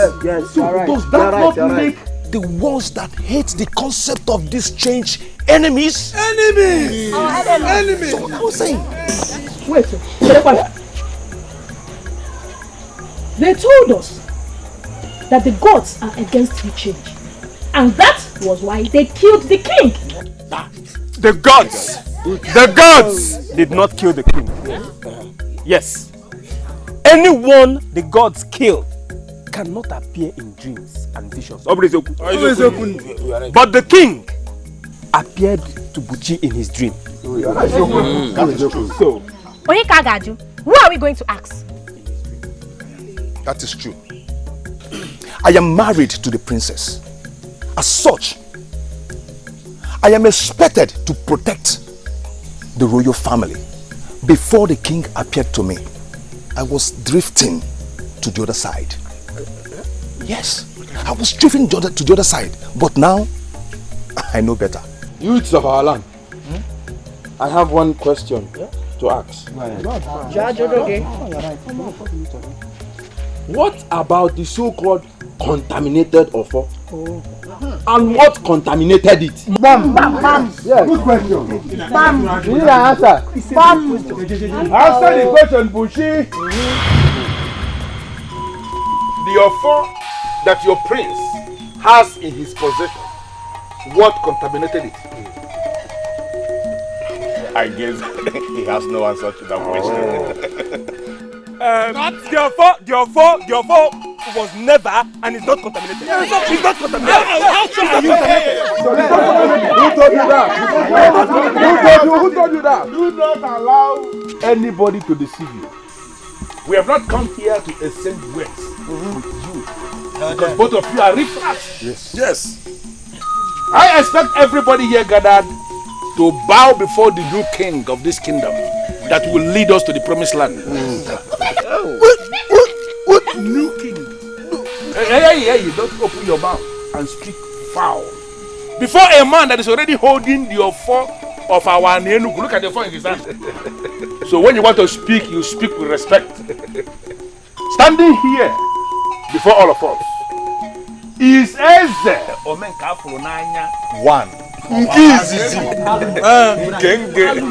[SPEAKER 12] So
[SPEAKER 14] Right.
[SPEAKER 12] does that not
[SPEAKER 14] You're right.
[SPEAKER 12] make the ones that hate the concept of this change enemies?
[SPEAKER 14] Enemies!
[SPEAKER 12] Enemies! So what I was saying.
[SPEAKER 21] Wait, they told us that the gods are against the change, and that was why they killed the king.
[SPEAKER 9] The gods did not kill the king. Yes. Anyone the gods kill cannot appear in dreams and visions. But the king appeared to Buchi in his dream.
[SPEAKER 12] That is true.
[SPEAKER 21] So,
[SPEAKER 23] Oyekagaju, who are we going to ask?
[SPEAKER 12] That is true. I am married to the princess. As such, I am expected to protect the royal family. Before the king appeared to me, I was drifting to the other side. Yes, I was drifting to the other side. But now, I know better.
[SPEAKER 14] Youths of our land, I have one question to ask. What about the so-called contaminated offer? And what contaminated it?
[SPEAKER 3] Bam.
[SPEAKER 14] Yes.
[SPEAKER 3] Good question.
[SPEAKER 14] Bam. You need an answer.
[SPEAKER 3] Bam.
[SPEAKER 2] Answer the question, Bushi. The offer that your prince has in his possession, what contaminated it?
[SPEAKER 19] I guess he has no answer to that question.
[SPEAKER 9] The offer was never and is not contaminated. It's not contaminated.
[SPEAKER 2] Who told you that? Do not allow anybody to deceive you. We have not come here to exchange words with you. Because both of you are riffraff.
[SPEAKER 12] Yes.
[SPEAKER 2] I expect everybody here gathered to bow before the new king of this kingdom that will lead us to the promised land. What new king? Hey, don't open your mouth and speak foul. Before a man that is already holding the offer of our Nenugu, look at the offer in his hand. So when you want to speak, you speak with respect. Standing here before all of us is Eze
[SPEAKER 19] One.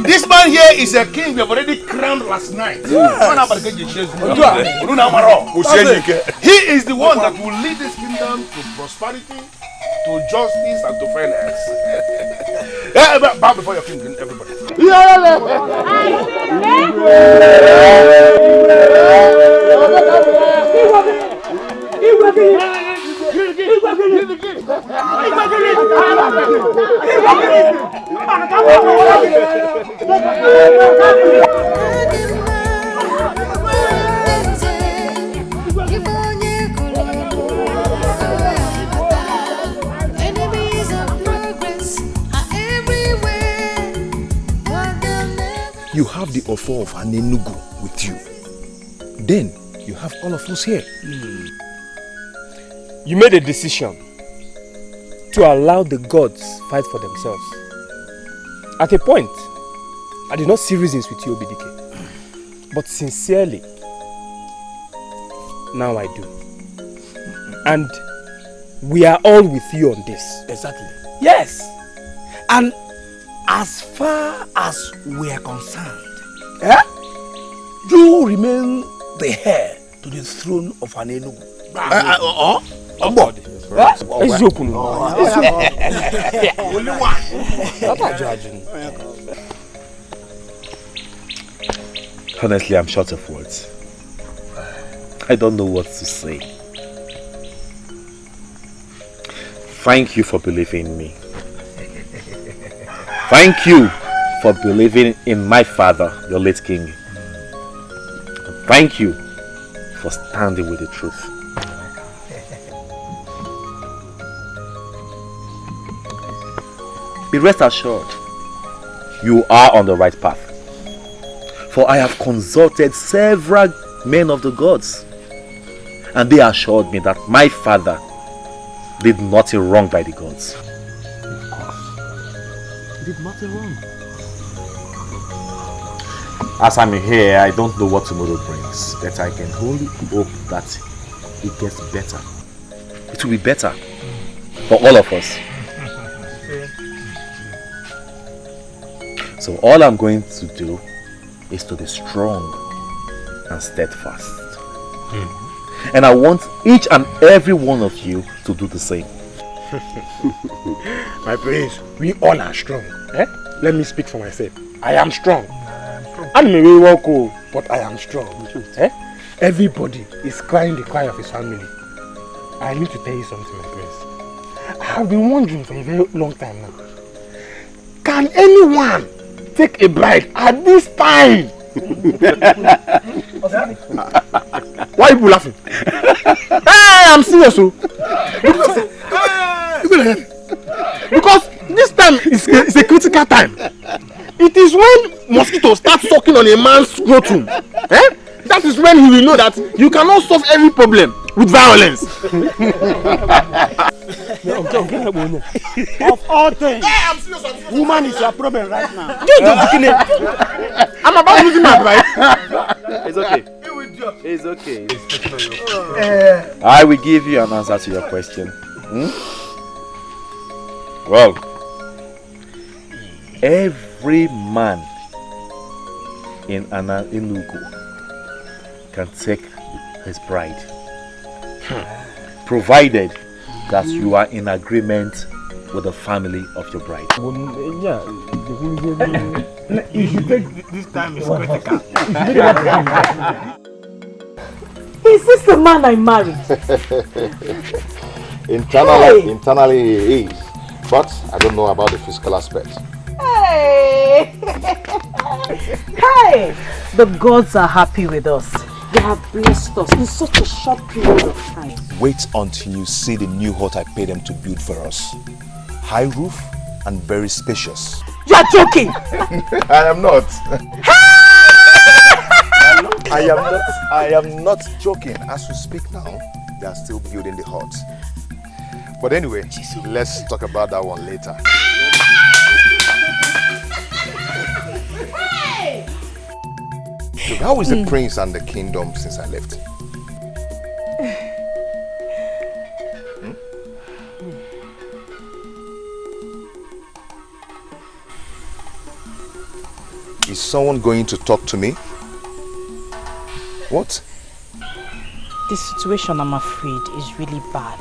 [SPEAKER 19] This man here is a king we have already crowned last night. He is the one that will lead this kingdom to prosperity, to justice, and to fairness. Bow before your king, everybody.
[SPEAKER 12] You have the offer of Hanenugu with you. Then you have all of us here.
[SPEAKER 9] You made a decision to allow the gods fight for themselves. At a point, I did not see reasons with you, Obidike. But sincerely, now I do. And we are all with you on this.
[SPEAKER 1] Exactly. Yes. And as far as we are concerned, you remain the heir to the throne of Hanenugu.
[SPEAKER 9] Only one.
[SPEAKER 8] Honestly, I'm short of words. I don't know what to say. Thank you for believing in me. Thank you for believing in my father, your late king. Thank you for standing with the truth. Be rest assured, you are on the right path. For I have consulted several men of the gods, and they assured me that my father did nothing wrong by the gods. He did nothing wrong. As I'm here, I don't know what tomorrow brings, but I can only hope that it gets better. It will be better for all of us. So all I'm going to do is to be strong and steadfast. And I want each and every one of you to do the same.
[SPEAKER 14] My prince, we all are strong. Let me speak for myself. I am strong. I may be walk, but I am strong. Everybody is crying the cry of his family. I need to tell you something, my prince. I have been wondering for a very long time now. Can anyone take a bride at this time? Why are you laughing? Hey, I'm serious. Because this time is a critical time. It is when mosquitoes start sucking on a man's scrotum. That is when he will know that you cannot solve every problem with violence.
[SPEAKER 3] Of all things, woman is your problem right now.
[SPEAKER 14] I'm about losing my bride.
[SPEAKER 8] It's okay. It's okay. I will give you an answer to your question. Well, every man in Enugu can take his bride, provided that you are in agreement with the family of your bride.
[SPEAKER 14] You should take this time is critical.
[SPEAKER 7] Is this the man I married?
[SPEAKER 20] Internally he is, but I don't know about the physical aspect.
[SPEAKER 7] Hey! Hey! The gods are happy with us. They have blessed us in such a short period of time.
[SPEAKER 12] Wait until you see the new hut I paid them to build for us. High roof and very spacious.
[SPEAKER 7] You are joking!
[SPEAKER 20] I am not.
[SPEAKER 12] I am not joking. As we speak now, they are still building the hut. But anyway, let's talk about that one later. So how is the prince and the kingdom since I left?
[SPEAKER 20] someone going to talk to me? What?
[SPEAKER 7] The situation, I'm afraid, is really bad.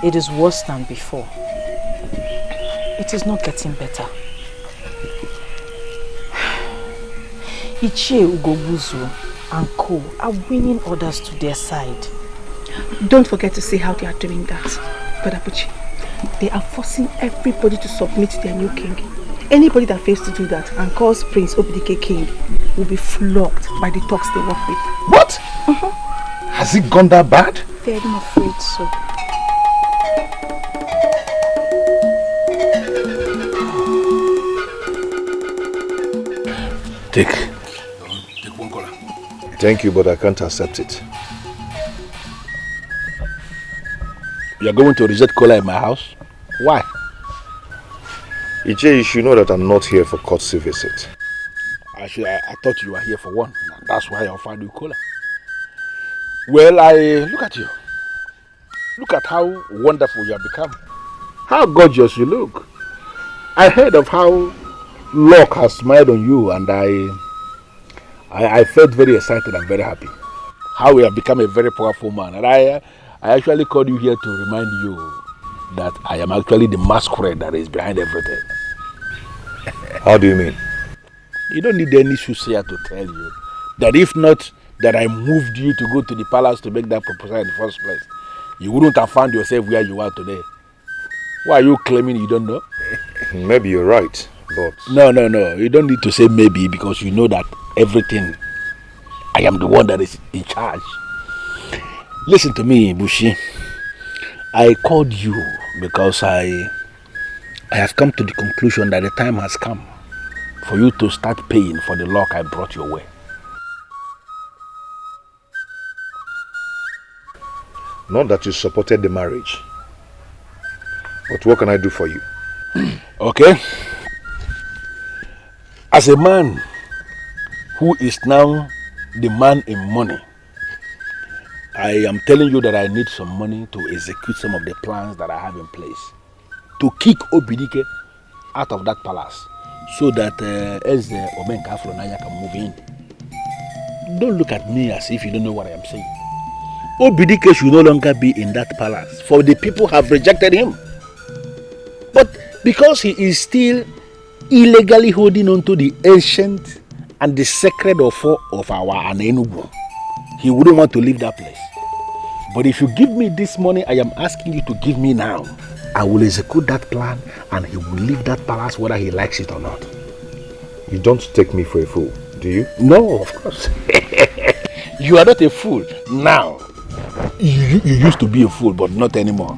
[SPEAKER 7] It is worse than before. It is not getting better. Ichie Ugobuzu and Co are winning others to their side.
[SPEAKER 22] Don't forget to see how they are doing that, Brother Puchi. They are forcing everybody to submit to their new king. Anybody that fails to do that and calls Prince Obidike king will be flogged by the talks they work with.
[SPEAKER 20] What? Has it gone that bad?
[SPEAKER 22] Very afraid so.
[SPEAKER 19] Take one color.
[SPEAKER 20] Thank you, but I can't accept it.
[SPEAKER 19] You're going to reject cola in my house? Why?
[SPEAKER 20] Ichie, you should know that I'm not here for courtesy visit.
[SPEAKER 19] I thought you were here for one. That's why I offered you cola. Well, look at you. Look at how wonderful you have become. How gorgeous you look. I heard of how luck has smiled on you, and I felt very excited and very happy. How you have become a very powerful man. And I actually called you here to remind you that I am actually the masquerade that is behind everything.
[SPEAKER 20] How do you mean?
[SPEAKER 19] You don't need any soothsayer to tell you that if not that I moved you to go to the palace to make that proposal in the first place, you wouldn't have found yourself where you are today. Why are you claiming you don't know?
[SPEAKER 20] Maybe you're right, but...
[SPEAKER 19] No. You don't need to say maybe, because you know that everything, I am the one that is in charge. Listen to me, Bushi. I called you because I have come to the conclusion that the time has come for you to start paying for the luck I brought your way.
[SPEAKER 20] Not that you supported the marriage, but what can I do for you?
[SPEAKER 19] Okay. As a man who is now the man in money, I am telling you that I need some money to execute some of the plans that I have in place to kick Obidike out of that palace so that Eze Omenka Afronaya can move in. Don't look at me as if you don't know what I am saying. Obidike should no longer be in that palace, for the people have rejected him. But because he is still illegally holding on to the ancient and the sacred offer of our Anenubu, he wouldn't want to leave that place. But if you give me this money I am asking you to give me now, I will execute that plan and he will leave that palace whether he likes it or not.
[SPEAKER 20] You don't take me for a fool, do you?
[SPEAKER 19] No, of course. You are not a fool now. You used to be a fool, but not anymore.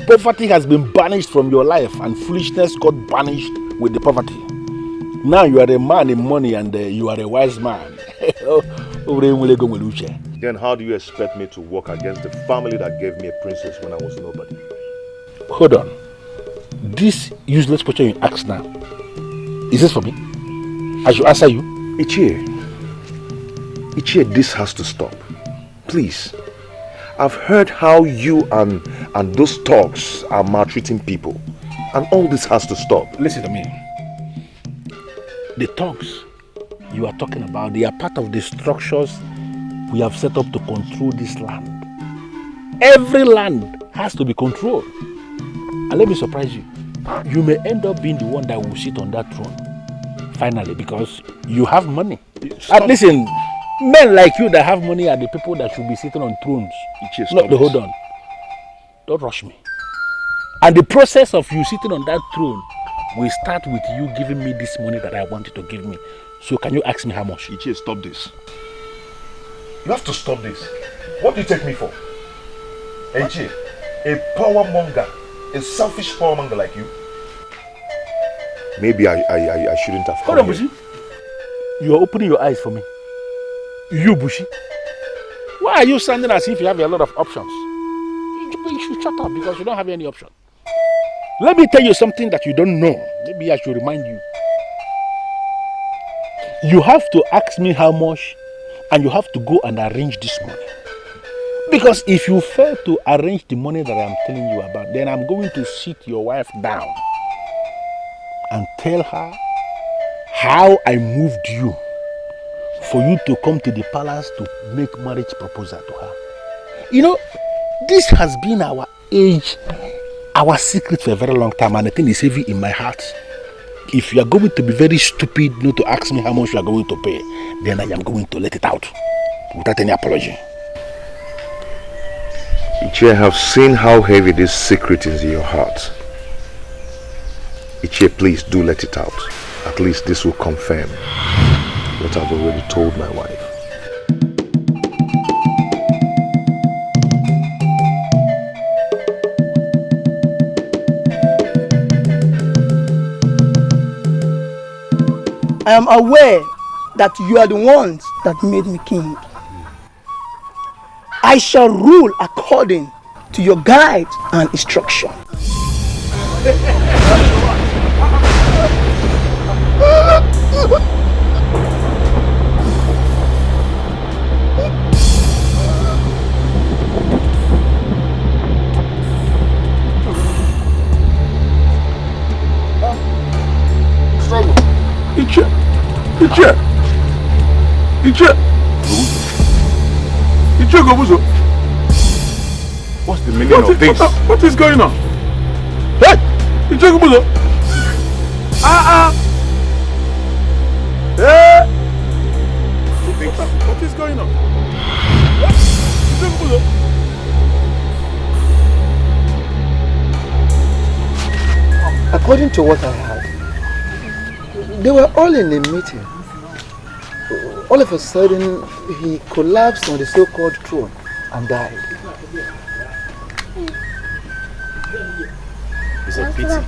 [SPEAKER 19] Poverty has been banished from your life and foolishness got banished with the poverty. Now you are a man in money and you are a wise man.
[SPEAKER 20] Then how do you expect me to work against the family that gave me a princess when I was nobody?
[SPEAKER 19] Hold on. This useless question you ask now, is this for me? I should answer you.
[SPEAKER 20] Ichie, this has to stop. Please. I've heard how you and those thugs are maltreating people. And all this has to stop.
[SPEAKER 19] Listen to me. The thugs you are talking about, they are part of the structures we have set up to control this land. Every land has to be controlled. And let me surprise you. You may end up being the one that will sit on that throne. Finally, because you have money. And listen, men like you that have money are the people that should be sitting on thrones. Hold on. Don't rush me. And the process of you sitting on that throne will start with you giving me this money that I want you to give me. So can you ask me how much?
[SPEAKER 20] Ichie, stop this. You have to stop this. What do you take me for? Ichie, a power monger, a selfish power monger like you? Maybe I shouldn't have come.
[SPEAKER 19] Hold on, Bushi. You are opening your eyes for me. You, Bushi. Why are you sounding as if you have a lot of options? You should shut up because you don't have any option. Let me tell you something that you don't know. Maybe I should remind you. You have to ask me how much and you have to go and arrange this money. Because if you fail to arrange the money that I'm telling you about, then I'm going to sit your wife down and tell her how I moved you for you to come to the palace to make marriage proposal to her. You know, this has been our age, our secret for a very long time, and the thing is heavy in my heart. If you are going to be very stupid not to ask me how much you are going to pay, then I am going to let it out without any apology.
[SPEAKER 20] Ichie, I have seen how heavy this secret is in your heart. Ichie, please do let it out. At least this will confirm what I've already told my wife.
[SPEAKER 6] I am aware that you are the ones that made me king. I shall rule according to your guide and instruction.
[SPEAKER 2] Ichie Gobuzo.
[SPEAKER 20] What's the meaning of this?
[SPEAKER 2] What is going on? Hey! Ichie Gobuzo. Hey! What is going on? Ichie Gobuzo.
[SPEAKER 11] According to what I heard, they were all in a meeting. All of a sudden, he collapsed on the so-called throne and died.
[SPEAKER 8] It's a pity.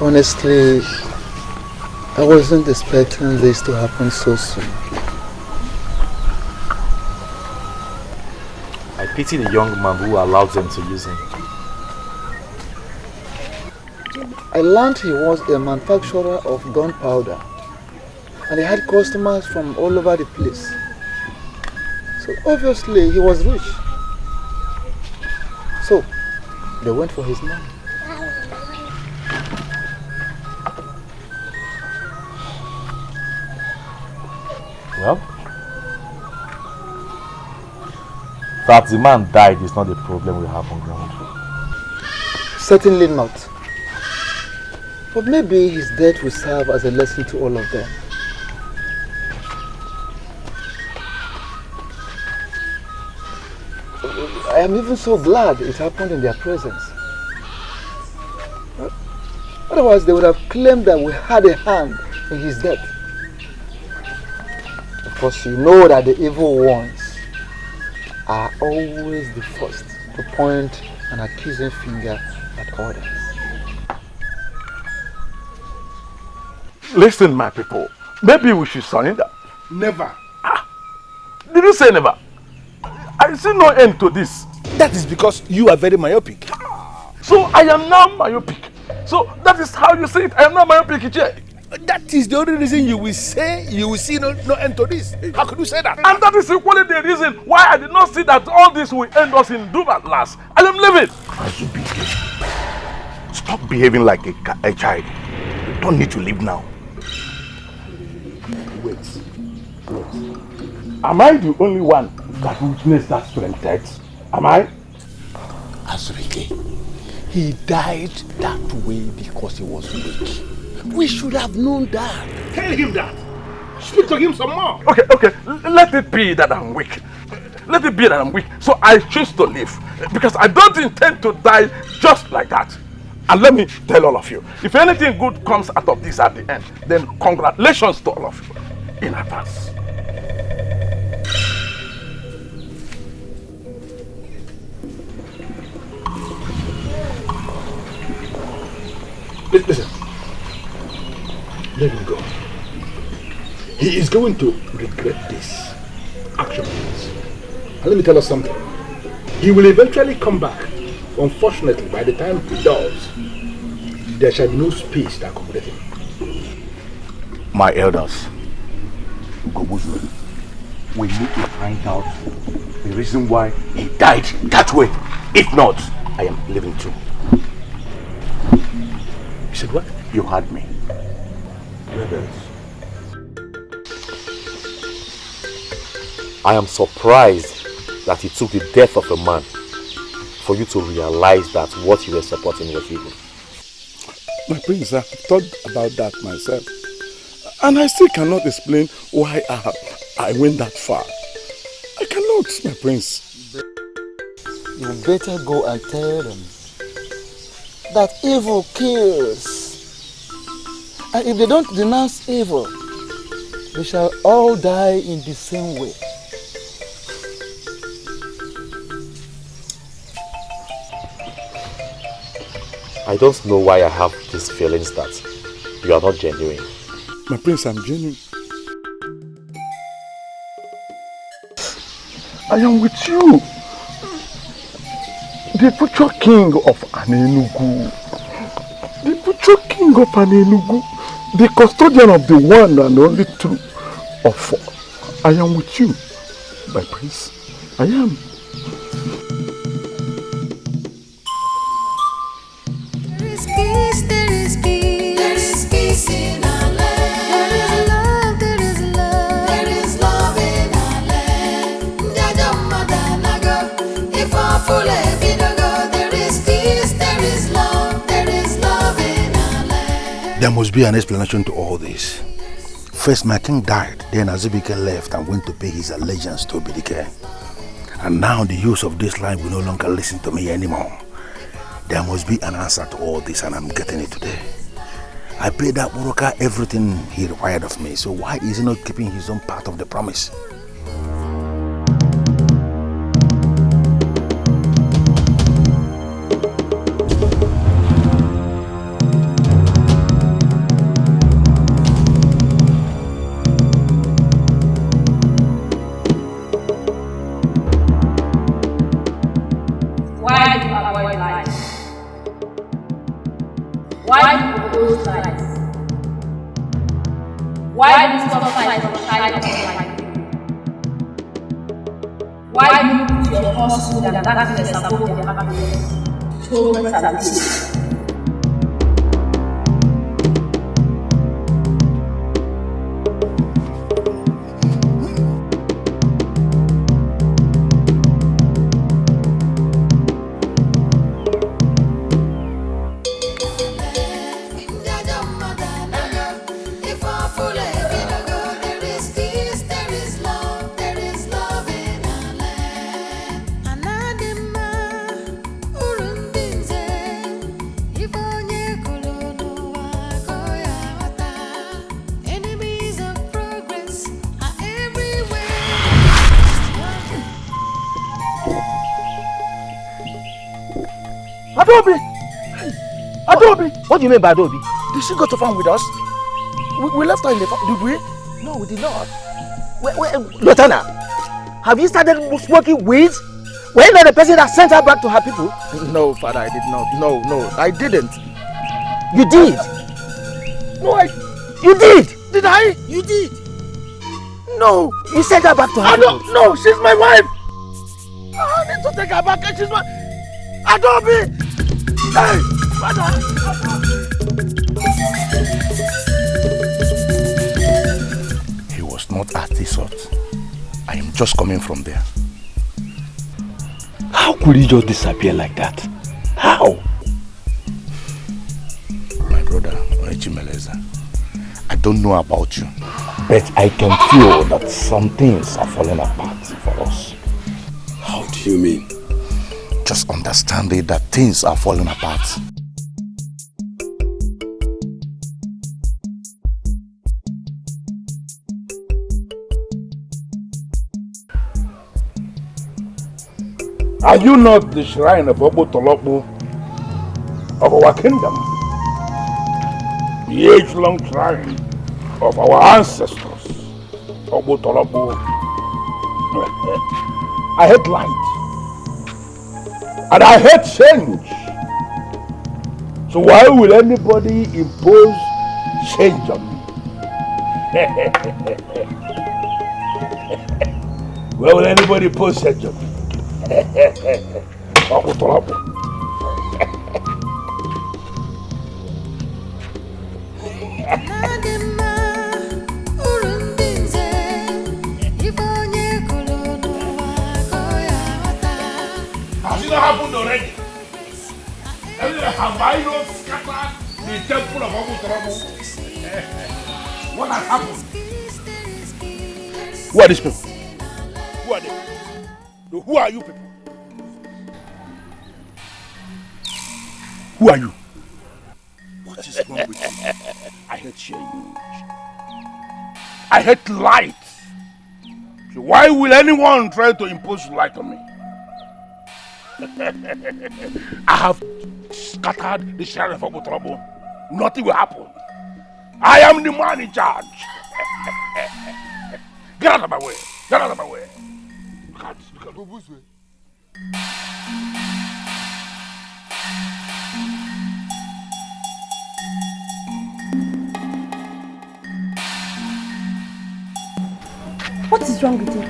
[SPEAKER 11] Honestly, I wasn't expecting this to happen so soon.
[SPEAKER 8] I pity the young man who allowed them to use him.
[SPEAKER 11] I learned he was a manufacturer of gunpowder, and he had customers from all over the place. So obviously he was rich. So they went for his money.
[SPEAKER 8] Well, that the man died is not the problem we have on ground.
[SPEAKER 11] Certainly not. But maybe his death will serve as a lesson to all of them. I am even so glad it happened in their presence. Otherwise, they would have claimed that we had a hand in his death. Of course, you know that the evil ones are always the first to point an accusing finger at others.
[SPEAKER 2] Listen, my people. Maybe we should surrender.
[SPEAKER 19] Never.
[SPEAKER 2] Did you say never? I see no end to this.
[SPEAKER 19] That is because you are very myopic.
[SPEAKER 2] So I am now myopic. So that is how you see it. I am now myopic, Ichie.
[SPEAKER 19] That is the only reason you will say you will see no end to this. How could you say that?
[SPEAKER 2] And that is equally the reason why I did not see that all this will end us in doom at last. I am leaving.
[SPEAKER 20] Stop behaving like a child. You don't need to leave now.
[SPEAKER 2] Wait. Am I the only one that witnessed that strange death? Am I?
[SPEAKER 19] Azurike, he died that way because he was weak. We should have known that.
[SPEAKER 2] Tell him that. Speak to him some more. Okay. Let it be that I'm weak. Let it be that I'm weak. So I choose to live. Because I don't intend to die just like that. And let me tell all of you, if anything good comes out of this at the end, then congratulations to all of you in advance.
[SPEAKER 19] Listen. Let him go. He is going to regret this action. And let me tell us something. He will eventually come back. Unfortunately, by the time he does, there shall be no space to accommodate him.
[SPEAKER 20] My elders, Gobuzu, we need to find out the reason why he died that way. If not, I am leaving too.
[SPEAKER 19] You said what?
[SPEAKER 20] You heard me.
[SPEAKER 8] I am surprised that it took the death of a man for you to realize that what you were supporting was evil.
[SPEAKER 1] My prince, I've thought about that myself. And I still cannot explain why I went that far. I cannot, my prince.
[SPEAKER 11] You better go and tell them that evil kills. And if they don't denounce evil, they shall all die in the same way.
[SPEAKER 8] I don't know why I have these feelings that you are not genuine.
[SPEAKER 1] My prince, I'm genuine. I am with you. The future king of Anenugu. The future king of Anenugu. The custodian of the one and only true of four. I am with you, my prince. I am.
[SPEAKER 15] There is peace in our land. There is love, there is love in our land. If our full there is peace, there is love in our land.
[SPEAKER 4] There must be an explanation to all this. First, my king died, then Azubike left and went to pay his allegiance to Obidike. And now the youth of this land will no longer listen to me anymore. There must be an answer to all this, and I'm getting it today. I paid that Buruka everything he required of me, so why is he not keeping his own part of the promise?
[SPEAKER 21] Why do you avoid lies? Why do you oppose lies? Why do you stop fights from shining upon my people? Why do you put your falsehood and darkness above your happiness, torment and peace?
[SPEAKER 15] If our full there is peace, there is love in our land. Anadima, Urundinze, Ifonye Kolono, Wakoya Wata. Enemies of progress are everywhere.
[SPEAKER 19] Adobe! Adobe! What do you mean by Adobe?
[SPEAKER 11] Did she go to farm with us? We left her in the farm, did we?
[SPEAKER 19] No, we did not. Lutana, have you started smoking weeds? Were you not the person that sent her back to her people?
[SPEAKER 11] No, father, I did not. No, I didn't.
[SPEAKER 19] You did?
[SPEAKER 11] No,
[SPEAKER 19] You did?
[SPEAKER 11] Did I?
[SPEAKER 19] You did. No, you sent her back to her people.
[SPEAKER 11] No, she's my wife. I need to take her back. She's my... Adobe! Hey, father!
[SPEAKER 4] He was not at this hut. I am just coming from there.
[SPEAKER 9] How could he just disappear like that? How?
[SPEAKER 4] My brother, Oechimeleza, I don't know about you,
[SPEAKER 9] but I can feel that some things are falling apart for us.
[SPEAKER 4] How do you mean? Just understand it that things are falling apart.
[SPEAKER 2] Are you not the shrine of Obo Tolopo of our kingdom? The age-long shrine of our ancestors, Obo Tolopo. I hate light. And I hate change. So why will anybody impose change on me? Why will anybody impose change on me?
[SPEAKER 15] Anadima,
[SPEAKER 2] happened already? Have I not scattered the temple of Abu Turabu? What has happened? Who are these people? Who are they? Who are you people? Who are you? What is wrong with you? I hate change. I hate light. So why will anyone try to impose light on me? I have scattered the sheriff of Utrabo. Nothing will happen. I am the man in charge. Get out of my way. Get out of my way. You can't go this way.
[SPEAKER 21] What is wrong with him?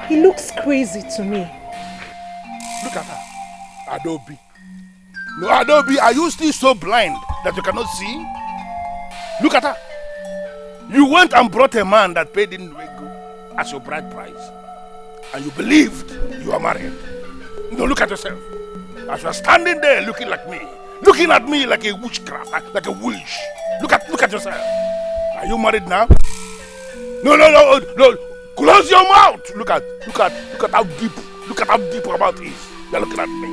[SPEAKER 7] He looks crazy to me.
[SPEAKER 2] Look at her. Adobe. No, Adobe, are you still so blind that you cannot see? Look at her. You went and brought a man that paid in Wego as your bride price. And you believed you are married. No, look at yourself. As you are standing there looking like me. Looking at me like a witchcraft, like a witch. Look at yourself. Are you married now? No. Close your mouth. Look at how deep. Look at how deep our mouth is. You're looking at me.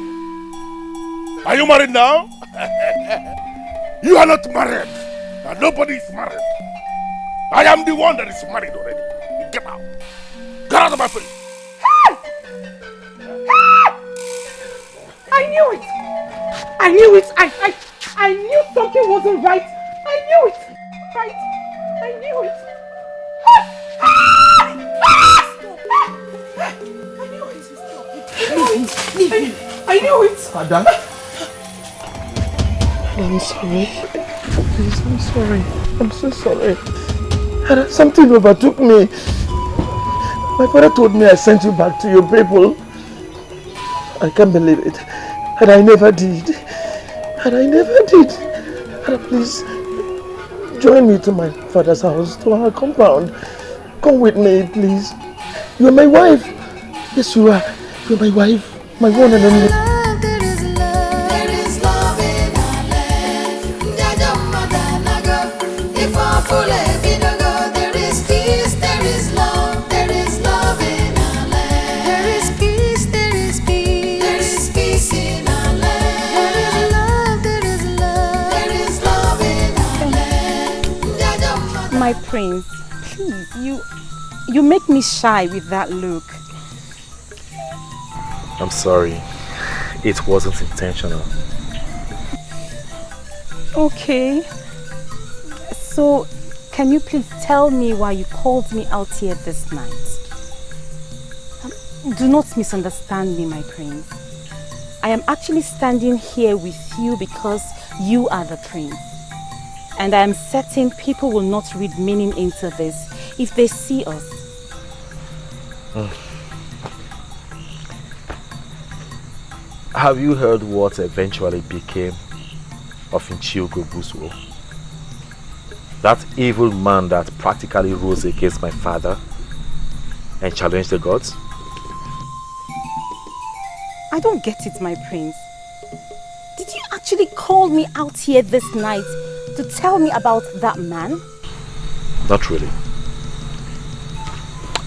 [SPEAKER 2] Are you married now? You are not married. And nobody is married. I am the one that is married already. Get out. Get out of my face.
[SPEAKER 21] I knew it. I knew it. I knew something wasn't right. I knew it. Right? I knew it.
[SPEAKER 11] Leave me.
[SPEAKER 21] I knew it.
[SPEAKER 11] Ada. I'm sorry. Please, I'm sorry. I'm so sorry. Ada, something overtook me. My father told me I sent you back to your people. I can't believe it. And I never did. Ada, please, join me to my father's house, to our compound. Come with me, please. You're my wife. Yes, you are. You're my wife. My one and only.
[SPEAKER 23] My prince, please, you make me shy with that look.
[SPEAKER 8] I'm sorry. It wasn't intentional.
[SPEAKER 23] Okay. So, can you please tell me why you called me out here this night? Do not misunderstand me, my prince. I am actually standing here with you because you are the prince. And I am certain people will not read meaning into this if they see us.
[SPEAKER 8] Have you heard what eventually became of Nchiogo Buswo? That evil man that practically rose against my father and challenged the gods?
[SPEAKER 23] I don't get it, my prince. Did you actually call me out here this night to tell me about that man?
[SPEAKER 8] Not really.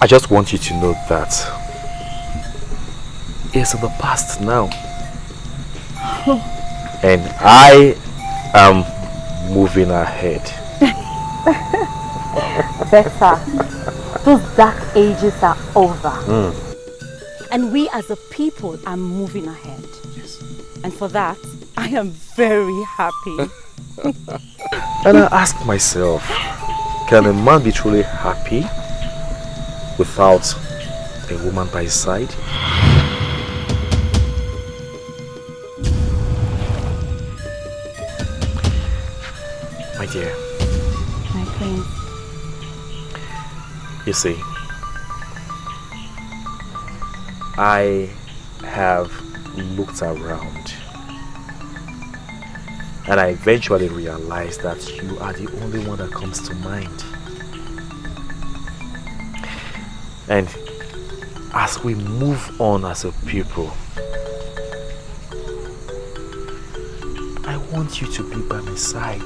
[SPEAKER 8] I just want you to know that it's in the past now. And I am moving ahead.
[SPEAKER 23] Better. Those dark ages are over. And we as a people are moving ahead.
[SPEAKER 8] Yes.
[SPEAKER 23] And for that, I am very happy.
[SPEAKER 8] And I ask myself, can a man be truly happy without a woman by his side? My dear.
[SPEAKER 23] My prince.
[SPEAKER 8] You see, I have looked around and I eventually realized that you are the only one that comes to mind. And as we move on as a people, I want you to be by my side.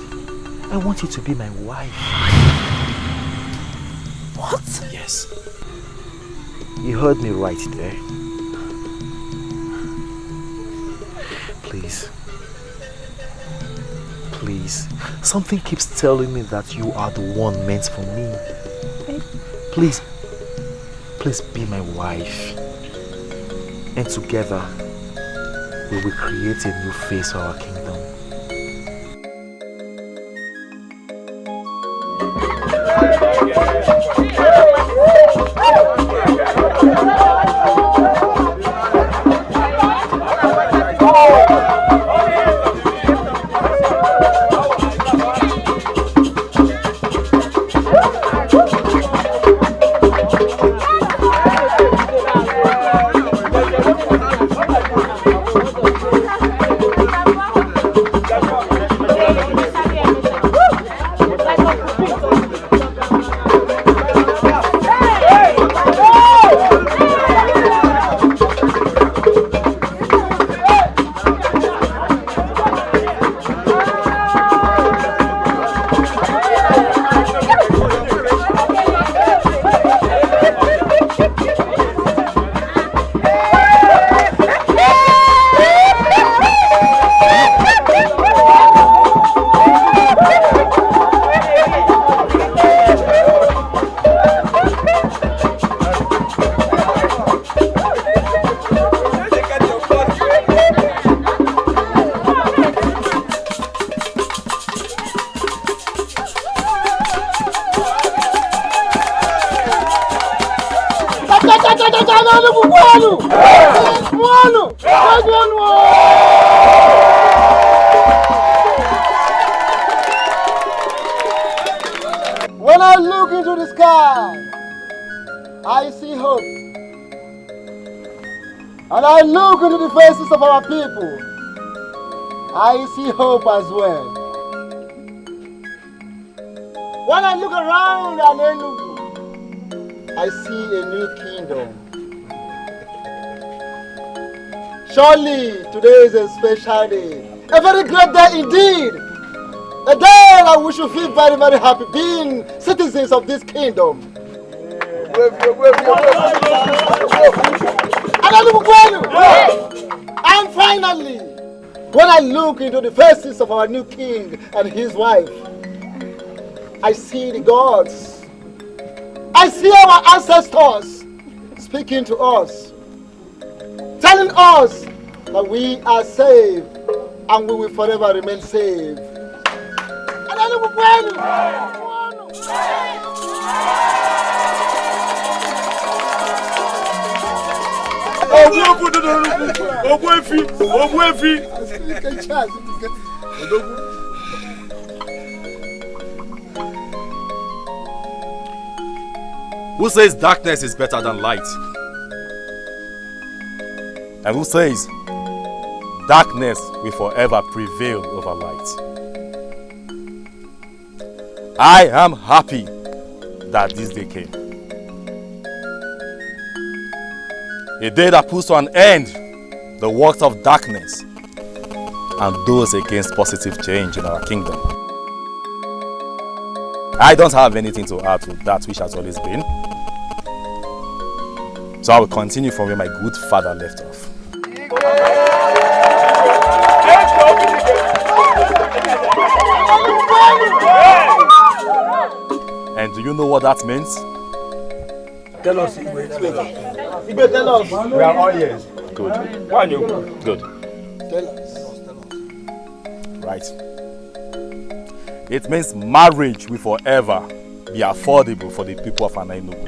[SPEAKER 8] I want you to be my wife.
[SPEAKER 7] What?
[SPEAKER 8] Yes. You heard me right there. Please. Please. Something keeps telling me that you are the one meant for me. Please. Please be my wife. And together, we will create a new face for our kingdom.
[SPEAKER 11] When I look into the sky, I see hope. And I look into the faces of our people, I see hope as well. When I look around Enugu, I see a new kingdom. Surely today is a special day, a very great day indeed. A day that we should feel very, very happy being citizens of this kingdom. And finally, when I look into the faces of our new king and his wife, I see the gods. I see our ancestors speaking to us, telling us that we are saved and we will forever remain saved.
[SPEAKER 8] Who says darkness is better than light? And who says darkness will forever prevail over light? I am happy that this day came. A day that puts to an end the works of darkness and those against positive change in our kingdom. I don't have anything to add to that which has always been. So I will continue from where my good father left off. And do you know what that means?
[SPEAKER 2] Tell us, Igwe, tell us. We are all ears.
[SPEAKER 8] Good. Good.
[SPEAKER 11] Tell us.
[SPEAKER 8] Right. It means marriage will forever be affordable for the people of Enugu.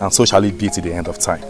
[SPEAKER 8] And so shall it be to the end of time.